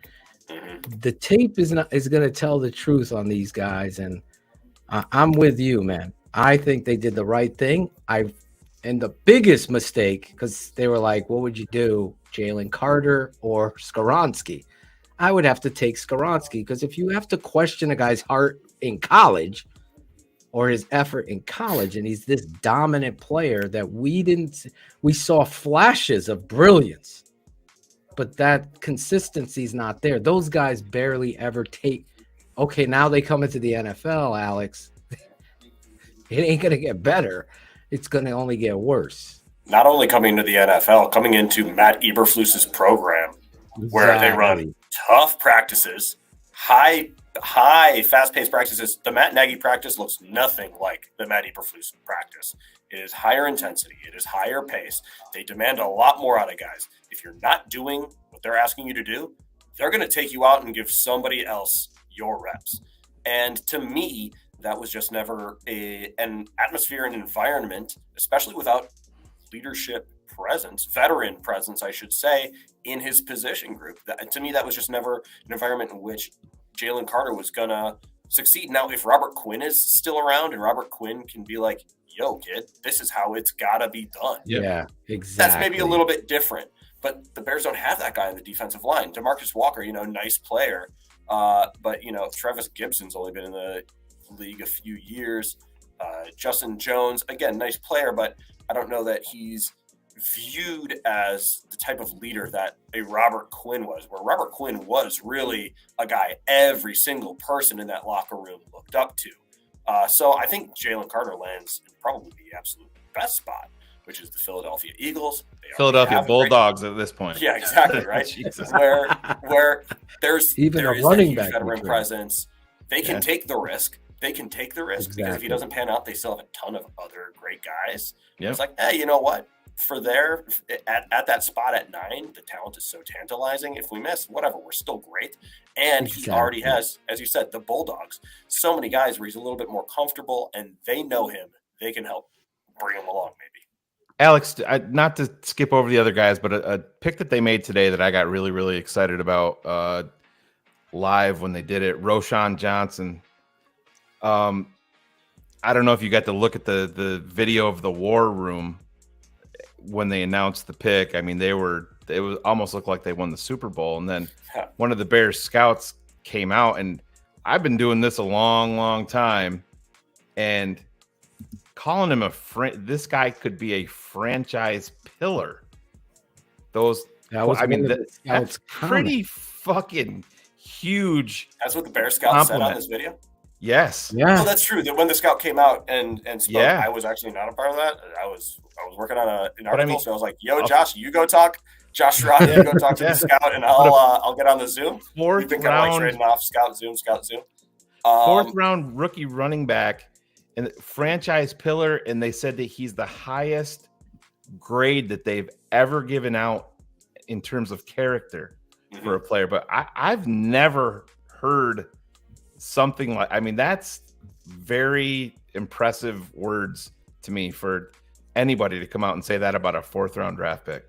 The tape is going to tell the truth on these guys. And I'm with you, man. I think they did the right thing. And the biggest mistake, because they were like, what would you do, Jalen Carter or Skoronski? I would have to take Skoronski, because if you have to question a guy's heart in college or his effort in college, and he's this dominant player that we saw flashes of brilliance, but that consistency is not there. Those guys barely ever take. Okay, now they come into the NFL, Alex. It ain't going to get better. It's going to only get worse. Not only coming to the NFL, coming into Matt Eberflus's program, where they run tough practices, high, fast-paced practices. The Matt Nagy practice looks nothing like the Matt Eberflus practice. It is higher intensity. It is higher pace. They demand a lot more out of guys. If you're not doing what they're asking you to do, they're going to take you out and give somebody else your reps. And to me, that was just never an atmosphere and environment, especially without leadership presence, veteran presence, I should say, in his position group. To me, that was just never an environment in which Jalen Carter was going to succeed. Now, if Robert Quinn is still around and Robert Quinn can be like, yo, kid, this is how it's got to be done. Yeah, exactly. That's maybe a little bit different. But the Bears don't have that guy on the defensive line. DeMarcus Walker, nice player. But, Travis Gibson's only been in the league a few years. Justin Jones, again, nice player, but I don't know that he's viewed as the type of leader that a Robert Quinn was, where Robert Quinn was really a guy every single person in that locker room looked up to. So I think Jalen Carter lands in probably the absolute best spot, which is the Philadelphia Eagles. Philadelphia Bulldogs at this point. Yeah, exactly, right? where there's even there a is running that back veteran presence. They can take the risk. Because if he doesn't pan out, they still have a ton of other great guys. It's like, hey, you know what? At that spot at 9, the talent is so tantalizing. If we miss, whatever, we're still great. And he already has, as you said, the Bulldogs. So many guys where he's a little bit more comfortable and they know him. They can help bring him along, maybe. Alex, not to skip over the other guys, but a pick that they made today that I got really, really excited about live when they did it, Roschon Johnson. I don't know if you got to look at the video of the war room when they announced the pick. I mean, it was almost looked like they won the Super Bowl. And then one of the Bears scouts came out, and I've been doing this a long, long time, and calling him this guy could be a franchise pillar. That's pretty fucking huge. That's what the Bears scout said on this video. Yes. Yeah. Oh, that's true. When the scout came out and spoke, I was actually not a part of that. I was working on an article, so I was like, "Yo, Josh, you go talk. Josh Rod, you go talk to the scout, and I'll get on the Zoom." We've been kind of like trading off scout Zoom. Fourth round rookie running back and franchise pillar, and they said that he's the highest grade that they've ever given out in terms of character for a player. But I've never heard something like, that's very impressive words to me for anybody to come out and say that about a 4th round draft pick.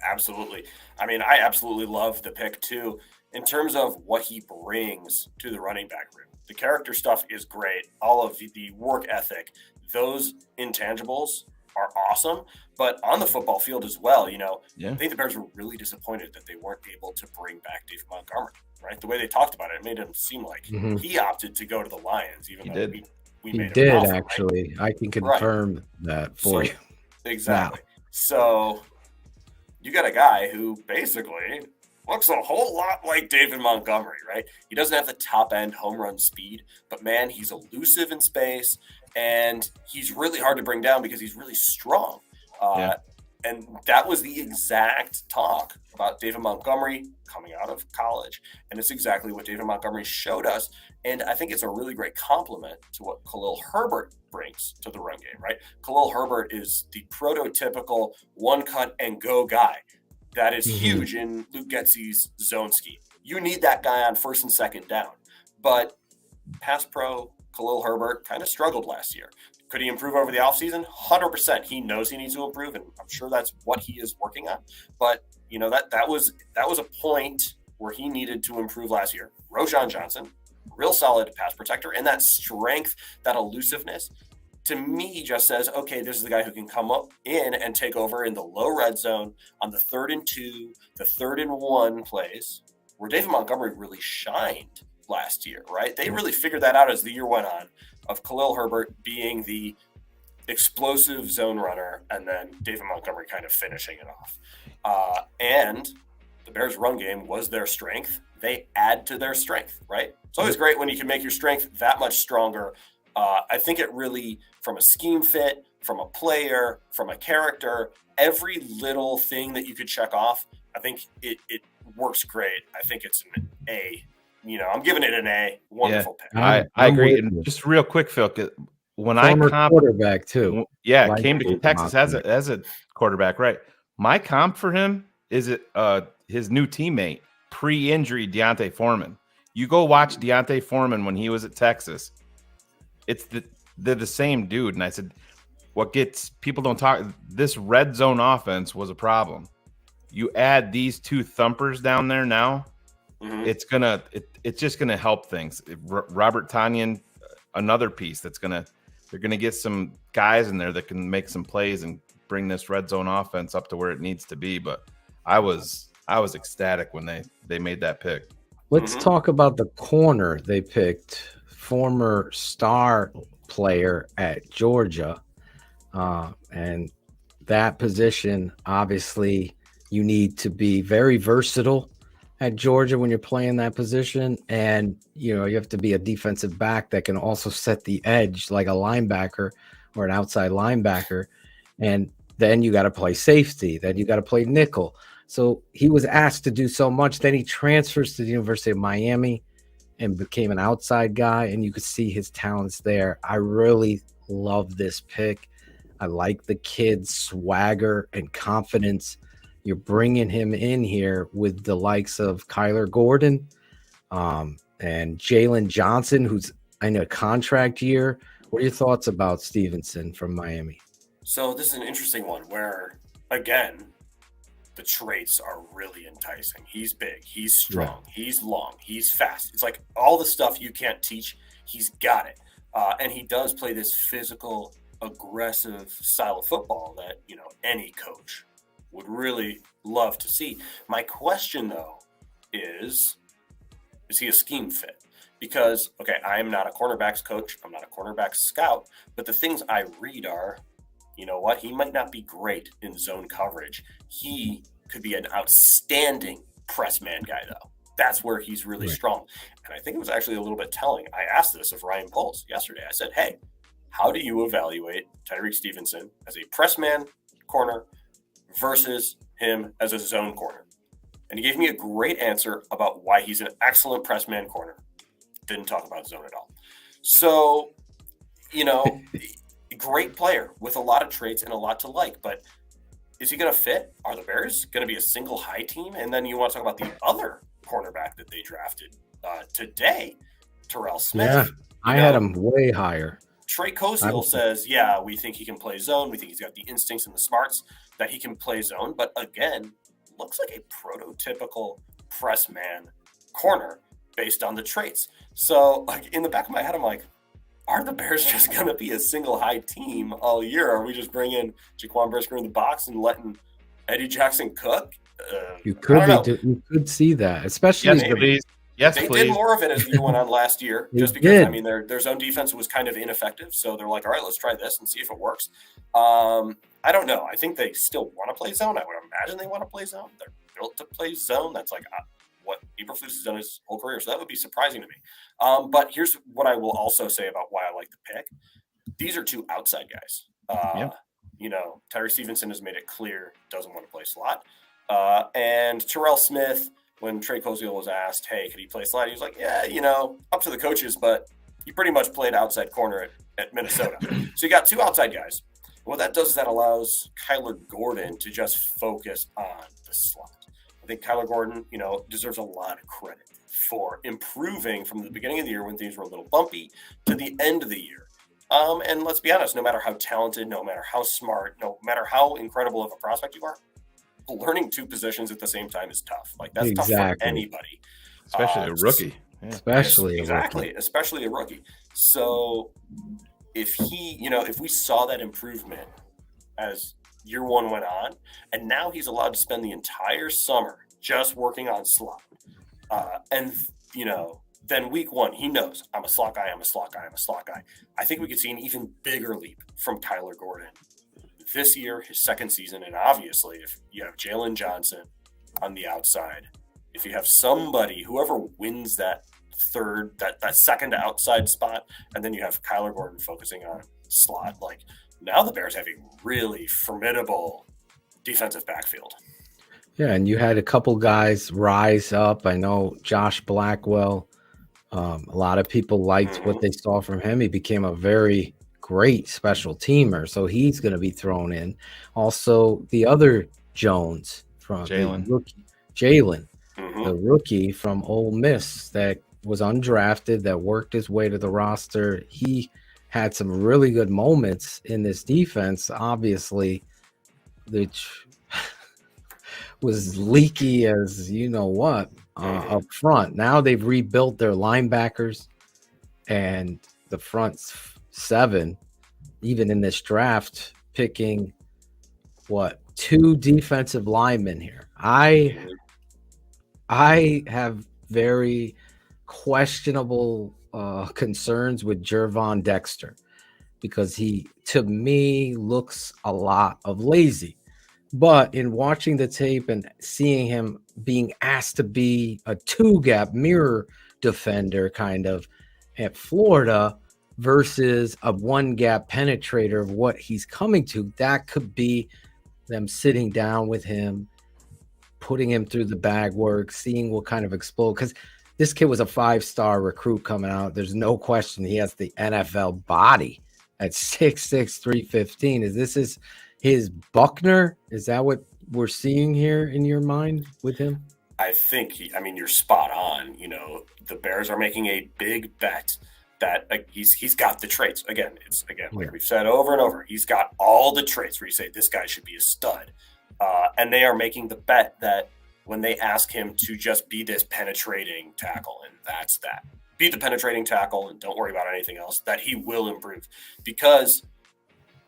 Absolutely. I absolutely love the pick too, in terms of what he brings to the running back room. The character stuff is great. All of the work ethic, those intangibles are awesome, but on the football field as well, I think the Bears were really disappointed that they weren't able to bring back Dave Montgomery, right? The way they talked about it made him seem like he opted to go to the Lions, even though we made him an offer, actually. Right? I can confirm that for you. Exactly. Wow. So you got a guy who basically looks a whole lot like David Montgomery, right? He doesn't have the top end home run speed, but man, he's elusive in space. And he's really hard to bring down because he's really strong. And that was the exact talk about David Montgomery coming out of college. And it's exactly what David Montgomery showed us. And I think it's a really great compliment to what Khalil Herbert brings to the run game, right? Khalil Herbert is the prototypical one cut and go guy. That is huge in Luke Getsy's zone scheme. You need that guy on 1st and 2nd down. But pass pro Khalil Herbert kind of struggled last year. Could he improve over the offseason? 100%. He knows he needs to improve, and I'm sure that's what he is working on. But, that was a point where he needed to improve last year. Roschon Johnson, real solid pass protector, and that strength, that elusiveness, to me just says, okay, this is the guy who can come up in and take over in the low red zone on the 3rd and 2, the 3rd and 1 plays, where David Montgomery really shined last year, right? They really figured that out as the year went on, of Khalil Herbert being the explosive zone runner and then David Montgomery kind of finishing it off. And the Bears' run game was their strength. They add to their strength, right? It's always great when you can make your strength that much stronger. I think it really, from a scheme fit, from a player, from a character, every little thing that you could check off, I think it works great. I think it's an A. I'm giving it an A. Wonderful pick. I agree. And just real quick, Phil, when quarterback too. Yeah, came to Texas as a quarterback, right? My comp for him is his new teammate, pre-injury Deontay Foreman. You go watch Deontay Foreman when he was at Texas. They're the same dude. And I said, what gets people don't talk, this red zone offense was a problem. You add these two thumpers down there now, it's just gonna help things. Robert Tonyan, another piece they're gonna get some guys in there that can make some plays and bring this red zone offense up to where it needs to be. But I was ecstatic when they made that pick. Let's talk about the corner they picked, former star player at Georgia. And that position, obviously, you need to be very versatile at Georgia when you're playing that position. And, you have to be a defensive back that can also set the edge like a linebacker or an outside linebacker. And then you got to play safety. Then you got to play nickel. So he was asked to do so much. Then he transfers to the University of Miami and became an outside guy. And you could see his talents there. I really love this pick. I like the kid's swagger and confidence. You're bringing him in here with the likes of Kyler Gordon and Jalen Johnson, who's in a contract year. What are your thoughts about Stevenson from Miami? So this is an interesting one where, again, the traits are really enticing. He's big. He's strong. Yeah. He's long. He's fast. It's like all the stuff you can't teach, he's got it. And he does play this physical, aggressive style of football that, any coach would really love to see. My question, though, is he a scheme fit? Because, okay, I am not a cornerbacks coach. I'm not a cornerbacks scout. But the things I read are, you know what? He might not be great in zone coverage. He could be an outstanding press man guy, though. That's where he's really strong. And I think it was actually a little bit telling. I asked this of Ryan Poles yesterday. I said, hey, how do you evaluate Tyreek Stevenson as a press man corner versus him as a zone corner? And he gave me a great answer about why he's an excellent press man corner. Didn't talk about zone at all. So, great player with a lot of traits and a lot to like, but is he going to fit? Are the Bears going to be a single high team? And then you want to talk about the other cornerback that they drafted today, Terrell Smith. Yeah, I had him way higher. Trey Koziel says, we think he can play zone. We think he's got the instincts and the smarts that he can play zone. But again, looks like a prototypical press man corner based on the traits. So in the back of my head, I'm like, are the Bears just going to be a single high team all year? Are we just bringing Jaquan Brisker in the box and letting Eddie Jackson cook? You could see that, especially they did more of it as the year went on last year, just because their zone defense was kind of ineffective. So they're like, all right, let's try this and see if it works. I don't know. I think they still want to play zone. I would imagine they want to play zone. They're built to play zone. That's like what Eberflus has done his whole career. So that would be surprising to me. But here's what I will also say about why I like the pick. These are two outside guys. Tyree Stevenson has made it clear doesn't want to play slot. And Terrell Smith, when Trey Koziel was asked, hey, could he play slot? He was like, up to the coaches, but he pretty much played outside corner at Minnesota. So you got two outside guys. What that does is that allows Kyler Gordon to just focus on the slot. I think Kyler Gordon, deserves a lot of credit for improving from the beginning of the year when things were a little bumpy to the end of the year. And let's be honest, no matter how talented, no matter how smart, no matter how incredible of a prospect you are, learning two positions at the same time is tough. Like that's tough for anybody. Especially a rookie. Yeah. Especially a rookie. So if if we saw that improvement as year one went on, and now he's allowed to spend the entire summer just working on slot. Then week one, he knows I'm a slot guy. I think we could see an even bigger leap from Kyler Gordon this year, his second season. And obviously, if you have Jalen Johnson on the outside, if you have somebody, whoever wins that second outside spot, and then you have Kyler Gordon focusing on slot, like now the Bears have a really formidable defensive backfield. Yeah, and you had a couple guys rise up. I know Josh Blackwell. A lot of people liked what they saw from him. He became a very great special teamer, so he's going to be thrown in. Also, the other Jones from Jalen, the rookie from Ole Miss that was undrafted that worked his way to the roster. He had some really good moments in this defense, obviously, which was leaky as you know what up front. Now they've rebuilt their linebackers and the front seven, even in this draft, picking two defensive linemen here. I have very questionable concerns with Gervon Dexter because he, to me, looks a lot of lazy. But in watching the tape and seeing him being asked to be a two-gap mirror defender kind of at Florida versus a one-gap penetrator of what he's coming to, that could be them sitting down with him, putting him through the bag work, seeing what kind of explode. Because this kid was a 5-star recruit coming out. There's no question he has the NFL body at 6'6", 315. Is this his Buckner? Is that what we're seeing here in your mind with him? I think you're spot on. You know, the Bears are making a big bet that he's got the traits. Again, like we've said over and over, he's got all the traits where you say this guy should be a stud. And they are making the bet that when they ask him to just be this penetrating tackle, and that's that, be the penetrating tackle and don't worry about anything else, that he will improve because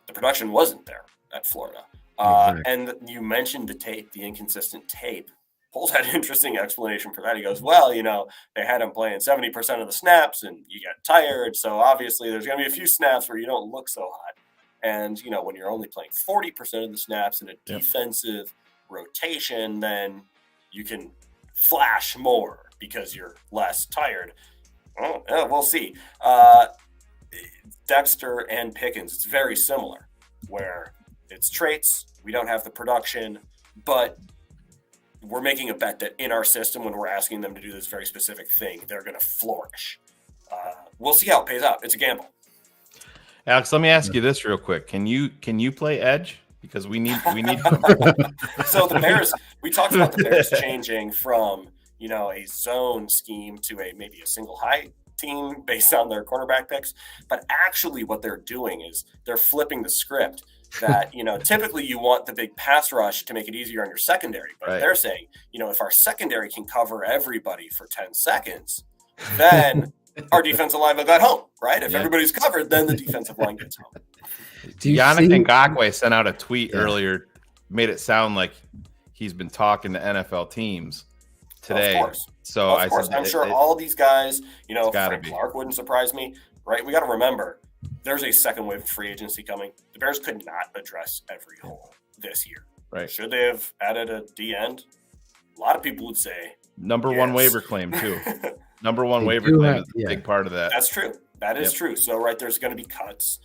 the production wasn't there at Florida. And you mentioned the tape, the inconsistent tape. Poles had an interesting explanation for that. He goes, well, you know, they had him playing 70% of the snaps and you get tired. So obviously there's going to be a few snaps where you don't look so hot. And, you know, when you're only playing 40% of the snaps in a defensive rotation, then you can flash more because you're less tired. We'll see. Dexter and Pickens, it's very similar where it's traits. We don't have the production, but we're making a bet that in our system, when we're asking them to do this very specific thing, they're going to flourish. We'll see how it pays out. It's a gamble. Alex, let me ask you this real quick. Can you play edge? Because we need. So the Bears, we talked about the Bears changing from, you know, a zone scheme to maybe a single high team based on their cornerback picks. But actually what they're doing is they're flipping the script that, you know, typically you want the big pass rush to make it easier on your secondary. But they're saying, you know, if our secondary can cover everybody for 10 seconds, then our defensive line will get home, right? If everybody's covered, then the defensive line gets home. Yannick Ngakoue sent out a tweet earlier, made it sound like he's been talking to NFL teams today. Of course. So of course. I'm sure all these guys, you know, Frank Clark wouldn't surprise me, right? We got to remember, there's a second wave of free agency coming. The Bears could not address every hole this year. Right. Should they have added a D end? A lot of people would say number one waiver claim too. Number one waiver claim is a big part of that. That's true. That is true. So there's going to be cuts.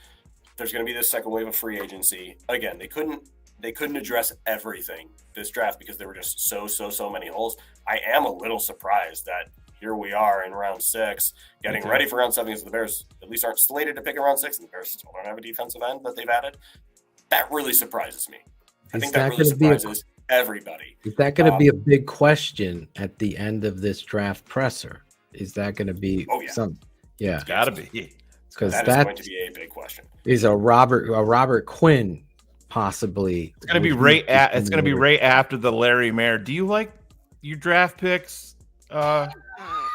There's going to be this second wave of free agency. Again, they couldn't address everything this draft because there were just so many holes. I am a little surprised that here we are in round 6, getting ready for round 7 because the Bears at least aren't slated to pick in round 6, and the Bears still don't have a defensive end that they've added. That really surprises me. I think that really surprises everybody. Is that going to be a big question at the end of this draft presser? Is that going to be some? Yeah, it's got to be, because that is going to be a big question. Is a Robert Quinn possibly? It's going to be right after the Larry Mayer. Do you like your draft picks,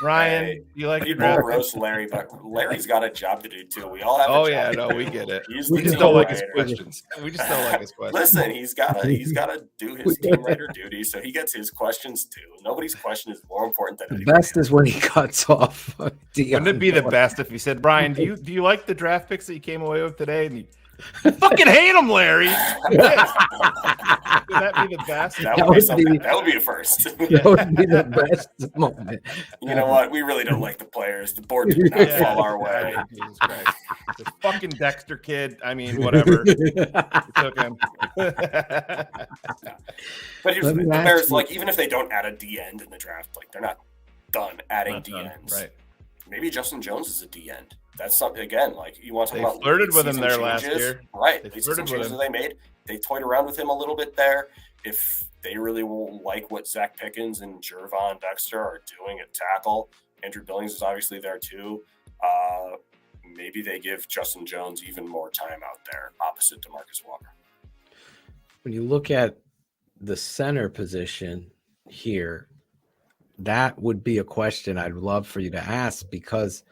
Ryan? Hey, you like your people draft roast picks? Larry, but Larry's got a job to do too. We all have. We get it. We just don't like his questions. We just don't like his questions. Listen, he's got to do his team writer duty, so he gets his questions too. Nobody's question is more important than the best is when he cuts off. Wouldn't it be the best if he said, "Brian, do you like the draft picks that you came away with today?" And I fucking hate him, Larry. Would that be the best? That would be a first. That would be the best moment. You know what? We really don't like the players. The board did not fall our way. Jesus Christ. The fucking Dexter kid. I mean, whatever. We took him. But here's the Bears, like, even if they don't add a D end in the draft, like, they're not done adding D ends. Right. Maybe Justin Jones is a D end. That's something, again, like, you want to talk about flirted with him there last year. Right. They flirted with him. They made. They toyed around with him a little bit there. If they really won't like what Zach Pickens and Gervon Dexter are doing at tackle, Andrew Billings is obviously there too. Maybe they give Justin Jones even more time out there opposite DeMarcus Walker. When you look at the center position here, that would be a question I'd love for you to ask, because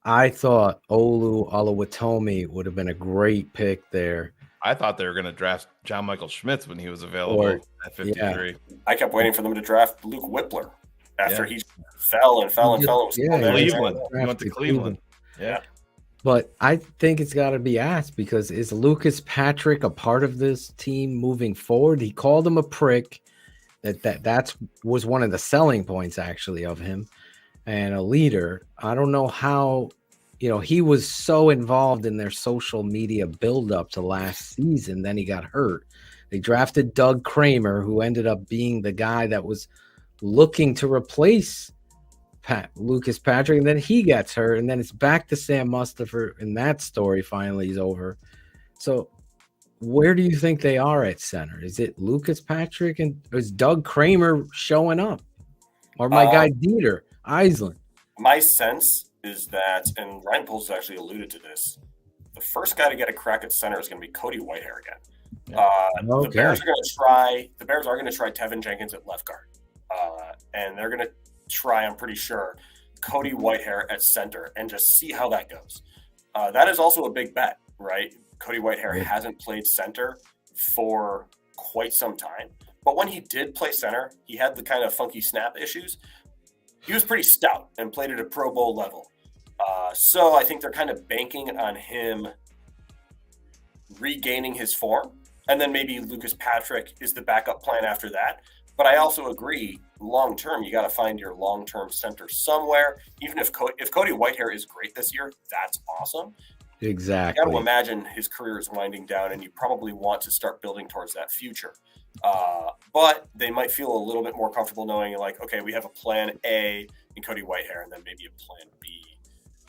I thought Olu Oluwatomi would have been a great pick there. I thought they were going to draft John Michael Schmitz when he was available at 53. Yeah. I kept waiting for them to draft Luke Whippler after he fell. Cleveland. He went to Cleveland. Yeah. But I think it's got to be asked, because is Lucas Patrick a part of this team moving forward? He called him a prick. That was one of the selling points actually of him, and a leader. I don't know how, he was so involved in their social media buildup to last season. Then he got hurt. They drafted Doug Kramer, who ended up being the guy that was looking to replace Lucas Patrick, and then he gets hurt, and then it's back to Sam Mustipher, and that story finally is over. So where do you think they are at center? Is it Lucas Patrick, and is Doug Kramer showing up, or my guy Dieter Eisland? My sense is that, and Ryan Poles actually alluded to this, the first guy to get a crack at center is going to be Cody Whitehair again. The Bears are going to try Tevin Jenkins at left guard, and they're going to try, I'm pretty sure, Cody Whitehair at center, and just see how that goes. That is also a big bet, right? Cody Whitehair hasn't played center for quite some time, but when he did play center, he had the kind of funky snap issues. He was pretty stout and played at a Pro Bowl level. So I think they're kind of banking on him regaining his form, and then maybe Lucas Patrick is the backup plan after that. But I also agree, long-term, you got to find your long-term center somewhere. Even if Cody Whitehair is great this year, that's awesome. Exactly. You got to imagine his career is winding down, and you probably want to start building towards that future. But they might feel a little bit more comfortable knowing, like, okay, we have a plan A in Cody Whitehair, and then maybe a plan B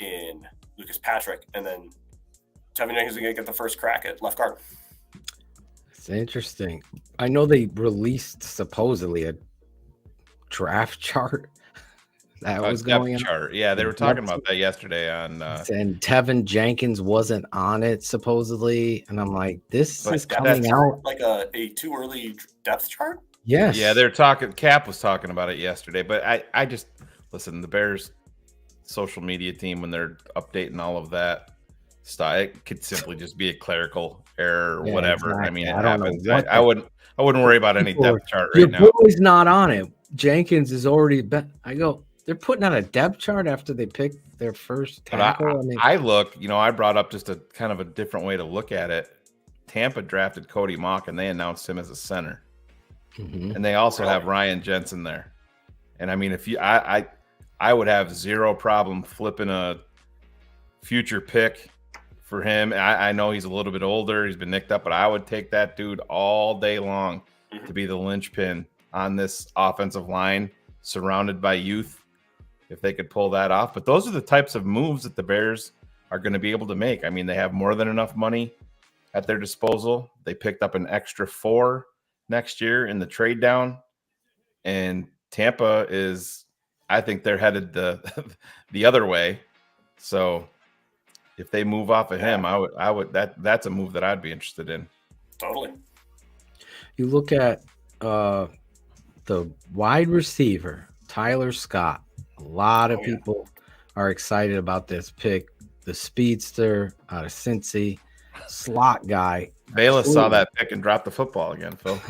in Lucas Patrick, and then Tevin Jenkins is going to get the first crack at left guard. It's interesting. I know they released supposedly a draft chart that was going on. Chart. Yeah, they were talking about that yesterday on. And Tevin Jenkins wasn't on it supposedly, and I'm like, this is coming out like a too early depth chart. Yes. Yeah, they're talking. Cap was talking about it yesterday, but I just listen. The Bears social media team, when they're updating all of that stuff, it could simply just be a clerical error or whatever. Exactly. I mean, it happens. I wouldn't worry about any depth chart right now. Your boy's not on it. Jenkins is already bet. I go, they're putting out a depth chart after they pick their first tackle. I look, I brought up just a kind of a different way to look at it. Tampa drafted Cody Mock, and they announced him as a center. Mm-hmm. And they also have Ryan Jensen there. And I mean, if I would have zero problem flipping a future pick for him. I know he's a little bit older. He's been nicked up, but I would take that dude all day long to be the linchpin on this offensive line, surrounded by youth, if they could pull that off. But those are the types of moves that the Bears are going to be able to make. I mean, they have more than enough money at their disposal. They picked up an extra 4 next year in the trade down, and Tampa is, I think they're headed the other way. So if they move off of him, I would that's a move that I'd be interested in. Totally. You look at the wide receiver, Tyler Scott. A lot of people are excited about this pick. The speedster out of Cincy, slot guy. Bayless saw that pick and dropped the football again, Phil.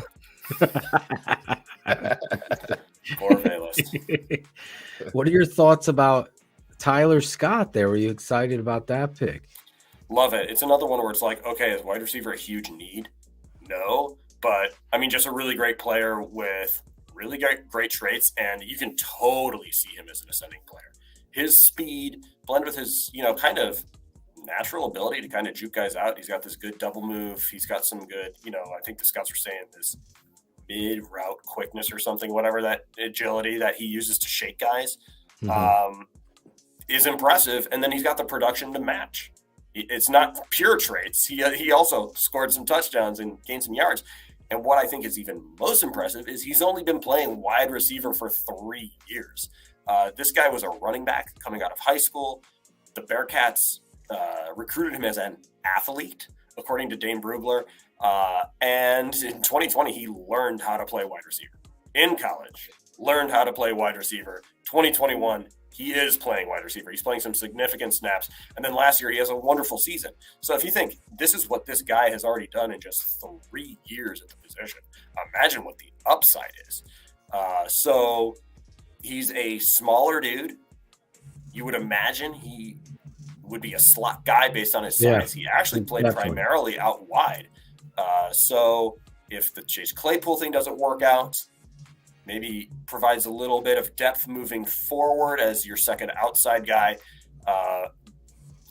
Poor Bayless. What are your thoughts about Tyler Scott there? Were you excited about that pick? Love it. It's another one where it's like, okay, is wide receiver a huge need? No. But, I mean, just a really great player with really great traits, and you can totally see him as an ascending player. His speed, blend with his, kind of natural ability to kind of juke guys out. He's got this good double move. He's got some good, I think the scouts were saying this mid-route quickness or something, whatever, that agility that he uses to shake guys is impressive. And then he's got the production to match. It's not pure traits. He also scored some touchdowns and gained some yards. And what I think is even most impressive is he's only been playing wide receiver for 3 years. This guy was a running back coming out of high school. The Bearcats recruited him as an athlete, according to Dane Brugler. And in 2020, he learned how to play wide receiver. In college, learned how to play wide receiver. 2021, he is playing wide receiver. He's playing some significant snaps. And then last year, he has a wonderful season. So if you think this is what this guy has already done in just 3 years at the position, imagine what the upside is. So he's a smaller dude. You would imagine he would be a slot guy based on his size. He actually played primarily out wide. So if the Chase Claypool thing doesn't work out, maybe provides a little bit of depth moving forward as your second outside guy,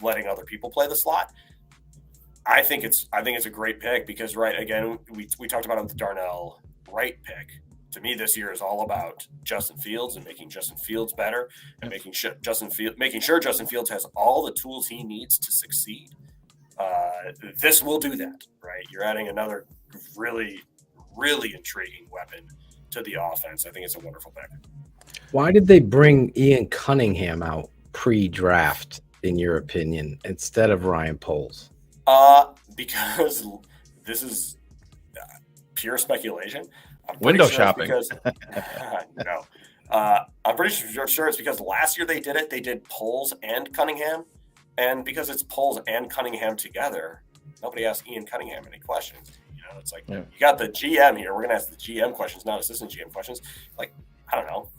letting other people play the slot. I think it's a great pick because, right, again, we talked about the Darnell Wright pick. To me, this year is all about Justin Fields and making Justin Fields better and making sure Justin Fields has all the tools he needs to succeed. This will do that, right? You're adding another really, really intriguing weapon to the offense. I think it's a wonderful pick. Why did they bring Ian Cunningham out pre-draft, in your opinion, instead of Ryan Poles? Because this is pure speculation. Window shopping. No. I'm pretty sure it's because last year they did it. They did Poles and Cunningham. And because it's Poles and Cunningham together, nobody asked Ian Cunningham any questions. You know, it's like, you got the GM here. We're going to ask the GM questions, not assistant GM questions. Like, I don't know.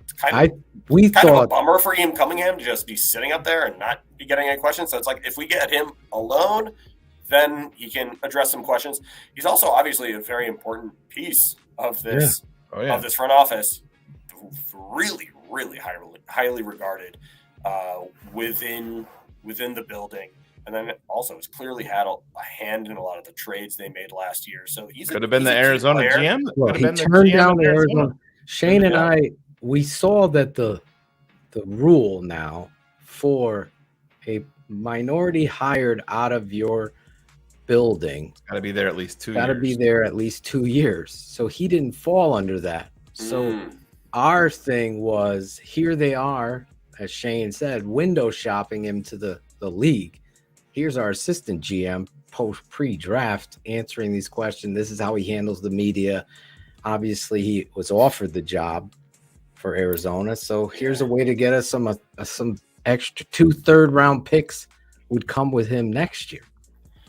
It's kind of a bummer for Ian Cunningham to just be sitting up there and not be getting any questions. So it's like, if we get him alone, then he can address some questions. He's also obviously a very important piece of this of this front office. Really, really highly regarded within the building, and then also has clearly had a hand in a lot of the trades they made last year. So could have been the Arizona GM. Well, he turned down the Arizona. Shane and I, we saw that the rule now for a minority hired out of your building got to be there at least 2 years. Got to be there at least 2 years. So he didn't fall under that. So our thing was, here they are, as Shane said, window shopping him to the league. Here's our assistant GM pre-draft answering these questions. This is how he handles the media. Obviously, he was offered the job for Arizona. So here's a way to get us some extra 2 third-round picks would come with him next year.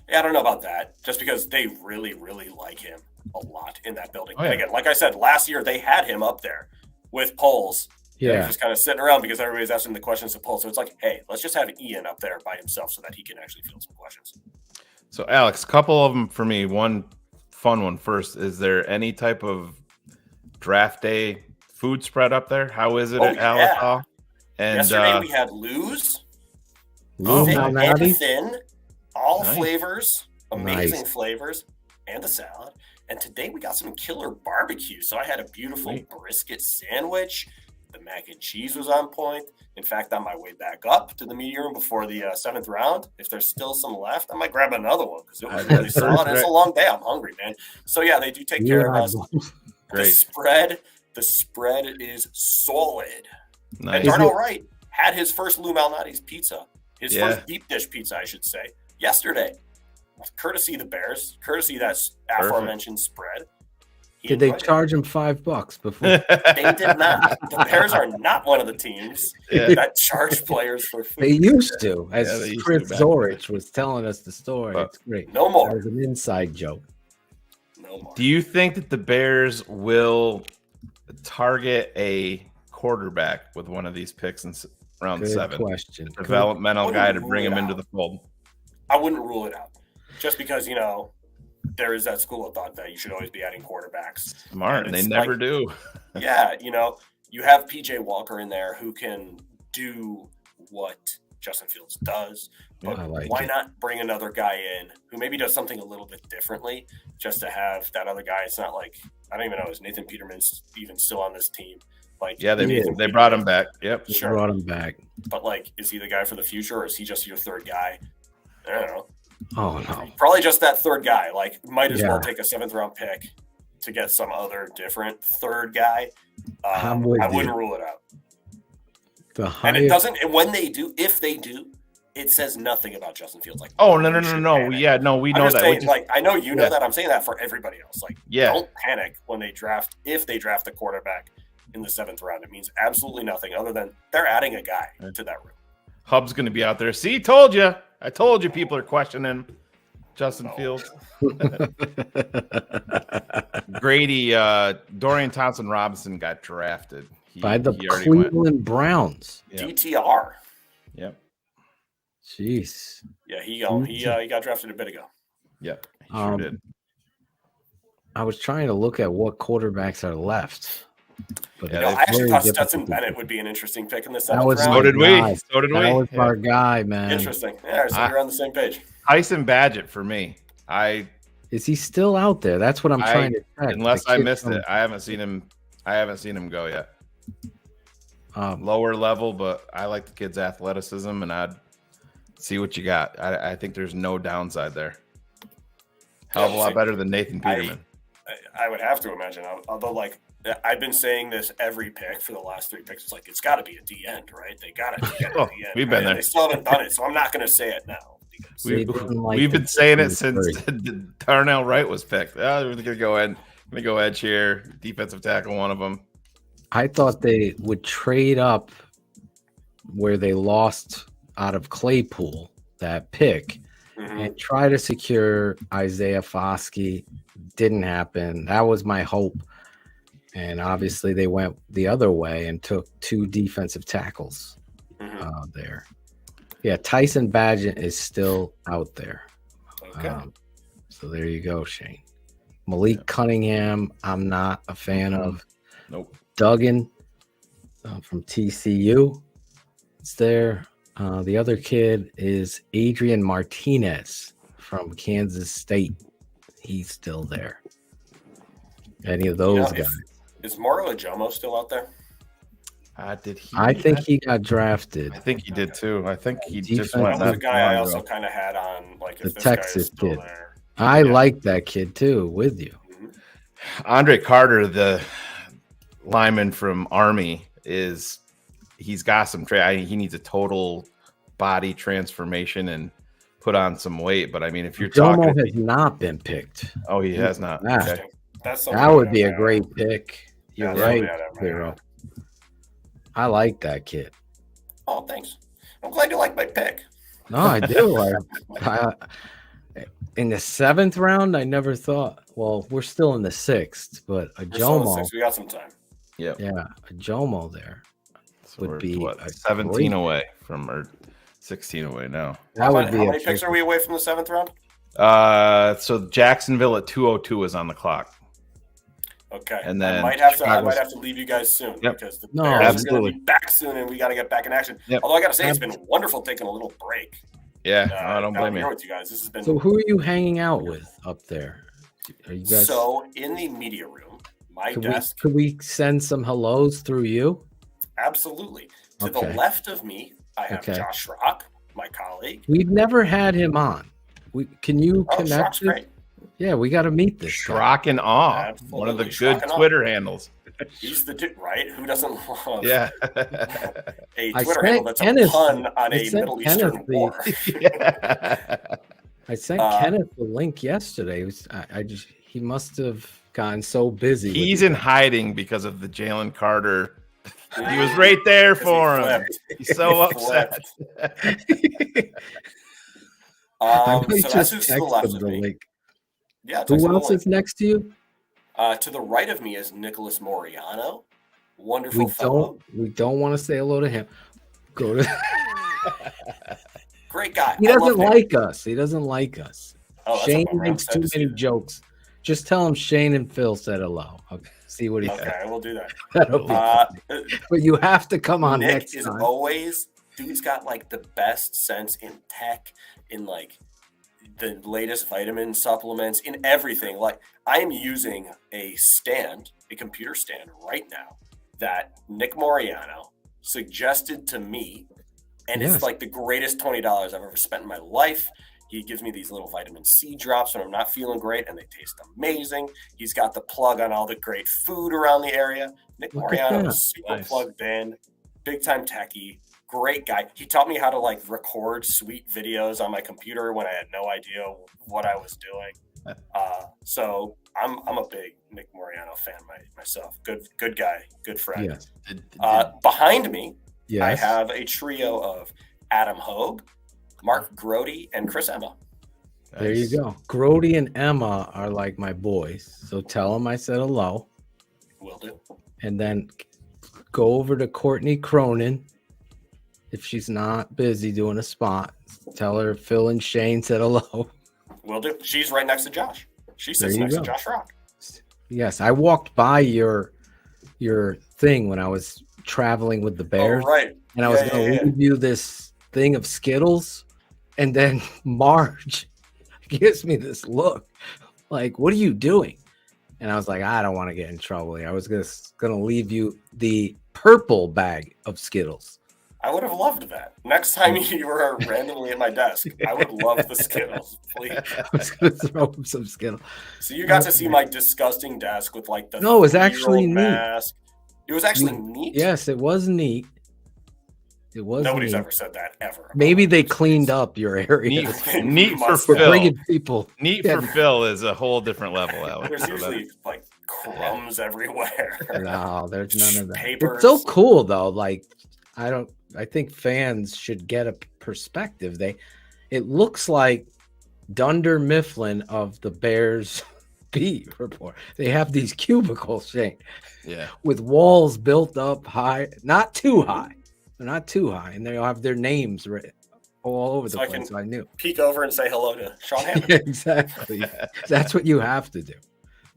Yeah, I don't know about that. Just because they really, really like him a lot in that building. And again, like I said, last year they had him up there with Poles. Yeah, he's just kind of sitting around because everybody's asking the questions to Poles. So it's like, hey, let's just have Ian up there by himself so that he can actually field some questions. So, Alex, a couple of them for me. One fun one first. Is there any type of draft day food spread up there? How is it at Alice Hall? And yesterday we had Lou's, thick and thin, all flavors, amazing flavors, and the salad. And today we got some killer barbecue. So I had a beautiful brisket sandwich. The mac and cheese was on point. In fact, on my way back up to the media room before the 7th round, if there's still some left, I might grab another one because it was really solid. It's a long day. I'm hungry, man. So yeah, they do take care of us. The spread is solid. Nice. And Darnell Wright had his first Lou Malnati's pizza, his first deep dish pizza, I should say, yesterday. Courtesy the Bears, courtesy that aforementioned spread. Did they charge him $5 before? They did not. The Bears are not one of the teams that charge players for food. They used to, as Chris Zorich was telling us the story. It's great. No more. It was an inside joke. No more. Do you think that the Bears will target a quarterback with one of these picks in round 7? Question. A developmental guy to bring him into the fold. I wouldn't rule it out. Just because, there is that school of thought that you should always be adding quarterbacks. Smart. They never do. Yeah. You have PJ Walker in there who can do what Justin Fields does. But why not bring another guy in who maybe does something a little bit differently just to have that other guy? It's not like, I don't even know, is Nathan Peterman's even still on this team? They brought him back. Yep. Sure. Brought him back. But is he the guy for the future or is he just your third guy? I don't know. Oh, no. Probably just that third guy. Might as well take a 7th round pick to get some other different third guy. I wouldn't rule it out. And it doesn't. And when they do, if they do, it says nothing about Justin Fields. Like, oh no. Yeah, no, we know that. Saying, like, I know you know that. I'm saying that for everybody else. Like, yeah, don't panic when they draft. If they draft a quarterback in the 7th round, it means absolutely nothing other than they're adding a guy to that room. Hub's going to be out there. See, told you. I told you. People are questioning Justin Fields. Grady, Dorian Thompson-Robinson got drafted by the Cleveland Browns. Yep. DTR. Yep. Jeez. Yeah, he got drafted a bit ago. Yep, he sure did. I was trying to look at what quarterbacks are left. But I actually thought Stetson Bennett would be an interesting pick in the 7th round. So did we. That was our guy, man. Interesting. Yeah, so you're on the same page. Tyson Badgett for me. Is he still out there? That's what I'm trying to check. Unless I missed it. I haven't seen him go yet. Lower level, but I like the kid's athleticism, and I'd see what you got. I think there's no downside there. Hell of a lot better than Nathan Peterman. I would have to imagine. Although, like, I've been saying this every pick for the last 3 picks. It's like, it's got to be a D end, right? They got to get a D end. We've been there. They still haven't done it, so I'm not going to say it now. We've been saying it since Darnell Wright was picked. We're going to go ahead. Edge here. Defensive tackle, one of them. I thought they would trade up where they lost out of Claypool, that pick, and try to secure Isaiah Foskey. Didn't happen. That was my hope. And obviously they went the other way and took 2 defensive tackles there. Yeah, Tyson Badgett is still out there. Okay. So there you go, Shane. Malik Cunningham, I'm not a fan of. Nope. Duggan from TCU. It's there. The other kid is Adrian Martinez from Kansas State. He's still there. Any of those guys. Is Mario Ajomo still out there? Did he? I think he got drafted. I think he did too. I think he just went. That was a guy I also kind of had on, like, the Texas kid. I like that kid too. With you, Andre Carter, the lineman from Army, he's got some he needs a total body transformation and put on some weight. But I mean, if you're Jomo talking, has not been picked. Oh, he has not. Okay. That would be a great pick. You're right, Hero. I like that kid. Oh, thanks. I'm glad you like my pick. No, I do. In the 7th round, I never thought. Well, we're still in the 6th, but Ajomo. We got some time. Yeah, Ajomo there would be 17 away from, or 16 away now. How many picks are we away from the 7th round? So Jacksonville at 202 is on the clock. Okay, and then I might have to leave you guys soon because the Bears are going to be back soon, and we got to get back in action. Although I got to say, it's been wonderful taking a little break. Yeah, I don't blame you. With you guys. This has been. So who are you hanging out with up there? Are you guys? So in the media room, my desk. Could we send some hellos through you? Absolutely. To the left of me, I have Josh Rock, my colleague. We've never had him on. Can you connect? Schrock's great. Yeah, we got to meet this Schrock and Awe, one of the good Twitter handles. He's the dude, right? Who doesn't love a Twitter handle that's a pun on a Middle Eastern war? I sent Kenneth the link yesterday. He must have gotten so busy. He's in hiding because of the Jalen Carter. He was right there for him. He's so upset. So that's who's to the left of me. Link. Yeah. Who else is next to you? To the right of me is Nicholas Moriano. Wonderful fellow. We don't want to say hello to him. Go to. Great guy. He doesn't like us. He doesn't like us. Oh, Shane makes too many jokes. Just tell him Shane and Phil said hello. Okay. See what he says. Okay, we'll do that. But you have to come on Nick next is time. Always, dude's got like the best sense in tech, in like the latest vitamin supplements, in everything. Like, I am using a computer stand right now that Nick Moriano suggested to me, and it's like the greatest $20 I've ever spent in my life. He gives me these little vitamin C drops when I'm not feeling great, and they taste amazing. He's got the plug on all the great food around the area. Nick Moriano is super plugged in. big time techie, great guy. He taught me how to like record sweet videos on my computer when I had no idea what I was doing. So I'm a big Nick Moriano fan myself. Good guy, good friend. Yes. Behind me, Yes. I have a trio of Adam Hogue, Mark Grody, and Chris Emma. There you go. Grody and Emma are like my boys. So tell them I said hello. Will do. And then go over to Courtney Cronin. If she's not busy doing a spot, tell her Phil and Shane said hello. Will do. She's right next to Josh. She sits next to Josh Rock. Yes, I walked by your thing when I was traveling with the Bears. Oh, right. And I was going to leave you this thing of Skittles. And then Marge gives me this look like, what are you doing? And I was like, I don't want to get in trouble here. I was going to leave you the purple bag of Skittles. I would have loved that. Next time you were randomly at my desk, I would love the Skittles, please. I was going to throw him some Skittles. So you got to see my disgusting desk with like the No, it was actually neat. mask. It was actually neat. Yes, it was neat. It was. Nobody's neat. ever said that ever. Maybe they cleaned up your area. Neat for For Phil. bringing people. Neat for Phil is a whole different level, Alex. There's usually like crumbs everywhere. No, there's none of that. Papers. It's so cool though. Like, I think fans should get a perspective. It looks like Dunder Mifflin of the Bears beat report. They have these cubicles, Shane. Yeah. With walls built up high, not too high. They're not too high, and they have their names written all over the place. I knew. Peek over and say hello to Sean Hammond. Exactly. That's what you have to do.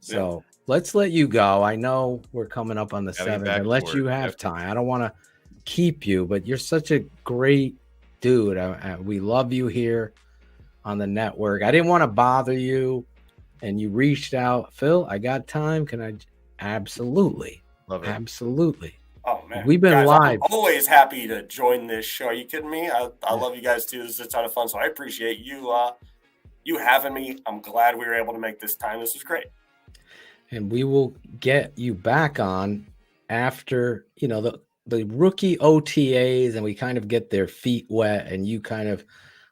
So let's let you go. I know we're coming up on the 7th, and let you have time. I don't want to keep you, but you're such a great dude. We love you here on the network. I didn't want to bother you, and you reached out. Phil, I got time. Can I? Absolutely. Love it. Absolutely. Oh man, We've been guys, live. I'm always happy to join this show. Are you kidding me? I love you guys too. This is a ton of fun. So I appreciate you you having me. I'm glad we were able to make this time. This was great. And we will get you back on after the rookie OTAs, and we kind of get their feet wet, and you kind of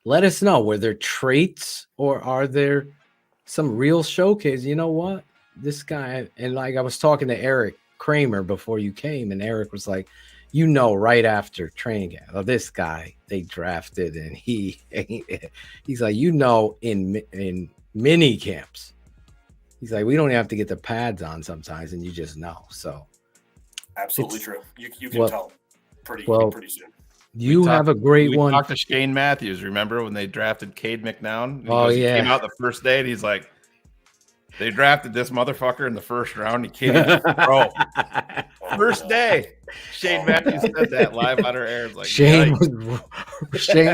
let us know, were there traits or are there some real showcase? You know what? This guy, and like I was talking to Eric Kramer before you came, and Eric was like, right after training camp, this guy they drafted, and he's like, in mini camps, he's like, we don't have to get the pads on sometimes, and you just know. So absolutely true. You can tell pretty soon. You have a great one. We talked to Shane Matthews. Remember when they drafted Cade McNown? He came out the first day, and he's like, they drafted this motherfucker in the first round. He can't even throw. First day, Shane Matthews said that live on our air. Like, Shane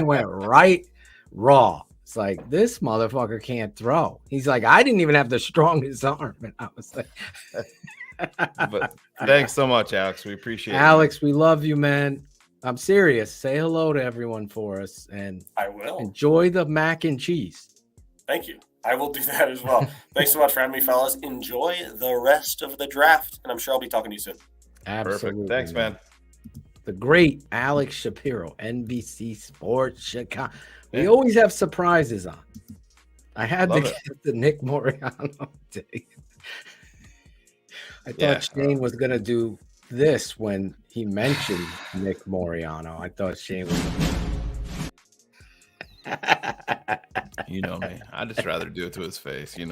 went right raw. It's like, this motherfucker can't throw. He's like, I didn't even have the strongest arm. And I was like, but thanks so much, Alex. We appreciate it. Alex, we love you, man. I'm serious. Say hello to everyone for us, and I will enjoy the mac and cheese. Thank you. I will do that as well. Thanks so much for having me, fellas. Enjoy the rest of the draft, and I'm sure I'll be talking to you soon. Absolutely. Perfect. Thanks, man. The great Alex Shapiro, NBC Sports Chicago. We always have surprises on. I had to get the Nick Moriano day. I thought Shane was going to do this when he mentioned Nick Moriano. I thought Shane was. You know me. I'd just rather do it to his face, I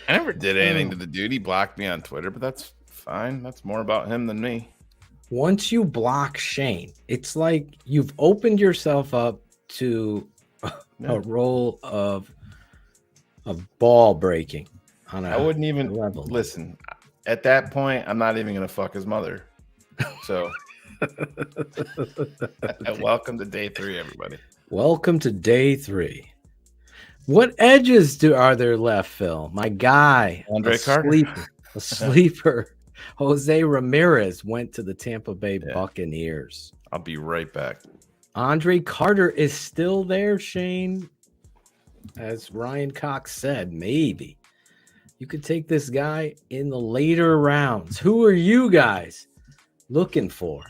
never did anything to the dude. He blocked me on Twitter, but that's fine. That's more about him than me. Once you block Shane, it's like you've opened yourself up to a role of ball breaking. I wouldn't even listen. At that point, I'm not even going to fuck his mother. So, welcome to day 3, everybody. Welcome to day 3. What edges are there left, Phil? My guy, Andre Carter. A sleeper. Jose Ramirez went to the Tampa Bay Buccaneers. I'll be right back. Andre Carter is still there, Shane. As Ryan Cox said, maybe you could take this guy in the later rounds. Who are you guys looking for?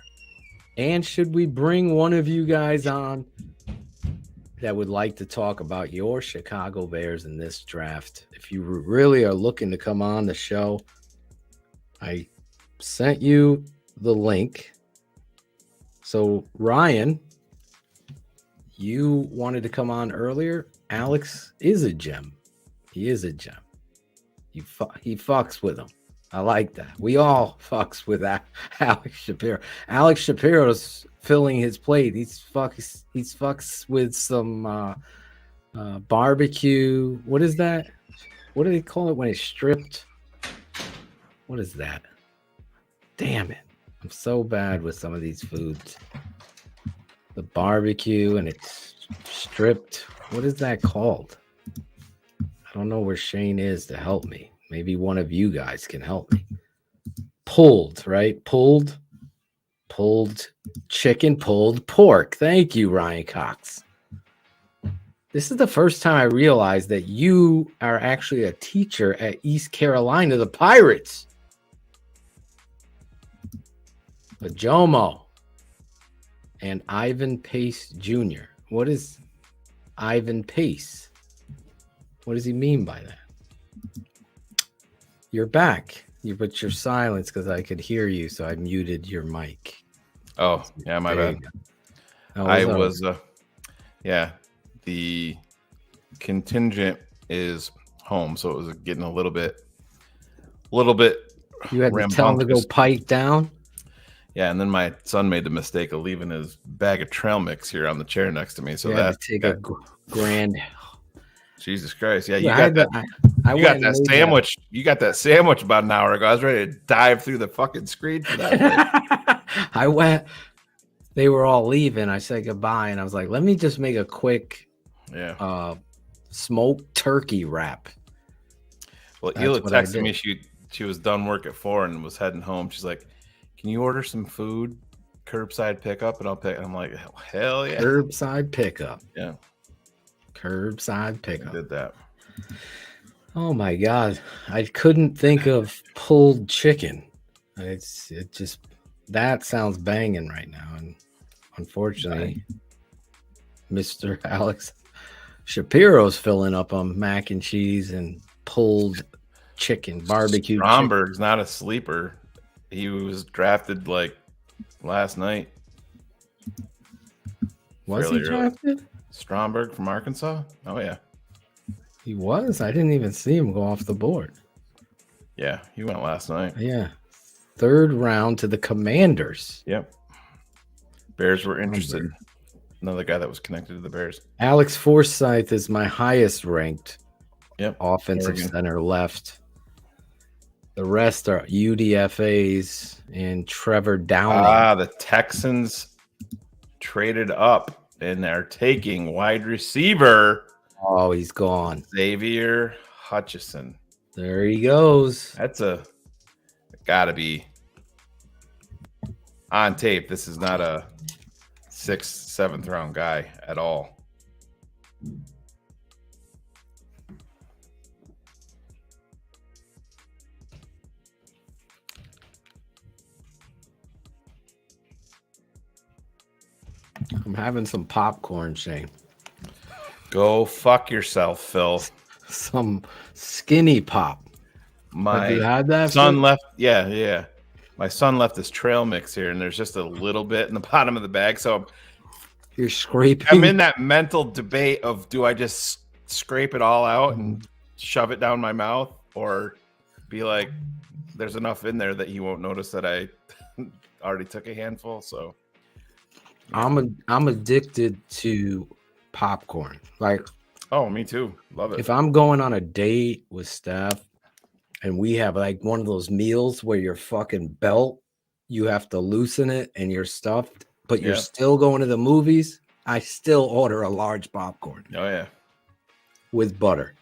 And should we bring one of you guys on that would like to talk about your Chicago Bears in this draft? If you really are looking to come on the show, I sent you the link. So, Ryan, you wanted to come on earlier. Alex is a gem. He is a gem. He fucks with him. I like that. We all fucks with Alex Shapiro. Alex Shapiro's filling his plate. He's fucks with some barbecue. What is that? What do they call it when it's stripped? What is that? Damn it. I'm so bad with some of these foods. The barbecue and it's stripped. What is that called? I don't know where Shane is to help me. Maybe one of you guys can help me. Pulled, right? Pulled chicken, pulled pork. Thank you, Ryan Cox. This is the first time I realized that you are actually a teacher at East Carolina, the Pirates. But Jomo and Ivan Pace Jr. What is Ivan Pace? What does he mean by that? You're back. But you're silenced because I could hear you, so I muted your mic. Oh, yeah, my bad. I was, the contingent is home, so it was getting a little bit. You had to tell him to go pipe down. Yeah, and then my son made the mistake of leaving his bag of trail mix here on the chair next to me. So that take a grand. Jesus Christ! Yeah, you got that. You got that sandwich. You got that sandwich about an hour ago. I was ready to dive through the fucking screen for that. I went. They were all leaving. I said goodbye, and I was like, "Let me just make a quick, smoked turkey wrap." Well, Hila texted me. She was done work at 4 and was heading home. She's like, "Can you order some food, curbside pickup?" And I'll pick. I'm like, "Hell yeah!" Curbside pickup. Yeah. Curbside pickup. I did that. Oh my god, I couldn't think of pulled chicken. It just that sounds banging right now, and unfortunately, Mr. Alex Shapiro's filling up on mac and cheese and pulled chicken barbecue. Stromberg's not a sleeper. He was drafted like last night. Was he drafted? Stromberg from Arkansas? Oh, yeah. He was? I didn't even see him go off the board. Yeah, he went last night. Yeah. 3rd round to the Commanders. Yep. Bears were interested. Another guy that was connected to the Bears. Alex Forsythe is my highest ranked offensive Oregon. center left. The rest are UDFAs and Trevor Downing. The Texans traded up. And they're taking wide receiver. Oh, he's gone. Xavier Hutchinson. There he goes. That's gotta be on tape. This is not a 6th, 7th round guy at all. I'm having some popcorn, Shane. Go fuck yourself, Phil. Some skinny pop. My Have you had that, son Phil? left. Yeah. My son left his trail mix here, and there's just a little bit in the bottom of the bag. So you're scraping. I'm in that mental debate of do I just scrape it all out and shove it down my mouth, or be like, there's enough in there that he won't notice that I already took a handful. So I'm addicted to popcorn. Like, oh, me too. Love it. If I'm going on a date with Steph and we have like one of those meals where your fucking belt, you have to loosen it and you're stuffed, but you're still going to the movies, I still order a large popcorn. Oh yeah. With butter.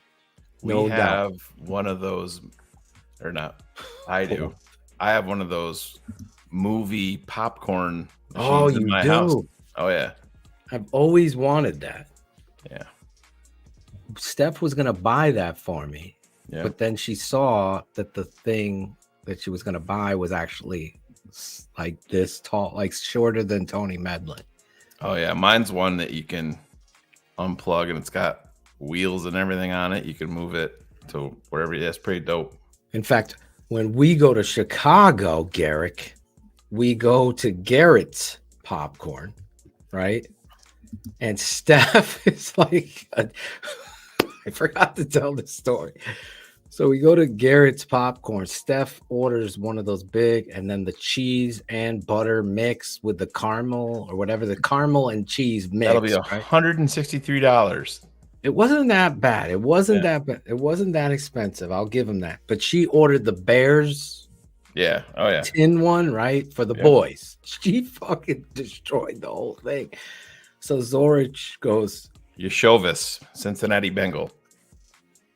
We have one of those, or not. I do. I have one of those movie popcorn machines in my house. Oh yeah. I've always wanted that. Yeah. Steph was going to buy that for me. Yeah. But then she saw that the thing that she was going to buy was actually like this tall, like shorter than Tony Medlin. Oh yeah, mine's one that you can unplug and it's got wheels and everything on it. You can move it to wherever. Yeah, it's pretty dope. In fact, when we go to Chicago, Garrick, we go to Garrett's Popcorn, right? And Steph is like, I forgot to tell the story. So we go to Garrett's Popcorn. Steph orders one of those big, and then the cheese and butter mix with the caramel or whatever, the caramel and cheese mix. That'll be $163. It wasn't that bad. It wasn't that bad. It wasn't that expensive. I'll give him that. But she ordered the Bears. Yeah. Oh yeah. Tin one, right? For the boys. She fucking destroyed the whole thing. So Zorich goes, Yeshovis, Cincinnati Bengal.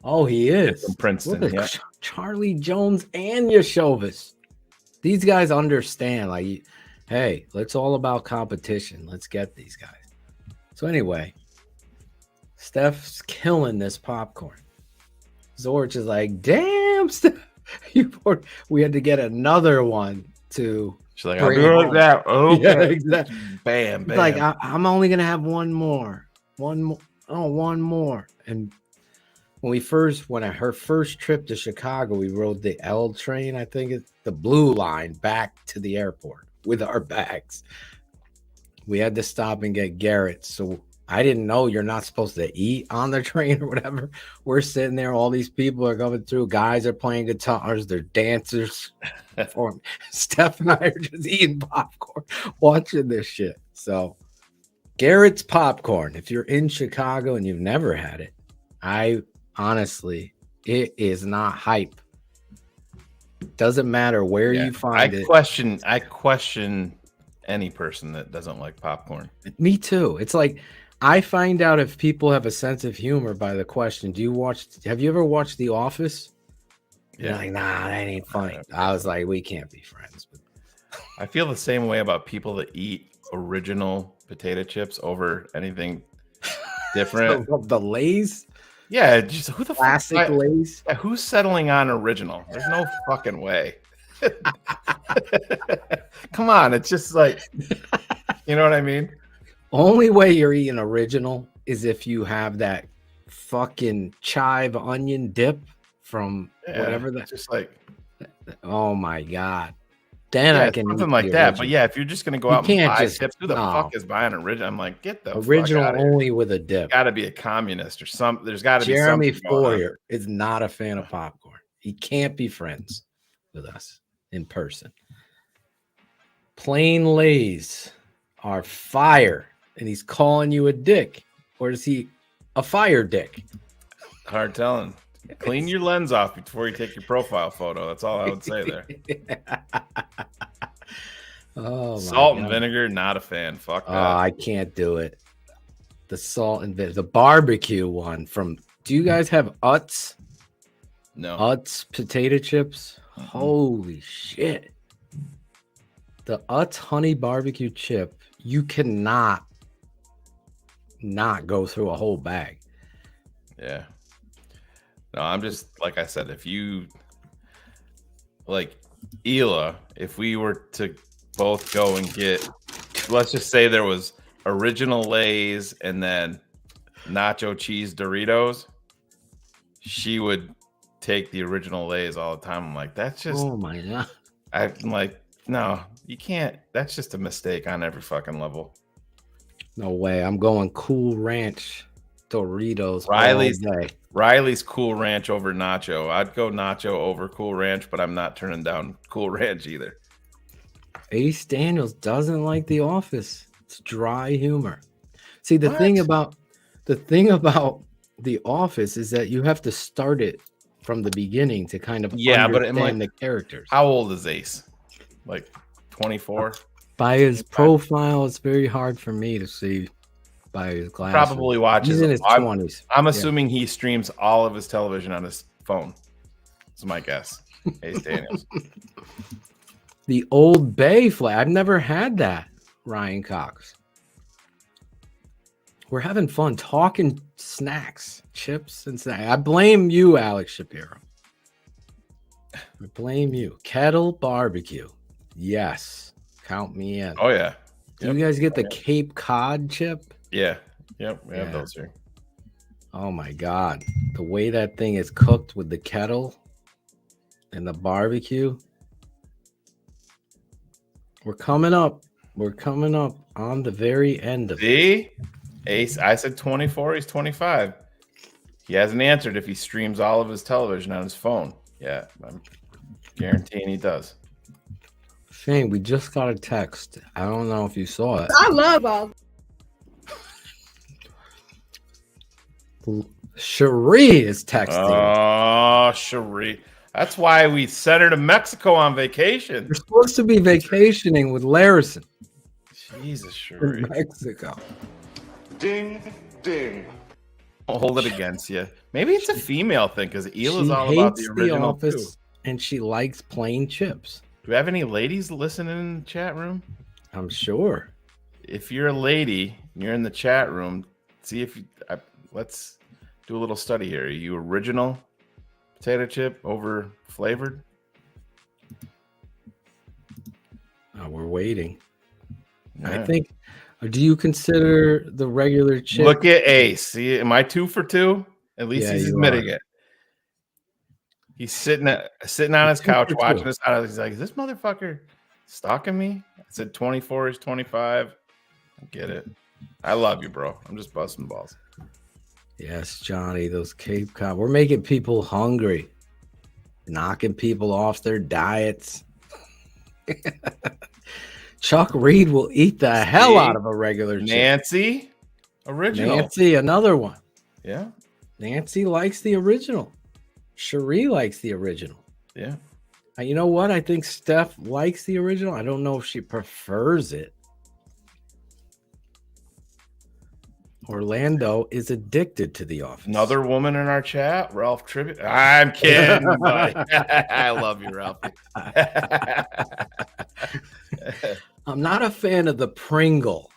Oh, he is from Princeton. Yeah. Charlie Jones and Yeshovis. These guys understand, like, hey, it's all about competition. Let's get these guys. So anyway, Steph's killing this popcorn. Zorich is like, damn, Steph, we had to get another one to. She's like, I'll do like that. Okay. Yeah, exactly. Bam, bam. Like, I'm only gonna have one more. One more. And when her first trip to Chicago, we rode the L train, I think it's the blue line, back to the airport with our bags. We had to stop and get Garrett. So I didn't know you're not supposed to eat on the train or whatever. We're sitting there. All these people are coming through. Guys are playing guitars. They're dancers. Steph and I are just eating popcorn, watching this shit. So Garrett's Popcorn, if you're in Chicago and you've never had it, honestly, it is not hype. Doesn't matter where you find it. I question any person that doesn't like popcorn. Me too. It's like I find out if people have a sense of humor by the question. Have you ever watched The Office? Yeah. You're like, nah, that ain't funny. I was like, we can't be friends. I feel the same way about people that eat original potato chips over anything different. The Lay's? Yeah, just who the classic Lay's? Yeah, who's settling on original? There's no fucking way. Come on, it's just like, you know what I mean? Only way you're eating original is if you have that fucking chive onion dip from whatever that. Just like, oh my god. Then I can something like that. But yeah, if you're just gonna go out and buy chips, who the fuck is buying original? I'm like, get the original fuck out only with a dip. Got to be a communist or something. There's got to be Jeremy something going on. Foyer is not a fan of popcorn. He can't be friends with us in person. Plain Lays are fire, and he's calling you a dick, or is he a fire dick? Hard telling. Clean your lens off before you take your profile photo. That's all I would say there. Oh, salt and vinegar, not a fan. Fuck that. I can't do it. The salt and vinegar, the barbecue one from. Do you guys have Utz? No. Utz potato chips. Mm-hmm. Holy shit! The Utz honey barbecue chip. You cannot not go through a whole bag. Yeah. No, I'm just, like I said, if you like Hila, if we were to both go and get, let's just say there was original Lay's and then nacho cheese Doritos, she would take the original Lay's all the time. I'm like, that's just, oh my god. I'm like, no, you can't. That's just a mistake on every fucking level. No way. I'm going Cool Ranch Doritos. Riley's Cool Ranch over Nacho. I'd go Nacho over Cool Ranch, but I'm not turning down Cool Ranch either. Ace Daniels doesn't like The Office. It's dry humor. See, the thing about The Office is that you have to start it from the beginning to kind of understand the characters. How old is Ace? Like 24? By his profile, it's very hard for me to see. By his glasses. Probably watches. He's in his 20s. I'm assuming he streams all of his television on his phone. That's my guess. Ace Daniels. The Old Bay flag. I've never had that, Ryan Cox. We're having fun talking snacks, chips, and snacks. I blame you, Alex Shapiro. I blame you. Kettle barbecue. Yes. Count me in. Oh yeah. Do you guys get the Cape Cod chip? Yeah. Yep. We have those here. Oh my God. The way that thing is cooked with the kettle and the barbecue. We're coming up. We're coming up on the very end of it. Ace, I said 24. He's 25. He hasn't answered if he streams all of his television on his phone. Yeah, I'm guaranteeing he does. Shane, we just got a text. I don't know if you saw it. I love all. Cherie is texting. Oh, Cherie. That's why we sent her to Mexico on vacation. You're supposed to be vacationing with Larison. Jesus, Cherie. Mexico. Ding, ding. I'll hold it against you. Maybe it's a female thing because Eel is She all about the hates original Office, too. and she likes plain chips. Do we have any ladies listening in the chat room? I'm sure. If you're a lady and you're in the chat room, see if you. Let's do a little study here. Are you original potato chip over flavored? We're waiting. Yeah. I think. Do you consider the regular chip? Look at Ace. See, am I 2 for 2? At least he's admitting it. He's sitting on his couch watching this. He's like, "Is this motherfucker stalking me?" I said 24. He's 25. I get it. I love you, bro. I'm just busting balls. Yes, Johnny. Those Cape Cod. We're making people hungry, knocking people off their diets. Chuck Reed will eat the hell out of a regular chip. Nancy, original. Nancy, another one. Yeah. Nancy likes the original. Cherie likes the original. Yeah. You know what? I think Steph likes the original. I don't know if she prefers it. Orlando is addicted to The Office. Another woman in our chat, Ralph Tribute. I'm kidding, buddy. I love you, Ralph. I'm not a fan of the Pringle.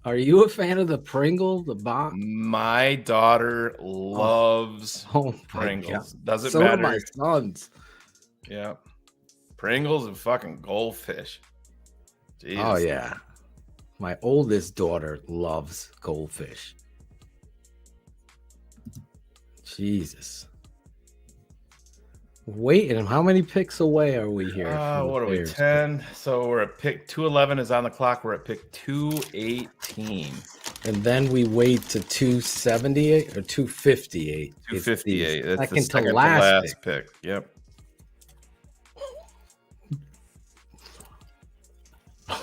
Are you a fan of the Pringle? The box? My daughter loves Pringles. Doesn't matter. So do my sons. Yeah. Pringles and fucking goldfish. Jesus. Oh, yeah. My oldest daughter loves goldfish. Jesus. Wait, and how many picks away are we here? What are we? 10. So we're at pick 211 is on the clock. We're at pick 218. And then we wait to 278 or 258. 258. That's second the second to last last pick. Yep.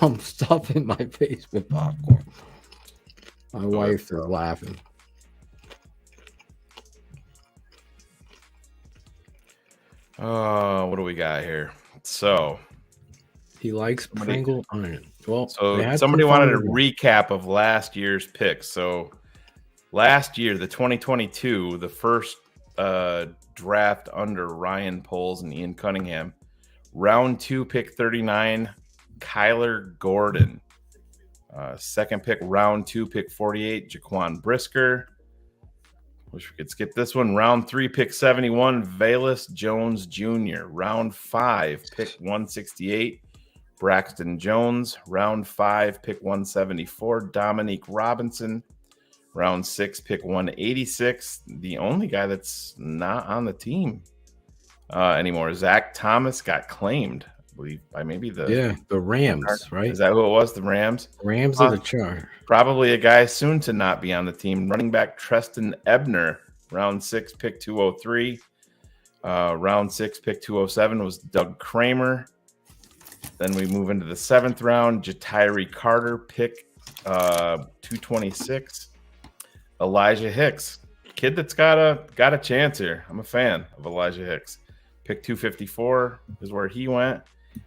I'm stuffing my face with popcorn. My wife is laughing. What do we got here? So he likes Pringle onion. Well, so somebody wanted a recap of last year's picks. So last year, the 2022, the first draft under Ryan Poles and Ian Cunningham, round 2, pick 39, Kyler Gordon. Second pick, round 2, pick 48, Jaquan Brisker. Wish we could skip this one. Round 3, pick 71, Velus Jones Jr. Round 5, pick 168, Braxton Jones. Round 5, pick 174, Dominique Robinson. Round 6, pick 186. The only guy that's not on the team anymore, Zach Thomas, got claimed, I believe, by maybe the Rams, right? Is that who it was? The Rams? Rams are the Chargers. Probably a guy soon to not be on the team. Running back Treston Ebner, round 6, pick 203. Round 6, pick 207 was Doug Kramer. Then we move into the 7th round. Jatiri Carter, pick 226. Elijah Hicks, kid that's got a chance here. I'm a fan of Elijah Hicks. Pick 254 is where he went.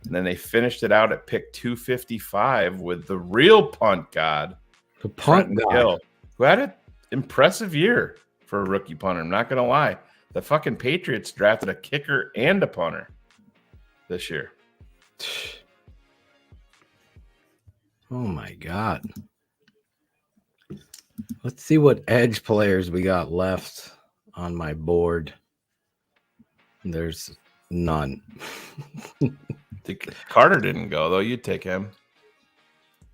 And then they finished it out at pick 255 with the real punt god, the punt god, Hill, who had an impressive year for a rookie punter. I'm not going to lie. The fucking Patriots drafted a kicker and a punter this year. Oh, my God. Let's see what edge players we got left on my board. There's none. Carter didn't go though. You'd take him.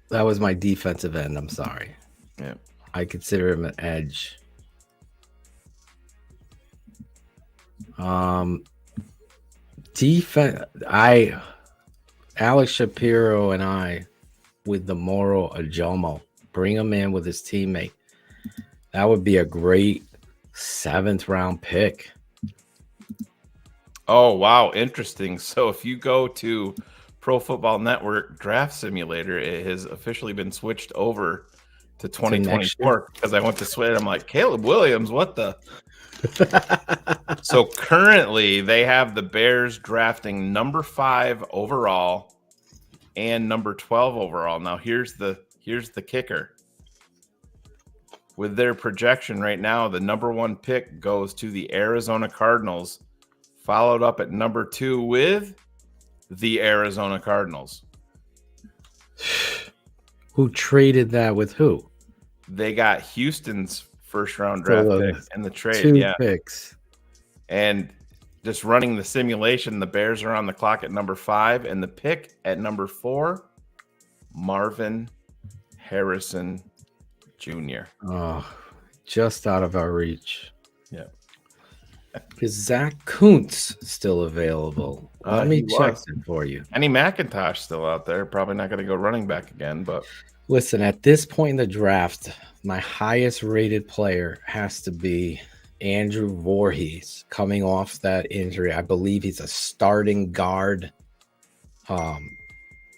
That was my defensive end. I'm sorry. Yeah, I consider him an edge. Defense. Alex Shapiro and I, with the Moro Ajomo, bring him in with his teammate. That would be a great 7th round pick. Oh, wow. Interesting. So if you go to Pro Football Network Draft Simulator, it has officially been switched over to 2024 because I went to switch. I'm like, Caleb Williams, what the? So currently they have the Bears drafting number 5 overall and number 12 overall. Now here's the kicker. With their projection right now, the number 1 pick goes to the Arizona Cardinals, followed up at number 2 with the Arizona Cardinals. Who traded that with who? They got Houston's first round draft pick in the trade. 2 picks. And just running the simulation, the Bears are on the clock at number 5, and the pick at number 4, Marvin Harrison Jr. Oh, just out of our reach. Yeah. Is Zach Kuntz still available? Let me check it for you. Kenny McIntosh still out there. Probably not going to go running back again, but listen, at this point in the draft, my highest rated player has to be Andrew Voorhees, coming off that injury. I believe he's a starting guard.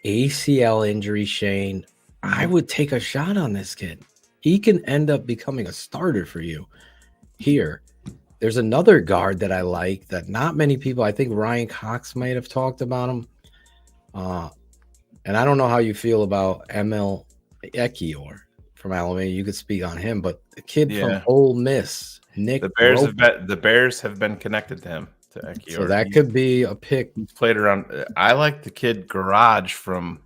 ACL injury, Shane. I would take a shot on this kid. He can end up becoming a starter for you here. There's another guard that I like that not many people, I think Ryan Cox might have talked about him. And I don't know how you feel about Emil Ekiyor from Alabama. You could speak on him, but the kid from Ole Miss, Nick. The Bears have been connected to him, to Ekiyor. So that could be a pick. He's played around. I like the kid Garage from,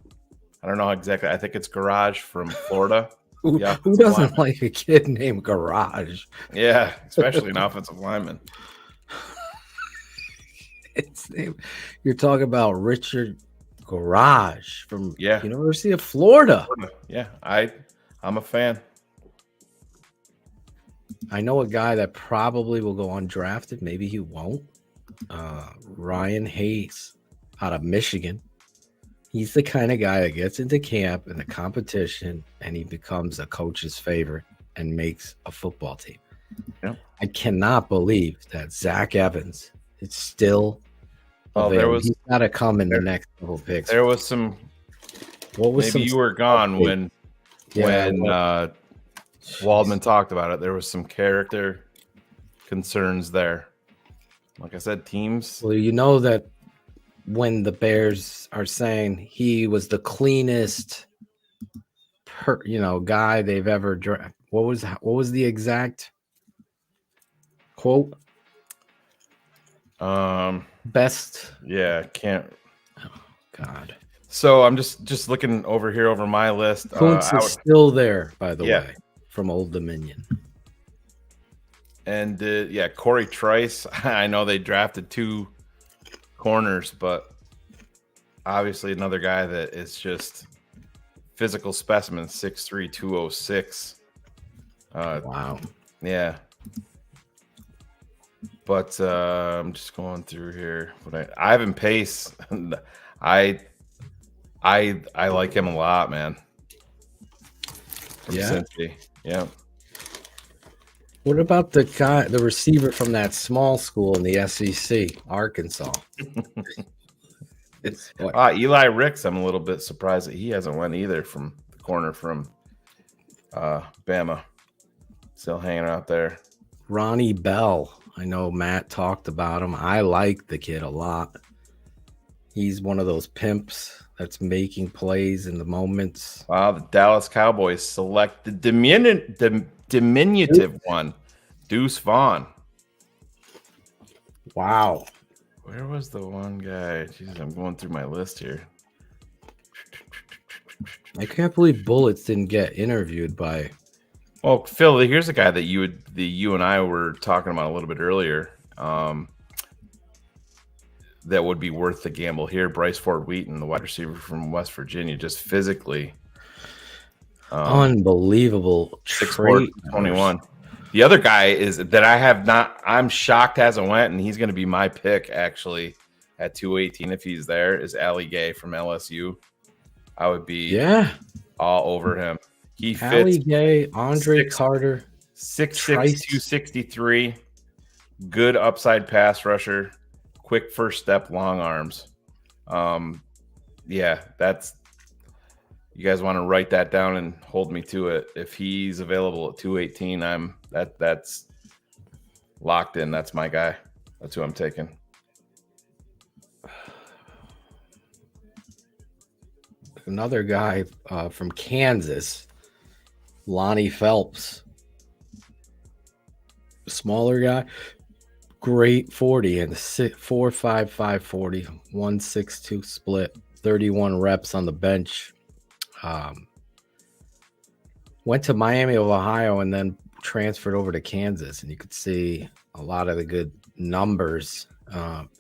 I don't know exactly. I think it's Garage from Florida. Who doesn't like a kid named Garage? Yeah, especially an offensive lineman. You're talking about Richard Garage from Yeah. University of Florida. Yeah, I'm a fan. I know a guy that probably will go undrafted. Maybe he won't. Ryan Hayes out of Michigan. He's the kind of guy that gets into camp and the competition and he becomes a coach's favorite and makes a football team. Yep. I cannot believe that Zach Evans is still available. He's got to come in the next couple picks. There was some. What was maybe you were gone when Waldman talked about it. There was some character concerns there. Like I said, teams. Well, you know that when the Bears are saying he was the cleanest, guy they've ever drafted. What was the exact quote? Best. Yeah, can't. Oh God. So I'm just looking over here over my list. Kuntz is still there, by the way, from Old Dominion. And Corey Trice. I know they drafted 2 corners, but obviously another guy that is just physical specimen, 6'3", 206. Wow. Yeah. But I'm just going through here. But Ivan Pace, I like him a lot, man. From Cincy. Yeah. What about the receiver from that small school in the SEC, Arkansas? Eli Ricks. I'm a little bit surprised that he hasn't went either from the corner from Bama. Still hanging out there. Ronnie Bell. I know Matt talked about him. I like the kid a lot. He's one of those pimps that's making plays in the moments. Wow, the Dallas Cowboys select the diminutive one, Deuce Vaughn. Wow. Where was the one guy? Jesus, I'm going through my list here. I can't believe Bullets didn't get interviewed by. Well, Phil, here's a guy that you and I were talking about a little bit earlier. that would be worth the gamble here. Bryce Ford Wheaton, the wide receiver from West Virginia, just physically. Unbelievable. 6'4", 21. The other guy is that I have not. I'm shocked hasn't went, and he's going to be my pick actually at 218 if he's there. Is Ali Gay from LSU? I would be all over him. He fits. Ali Gay, Andre Carter, 6'6", 263. Good upside pass rusher. Quick first step, long arms. Yeah, that's. You guys want to write that down and hold me to it. If he's available at 218, that's locked in. That's my guy. That's who I'm taking. Another guy from Kansas, Lonnie Phelps. Smaller guy, great 40 and 4.55 40, 1.62 split, 31 reps on the bench. Went to Miami of Ohio and then transferred over to Kansas, and you could see a lot of the good numbers.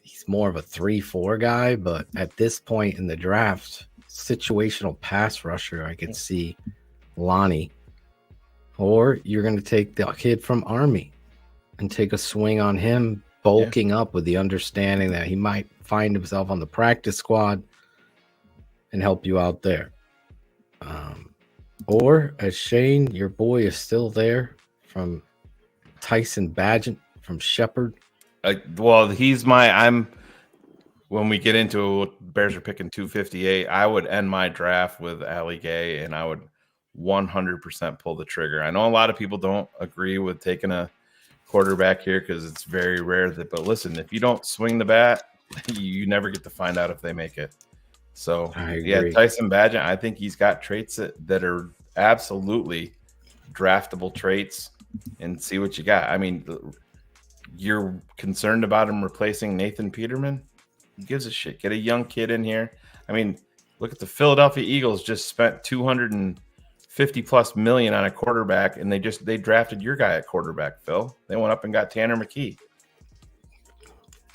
He's more of a 3-4 guy, but at this point in the draft, situational pass rusher, I could see Lonnie. Or you're going to take the kid from Army and take a swing on him, bulking up with the understanding that he might find himself on the practice squad and help you out there. Or as Shane, your boy is still there from Tyson Bagent from Shepherd. Well, he's when we get into it, Bears are picking 258. I would end my draft with Ali Gay, and I would 100% pull the trigger. I know a lot of people don't agree with taking a quarterback here because it's very rare but listen, if you don't swing the bat, you never get to find out if they make it. So Tyson Bagent, I think he's got traits that are absolutely draftable traits, and see what you got. I mean, you're concerned about him replacing Nathan Peterman? Who gives a shit? Get a young kid in here. I mean, look at the Philadelphia Eagles just spent $250+ million on a quarterback, and they drafted your guy at quarterback, Phil. They went up and got Tanner McKee.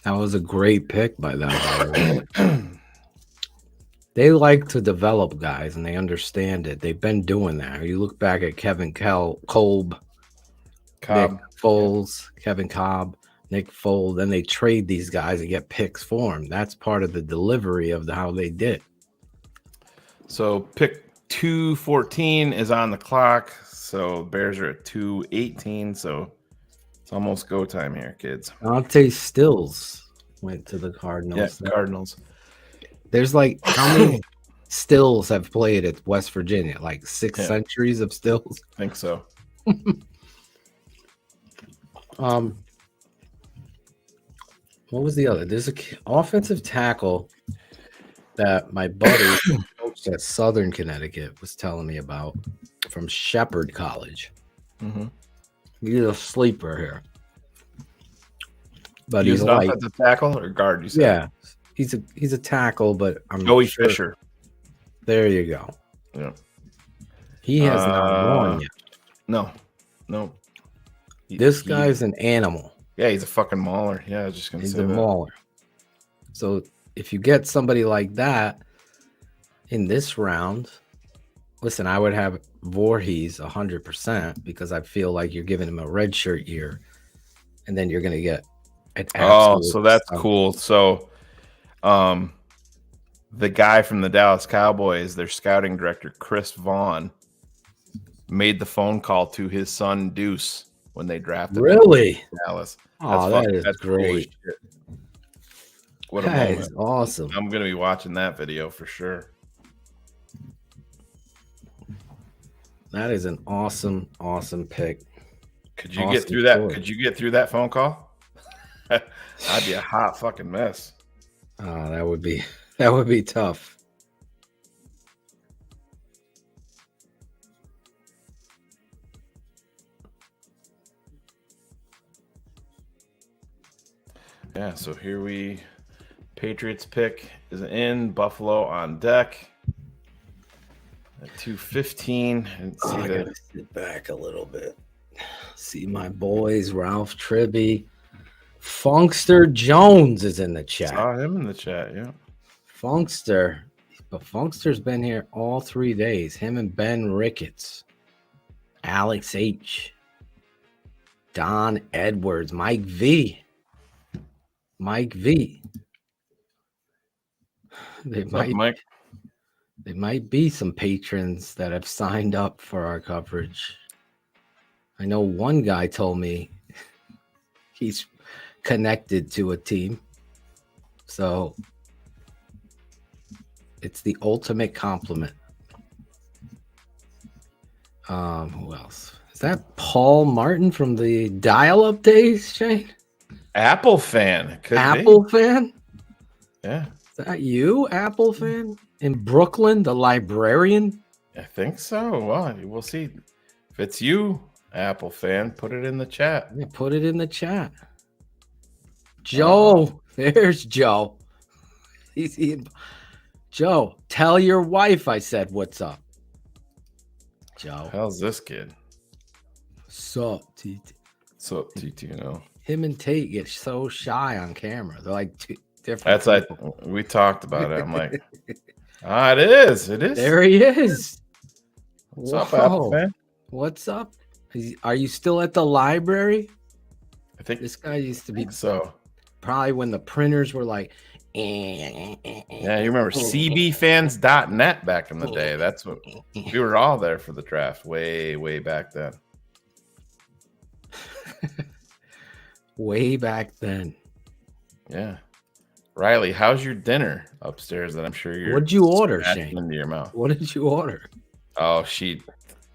That was a great pick by them. They like to develop guys, and they understand it. They've been doing that. You look back at Kevin Cobb, Nick Foles, Kevin Cobb, Nick Foles. Then they trade these guys and get picks for them. That's part of the delivery of how they did. So pick 214 is on the clock. So Bears are at 218. So it's almost go time here, kids. Dante Stills went to the Cardinals. Yeah, Cardinals. There's like how many Stills have played at West Virginia? Like 6 centuries of Stills? I think so. What was the other? There's an offensive tackle that my buddy coached at Southern Connecticut was telling me about from Shepherd College. Mm-hmm. He's a sleeper here. But he's an offensive tackle or guard, you said? Yeah. He's a tackle, but I'm Joey Fisher. There you go. Yeah. He has not won yet. No. This guy's an animal. Yeah, he's a fucking mauler. Yeah, I was just gonna say that. He's a mauler. So if you get somebody like that in this round, listen, I would have Voorhees 100% because I feel like you're giving him a red shirt year, and then you're gonna get an so that's cool. So the guy from the Dallas Cowboys, their scouting director, Chris Vaughn, made the phone call to his son Deuce when they drafted him Dallas. That's great. Cool. What a that moment. Is awesome. I'm going to be watching that video for sure. That is an awesome pick. Could you get through that? Could you get through that phone call? I'd be a hot fucking mess. That would be tough. Yeah, so here Patriots pick is in, Buffalo on deck at 215. And I gotta sit back a little bit. See my boys, Ralph Tribby, Funkster Jones is in the chat. Saw him in the chat, yeah. Funkster. But Funkster's been here all 3 days. Him and Ben Ricketts. Alex H. Don Edwards. Mike V. Mike? There might be some patrons that have signed up for our coverage. I know one guy told me he's connected to a team. So it's the ultimate compliment. Who else? Is that Paul Martin from the dial-up days, Shane? Apple fan. Apple fan? Yeah. Is that you, Apple fan? In Brooklyn, the librarian? I think so. Well, we'll see. If it's you, Apple fan, put it in the chat. Yeah, put it in the chat. Joe. There's Joe. Joe, tell your wife I said what's up. Joe. How's this kid? Sup, TT. Sup, TTNL. Him and Tate get so shy on camera. They're like two different. That's people. like we talked about it. I'm like, it is. It is. There he is. What's up, Apple fan? What's up? Are you still at the library? I think this guy used to be so. Probably when the printers were like, yeah, you remember cbfans.net back in the day. That's what we were all there for the draft way back then. Way back then. Yeah. Riley, how's your dinner upstairs that I'm sure you're What'd you order, Shane? Into your mouth. What did you order? Oh,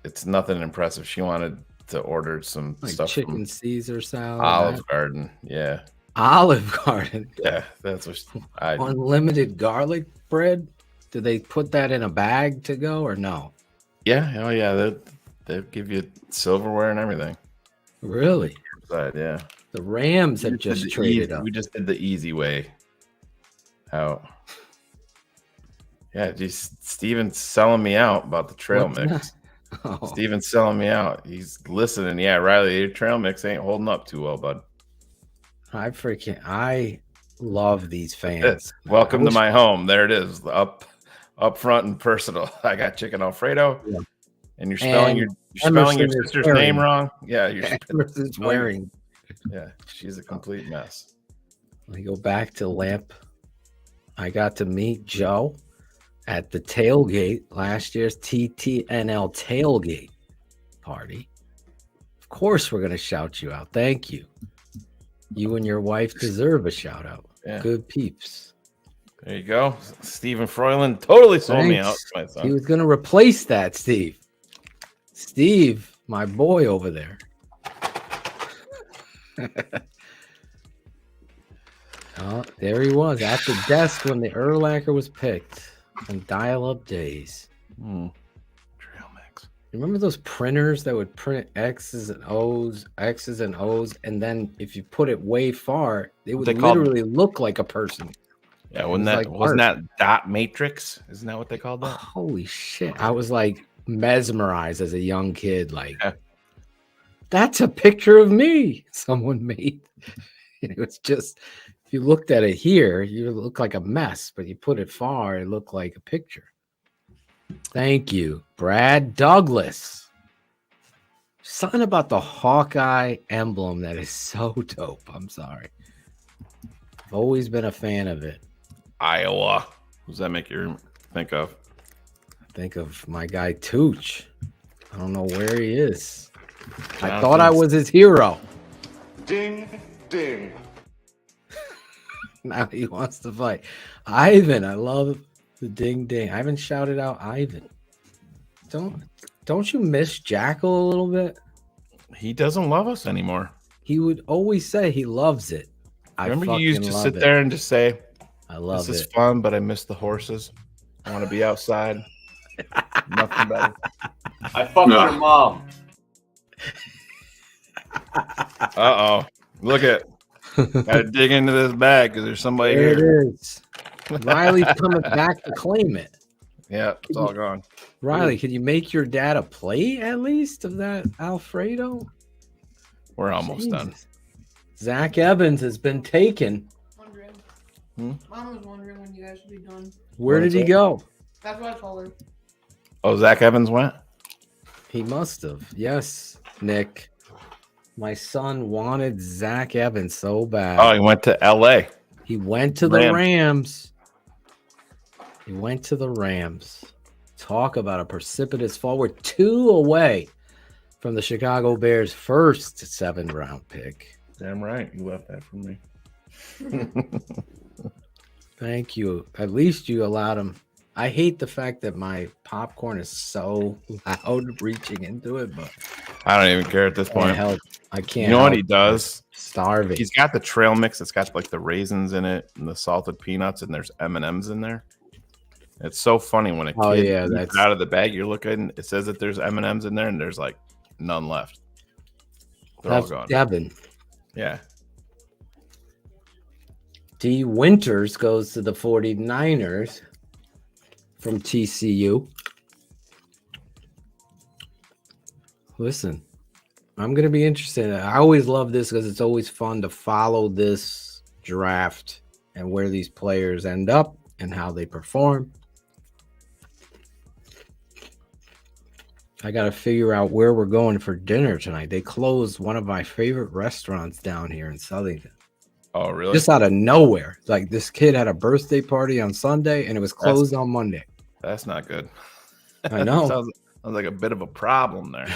it's nothing impressive. She wanted to order some like stuff chicken from Caesar salad. Olive Garden. Yeah. Olive Garden. Yeah, that's what unlimited garlic bread. Do they put that in a bag to go or no? Yeah. Oh yeah. They'll give you silverware and everything. Really? Yeah. The Rams have just traded up. We just did the easy way out. Yeah, just Steven's selling me out about the trail mix. Oh. Steven's selling me out. He's listening. Yeah, Riley, your trail mix ain't holding up too well, bud. I love these fans. Welcome to my home. There it is, up front and personal. I got chicken Alfredo, and you're spelling your sister's name wrong. Yeah, you're Emerson's wearing. Yeah, she's a complete mess. Let me go back to Lamp. I got to meet Joe at the tailgate, last year's TTNL tailgate party. Of course, we're going to shout you out. Thank you. You and your wife deserve a shout out. Yeah. Good peeps. There you go. Stephen Froyland totally sold me out. My son. He was going to replace that, Steve. Steve, my boy over there. Oh, there he was at the desk when the Urlacher was picked on dial-up days. Trail mix. Remember those printers that would print X's and O's, and then if you put it way far, it would literally look like a person. Yeah, wasn't that dot matrix? Isn't that what they called that? Holy shit! I was like mesmerized as a young kid. Like, that's a picture of me someone made. It was just, if you looked at it here, you look like a mess, but you put it far, it looked like a picture. Thank you, Brad Douglas. Something about the Hawkeye emblem that is so dope. I'm sorry. I've always been a fan of it. Iowa. What does that make you think of? I think of my guy Tooch. I don't know where he is. I thought I was his hero. Ding, ding. Now he wants to fight. Ivan, I love the ding ding. I haven't shouted out Ivan. Don't you miss Jackal a little bit? He doesn't love us anymore. He would always say he loves it. Remember you used to sit there and just say, I love it. This is fun, but I miss the horses. I want to be outside. Nothing better. I fucked your mom. Uh-oh. Look at gotta dig into this bag because there's somebody there here. It is. Riley's coming back to claim it. Yeah, it's all gone. Riley, can you make your dad a plate at least of that Alfredo? We're almost done. Zach Evans has been taken. Mom was wondering when you guys would be done. Where did he go? That's what I told her. Oh, Zach Evans went? He must have. Yes, Nick. My son wanted Zach Evans so bad. Oh, he went to L.A. He went to the Rams. He went to the Rams. Talk about a precipitous fall. We're 2 away from the Chicago Bears' first 7th-round pick. Damn right. You left that for me. Thank you. At least you allowed him. I hate the fact that my popcorn is so loud reaching into it, but I don't even care at this point. I can't. You know what he does? Starving. He's got the trail mix. It's got like the raisins in it and the salted peanuts, and there's M&Ms in there. It's so funny when a kid eats out of the bag. You're looking. It says that there's M&Ms in there, and there's like none left. They're all gone. Devin. Yeah. D. Winters goes to the 49ers from TCU. Listen, I'm going to be interested. I always love this because it's always fun to follow this draft and where these players end up and how they perform. I got to figure out where we're going for dinner tonight. They closed one of my favorite restaurants down here in Southington. Oh, really? Just out of nowhere. Like this kid had a birthday party on Sunday and it was closed on Monday. That's not good. I know. sounds like a bit of a problem there.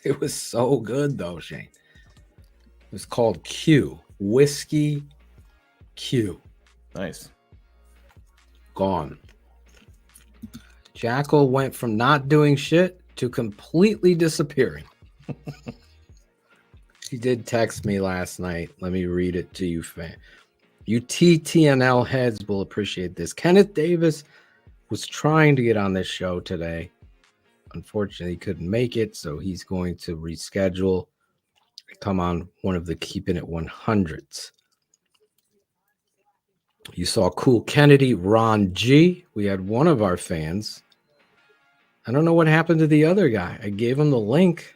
It was so good though, Shane. It was called Q. Whiskey Q. Nice. Gone. Jackal went from not doing shit to completely disappearing. She did text me last night. Let me read it to you, fan. You TTNL heads will appreciate this. Kenneth Davis was trying to get on this show today. Unfortunately, he couldn't make it, so he's going to reschedule. Come on one of the Keeping It 100s. You saw Cool Kennedy, Ron G. We had one of our fans. I don't know what happened to the other guy. I gave him the link.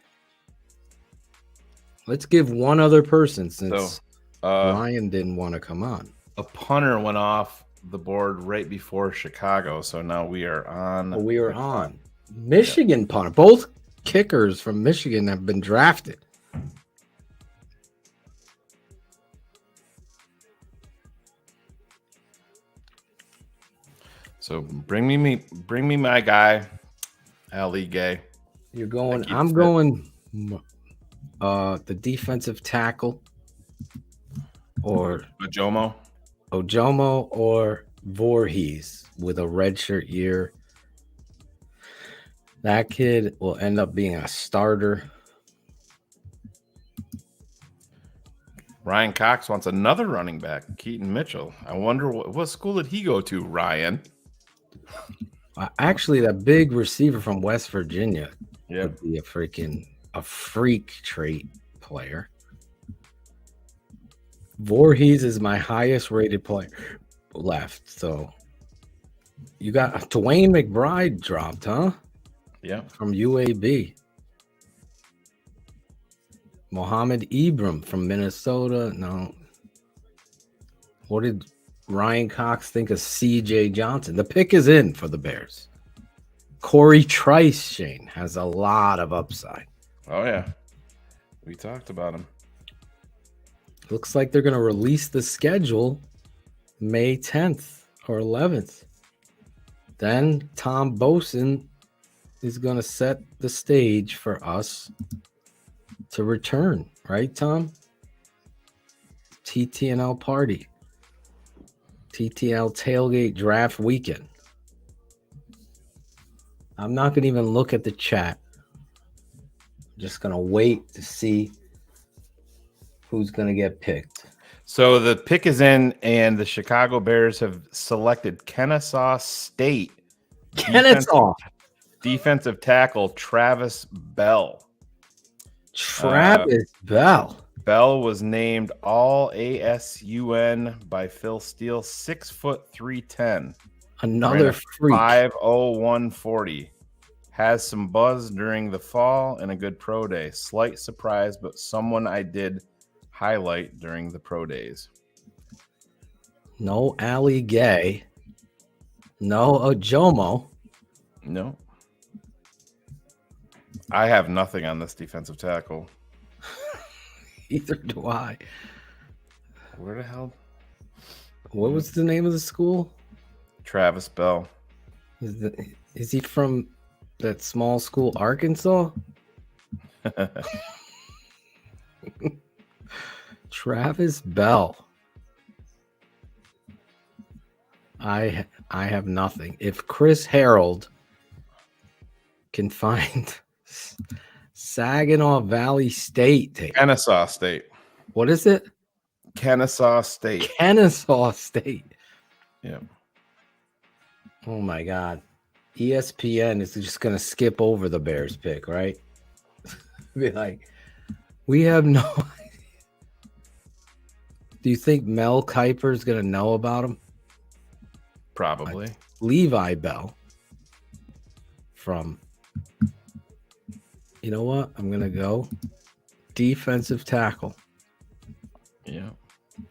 Let's give one other person since Ryan didn't want to come on. A punter went off the board right before Chicago, so now we are on. We are on. Michigan punter. Both kickers from Michigan have been drafted. So bring me my guy, Ali Gay. You're going. I'm going. The defensive tackle, or Ojomo or Voorhees with a redshirt year. That kid will end up being a starter. Ryan Cox wants another running back, Keaton Mitchell. I wonder what school did he go to, Ryan? Actually, that big receiver from West Virginia would be a freak trait player. Voorhees is my highest rated player left. So you got Dwayne McBride dropped, huh? Yeah. From UAB. Mohammed Ibram from Minnesota. No. What did Ryan Cox think of CJ Johnson? The pick is in for the Bears. Corey Trice, Shane, has a lot of upside. Oh, yeah. We talked about him. Looks like they're going to release the schedule May 10th or 11th. Then Tom Boson is going to set the stage for us to return. Right, Tom? TTNL party. TTL tailgate draft weekend. I'm not going to even look at the chat. Just going to wait to see who's going to get picked. So the pick is in, and the Chicago Bears have selected Kennesaw State defensive tackle Travis Bell. Bell was named All ASUN by Phil Steele, 6', 310. Another freak. 5'0", 140. Has some buzz during the fall and a good pro day. Slight surprise, but someone I did highlight during the pro days? No Ali Gay. No Ojomo. No. I have nothing on this defensive tackle. Either do I. Where the hell? What was the name of the school? Travis Bell. Is he from that small school, Arkansas? Travis Bell. I have nothing. If Chris Harold can find Saginaw Valley State tape. Kennesaw State. What is it? Kennesaw State. Kennesaw State. Yeah. Oh my God. ESPN is just going to skip over the Bears pick, right? Be like, we have no idea. Do you think Mel Kiper is going to know about him? Probably. Levi Bell from, you know what? I'm going to go defensive tackle. Yeah.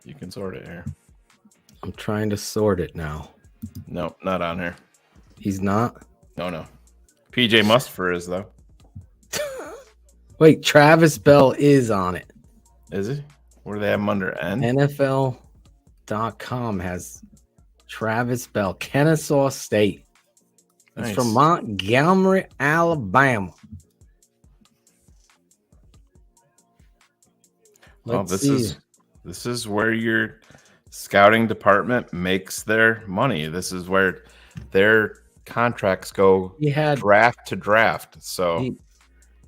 You can sort it here. I'm trying to sort it now. No, not on here. He's not? No. PJ Mustipher is, though. Wait, Travis Bell is on it. Is he? Where do they have him under N? NFL.com has Travis Bell, Kennesaw State. It's from Montgomery, Alabama. This is where your scouting department makes their money. This is where their contracts go draft to draft. So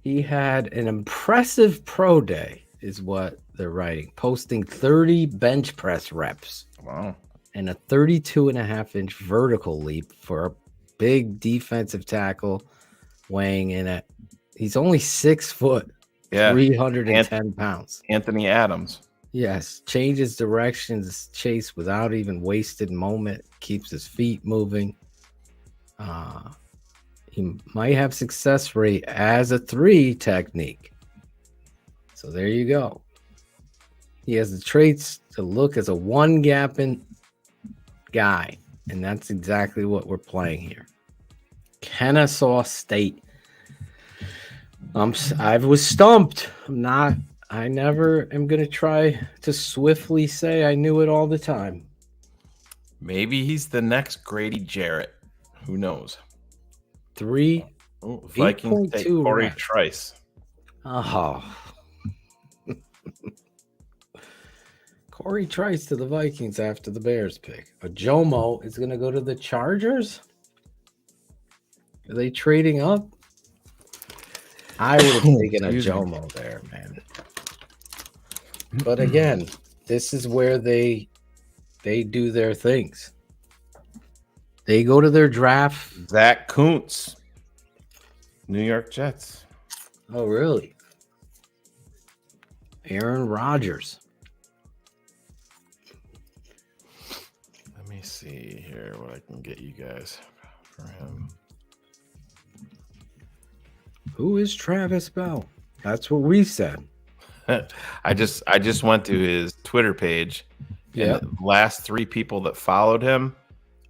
he had an impressive pro day, is what they're writing, posting 30 bench press reps. Wow. And a 32.5-inch vertical leap for a big defensive tackle weighing in at, he's only 6 foot, 310 pounds. Anthony Adams. Yes. Changes directions, chase without even wasted moment, keeps his feet moving. He might have success rate as a 3 technique. So there you go. He has the traits to look as a one-gapping guy, and that's exactly what we're playing here. Kennesaw State. I was stumped. I never am going to try to swiftly say I knew it all the time. Maybe he's the next Grady Jarrett. Who knows? Vikings take Corey Trice. Oh. Corey Trice to the Vikings after the Bears pick. Ojomo is going to go to the Chargers? Are they trading up? I would have taken Ojomo there, man. But again, this is where they do their things. They go to their draft. Zach Kuntz, New York Jets. Oh, really? Aaron Rodgers. Let me see here what I can get you guys for him. Who is Travis Bell? That's what we said. I just went to his Twitter page. Yeah. The last 3 people that followed him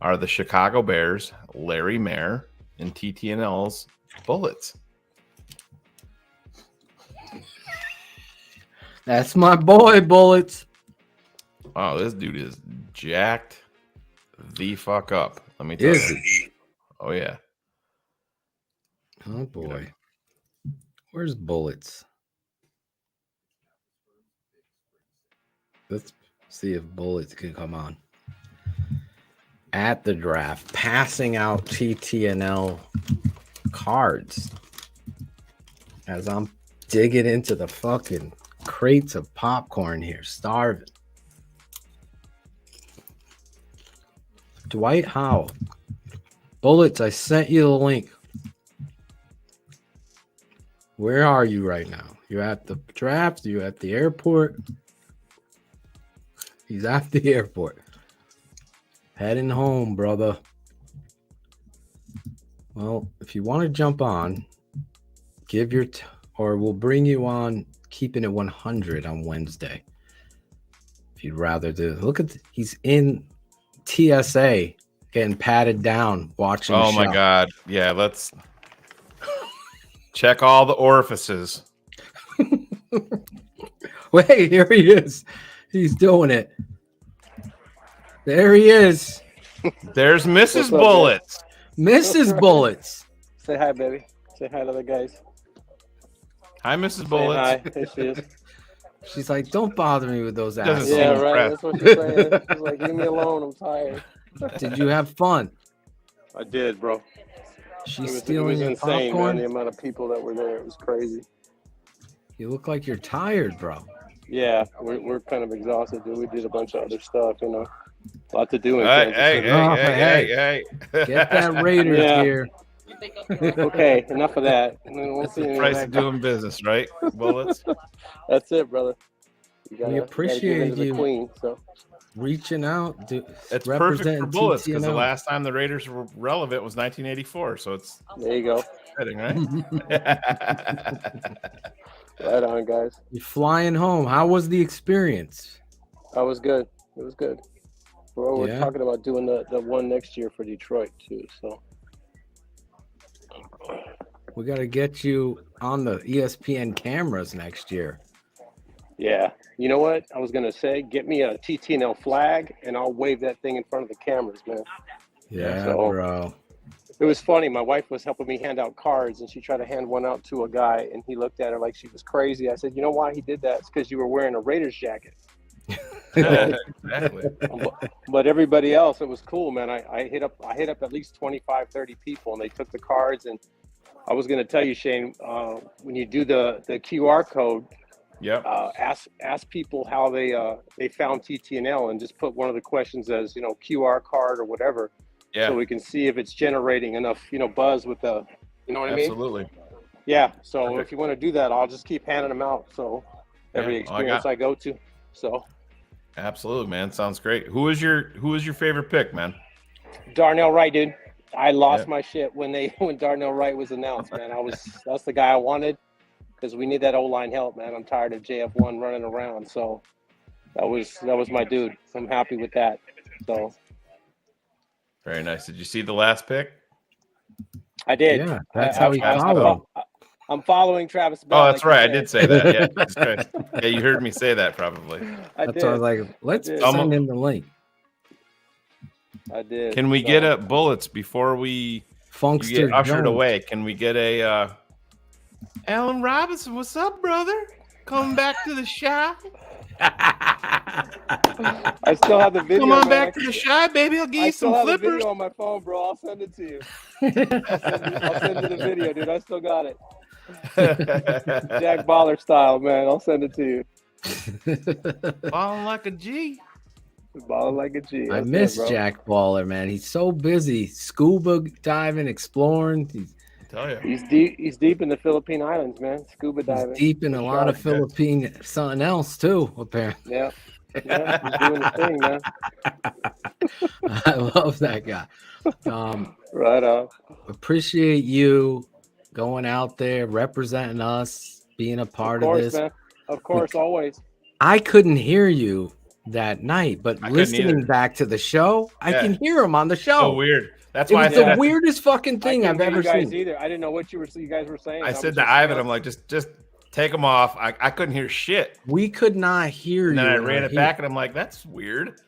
are the Chicago Bears, Larry Mayer, and TTNL's Bullets. That's my boy, Bullets. Oh, this dude is jacked the fuck up. Let me tell you. Oh, yeah. Oh, boy. Where's Bullets? Let's see if Bullets can come on. At the draft, passing out TTNL cards as I'm digging into the fucking crates of popcorn here, starving. Dwight Howell. Bullets, I sent you the link. Where are you right now? You at the draft? You at the airport? He's at the airport. Heading home, brother. Well, if you want to jump on, give your or we'll bring you on keeping it 100 on Wednesday. If you'd rather do, he's in TSA getting patted down watching. Oh my God. Yeah, let's check all the orifices. Wait, here he is. He's doing it. There he is. There's Mrs. Bullets. Mrs. Bullets. Say hi, baby. Say hi to the guys. Hi, Mrs. Bullets. Hi. There she is. She's like, don't bother me with those Doesn't assholes. seem Yeah, right. impressed. That's what she's saying. She's like, leave me alone. I'm tired. Did you have fun? I did, bro. She's It stealing was your insane, popcorn? man. The amount of people that were there, it was crazy. You look like you're tired, bro. Yeah, we're kind of exhausted, dude. We did a bunch of other stuff, you know. A lot to do in Hey, Kansas City. hey. Get that Raiders Yeah. gear. Okay, enough of that. We'll That's see the any price that of doing business, right? Bullets. That's it, brother. You gotta, We appreciate gotta give in to you the queen. So reaching out. It's perfect representing for Bullets because the TTNL. last time the Raiders were relevant was 1984. So it's there you go. fitting, right? Right on, guys. You're flying home. How was the experience? That was good. It was good. We're Yeah. talking about doing the one next year for Detroit too. So We got to get you on the ESPN cameras next year. yeah, you know what I was gonna say? Get me a TTNL flag, and I'll wave that thing in front of the cameras, man. Yeah, So, bro. It was funny. My wife was helping me hand out cards, and she tried to hand one out to a guy, and he looked at her like she was crazy. I said, "You know why he did that? It's because you were wearing a Raiders jacket." Exactly. But everybody else, it was cool, man. I hit up at least 25, 30 people, and they took the cards. And I was going to tell you, Shane, when you do the QR code, Yep. ask people how they found TTNL, and just put one of the questions as, you know, QR card or whatever. Yeah. So we can see if it's generating enough, you know, buzz with the, you know what I mean? Absolutely. Yeah. So if you want to do that, I'll just keep handing them out. So every Yeah, well, experience I go to. So Absolutely, man. Sounds great. Who is your favorite pick, man? Darnell Wright, dude. I lost Yeah. my shit when Darnell Wright was announced, man. That's the guy I wanted, because we need that O-line help, man. I'm tired of JF1 running around. So that was my dude. I'm happy with that. So Very nice. Did you see the last pick? I did. Yeah, that's how he Travis followed. Bell. I'm following Travis Bell. Oh, that's like you right. I said. did say that. Yeah, that's good. Yeah, you heard me say that probably. That's why I was like, let's did. send him the link. I did. Can we get a Bullets before we Funkster you get ushered Jones. away? Can we get a Allen Robinson? What's up, brother? Coming back to the Shy? I still have the video. Come on man. back to the Shy, baby. I'll give I you still some have the flippers. video on my phone, bro. I'll send it to you. I'll send you the video, dude. I still got it. Jack Baller style, man. I'll send it to you. Balling like a G. Balling like a G. I That's miss it, bro. Jack Baller, man. He's so busy scuba diving, exploring. Tell you. He's deep in the Philippine Islands, man. Scuba diving. Deep in a lot of Philippine something else too, apparently. Yeah. Yeah, he's doing his thing, man. I love that guy. Right on. Appreciate you going out there, representing us, being a part of this. Man. Of course, always. I couldn't hear you that night, but I couldn't listening either. back to the show, I Yeah. can hear him on the show. So weird. That's It why I was said the weirdest fucking thing I've ever you guys seen. either. I didn't know what you guys were saying. I said to Ivan, I'm like, just take them off. I couldn't hear shit. We could not hear And then you. I in ran our it heat. back, and I'm like, that's weird,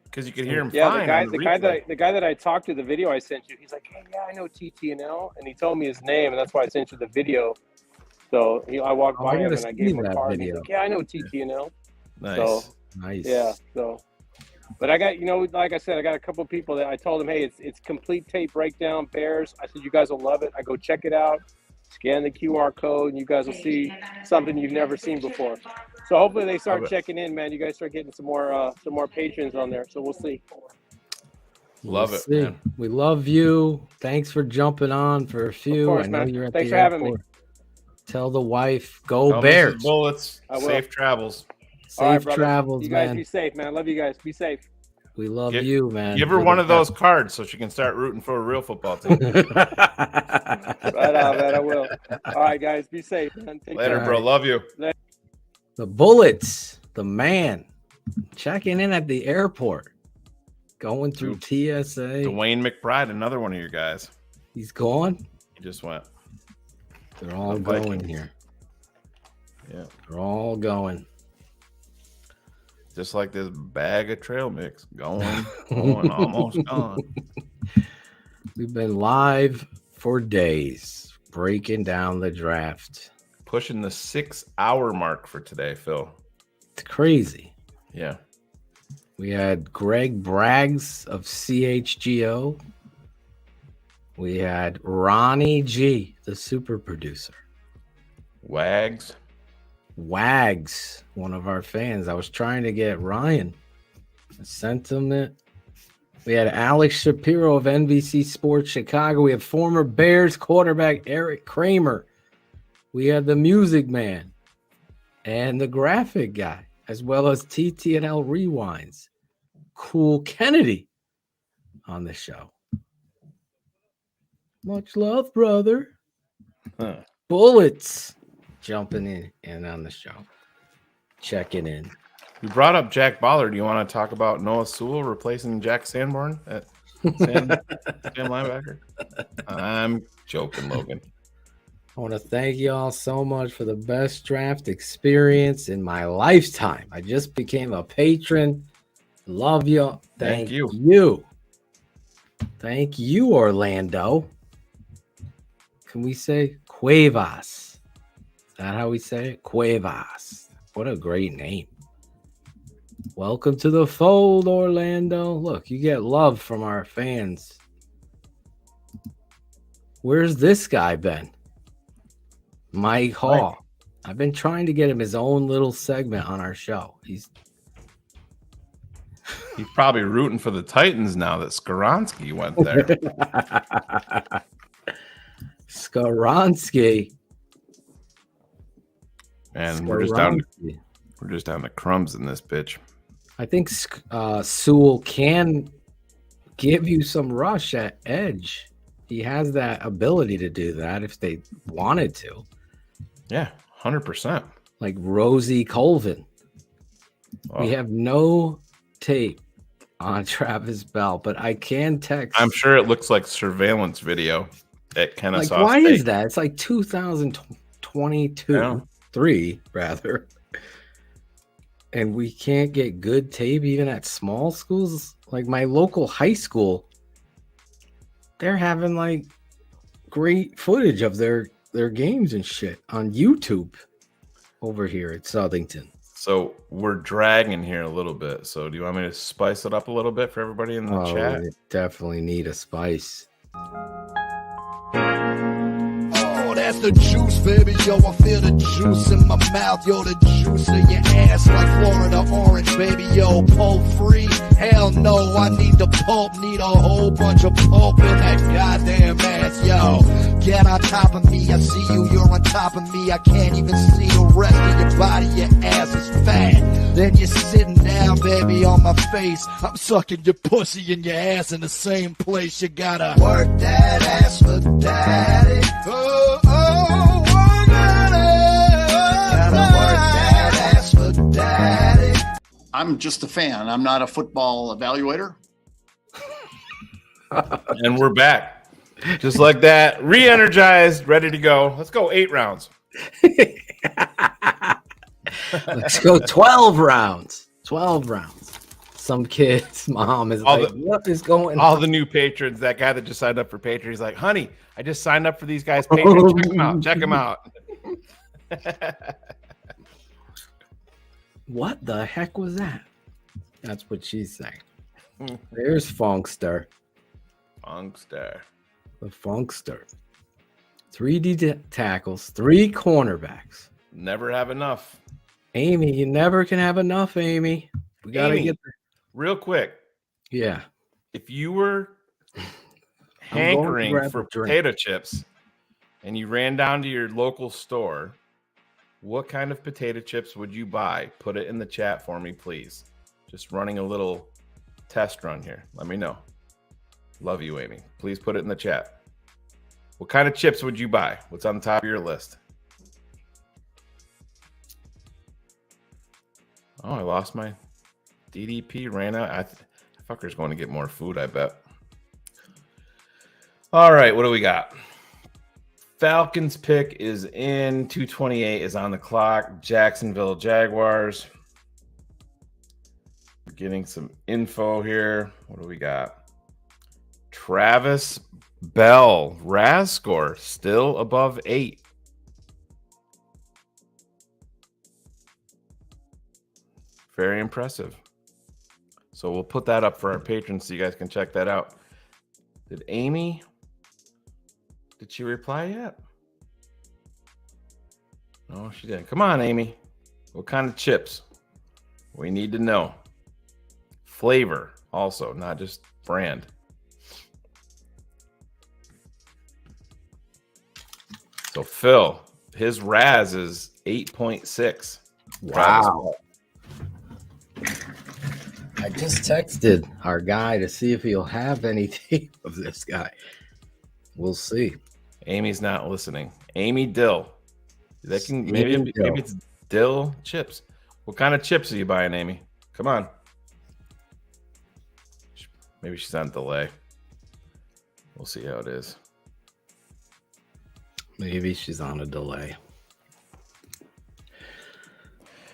because you could hear him Yeah, fine. on the guy replay. that I talked to, the video I sent you, he's like, hey, yeah, I know TTNL, and he told me his name, and that's why I sent you the video. So I walked by I him gotta and I see gave him a that card. And he's video. like, yeah, I know TTNL. Nice. So, Nice. yeah. So, but I got, like I said, I got a couple of people that I told them, hey, it's complete tape breakdown Bears. I said, you guys will love it. I go check it out, scan the QR code, and you guys will see something you've never seen before. So hopefully they start checking in, man. You guys start getting some more patrons on there. So we'll see. Love We'll it, see. man. We love you. Thanks for jumping on for a few. course, I know man. you're at Thanks the for having me. airport. Tell the wife, go Tell Mrs. Bears. Bullets. I will. Safe travels. Safe All right, brother. travels, You guys man. be safe, man. Love you guys. Be safe. We love Give- you, man. Give her You're one the of those best. cards so she can start rooting for a real football team. Right on, man. I will. All right, guys. Be safe, man. Take Later, care. bro. Love you. The Bullets, the man. checking in at the airport, going through TSA. Dwayne McBride, another one of your guys. He's gone. He just went. They're all going here. Yeah, they're all going. Just like this bag of trail mix, going, almost gone. We've been live for days, breaking down the draft. Pushing the 6-hour mark for today, Phil. It's crazy. Yeah. We had Greg Braggs of CHGO. We had Ronnie G, the super producer. Wags, one of our fans. I was trying to get Ryan. I sent him it. We had Alex Shapiro of NBC Sports Chicago. We have former Bears quarterback Eric Kramer. We had the music man and the graphic guy, as well as TTNL Rewinds. Cool Kennedy on the show. Much love, brother. Bullets jumping in on the show. Checking in. You brought up Jack Baller. Do you want to talk about Noah Sewell replacing Jack Sanborn at Sam linebacker? I'm joking, Logan. I want to thank you all so much for the best draft experience in my lifetime. I just became a patron. Love you. Thank you. Thank you, Orlando. Can we say Cuevas? Is that how we say it? Cuevas. What a great name. Welcome to the fold, Orlando. Look, you get love from our fans. Where's this guy been? Mike Hall. I've been trying to get him his own little segment on our show. He's probably rooting for the Titans now that Skoronski went there. Skoronski. And we're just down to crumbs in this bitch. I think Sewell can give you some rush at edge. He has that ability to do that if they wanted to. Yeah, 100%. Like Rosie Colvin. Wow. We have no tape on Travis Bell, but I can text. I'm sure it looks like surveillance video at Kennesaw Why State. is that? It's like 2022, 3 rather. And we can't get good tape even at small schools. Like my local high school, they're having like great footage of their games and shit on YouTube over here at Southington. So we're dragging here a little bit. So do you want me to spice it up a little bit for everybody in the chat? We definitely need a spice. That's the juice, baby, yo, I feel the juice in my mouth, yo, the juice in your ass like Florida orange, baby, yo, pulp free, hell no, I need the pulp, need a whole bunch of pulp in that goddamn ass, yo, get on top of me, I see you, you're on top of me, I can't even see the rest of your body, your ass is fat, then you're sitting down, baby, on my face, I'm sucking your pussy and your ass in the same place, you gotta work that ass for daddy, I'm just a fan. I'm not a football evaluator. And we're back. Just like that. Re-energized, ready to go. Let's go 8 rounds. Let's go 12 rounds. 12 rounds. Some kid's mom is what is going on? All the new patrons, that guy that just signed up for Patreon, he's like, honey, I just signed up for these guys' Patreon. Check them out. What the heck was that? That's what she's saying. There's Funkster. The Funkster. 3D tackles, 3 cornerbacks. Never have enough. Amy, you never can have enough, Amy. We got to get there. Real quick. Yeah. If you were hankering for potato chips and you ran down to your local store, what kind of potato chips would you buy? Put it in the chat for me, please. Just running a little test run here. Let me know. Love you, Amy. Please put it in the chat. What kind of chips would you buy? What's on the top of your list? Oh, I lost my DDP ran out. Fucker's going to get more food, I bet. All right, what do we got? Falcons pick is in. 2:28 is on the clock. Jacksonville Jaguars. Getting some info here. What do we got? Travis Bell, RAS score still above 8. Very impressive. So we'll put that up for our patrons so you guys can check that out. Did she reply yet? No, she didn't. Come on, Amy. What kind of chips? We need to know. Flavor also, not just brand. So Phil, his RAS is 8.6. Wow. I just texted our guy to see if he'll have any tape of this guy. We'll see. Amy's not listening. Amy Dill. Maybe it's dill chips. What kind of chips are you buying, Amy? Come on. Maybe she's on delay. We'll see how it is. Maybe she's on a delay.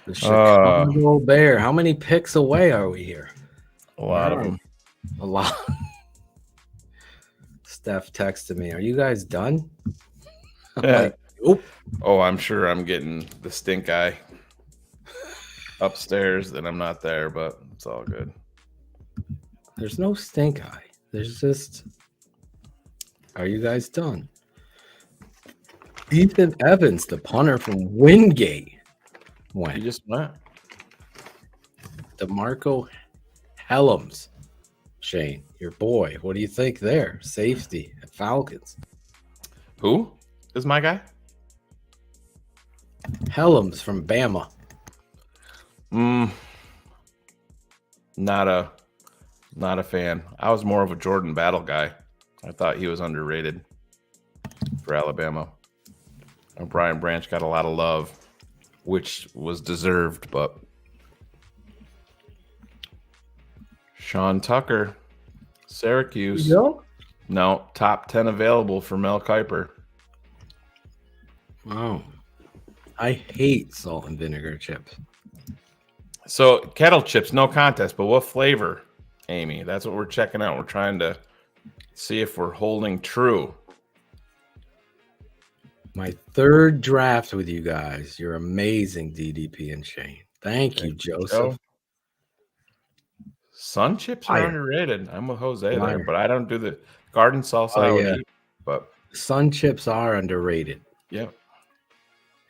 The Chicago Bear. How many picks away are we here? A lot of them. A lot. Steph texted me. Are you guys done? Yeah. Oh, I'm sure I'm getting the stink eye upstairs and I'm not there, but it's all good. There's no stink eye. There's just, are you guys done? Ethan Evans, the punter from Wingate, went. He just went. DeMarco Helms, Shane, your boy. What do you think there? Safety at Falcons. Who is my guy? Helms from Bama. Not a fan. I was more of a Jordan Battle guy. I thought he was underrated for Alabama. And Brian Branch got a lot of love, which was deserved, but Sean Tucker, Syracuse. No, top 10 available for Mel Kiper. Wow. I hate salt and vinegar chips. So kettle chips, no contest, but what flavor, Amy? That's what we're checking out. We're trying to see if we're holding true. My third draft with you guys. You're amazing, DDP and Shane. Thank you, Joseph. Sun chips are underrated. I'm with Jose there, but I don't do the garden salsa. I would eat, but Sun chips are underrated. Yeah.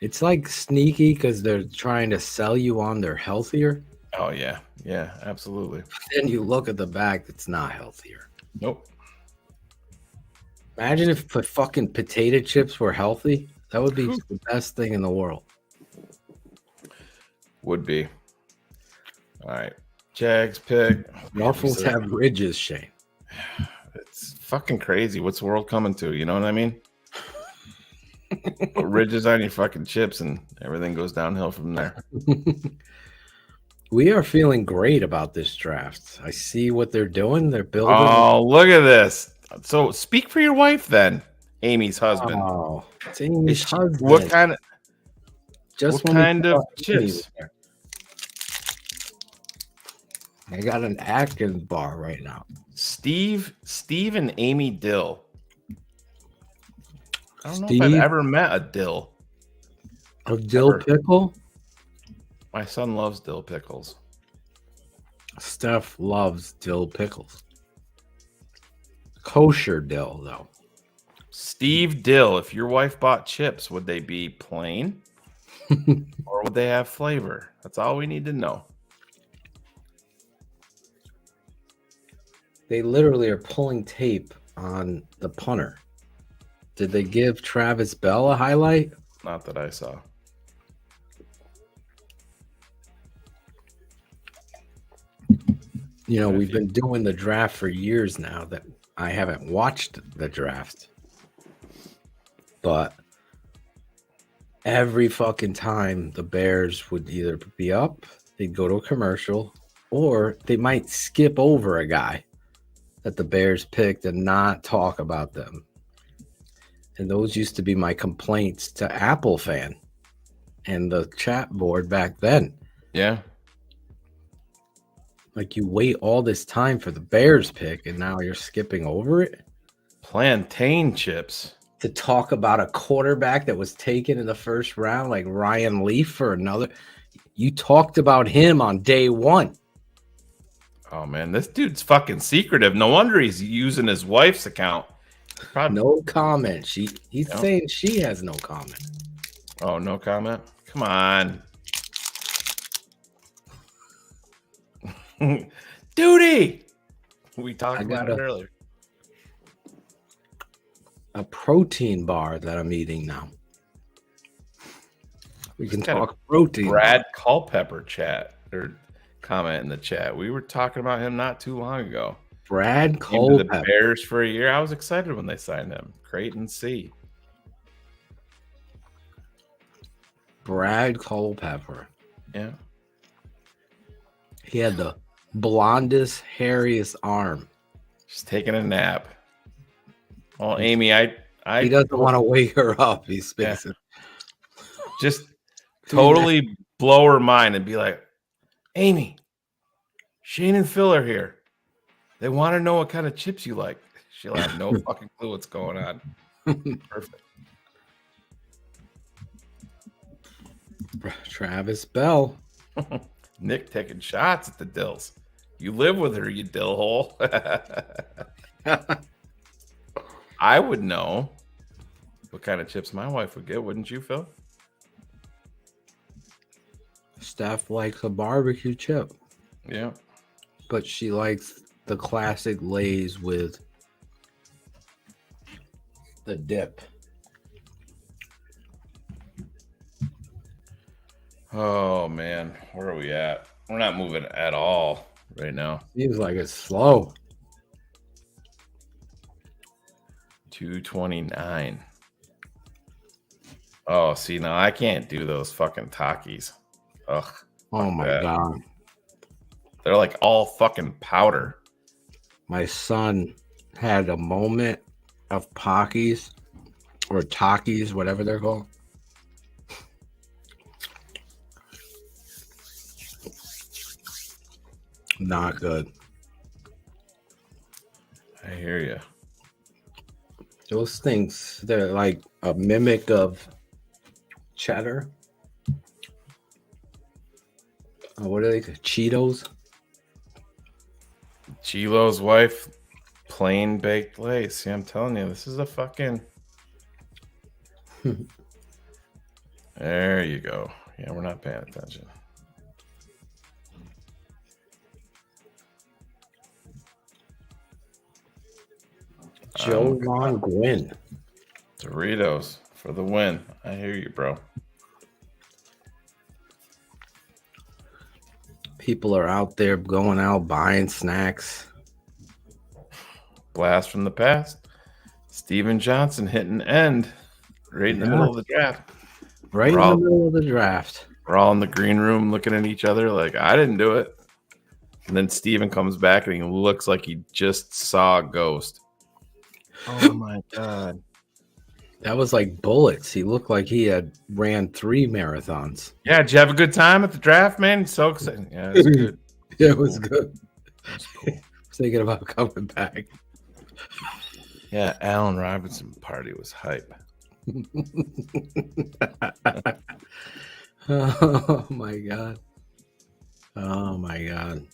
It's like sneaky because they're trying to sell you on they're healthier. Oh, yeah. Yeah, absolutely. Then you look at the back, it's not healthier. Nope. Imagine if fucking potato chips were healthy. That would be the best thing in the world. Would be. All right. Jags pick. Waffles have ridges, Shane. It's fucking crazy. What's the world coming to? You know what I mean? Put ridges on your fucking chips and everything goes downhill from there. We are feeling great about this draft. I see what they're doing. They're building. Oh, look at this. So speak for your wife then, Amy's husband. Oh, it's Amy's husband. What kind of chips? I got an Atkins bar right now. Steve and Amy Dill. I don't know if I've ever met a dill. A dill pickle? My son loves dill pickles. Steph loves dill pickles. Kosher dill, though. Steve Dill, if your wife bought chips, would they be plain or would they have flavor? That's all we need to know. They literally are pulling tape on the punter. Did they give Travis Bell a highlight? Not that I saw. You know, we've been doing the draft for years now that I haven't watched the draft. But every fucking time the Bears would either be up, they'd go to a commercial, or they might skip over a guy that the Bears picked and not talk about them. And those used to be my complaints to Apple Fan and the chat board back then. Yeah. Like, you wait all this time for the Bears pick, and now you're skipping over it? Plantain chips. To talk about a quarterback that was taken in the first round, like Ryan Leaf for another. You talked about him on day one. Oh, man, this dude's fucking secretive. No wonder he's using his wife's account. Probably. No comment. He's saying she has no comment. Oh, no comment? Come on. Duty. We talked about it earlier. A protein bar that I'm eating now. We can talk protein. Brad Culpepper chat or comment in the chat. We were talking about him not too long ago. Brad Culpepper. The Bears for a year. I was excited when they signed him. Creighton C. Brad Culpepper. Yeah. He had the blondest, hairiest arm. Just taking a nap. Well, Amy, he doesn't want to wake her up. He's fixing. Yeah. Just totally blow her mind and be like, Amy, Shane and Phil are here. They want to know what kind of chips you like. She'll have no fucking clue what's going on. Perfect. Travis Bell. Nick taking shots at the Dills. You live with her, you dill hole. I would know what kind of chips my wife would get, wouldn't you, Phil? Steph likes a barbecue chip. Yeah. But she likes the classic Lay's with the dip. Oh, man. Where are we at? We're not moving at all right now. Seems like it's slow. 229. Oh, see, now I can't do those fucking Takis. Ugh. Oh, my God. They're like all fucking powder. My son had a moment of Pockies or Takis, whatever they're called. Not good. I hear you. Those things, they're like a mimic of cheddar. What are they? Cheetos? Chilo's wife, plain baked Lay's. See, I'm telling you, this is a fucking... There you go. Yeah, we're not paying attention. Joe Ron Gwynn. Doritos for the win. I hear you, bro. People are out there going out buying snacks. Blast from the past. Steven Johnson hitting end right in the middle of the draft. Right in the middle of the draft. We're all in the green room looking at each other like, I didn't do it. And then Steven comes back and he looks like he just saw a ghost. Oh my God. That was like bullets. He looked like he had ran 3 marathons. Yeah, did you have a good time at the draft, man? So excited. Yeah, it was good. Yeah, it was good. I was thinking about coming back. Yeah, Allen Robinson party was hype. Oh my God. Oh my God.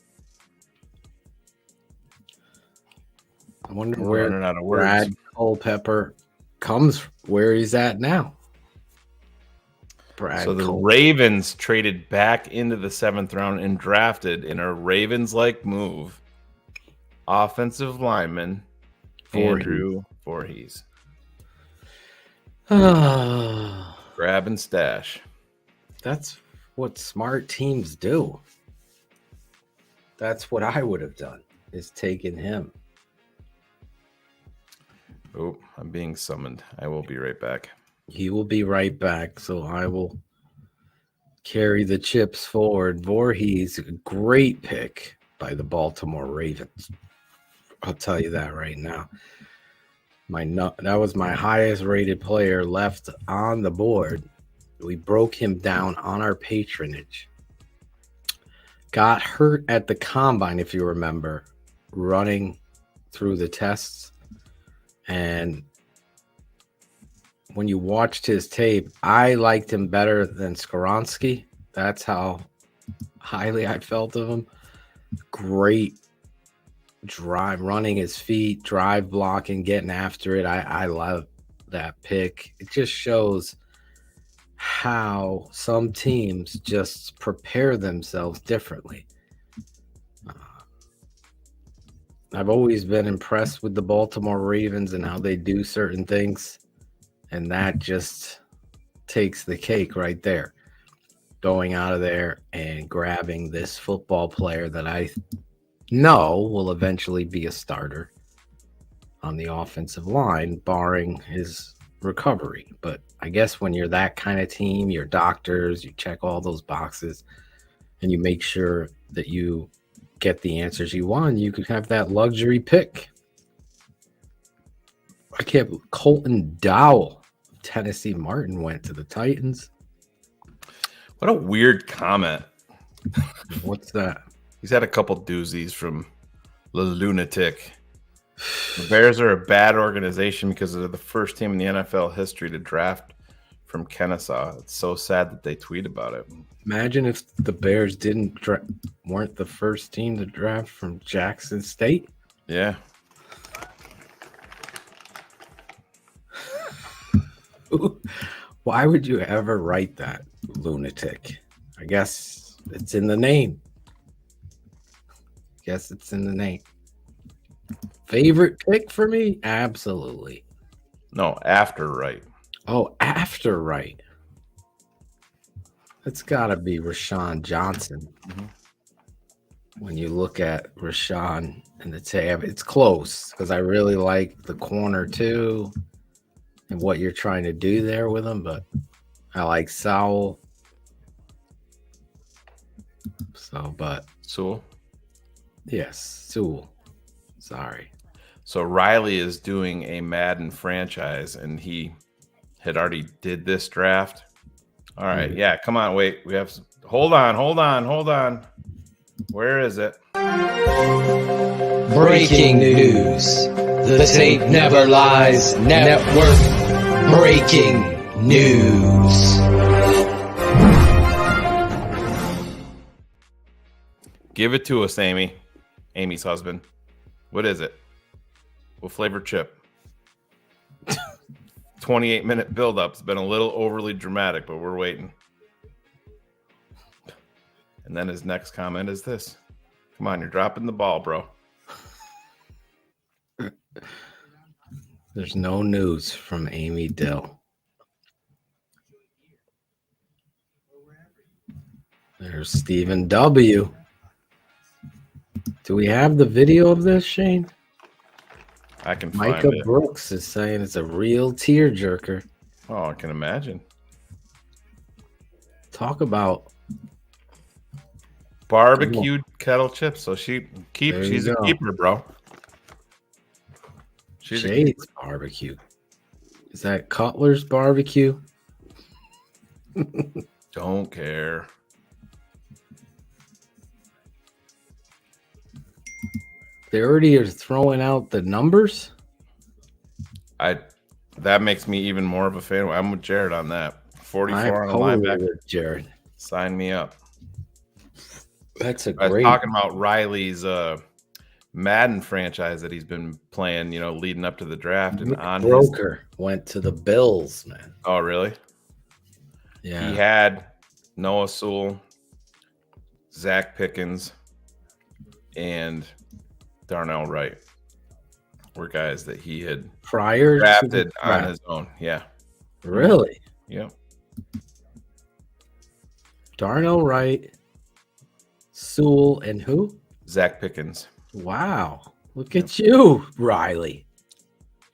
I wonder where Brad Culpepper comes where he's at now. So the Ravens traded back into the 7th round and drafted in a Ravens-like move offensive lineman Andrew Voorhees. Grab and stash. That's what smart teams do. That's what I would have done, is taken him. Oh, I'm being summoned. I will be right back. He will be right back, so I will carry the chips forward. Voorhees, great pick by the Baltimore Ravens. I'll tell you that right now. That was my highest rated player left on the board. We broke him down on our patronage. Got hurt at the combine, if you remember, running through the tests. And when you watched his tape, I liked him better than Skoronski. That's how highly I felt of him. Great drive, running his feet, drive blocking, getting after it. I love that pick. It just shows how some teams just prepare themselves differently. I've always been impressed with the Baltimore Ravens and how they do certain things, and that just takes the cake right there. Going out of there and grabbing this football player that I know will eventually be a starter on the offensive line, barring his recovery. But I guess when you're that kind of team, you're doctors, you check all those boxes, and you make sure that you get the answers you want, you could have that luxury pick. I can't believe Colton Dowell, Tennessee Martin, went to the Titans. What a weird comment. What's that? He's had a couple doozies from the lunatic. The Bears are a bad organization because they're the first team in the NFL history to draft from Kennesaw. It's so sad that they tweet about it. Imagine if the Bears weren't the first team to draft from Jackson State. Yeah. Why would you ever write that, lunatic? I guess it's in the name. Favorite pick for me? Absolutely. No, after right. Oh, after right. It's got to be Roschon Johnson. Mm-hmm. When you look at Roschon and the tab, it's close because I really like the corner too and what you're trying to do there with him, but I like Sewell. Sewell? Yes, Sewell. Sorry. So Riley is doing a Madden franchise, and he had already did this draft. All right, yeah, come on, wait. We have hold on. Where is it? Breaking news. The tape never lies. Network breaking news. Give it to us, Amy. Amy's husband. What is it? What flavor chip? 28-minute build-up. It's been a little overly dramatic, but we're waiting. And then his next comment is this. Come on, you're dropping the ball, bro. There's no news from Amy Dill. There's Stephen W. Do we have the video of this, Shane? I can find Micah it. Brooks is saying it's a real tearjerker. Oh, I can imagine. Talk about barbecued kettle chips. So she's a keeper, bro. Shade's barbecue. Is that Cutler's barbecue? Don't care. They already are throwing out the numbers. That makes me even more of a fan. I'm with Jared on that. 44 on the linebacker. With Jared. Sign me up. That's a I was great. talking about Riley's Madden franchise that he's been playing, leading up to the draft. And on Broker went to the Bills, man. Oh, really? Yeah. He had Noah Sewell, Zach Pickens, and Darnell Wright were guys that he had prior drafted on his own. Yeah. Really? Yep. Darnell Wright, Sewell, and who? Zach Pickens. Wow. Look at you, Riley.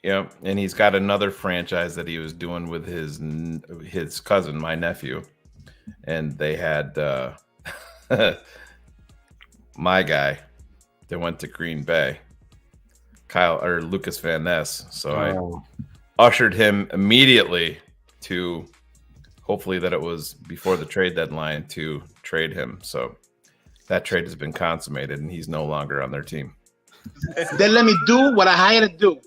Yep. And he's got another franchise that he was doing with his cousin, my nephew. and they had my guy that went to Green Bay, Lucas Van Ness. So I ushered him immediately to, hopefully that it was before the trade deadline, to trade him. So that trade has been consummated, and he's no longer on their team. They let me do what I hired to do.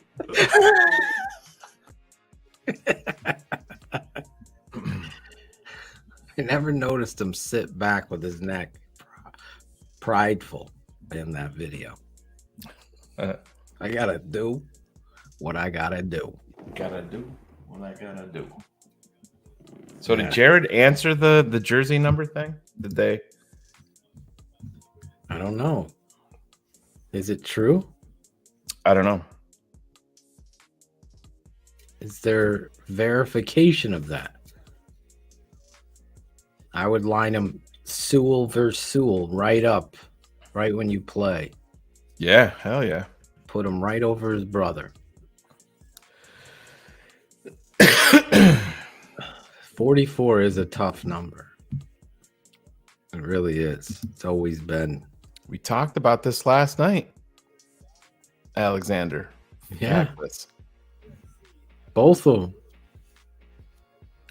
I never noticed him sit back with his neck prideful in that video. I gotta do what I gotta do. Gotta do what I gotta do. So did Jared answer the jersey number thing? Did they? I don't know. Is it true? I don't know. Is there verification of that? I would line him Sewell versus Sewell right up, right when you play. Yeah, hell yeah. Put him right over his brother. 44 is a tough number. It really is. It's always been. We talked about this last night, Alexander. Yeah. Both of them.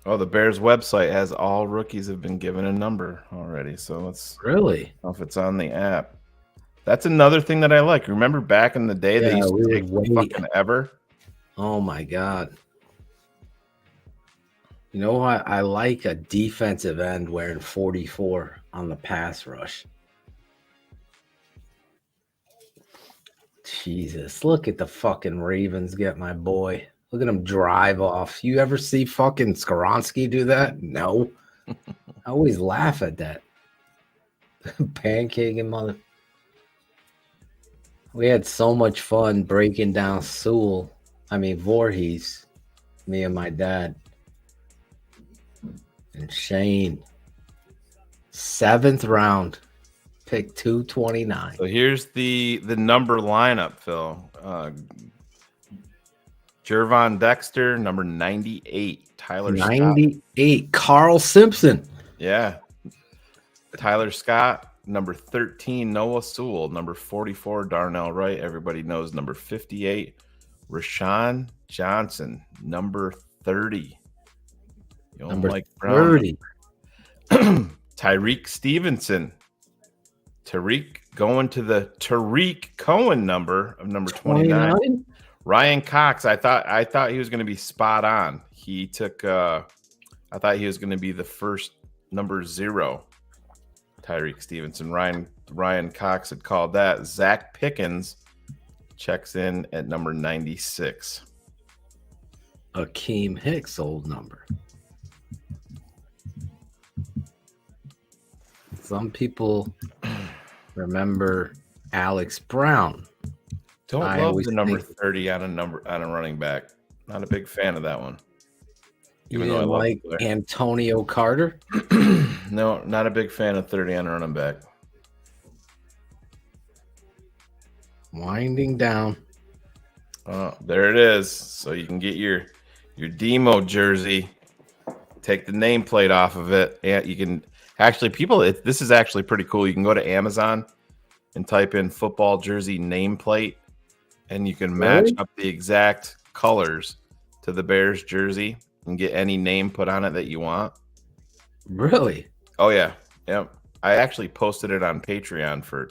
Oh, the Bears website has all rookies have been given a number already. So let's really, know if it's on the app. That's another thing that I like. Remember back in the day, they used to take fucking ever. Oh my God. You know what? I like a defensive end wearing 44 on the pass rush. Jesus, look at the fucking Ravens get my boy. Look at him drive off. You ever see fucking Skoronski do that? No. I always laugh at that. Pancaking mother. We had so much fun breaking down Voorhees, me and my dad. And Shane. 7th round. Pick 229. So here's the number lineup, Phil. Jervon Dexter, number 98. Tyler 98. Scott. Carl Simpson. Yeah. Tyler Scott, number 13. Noah Sewell, number 44. Darnell Wright. Everybody knows number 58. Roschon Johnson, number 30. Number Mike Brown. 30. Tyreek Stevenson. Tariq going to the Tariq Cohen number of number 29. Ryan Cox, I thought he was going to be spot on. He took I thought he was going to be the first number 0. Tyreek Stevenson. Ryan Cox had called that. Zach Pickens checks in at number 96. Akeem Hicks' old number. Some people remember Alex Brown. Don't love the number 30 on a running back. Not a big fan of that one. Even though I like Antonio Carter. No, not a big fan of 30 on a running back. Winding down. Oh, there it is. So you can get your Demo jersey. Take the nameplate off of it, and you can actually this is actually pretty cool. You can go to Amazon and type in football jersey nameplate, and you can match up the exact colors to the Bears jersey and get any name put on it that you want. Really? Oh yeah. Yep. I actually posted it on Patreon for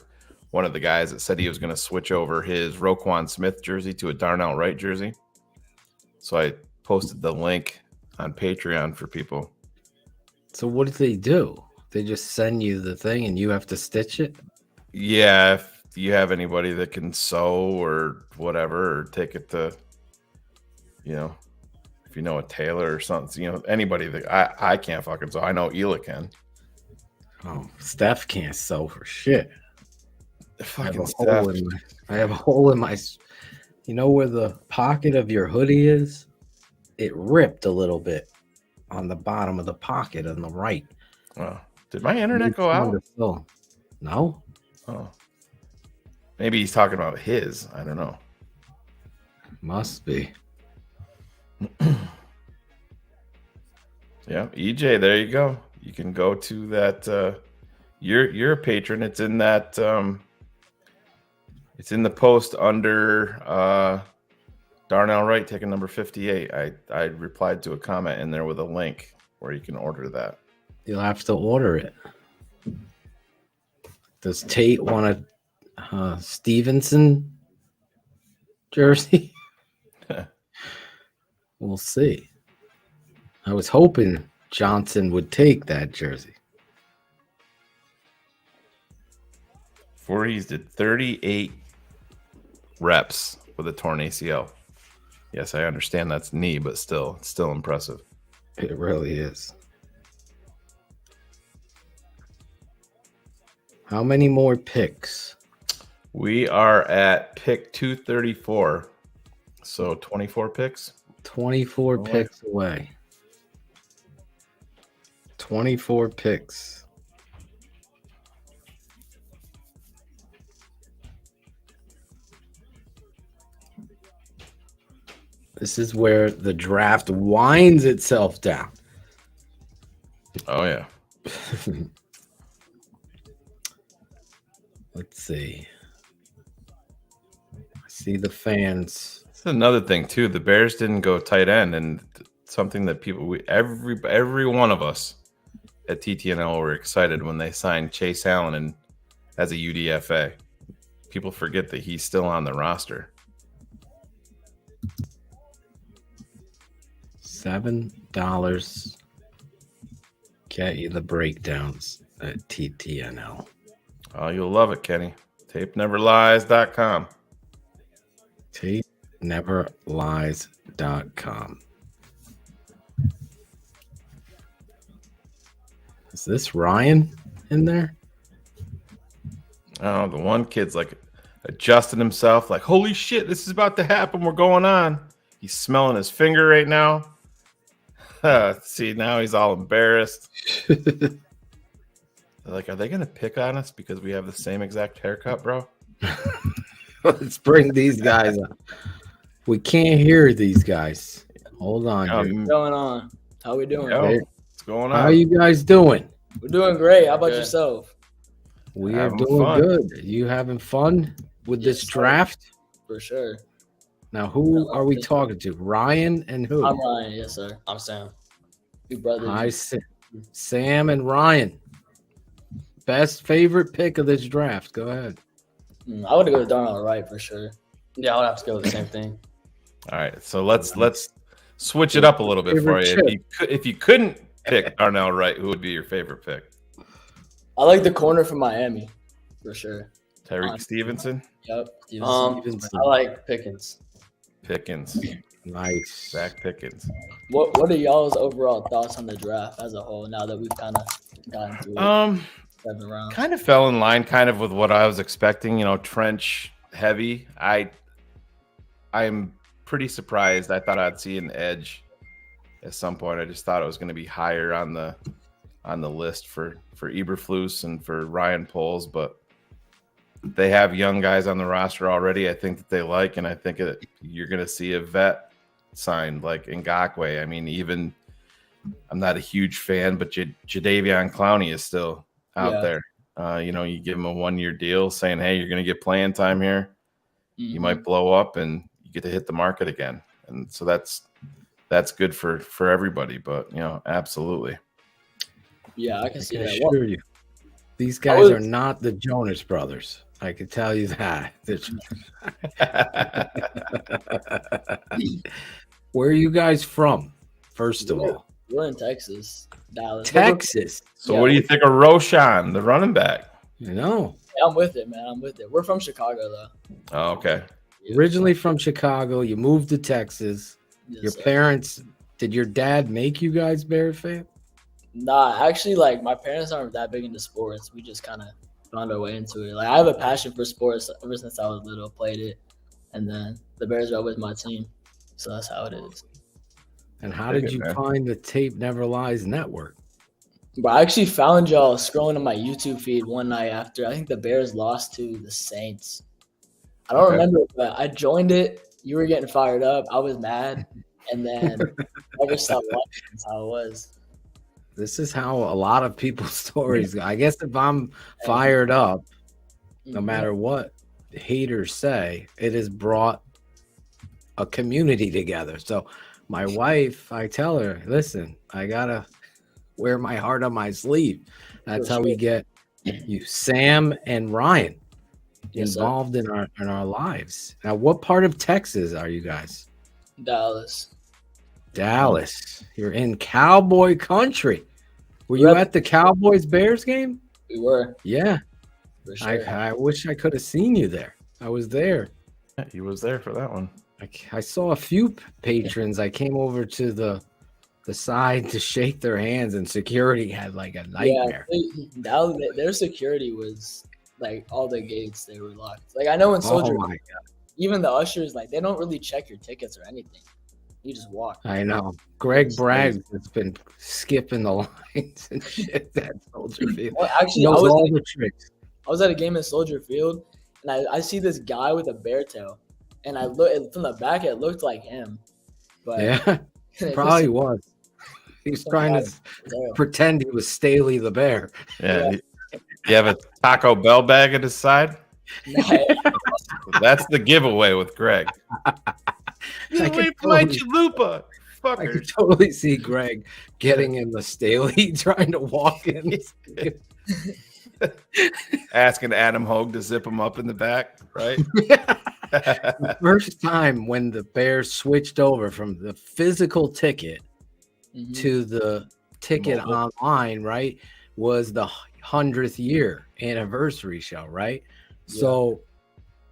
one of the guys that said he was going to switch over his Roquan Smith jersey to a Darnell Wright jersey. So I posted the link on Patreon for people. So what do they do? They just send you the thing and you have to stitch it? Yeah, if you have anybody that can sew or whatever, or take it to, if you know a tailor or something, anybody that I can't fucking sew. I know Ela can. Oh, Steph can't sew for shit. Fucking Steph. I have a hole in my, where the pocket of your hoodie is? It ripped a little bit on the bottom of the pocket on the right. Oh, did my internet go out? No. Oh, maybe he's talking about his. I don't know. Must be. Yeah, EJ. There you go. You can go to that. You're a patron. It's in that. It's in the post under Darnell Wright taking number 58. I replied to a comment in there with a link where you can order that. You'll have to order it. Does Tate want a Stevenson jersey? We'll see. I was hoping Johnson would take that jersey. Voorhees did 38 reps with a torn ACL. Yes, I understand that's knee, but still, it's still impressive. It really is. How many more picks? We are at pick 234. So 24 picks? 24 picks away. 24 picks. This is where the draft winds itself down. Oh, yeah. Let's see. I see the fans. That's another thing, too. The Bears didn't go tight end, and something that every one of us at TTNL were excited when they signed Chase Allen as a UDFA. People forget that he's still on the roster. $7 get you the breakdowns at TTNL. Oh, you'll love it, Kenny. TapeNeverLies.com. TapeNeverLies.com. Is this Ryan in there? Oh, the one kid's like adjusting himself, like, holy shit, this is about to happen. We're going on. He's smelling his finger right now. See, now he's all embarrassed. Like, are they going to pick on us because we have the same exact haircut, bro? Let's bring these guys up. We can't hear these guys. Hold on. What's going on? How we doing? What's going on? How are you guys doing? We're doing great. How about yourself? We are doing good. You having fun with this draft? For sure. Now, who are we talking to? Ryan and who? I'm Ryan. Yes, sir. I'm Sam. Two brothers. Hi, Sam and Ryan. Best favorite pick of this draft. Go ahead. I would go with Darnell Wright for sure. Yeah, I would have to go with the same thing. All right, so let's switch it up a little bit for you. If you couldn't pick Darnell Wright, who would be your favorite pick? I like the corner from Miami for sure. Tyreek Stevenson. Yep. Stevenson. I like Pickens. Nice. Zach Pickens. What are y'all's overall thoughts on the draft as a whole now that we've kind of gotten through it? 7 rounds. Kind of fell in line kind of with what I was expecting, trench heavy. I'm pretty surprised. I thought I'd see an edge at some point. I just thought it was going to be higher on the list for Eberflus and for Ryan Poles, but they have young guys on the roster already. I think that they like, and I think you're going to see a vet signed like Ngakoue. I mean, even I'm not a huge fan, but Jadeveon Clowney is still out there. You give him a 1-year deal saying, hey, you're going to get playing time here. Mm-hmm. You might blow up and you get to hit the market again. And so that's good for everybody, but absolutely. Yeah, I can see that. Assure you. These guys are not the Jonas Brothers. I can tell you that. Where are you guys from, first of all? We're in Texas, Dallas. Texas. So what do you think of Roschon, the running back? Yeah, I'm with it, man. I'm with it. We're from Chicago, though. Oh, okay. Originally from Chicago. You moved to Texas. Yes, your sir. parents, did your dad make you guys Bears fans? Nah, actually, my parents aren't that big into sports. We just kind of found our way into it. I have a passion for sports ever since I was little, played it. And then the Bears are always my team. So that's how it is. And how did you find the Tape Never Lies network? But I actually found y'all scrolling on my YouTube feed one night after I think the Bears lost to the Saints. I don't remember, but I joined it. You were getting fired up. I was mad. And then I never stopped watching. That's how it was. This is how a lot of people's stories go. I guess if I'm fired up, no matter what haters say, it has brought a community together. So my wife, I tell her, listen, I gotta wear my heart on my sleeve. That's how we get you, Sam and Ryan, involved in our lives. Now, what part of Texas are you guys? Dallas. You're in Cowboy country. Were you at the Cowboys Bears game? We were. Yeah. For sure. I wish I could have seen you there. I was there. Yeah, he was there for that one. I saw a few patrons. I came over to the side to shake their hands, and security had like a nightmare. Yeah, their security was like all the gates, they were locked. Like I know in Soldier, even the ushers, like they don't really check your tickets or anything. You just walk. I know. Greg Bragg has been skipping the lines and shit at Soldier Field. Well, actually, knows all the tricks. I was at a game in Soldier Field, and I see this guy with a bear tail, and I look from the back, it looked like him. But yeah, probably was. He was trying to pretend he was Staley the bear. Yeah. You have a Taco Bell bag at his side? That's the giveaway with Greg. Wait for my chalupa. I could totally see Greg getting in the Staley, trying to walk in. Asking Adam Hogue to zip him up in the back, right? The first time when the Bears switched over from the physical ticket to the ticket online, right, was the 100th year anniversary show, right? Yeah. So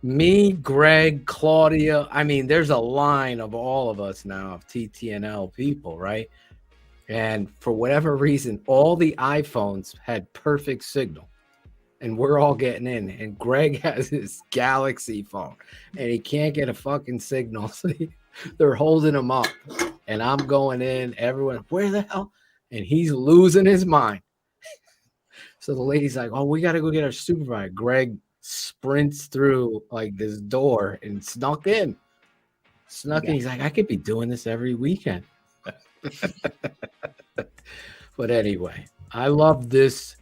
me, Greg, Claudia, I mean, there's a line of all of us now of TTNL people, right? And for whatever reason, all the iPhones had perfect signal. And we're all getting in. And Greg has his Galaxy phone. And he can't get a fucking signal. So they're holding him up. And I'm going in. Everyone, where the hell? And he's losing his mind. So the lady's like, oh, we got to go get our supervisor. Greg sprints through like this door and snuck in. He's like, I could be doing this every weekend. But anyway, I love this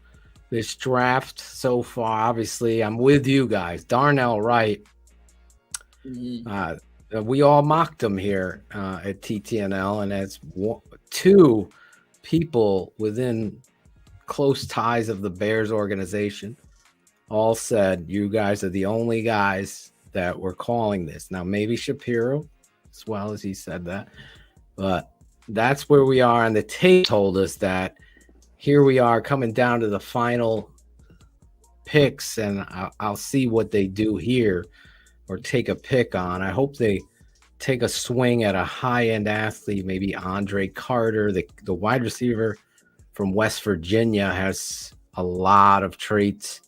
draft so far. Obviously, I'm with you guys. Darnell Wright. We all mocked him here at TTNL, and as two people within close ties of the Bears organization all said, you guys are the only guys that were calling this. Now, maybe Shapiro, as well as he said that, but that's where we are. And the tape told us that here we are coming down to the final picks, and I'll see what they do here or take a pick on. I hope they take a swing at a high-end athlete, maybe Andre Carter, the wide receiver from West Virginia, has a lot of traits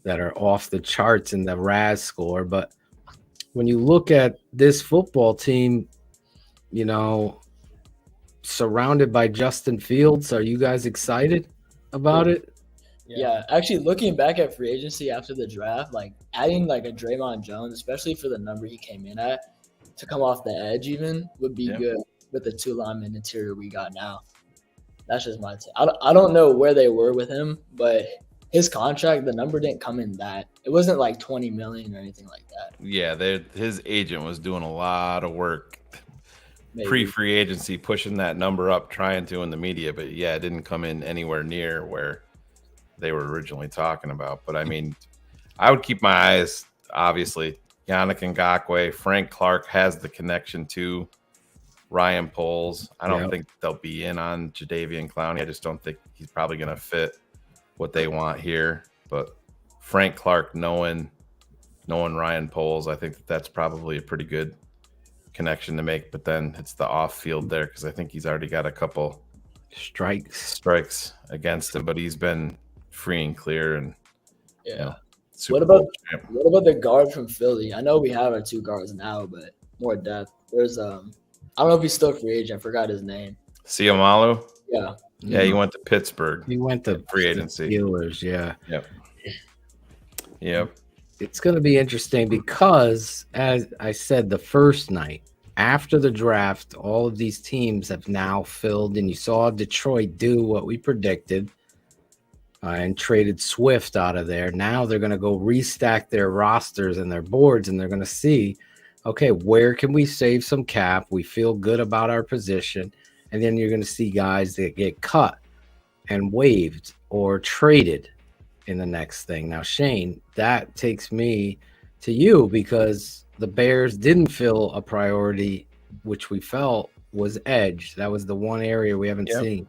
that are off the charts in the RAS score. But when you look at this football team, you know, surrounded by Justin Fields, are you guys excited about it? Yeah, actually looking back at free agency after the draft, like adding like a Draymond Jones, especially for the number he came in at, to come off the edge even would be good with the two lineman interior we got now. That's just my take. I don't know where they were with him, but his contract, the number didn't come in that. It wasn't like 20 million or anything like that. Yeah, his agent was doing a lot of work pre-free agency, pushing that number up, trying to in the media, but yeah, it didn't come in anywhere near where they were originally talking about. But I mean, I would keep my eyes, obviously, Yannick Ngakoue. Frank Clark has the connection to Ryan Poles. I don't think they'll be in on Jadeveon Clowney. I just don't think he's probably going to fit what they want here. But Frank Clark, knowing Ryan Poles, I think that's probably a pretty good connection to make. But then it's the off field there, because I think he's already got a couple strikes against him, but he's been free and clear. And what about the guard from Philly? I know we have our two guards now, but more depth. There's I don't know if he's still free agent. I forgot his name. Siamalu? Yeah, he went to Pittsburgh. He went to free agency. Steelers, Yep. It's going to be interesting because, as I said the first night, after the draft, all of these teams have now filled, and you saw Detroit do what we predicted and traded Swift out of there. Now they're going to go restack their rosters and their boards, and they're going to see, okay, where can we save some cap? We feel good about our position. And then you're going to see guys that get cut and waived or traded in the next thing. Now, Shane, that takes me to you because the Bears didn't fill a priority, which we felt was edge. That was the one area we haven't seen.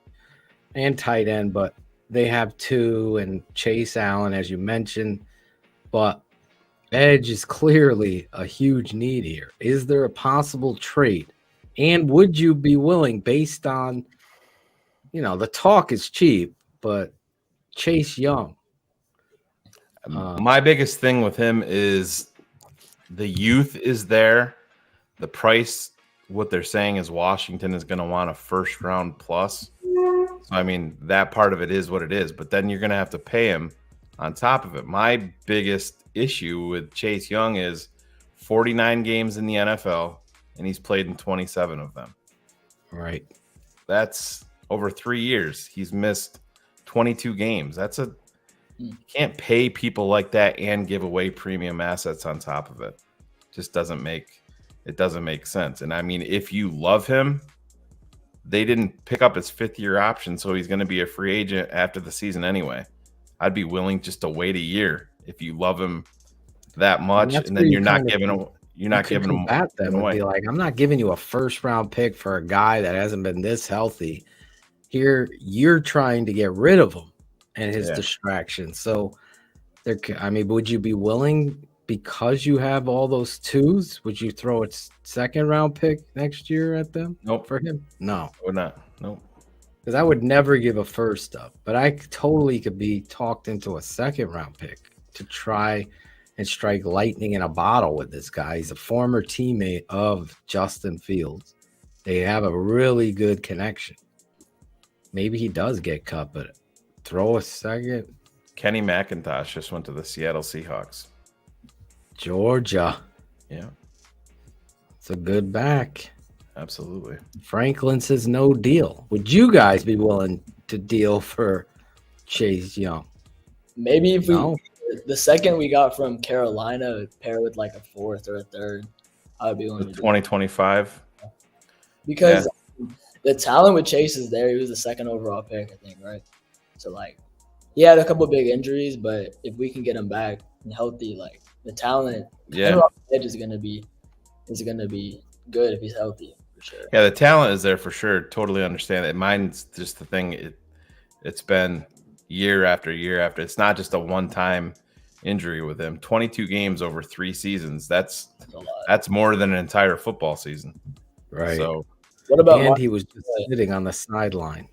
And tight end, but they have two, and Chase Allen, as you mentioned. But edge is clearly a huge need here. Is there a possible trade? And would you be willing, based on, the talk is cheap, but Chase Young? My biggest thing with him is the youth is there. The price, what they're saying is Washington is going to want a first round plus. So, I mean, that part of it is what it is, but then you're going to have to pay him on top of it. My biggest issue with Chase Young is 49 games in the NFL, and he's played in 27 of them. Right. That's over 3 years. He's missed 22 games. You can't pay people like that and give away premium assets on top of it. Just doesn't make sense. And I mean, if you love him, they didn't pick up his 5th-year option, so he's going to be a free agent after the season anyway. I'd be willing just to wait a year if you love him that much, and then you're not giving him away. Be like, I'm not giving you a first-round pick for a guy that hasn't been this healthy. Here, you're trying to get rid of him and his distraction. So, would you be willing, because you have all those twos, would you throw a second-round pick next year at them? Nope. For him? No. Or not. Nope. Because I would never give a first up, but I totally could be talked into a second-round pick to try and strike lightning in a bottle with this guy. He's a former teammate of Justin Fields. They have a really good connection. Maybe he does get cut, but throw a second. Kenny McIntosh just went to the Seattle Seahawks. Georgia. Yeah. It's a good back. Absolutely. Franklin says no deal. Would you guys be willing to deal for Chase Young? Maybe if the second we got from Carolina pair with like a 4th or a 3rd, I would be willing to 2025. Because the talent with Chase is there. He was the 2nd overall pick, I think, right? So he had a couple of big injuries, but if we can get him back and healthy, the talent edge is gonna be good if he's healthy, for sure. Yeah, the talent is there for sure. Totally understand it. Mine's just the thing. It's been year after year after. It's not just a one-time injury with him. 22 games over 3 seasons. That's more than an entire football season. Right. So what about he was just sitting on the sideline.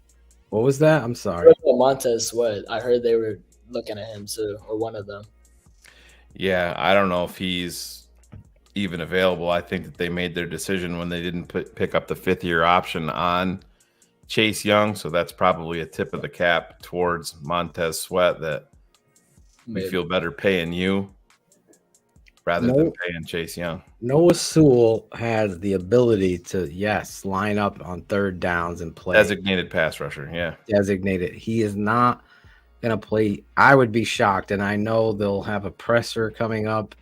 What was that? I'm sorry. What about Montez Sweat? I heard they were looking at him too, or one of them. Yeah, I don't know if he's even available. I think that they made their decision when they didn't pick up the 5th-year option on Chase Young, so that's probably a tip of the cap towards Montez Sweat that we feel better paying you rather than paying Chase Young. Noah Sewell has the ability to, line up on 3rd downs and play. Designated pass rusher, yeah. Designated. He is not going to play. I would be shocked, and I know they'll have a presser coming up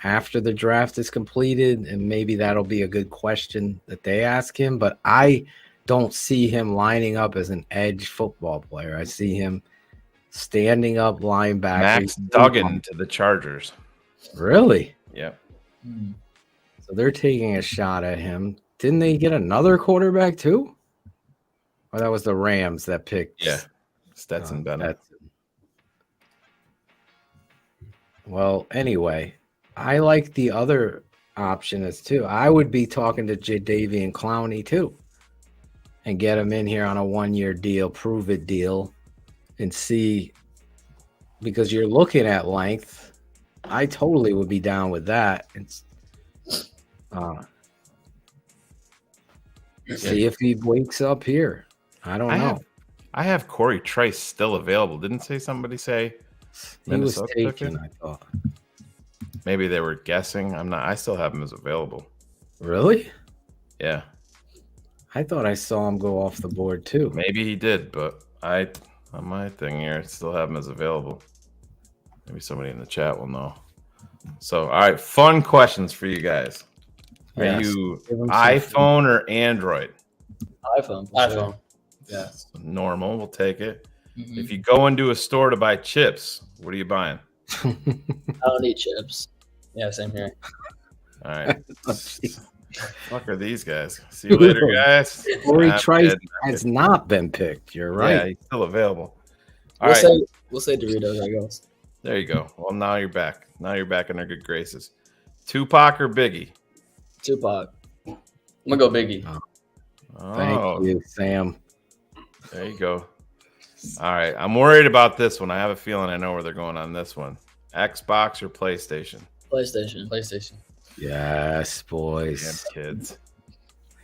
after the draft is completed, and maybe that'll be a good question that they ask him, but I don't see him lining up as an edge football player. I see him standing up linebacker. Max Duggan to the Chargers. Really? Yep. So they're taking a shot at him. Didn't they get another quarterback too? Or that was the Rams that picked? Yeah. Stetson Bennett. Well, anyway, I like the other option as too. I would be talking to Jadeveon Clowney too and get him in here on a 1-year deal, prove it deal, and see, because you're looking at length. I totally would be down with that. It's see if he wakes up here. I don't know. I have Corey Trice still available. Didn't somebody say he was taken? I thought maybe they were guessing. I still have him as available. Really? Yeah. I thought I saw him go off the board too. Maybe he did, but on my thing here, I still have him as available. Maybe somebody in the chat will know. So, all right, fun questions for you guys. Are you iPhone or Android? iPhone. iPhone. Yeah. Normal, we'll take it. If you go into a store to buy chips, what are you buying? I don't eat chips. Yeah, same here. All right. Fuck are these guys? See you later, guys. Corey Trice has not been picked. You're right. Yeah, he's still available. All We'll right. say Doritos, I guess. There you go. Well, now you're back. Now you're back in our good graces. Tupac or Biggie? Tupac. I'm gonna go Biggie. Oh, Thank you, Sam. there you go. All right. I'm worried about this one. I have a feeling I know where they're going on this one. Xbox or PlayStation? PlayStation. Yes, boys. Damn kids.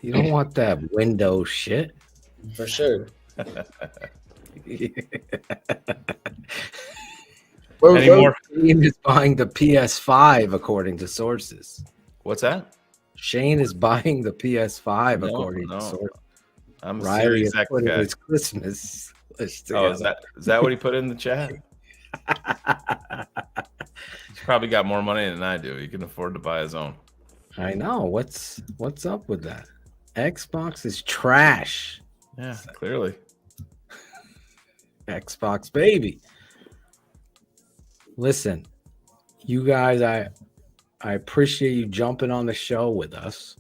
You don't want that Windows shit. For sure. Any more? Shane is buying the PS5 according to sources. What's that? Shane is buying the PS5 according to sources. I'm a Riley serious has put in guy. his Christmas list. Oh, is that what he put in the chat? He's probably got more money than I do. He can afford to buy his own. I know. What's up with that? Xbox is trash. Yeah, clearly. Xbox baby. Listen, you guys, I appreciate you jumping on the show with us.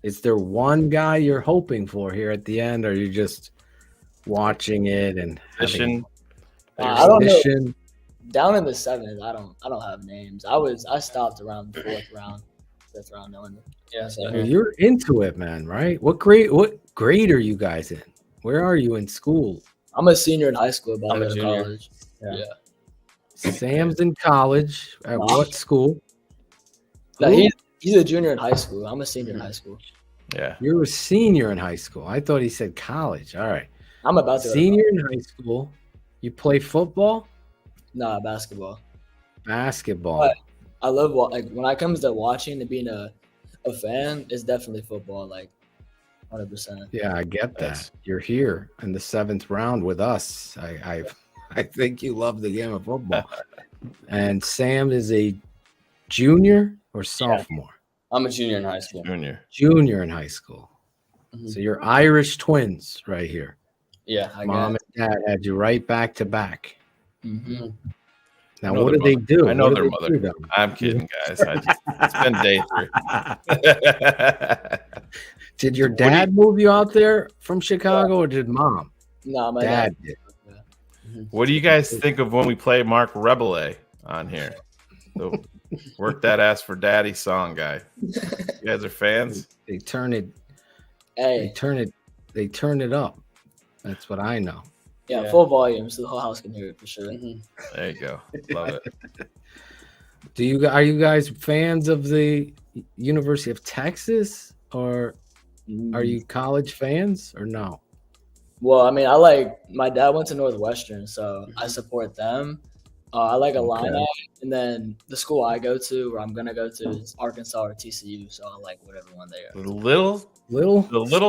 Is there one guy you're hoping for here at the end, or are you just watching it and fishing? I don't know. Down in the 7th, I don't have names. I stopped around the 4th round, 5th round, knowing. Yeah, so You're into it, man, right? What grade are you guys in? Where are you in school? I'm a senior in high school, but I'm I a go to junior. college. Yeah. Sam's in college. At what school? No, Who? he's a junior in high school. I'm a senior in high school. Yeah. You're a senior in high school. I thought he said college. All right. I'm about to. Senior in high school. You play football? Nah, basketball. Basketball. But I love when it comes to watching and being a fan, it's definitely football, 100%. Yeah, I get that. You're here in the 7th round with us. I think you love the game of football. And Sam is a junior or sophomore? I'm a junior in high school. Junior in high school. Mm-hmm. So you're Irish twins right here. Yeah, Mom and dad had you right back to back. Mm-hmm. Now, what do they do? I know What their do mother. they do, though? I'm kidding, guys. It's been day 3. Did your dad move you out there from Chicago, or did mom? No, my dad dad did. What do you guys think of when we play Mark Rebele on here? The Work That Ass for Daddy song guy. You guys are fans? They turn it. Hey. They turn it up. That's what I know. Yeah, full volume, so the whole house can hear it for sure. There you go. Love it. Are you guys fans of the University of Texas, or are you college fans, or no? Well, I mean, my dad went to Northwestern, so I support them. I like Illini, and then the school I go to, or I'm gonna go to, is Arkansas or TCU. So I like whatever one they are. The little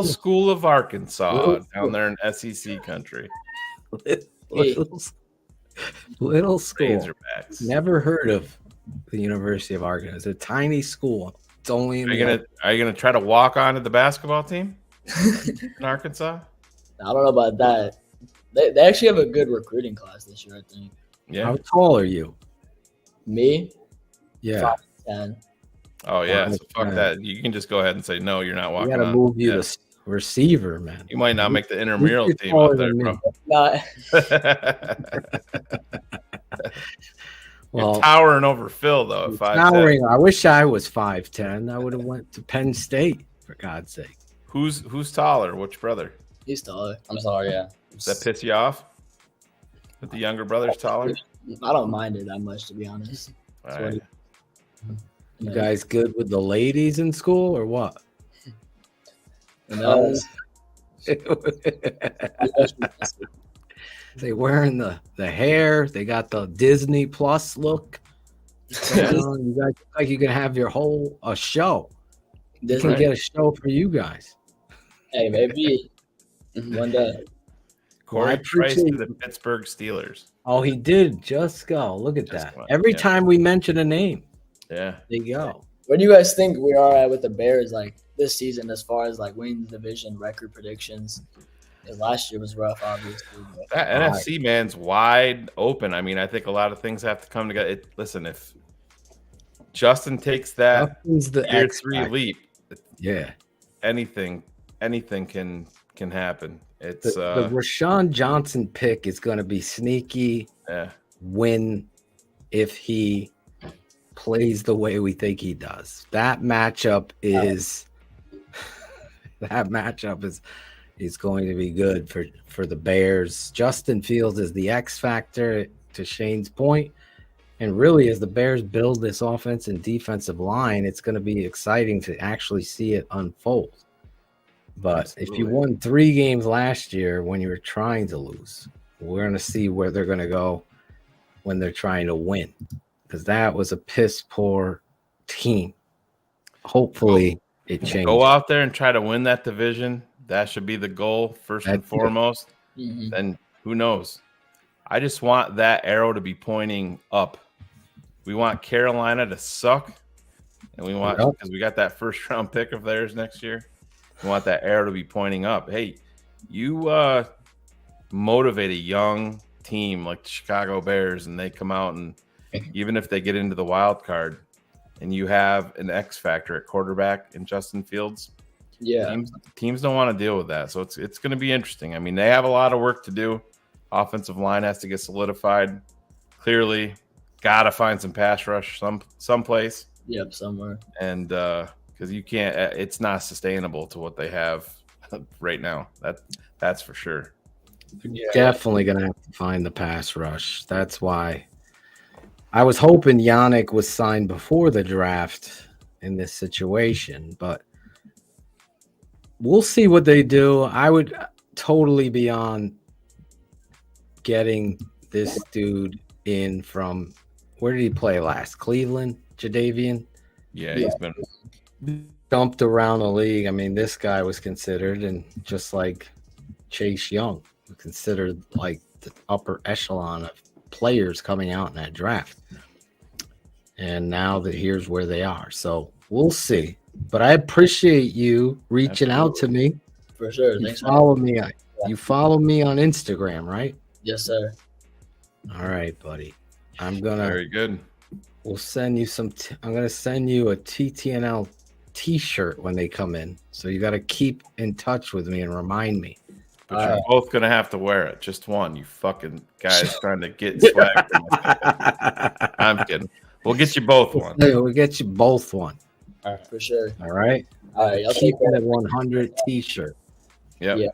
school of Arkansas down there in SEC country. Little school. Razorbacks. Never heard of the University of Arkansas. It's a tiny school. It's only in Are you gonna try to walk on to the basketball team in Arkansas? I don't know about that. They actually have a good recruiting class this year, I think. Yeah. How tall are you? Me? Yeah. 5'10". Oh yeah. So fuck that. You can just go ahead and say no. You're not We walking. gotta on. move you to receiver, man. You might not make the intramural You're team taller out there, than bro. me. You're Well, towering over Phil though at 5'10". towering. I wish I was 5'10". I would have went to Penn State, for God's sake. Who's taller? Which brother? He's taller. I'm sorry, yeah. Does that piss you off? That the younger brother's taller? I don't mind it that much, to be honest. All right. You guys good with the ladies in school, or what? No. They wearing the hair. They got the Disney Plus look. You guys look like you can have your whole show. We can get a show for you guys. Hey, maybe one day. Corey Trice to the Pittsburgh Steelers. Oh, he did just go. Look at that. Every time we mention a name, there you go. What do you guys think we are at with the Bears like this season as far as like winning the division record predictions? Last year was rough, obviously. That NFC man's wide open. I mean, I think a lot of things have to come together. Listen, if Justin takes that year 3 leap, anything can happen. It's the Roschon Johnson pick is going to be sneaky. Win if he plays the way we think he does. That matchup is is going to be good for the Bears. Justin Fields is the X factor, to Shane's point. And really, as the Bears build this offense and defensive line, it's going to be exciting to actually see it unfold. But if you won 3 games last year when you were trying to lose, we're going to see where they're going to go when they're trying to win, because that was a piss poor team. Hopefully it changes. Go out there and try to win that division. That should be the goal first and foremost. Then who knows? I just want that arrow to be pointing up. We want Carolina to suck, and we want, because we got that first round pick of theirs next year. We want that arrow to be pointing up. Hey, you motivate a young team like the Chicago Bears, and they come out, and even if they get into the wild card, and you have an X factor at quarterback in Justin Fields, teams don't want to deal with that. So it's going to be interesting. I mean, they have a lot of work to do. Offensive line has to get solidified. Clearly, got to find some pass rush someplace. Yep, somewhere. And because you can't, it's not sustainable to what they have right now. That's for sure. Definitely going to have to find the pass rush. That's why I was hoping Yannick was signed before the draft in this situation, but we'll see what they do. I would totally be on getting this dude in from, where did he play last? Cleveland, Jadeveon? Yeah, he's been dumped around the league. I mean, this guy was considered, and just like Chase Young, considered like the upper echelon of players coming out in that draft. And now that here's where they are. So we'll see. But I appreciate you reaching out to me. For sure. You follow me. You follow me on Instagram, right? Yes, sir. All right, buddy. I'm gonna. Very good. We'll send you some. I'm gonna send you a TTNL T-shirt when they come in. So you got to keep in touch with me and remind me. But you're both gonna have to wear it. Just one. You fucking guys trying to get swag. I'm kidding. We'll get you both one. We'll get you both one. All right, for sure. All right. All right. I'll keep it at 100 T-shirt. Yep. Yeah.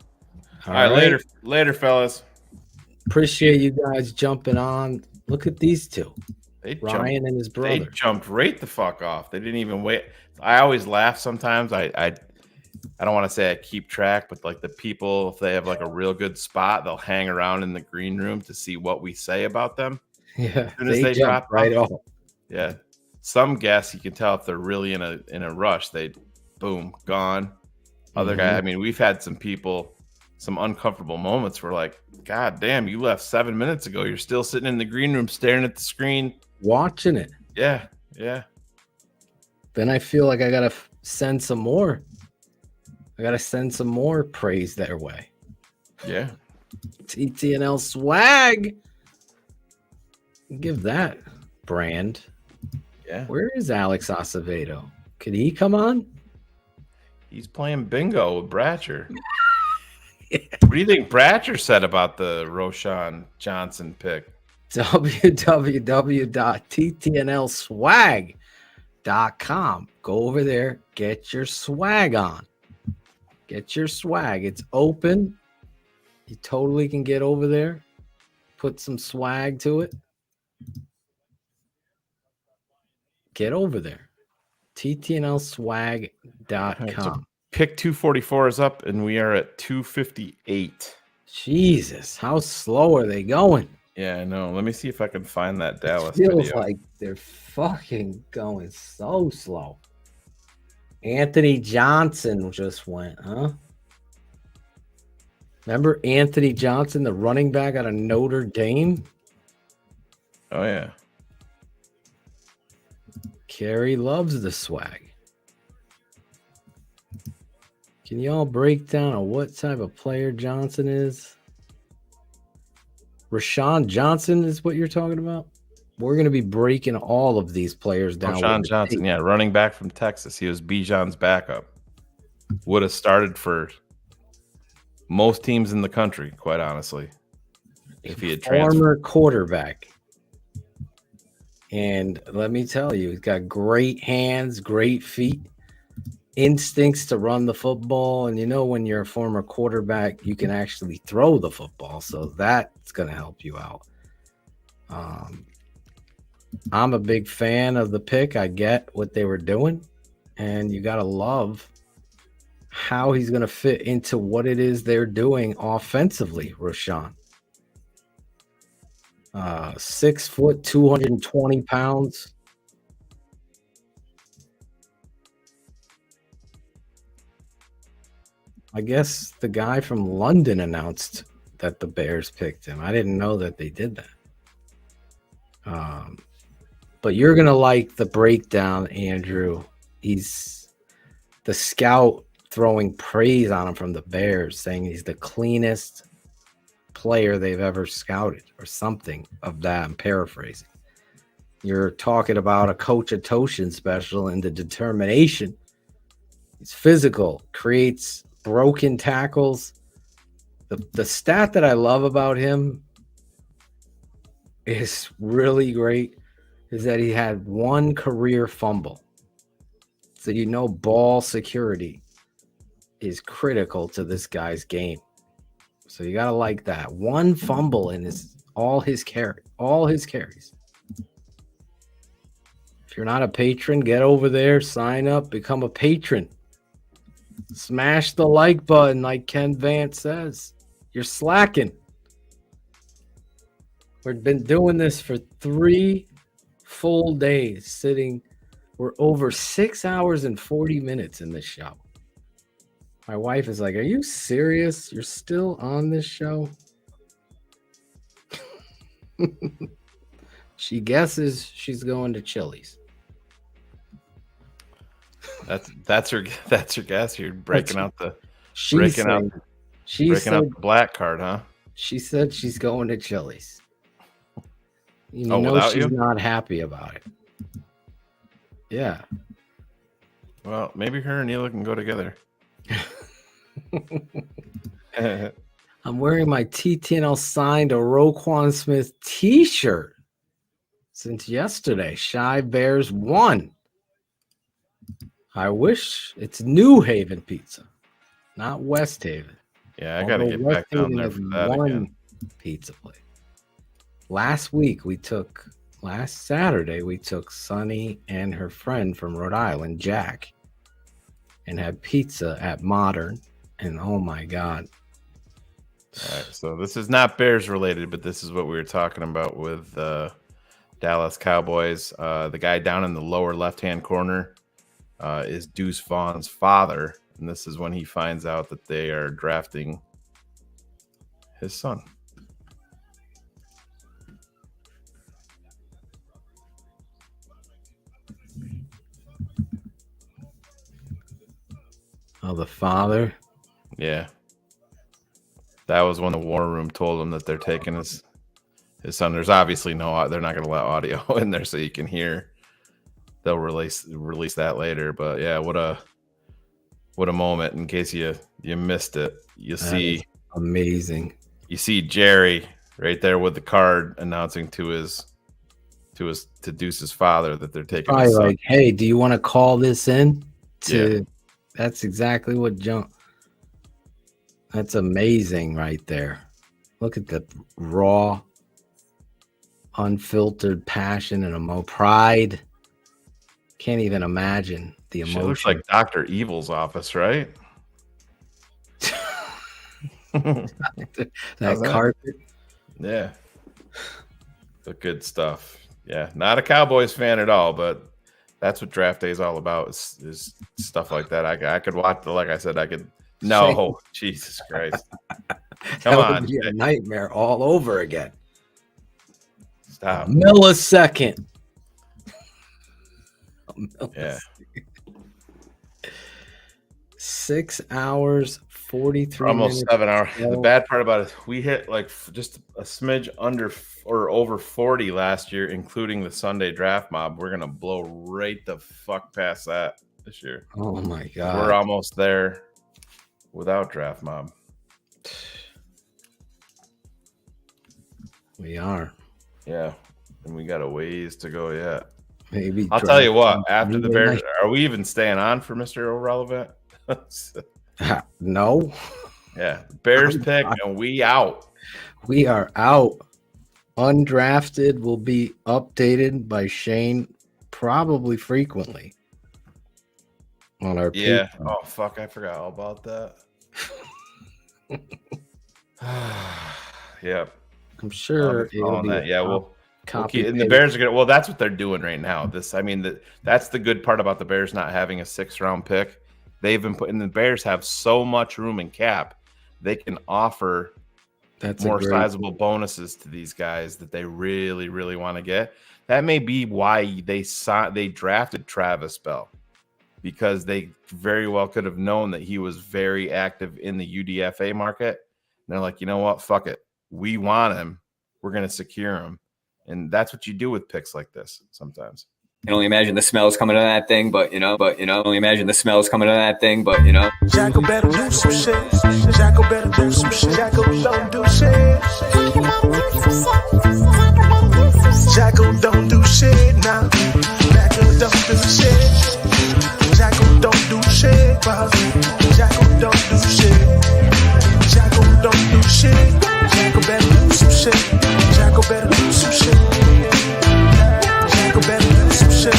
All right. Later, fellas. Appreciate you guys jumping on. Look at these two. Ryan and his brother. They jumped right the fuck off. They didn't even wait. I always laugh sometimes. I don't want to say I keep track, but like the people, if they have like a real good spot, they'll hang around in the green room to see what we say about them. Yeah. As soon as they drop right off. Yeah. Some guests, you can tell if they're really in a rush, they boom, gone. Other guy, I mean, we've had some people, some uncomfortable moments where like, God damn, you left 7 minutes ago. You're still sitting in the green room staring at the screen. Watching it. Yeah. Yeah. Then I feel like I got to send some more. I got to send some more praise their way. Yeah. TTNL swag. Give that brand. Yeah. Where is Alex Acevedo? Could he come on? He's playing bingo with Bratcher. What do you think Bratcher said about the Roschon Johnson pick? www.ttnlswag.com. Go over there, get your swag on. Get your swag. It's open. You totally can get over there, put some swag to it. Get over there. ttnlswag.com. Right, so pick 244 is up, and we are at 258. Jesus, how slow are they going? Yeah, I know. Let me see if I can find that Dallas Feels video. like they're fucking going so slow. Anthony Johnson just went, huh? Remember Anthony Johnson, the running back out of Notre Dame? Oh, yeah. Carrie loves the swag. Can y'all break down on what type of player Johnson is? Roschon Johnson is what you're talking about? We're going to be breaking all of these players down. Roschon Johnson, yeah, running back from Texas. He was Bijan's backup. Would have started for most teams in the country, quite honestly, if he had transferred. Former quarterback. And let me tell you, he's got great hands, great feet, instincts to run the football. And you know, when you're a former quarterback, you can actually throw the football. So that's going to help you out. I'm a big fan of the pick. I get what they were doing. And you got to love how he's going to fit into what it is they're doing offensively, Roschon. 6 foot, 220 pounds. I guess the guy from London announced that the Bears picked him. I didn't know that they did that. But you're going to like the breakdown, Andrew. He's the scout throwing praise on him from the Bears, saying he's the cleanest player they've ever scouted or something of that. I'm paraphrasing. You're talking about a Coach Atoshin special and the determination. He's physical, creates broken tackles. The stat that I love about him is really great is that he had one career fumble. So you know ball security is critical to this guy's game. So you gotta like that. One fumble in all his carries. If you're not a patron, get over there, sign up, become a patron. Smash the like button, like Ken Vance says. You're slacking. We've been doing this for 3 full days, sitting. We're over 6 hours and 40 minutes in this show. My wife is like, "Are you serious? You're still on this show?" She guesses she's going to Chili's. That's her guess. You're breaking out the black card, huh? She said she's going to Chili's. You know without she's you? not happy about it. Yeah. Well, maybe her and Neela can go together. I'm wearing my TTNL signed a Roquan Smith t-shirt since yesterday. Shy Bears won. I wish it's New Haven Pizza, not West Haven. Yeah, I got to get back down there for that again. Pizza place. Last Saturday, we took Sunny and her friend from Rhode Island, Jack, and had pizza at Modern. And oh my God. All right, so this is not Bears related, but this is what we were talking about with Dallas Cowboys. The guy down in the lower left-hand corner is Deuce Vaughn's father. And this is when he finds out that they are drafting his son. Oh, the father? Yeah. That was when the war room told him that they're taking his son. There's obviously they're not going to let audio in there so you can hear. They'll release that later. But yeah, what a moment. In case you missed it, you see amazing. You see Jerry right there with the card announcing to Deuce's father that they're taking his son. Like, hey, do you want to call this in? Yeah. That's exactly what that's amazing right there. Look at the raw, unfiltered passion and pride. Can't even imagine the emotion. It looks like Dr. Evil's office, right? that carpet. Yeah. The good stuff. Yeah. Not a Cowboys fan at all, but That's what draft day is all about. Is stuff like that. I could watch. Like I said, I could. No, Jesus Christ! Come on, be a nightmare all over again. Stop. Millisecond. Yeah. 6 hours, 43 almost minutes. 7 hours. The bad part about it, we hit like just a smidge under or over 40 last year, including the Sunday draft mob. We're gonna blow right the fuck past that this year. Oh my god. We're almost there without draft mob. We are. Yeah. And we got a ways to go yet. Maybe I'll tell you what, after the Bears, are we even staying on for Mr. Irrelevant? No. Yeah. Bears pick and we out. We are out. Undrafted will be updated by Shane probably frequently on our Yeah. Patreon. Oh fuck, I forgot all about that. Yeah. I'm sure it'll be that. Yeah, we'll copy. and the Bears are gonna. Well, that's what they're doing right now. That's the good part about the Bears not having a 6th-round pick. They've been putting the Bears have so much room in cap, they can offer more sizable bonuses to these guys that they really, really want to get. That may be why they drafted Travis Bell, because they very well could have known that he was very active in the UDFA market. And they're like, you know what? Fuck it. We want him. We're going to secure him. And that's what you do with picks like this sometimes. I can only imagine the smells coming out of that thing, but only imagine the smells coming out of that thing, but Jacko better do some shit. Jacko better do some shit. Jacko don't do shit. Jacko don't do shit now. Jacko don't do shit. Jacko don't do shit. Jacko don't do shit. Jacko don't do shit. Jacko better do some shit. Jacko better do some shit. Jacko better do some shit.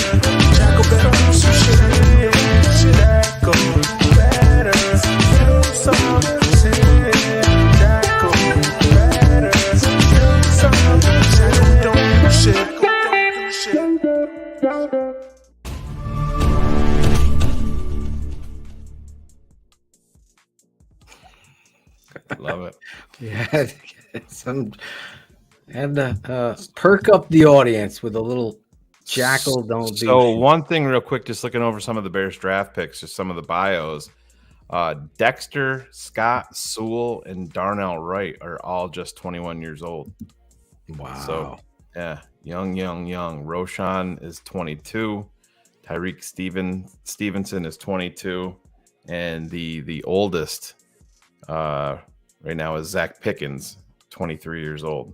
Jacko better do some shit. Jacko better do some shit. Jacko better do some shit. Jacko don't do shit. Love it. Yeah, had to perk up the audience with a little Jackal don't do So shit. one thing real quick, just looking over some of the Bears draft picks, just some of the bios. Dexter, Scott, Sewell, and Darnell Wright are all just 21 years old. Wow. So yeah, young. Roschon is 22. Tyreek Stevenson is 22. And the oldest right now is Zach Pickens, 23 years old.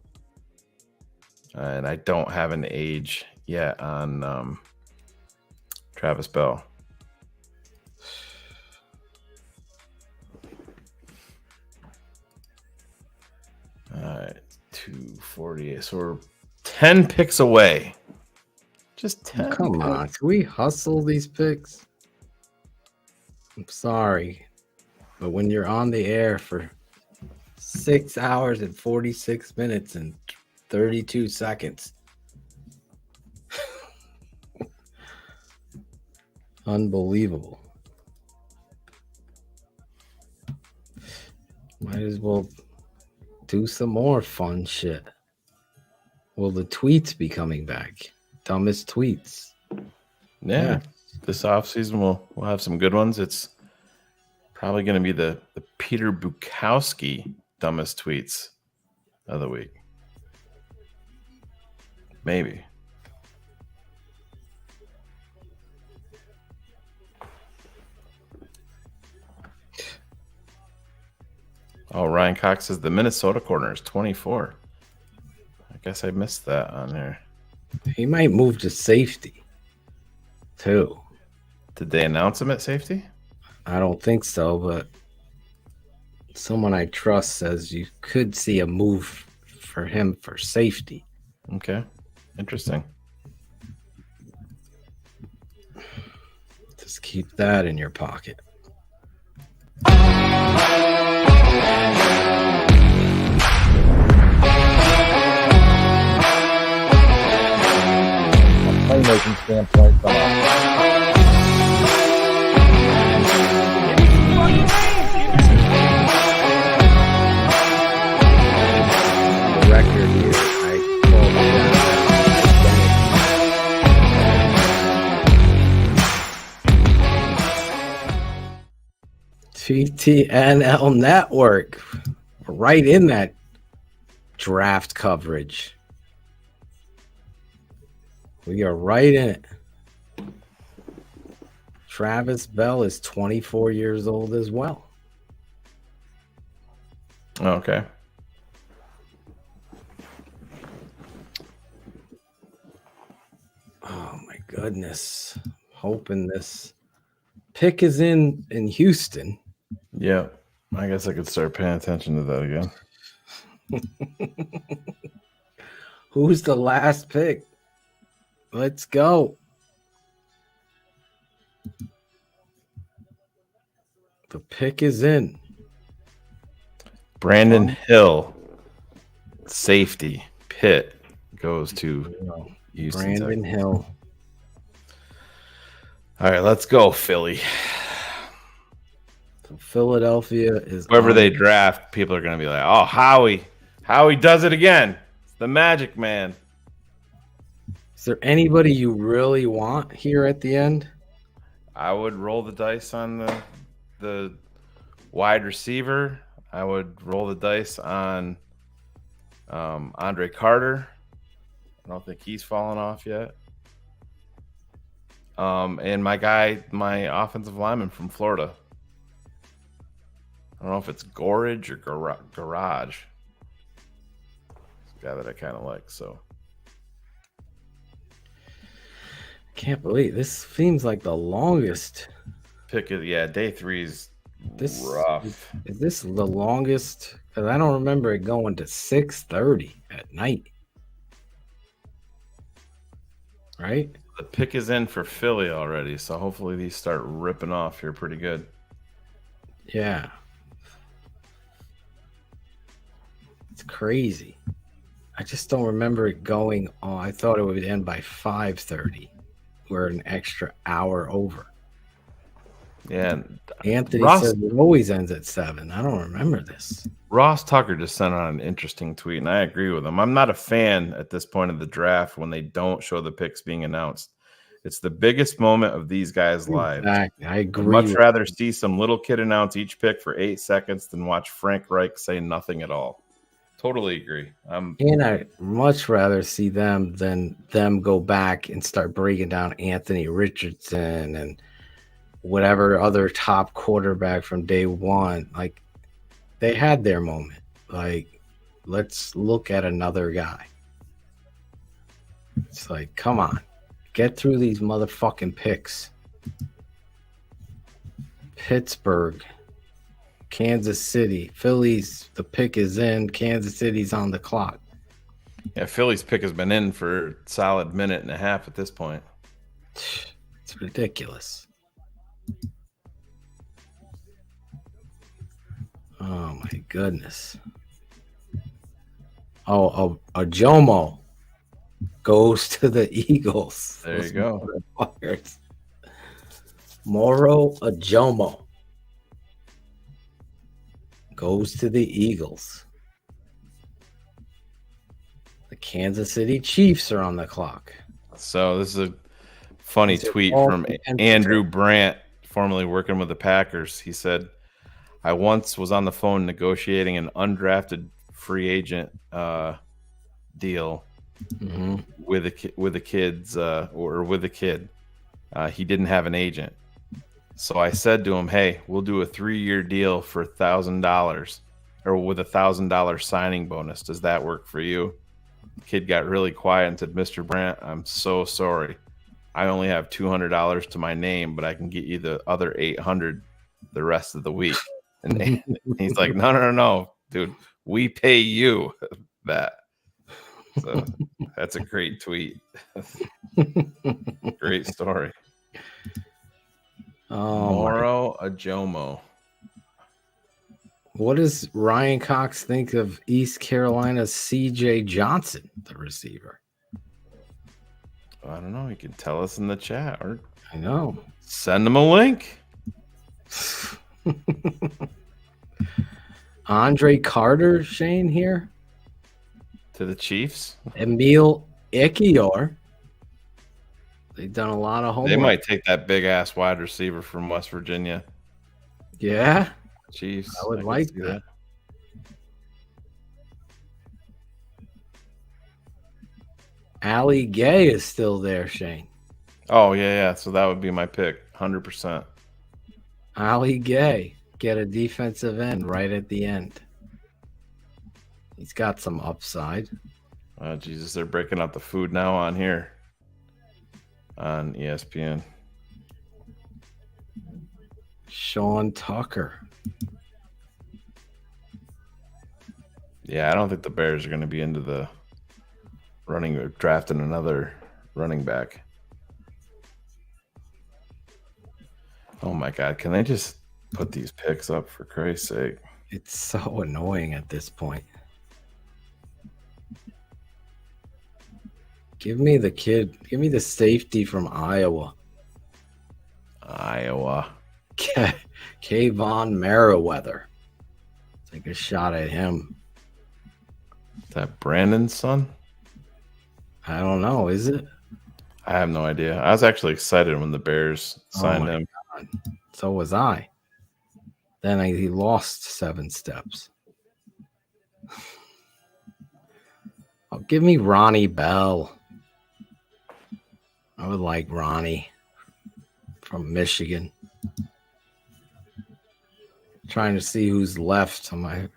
And I don't have an age yet on Travis Bell. All right, 248. So we're 10 picks away. Just 10. Come on, can we hustle these picks? I'm sorry, but when you're on the air for 6 hours and 46 minutes and 32 seconds. Unbelievable. Might as well do some more fun shit. Will the tweets be coming back? Dumbest tweets. Yeah. This offseason we'll have some good ones. It's probably going to be the Peter Bukowski dumbest tweets of the week. Maybe. Oh, Ryan Cox says the Minnesota corner is 24. I guess I missed that on there. He might move to safety, too. Did they announce him at safety? I don't think so, but someone I trust says you could see a move for him for safety. Okay. Interesting. Just keep that in your pocket. Playmaking standpoint from a TTNL Network. Right in that draft coverage. We are right in it. Travis Bell is 24 years old as well. Okay. Oh my goodness. Hoping this pick is in Houston. Yeah. I guess I could start paying attention to that again. Who's the last pick? Let's go. The pick is in. Brandon Hill, safety, Pitt, goes to Houston. Brandon Hill. All right, let's go, Philly. So Philadelphia is whoever they draft, people are going to be like, oh, Howie does it again. It's the Magic Man. Is there anybody you really want here at the end? I would roll the dice on the wide receiver. I would roll the dice on Andre Carter. I don't think he's fallen off yet. And my offensive lineman from Florida. I don't know if it's Gorage or Garage. It's a guy that I kind of like, so. Can't believe this seems like the longest pick. Day 3 is rough. Is this the longest? Because I don't remember it going to 6:30 at night. Right? The pick is in for Philly already, so hopefully these start ripping off here pretty good. Yeah. It's crazy. I just don't remember it going on. I thought it would end by 5:30. We're an extra hour over. Yeah. Anthony says it always ends at 7. I don't remember this. Ross Tucker just sent out an interesting tweet, and I agree with him. I'm not a fan at this point of the draft when they don't show the picks being announced. It's the biggest moment of these guys' lives. Exactly. I agree. I'd much rather see some little kid announce each pick for 8 seconds than watch Frank Reich say nothing at all. Totally agree. And I'd much rather see them than them go back and start breaking down Anthony Richardson and whatever other top quarterback from day one. Like, they had their moment. Like, let's look at another guy. It's like, come on. Get through these motherfucking picks. Pittsburgh. Kansas City. Philly's, the pick is in. Kansas City's on the clock. Yeah, Philly's pick has been in for a solid minute and a half at this point. It's ridiculous. Oh, my goodness. Oh, a Jomo goes to the Eagles. There you go. Moro Ajomo goes to the Eagles. The Kansas City Chiefs are on the clock. So this is a funny tweet from Andrew Brandt, formerly working with the Packers. He said, I once was on the phone negotiating an undrafted free agent deal with the kid. He didn't have an agent. So I said to him, hey, we'll do a 3-year deal for $1,000 or with $1,000 signing bonus. Does that work for you? The kid got really quiet and said, Mr. Brandt, I'm so sorry. I only have $200 to my name, but I can get you the other $800 the rest of the week. And he's like, no, dude, we pay you that. So that's a great tweet. Great story. Moro Ajomo. What does Ryan Cox think of East Carolina's CJ Johnson, the receiver? I don't know. You can tell us in the chat or I know. Send them a link. Andre Carter, Shane here. To the Chiefs. Emil Ekiyor. They've done a lot of homework. They might take that big ass wide receiver from West Virginia. Yeah. Chiefs. I would like that. Ali Gay is still there, Shane. Oh, yeah. So that would be my pick, 100%. Ali Gay, get a defensive end right at the end. He's got some upside. Oh, Jesus, they're breaking out the food now on here on ESPN. Sean Tucker. Yeah, I don't think the Bears are going to be into the running or drafting another running back. Oh my God, can they just put these picks up for Christ's sake? It's so annoying at this point. Give me the kid. Give me the safety from Iowa. Kayvon Merriweather. Take a shot at him. Is that Brandon's son? I don't know. Is it? I have no idea. I was actually excited when the Bears signed him. God. So was I. Then he lost 7 steps. Oh, give me Ronnie Bell. I would like Ronnie from Michigan. Trying to see who's left on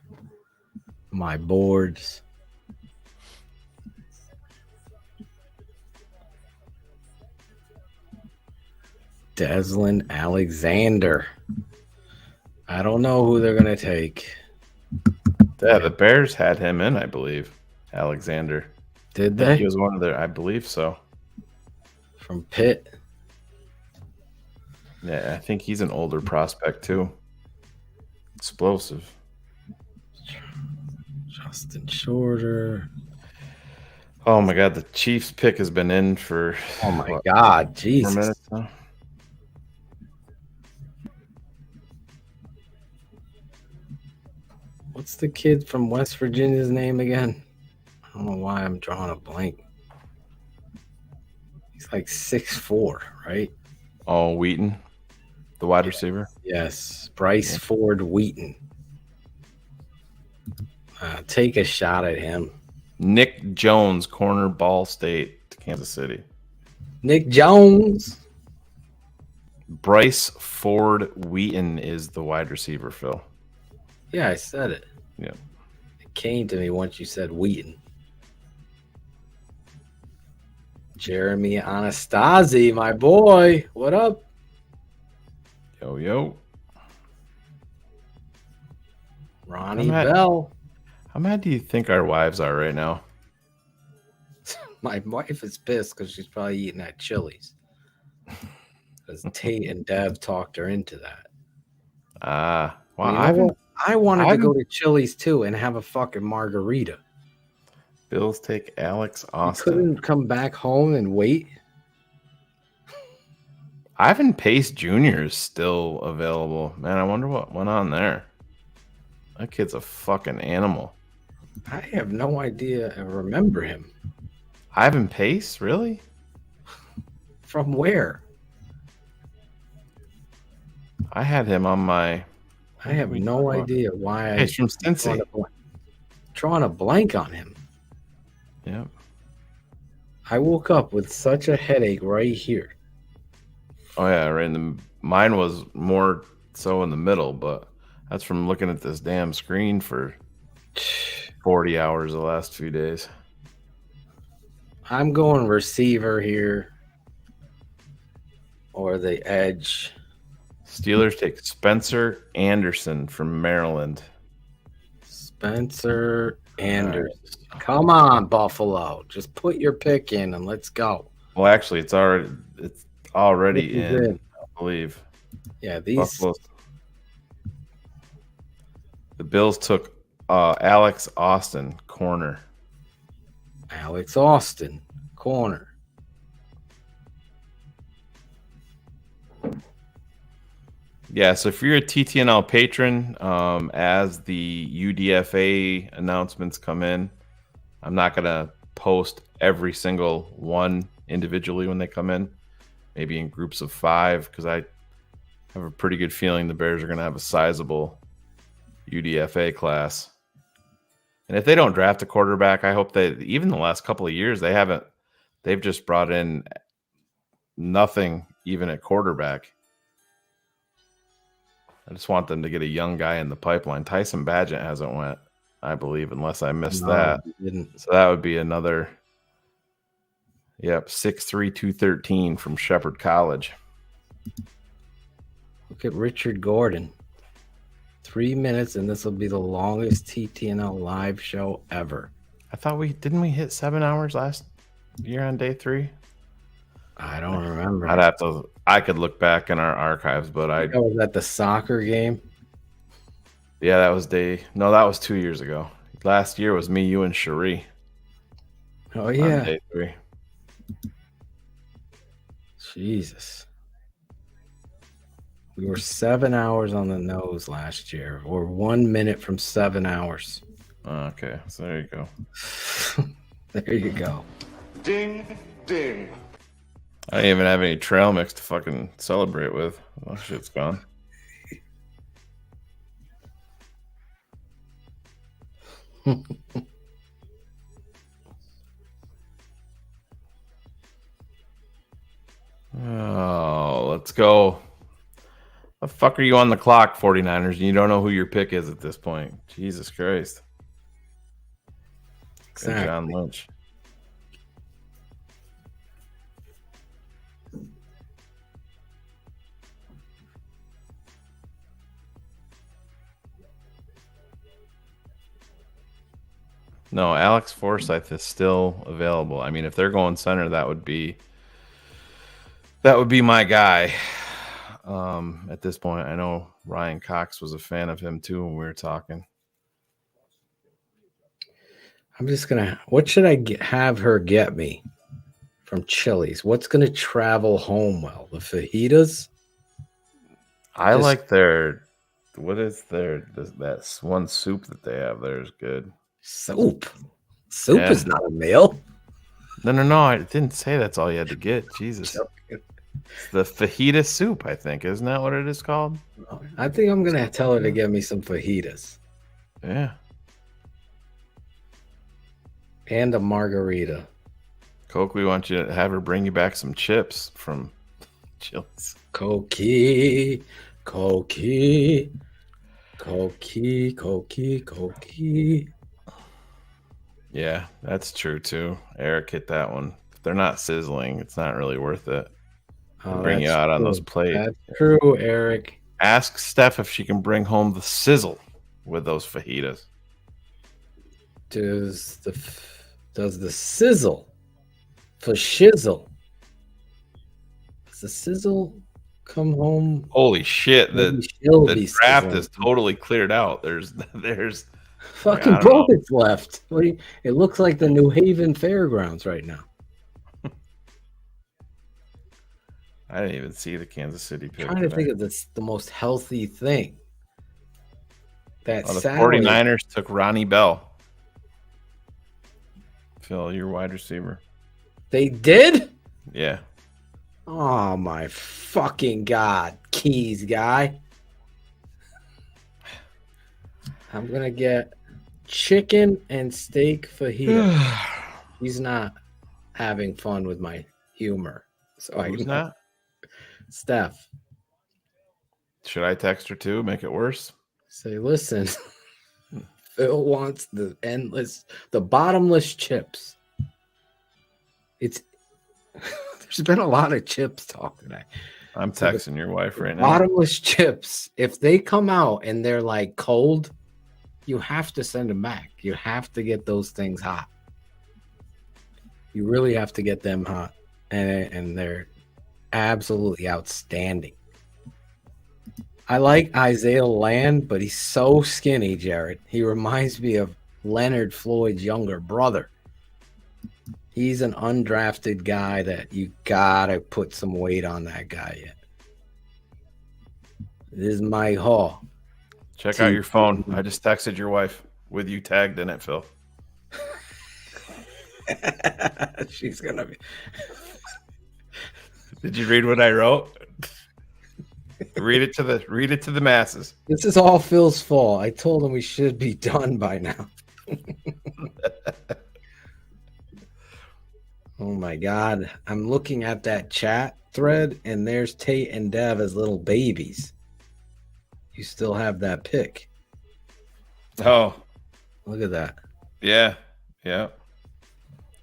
my boards. Deslin Alexander. I don't know who they're going to take. Yeah, the Bears had him in, I believe. Alexander. Did they? He was one of their, I believe so. From Pitt. Yeah, I think he's an older prospect too. Explosive. Justin Shorter. Oh my God, the Chiefs pick has been in for. Oh my God, Jesus. 4 minutes now. What's the kid from West Virginia's name again? I don't know why I'm drawing a blank. He's like 6'4", right? Oh, Wheaton, the wide receiver. Yes, Bryce Ford Wheaton. Take a shot at him. Nick Jones, corner, Ball State, Kansas City. Nick Jones. Bryce Ford Wheaton is the wide receiver, Phil. Yeah, I said it. Yeah. It came to me once you said Wheaton. Jeremy Anastasi, my boy. What up? Yo. Ronnie Bell. How mad do you think our wives are right now? My wife is pissed because she's probably eating at Chili's. Because Tate and Dev talked her into that. Well, I wanted to go to Chili's too and have a fucking margarita. Bills take Alex Austin. You couldn't come back home and wait? Ivan Pace Jr. is still available. Man, I wonder what went on there. That kid's a fucking animal. I have no idea. I remember him. Ivan Pace? Really? From where? I had him on my... I have no idea why. He's from Cincy. Drawing a blank on him. Yep. I woke up with such a headache right here. Oh yeah, right. Mine was more so in the middle, but that's from looking at this damn screen for 40 hours the last few days. I'm going receiver here, or the edge. Steelers take Spencer Anderson from Maryland. Spencer Anderson. Right. Come on, Buffalo. Just put your pick in and let's go. Well, actually, it's already in, I believe. Yeah, these. Buffalo. The Bills took Alex Austin, corner. Alex Austin, corner. Yeah, so if you're a TTNL patron, as the UDFA announcements come in, I'm not going to post every single one individually when they come in, maybe in groups of 5, because I have a pretty good feeling the Bears are going to have a sizable UDFA class. And if they don't draft a quarterback, I hope they, even the last couple of years, they've just brought in nothing even at quarterback. I just want them to get a young guy in the pipeline. Tyson Badgett hasn't went, I believe, unless I missed that. So that would be another, 6'3", 213 from Shepherd College. Look at Richard Gordon. 3 minutes, and this will be the longest TTNL live show ever. I thought didn't we hit 7 hours last year on day 3? I don't remember. I could look back in our archives, but was at the soccer game. Yeah, that was that was 2 years ago. Last year was me, you, and Cherie. Oh yeah. On day 3. Jesus. We were 7 hours on the nose last year, or 1 minute from 7 hours. Okay, so there you go. There you go. Ding, ding. I didn't even have any trail mix to fucking celebrate with. Oh, shit's gone. Oh, let's go. The fuck are you on the clock, 49ers? And you don't know who your pick is at this point. Jesus Christ. Exactly. John Lynch. No, Alex Forsyth is still available. I mean, if they're going center, that would be my guy. At this point, I know Ryan Cox was a fan of him too when we were talking. I'm just gonna. What should I have her get me from Chili's? What's gonna travel home well? The fajitas. I like their. What is that one soup that they have there is good. Soup is not a meal. No. I didn't say that's all you had to get. Jesus. The fajita soup, I think. Isn't that what it is called? I think I'm going to tell her to get me some fajitas. Yeah. And a margarita. Coke, we want you to have her bring you back some chips from Chili's. Cokie. Yeah, that's true too. Eric hit that one. If they're not sizzling, it's not really worth it. Bring you out on those plates. That's true, Eric. Ask Steph if she can bring home the sizzle with those fajitas. Does the sizzle for shizzle? Does the sizzle come home? Holy shit! The draft is totally cleared out. There's fucking bullets left. It looks like the New Haven Fairgrounds right now. I didn't even see the Kansas City pick. I'm trying to think of the most healthy thing. The 49ers took Ronnie Bell. Phil, your wide receiver. They did? Yeah. Oh my fucking God. Keys guy. I'm going to get chicken and steak fajita. He's not having fun with my humor. So Who's not? Steph. Should I text her too? Make it worse? Say, listen, Phil wants the bottomless chips. There's been a lot of chips talk today. I'm texting your wife right now. Bottomless chips. If they come out and they're like cold, you have to send them back. You have to get those things hot. You really have to get them hot. And they're absolutely outstanding. I like Isaiah Land, but he's so skinny, Jared. He reminds me of Leonard Floyd's younger brother. He's an undrafted guy that you gotta put some weight on that guy yet. This is Mike Hall. Check out your phone. I just texted your wife with you tagged in it, Phil. She's gonna be. Did you read what I wrote? Read it to the masses. This is all Phil's fault. I told him we should be done by now. Oh my God. I'm looking at that chat thread and there's Tate and Dev as little babies. You still have that pick. Oh. Look at that. Yeah. Yeah.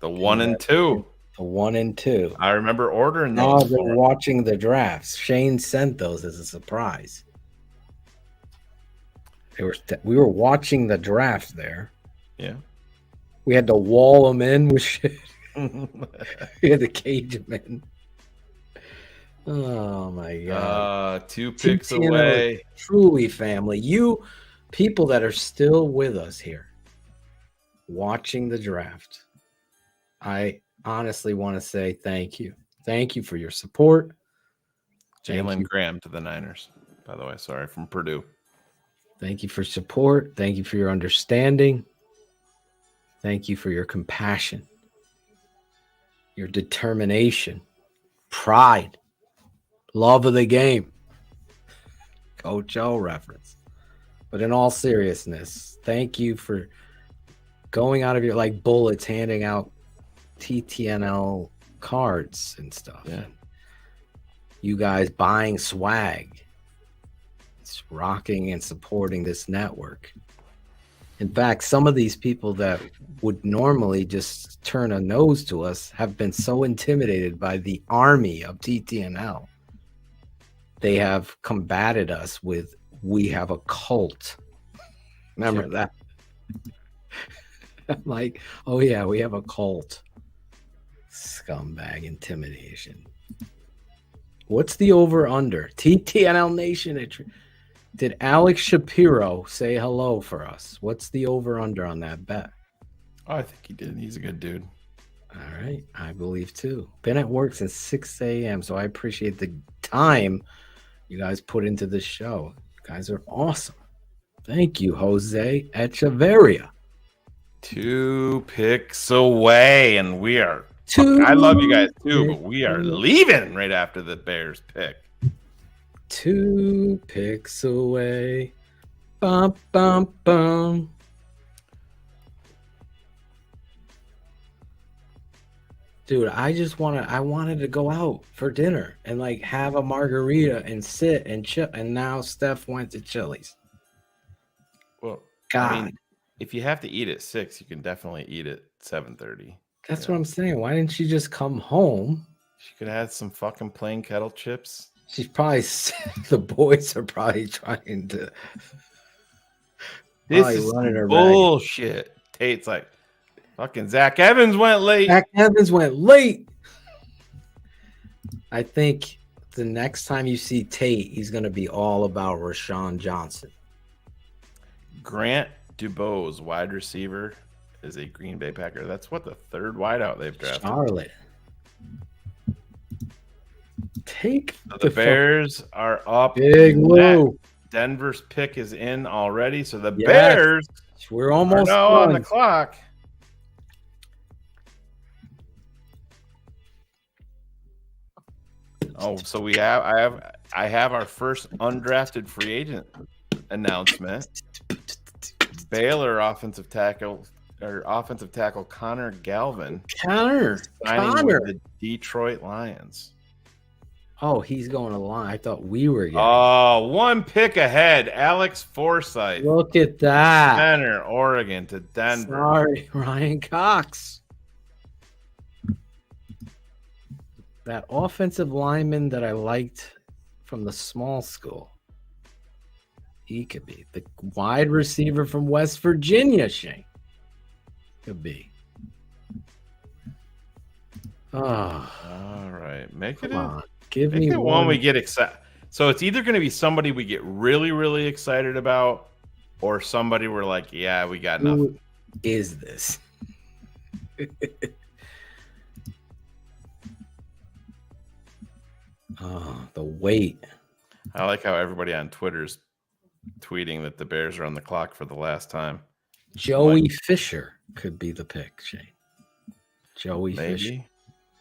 The 1 and 2. The 1 and 2. I remember ordering Now those. they're watching the drafts. Shane sent those as a surprise. We were watching the draft there. Yeah. We had to wall them in with shit. We had to cage them in. Oh my God. 2 picks TTNL away. Truly, family. You people that are still with us here watching the draft. I honestly want to say thank you. Thank you for your support. Jalen Graham to the Niners, by the way. Sorry, from Purdue. Thank you for support. Thank you for your understanding. Thank you for your compassion, your determination, pride, love of the game. Coach O reference. But in all seriousness, thank you for going out of your like bullets, handing out TTNL cards and stuff. Yeah. You guys buying swag. It's rocking and supporting this network. In fact, some of these people that would normally just turn a nose to us have been so intimidated by the army of TTNL. They have combated us with, we have a cult. Remember that? I'm like, oh yeah, we have a cult. Scumbag intimidation. What's the over-under? TTNL Nation. Did Alex Shapiro say hello for us? What's the over-under on that bet? Oh, I think he did. He's a good dude. All right. I believe too. Been at work since 6 a.m., so I appreciate the time you guys put into this show. You guys are awesome. Thank you, Jose Echeverria. 2 picks away, and we are. I love you guys too, but we are leaving right after the Bears pick. 2 picks away. Bum, bum, bum. Dude, I wanted to go out for dinner and like have a margarita and sit and chill. And now Steph went to Chili's. Well, God. I mean, if you have to eat at 6, you can definitely eat at 7:30. That's what I'm saying. Why didn't she just come home? She could have had some fucking plain kettle chips. She's probably the boys are probably trying to. This is bullshit. Tate's like, fucking Zach Evans went late. Zach Evans went late. I think the next time you see Tate, he's going to be all about Roschon Johnson. Grant DuBose, wide receiver, is a Green Bay Packer. That's what the 3rd wideout they've drafted. Charlotte. Take the Bears are up. Big Lou. Denver's pick is in already, so the Yes. Bears We're almost are now on the done. clock. Oh, so I have our first undrafted free agent announcement. Baylor offensive tackle Connor Galvin. Connor. Signing with the Detroit Lions. Oh, he's going to line. I thought we were getting. Oh, 1 pick ahead. Alex Forsythe. Look at that. Center, Oregon to Denver. Sorry, Ryan Cox. That offensive lineman that I liked from the small school. He could be the wide receiver from West Virginia, Shane. Could be. Oh. All right. Make it on. Give Make me it one we get excited. So it's either going to be somebody we get really, really excited about, or somebody we're like, yeah, we got nothing. Who is this? Oh, the weight. I like how everybody on Twitter's tweeting that the Bears are on the clock for the last time. Joey Fisher could be the pick, Shane. Joey Maybe Fisher.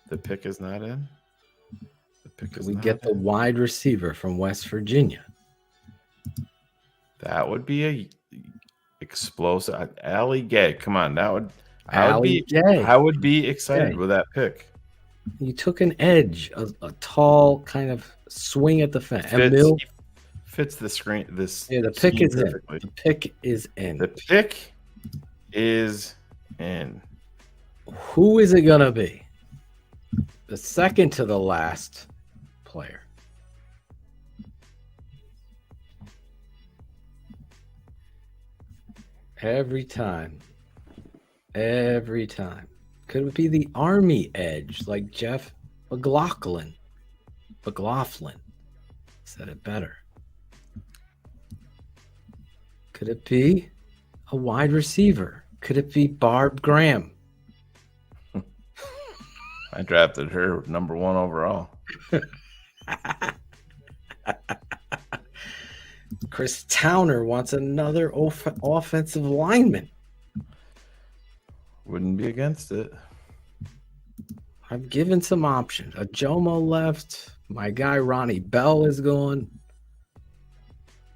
the pick is not in. The We get the wide receiver from West Virginia. That would be a explosive. Allie Gay. Come on, I would be excited with that pick. You took an edge, a tall kind of swing at the fence. Fits the screen. The pick is in. The pick is in. The pick is in. Who is it gonna be? The second to the last player. Every time. Could it be the Army edge like Jeff McLaughlin? Said it better. Could it be a wide receiver? Could it be Barb Graham? I drafted her number 1 overall. Chris Towner wants another offensive lineman. Wouldn't be against it. I've given some options. A Jomo left. My guy Ronnie Bell is gone.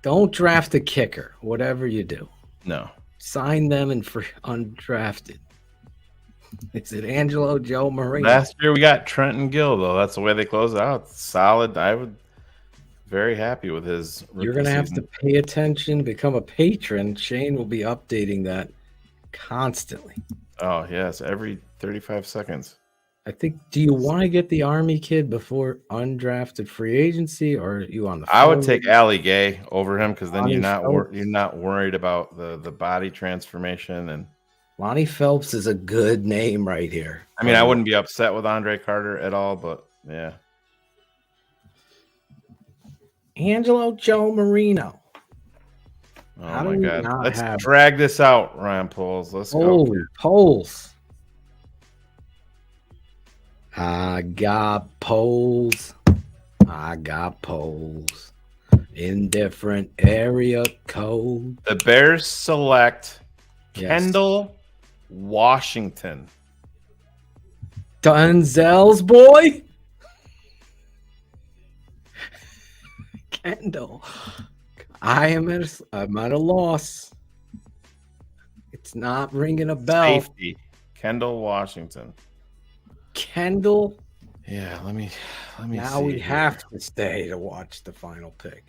Don't draft a kicker, whatever you do. No. Sign them and for undrafted. Is it Angelo Joe Marino? Last year we got Trenton Gill, though. That's the way they close it out. Solid. I would very happy with his. You're going to have to pay attention, become a patron. Shane will be updating that constantly. Oh, yes. Every 35 seconds. I think, do you want to get the Army kid before undrafted free agency, or are you on the phone? I would take Allie Gay over him because then you're not worried about the body transformation. And Lonnie Phelps is a good name right here. I mean, I wouldn't be upset with Andre Carter at all, but yeah. Angelo Joe Marino. Oh my God. Let's drag this out, Ryan Poles. Let's go. Holy Poles. I got polls in different area code. The Bears select Kendall Washington. Dunzel's boy? Kendall. I'm at a loss. It's not ringing a bell. Safety. Kendall Washington. Kendall. Yeah, let me now see we here. have to stay to watch the final pick.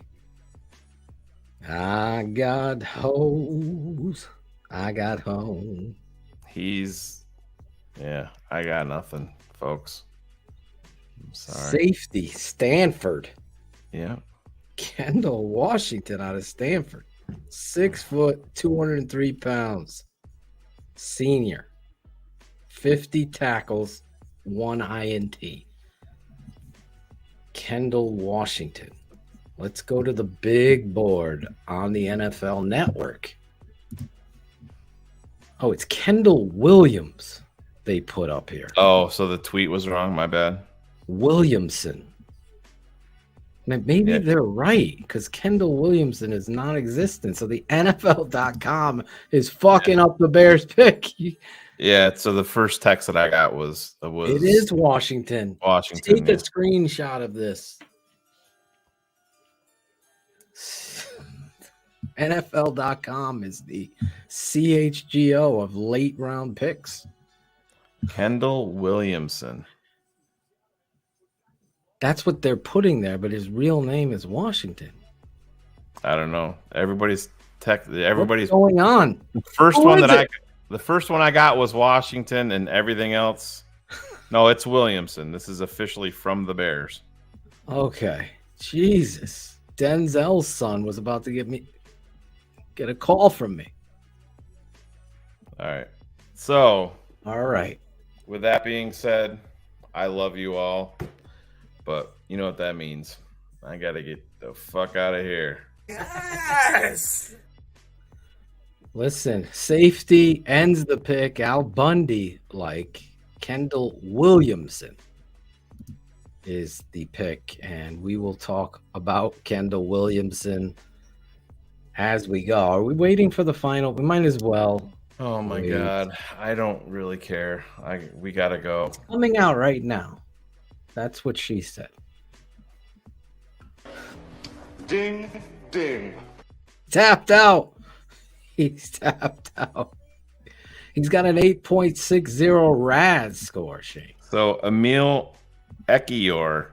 I got hoes. I got home. I got nothing, folks. I'm sorry. Safety, Stanford. Yeah. Kendall Washington out of Stanford. 6 foot, 203 pounds. Senior. 50 tackles. 1 INT. Kendall Washington. Let's go to the big board on the NFL Network. Oh, it's Kendall Williams they put up here. Oh, so the tweet was wrong. My bad. Williamson. Maybe they're right because Kendall Williamson is non-existent. So the NFL.com is fucking up the Bears pick. Yeah, so the first text that I got was it is Washington. Take a screenshot of this. NFL.com is the CHGO of late round picks. Kendall Williamson. That's what they're putting there, but his real name is Washington. I don't know. Everybody's going on. The first one I got was Washington, and everything else. No, it's Williamson. This is officially from the Bears. Okay. Jesus. Denzel's son was about to get a call from me. All right. So. All right. With that being said, I love you all, but you know what that means. I got to get the fuck out of here. Yes. Listen, safety ends the pick. Al Bundy, like Kendall Williamson, is the pick, and we will talk about Kendall Williamson as we go. Are we waiting for the final? We might as well. Oh my God, I don't really care. We gotta go. Coming out right now. That's what she said. Ding, ding. Tapped out. He's tapped out. He's got an 8.60 RAS score, Shane. So Emil Ekiyor,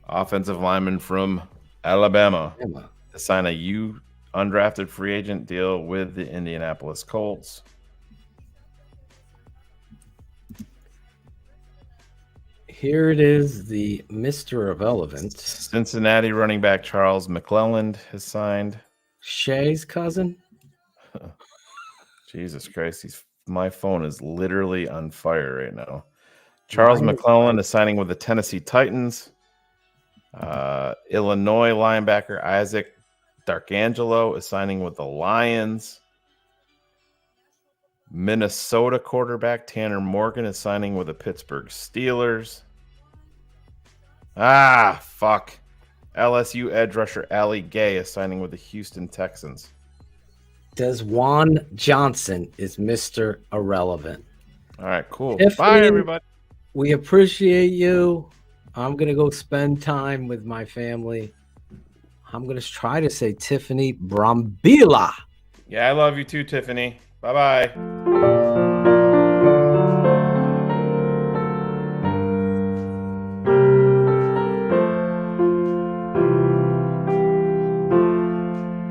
offensive lineman from Alabama, to sign a undrafted free agent deal with the Indianapolis Colts. Here it is, the Mr. Irrelevant. Cincinnati running back Charles McClelland has signed. Shay's cousin? Jesus Christ, my phone is literally on fire right now. Charles McClelland is signing with the Tennessee Titans. Illinois linebacker Isaac Darkangelo is signing with the Lions. Minnesota quarterback Tanner Morgan is signing with the Pittsburgh Steelers. Fuck. LSU edge rusher Ali Gay is signing with the Houston Texans. Desjuan Johnson is Mr. Irrelevant. All right, cool. Tiffany, bye, everybody. We appreciate you. I'm going to go spend time with my family. I'm going to try to say Tiffany Brambila. Yeah, I love you too, Tiffany. Bye-bye.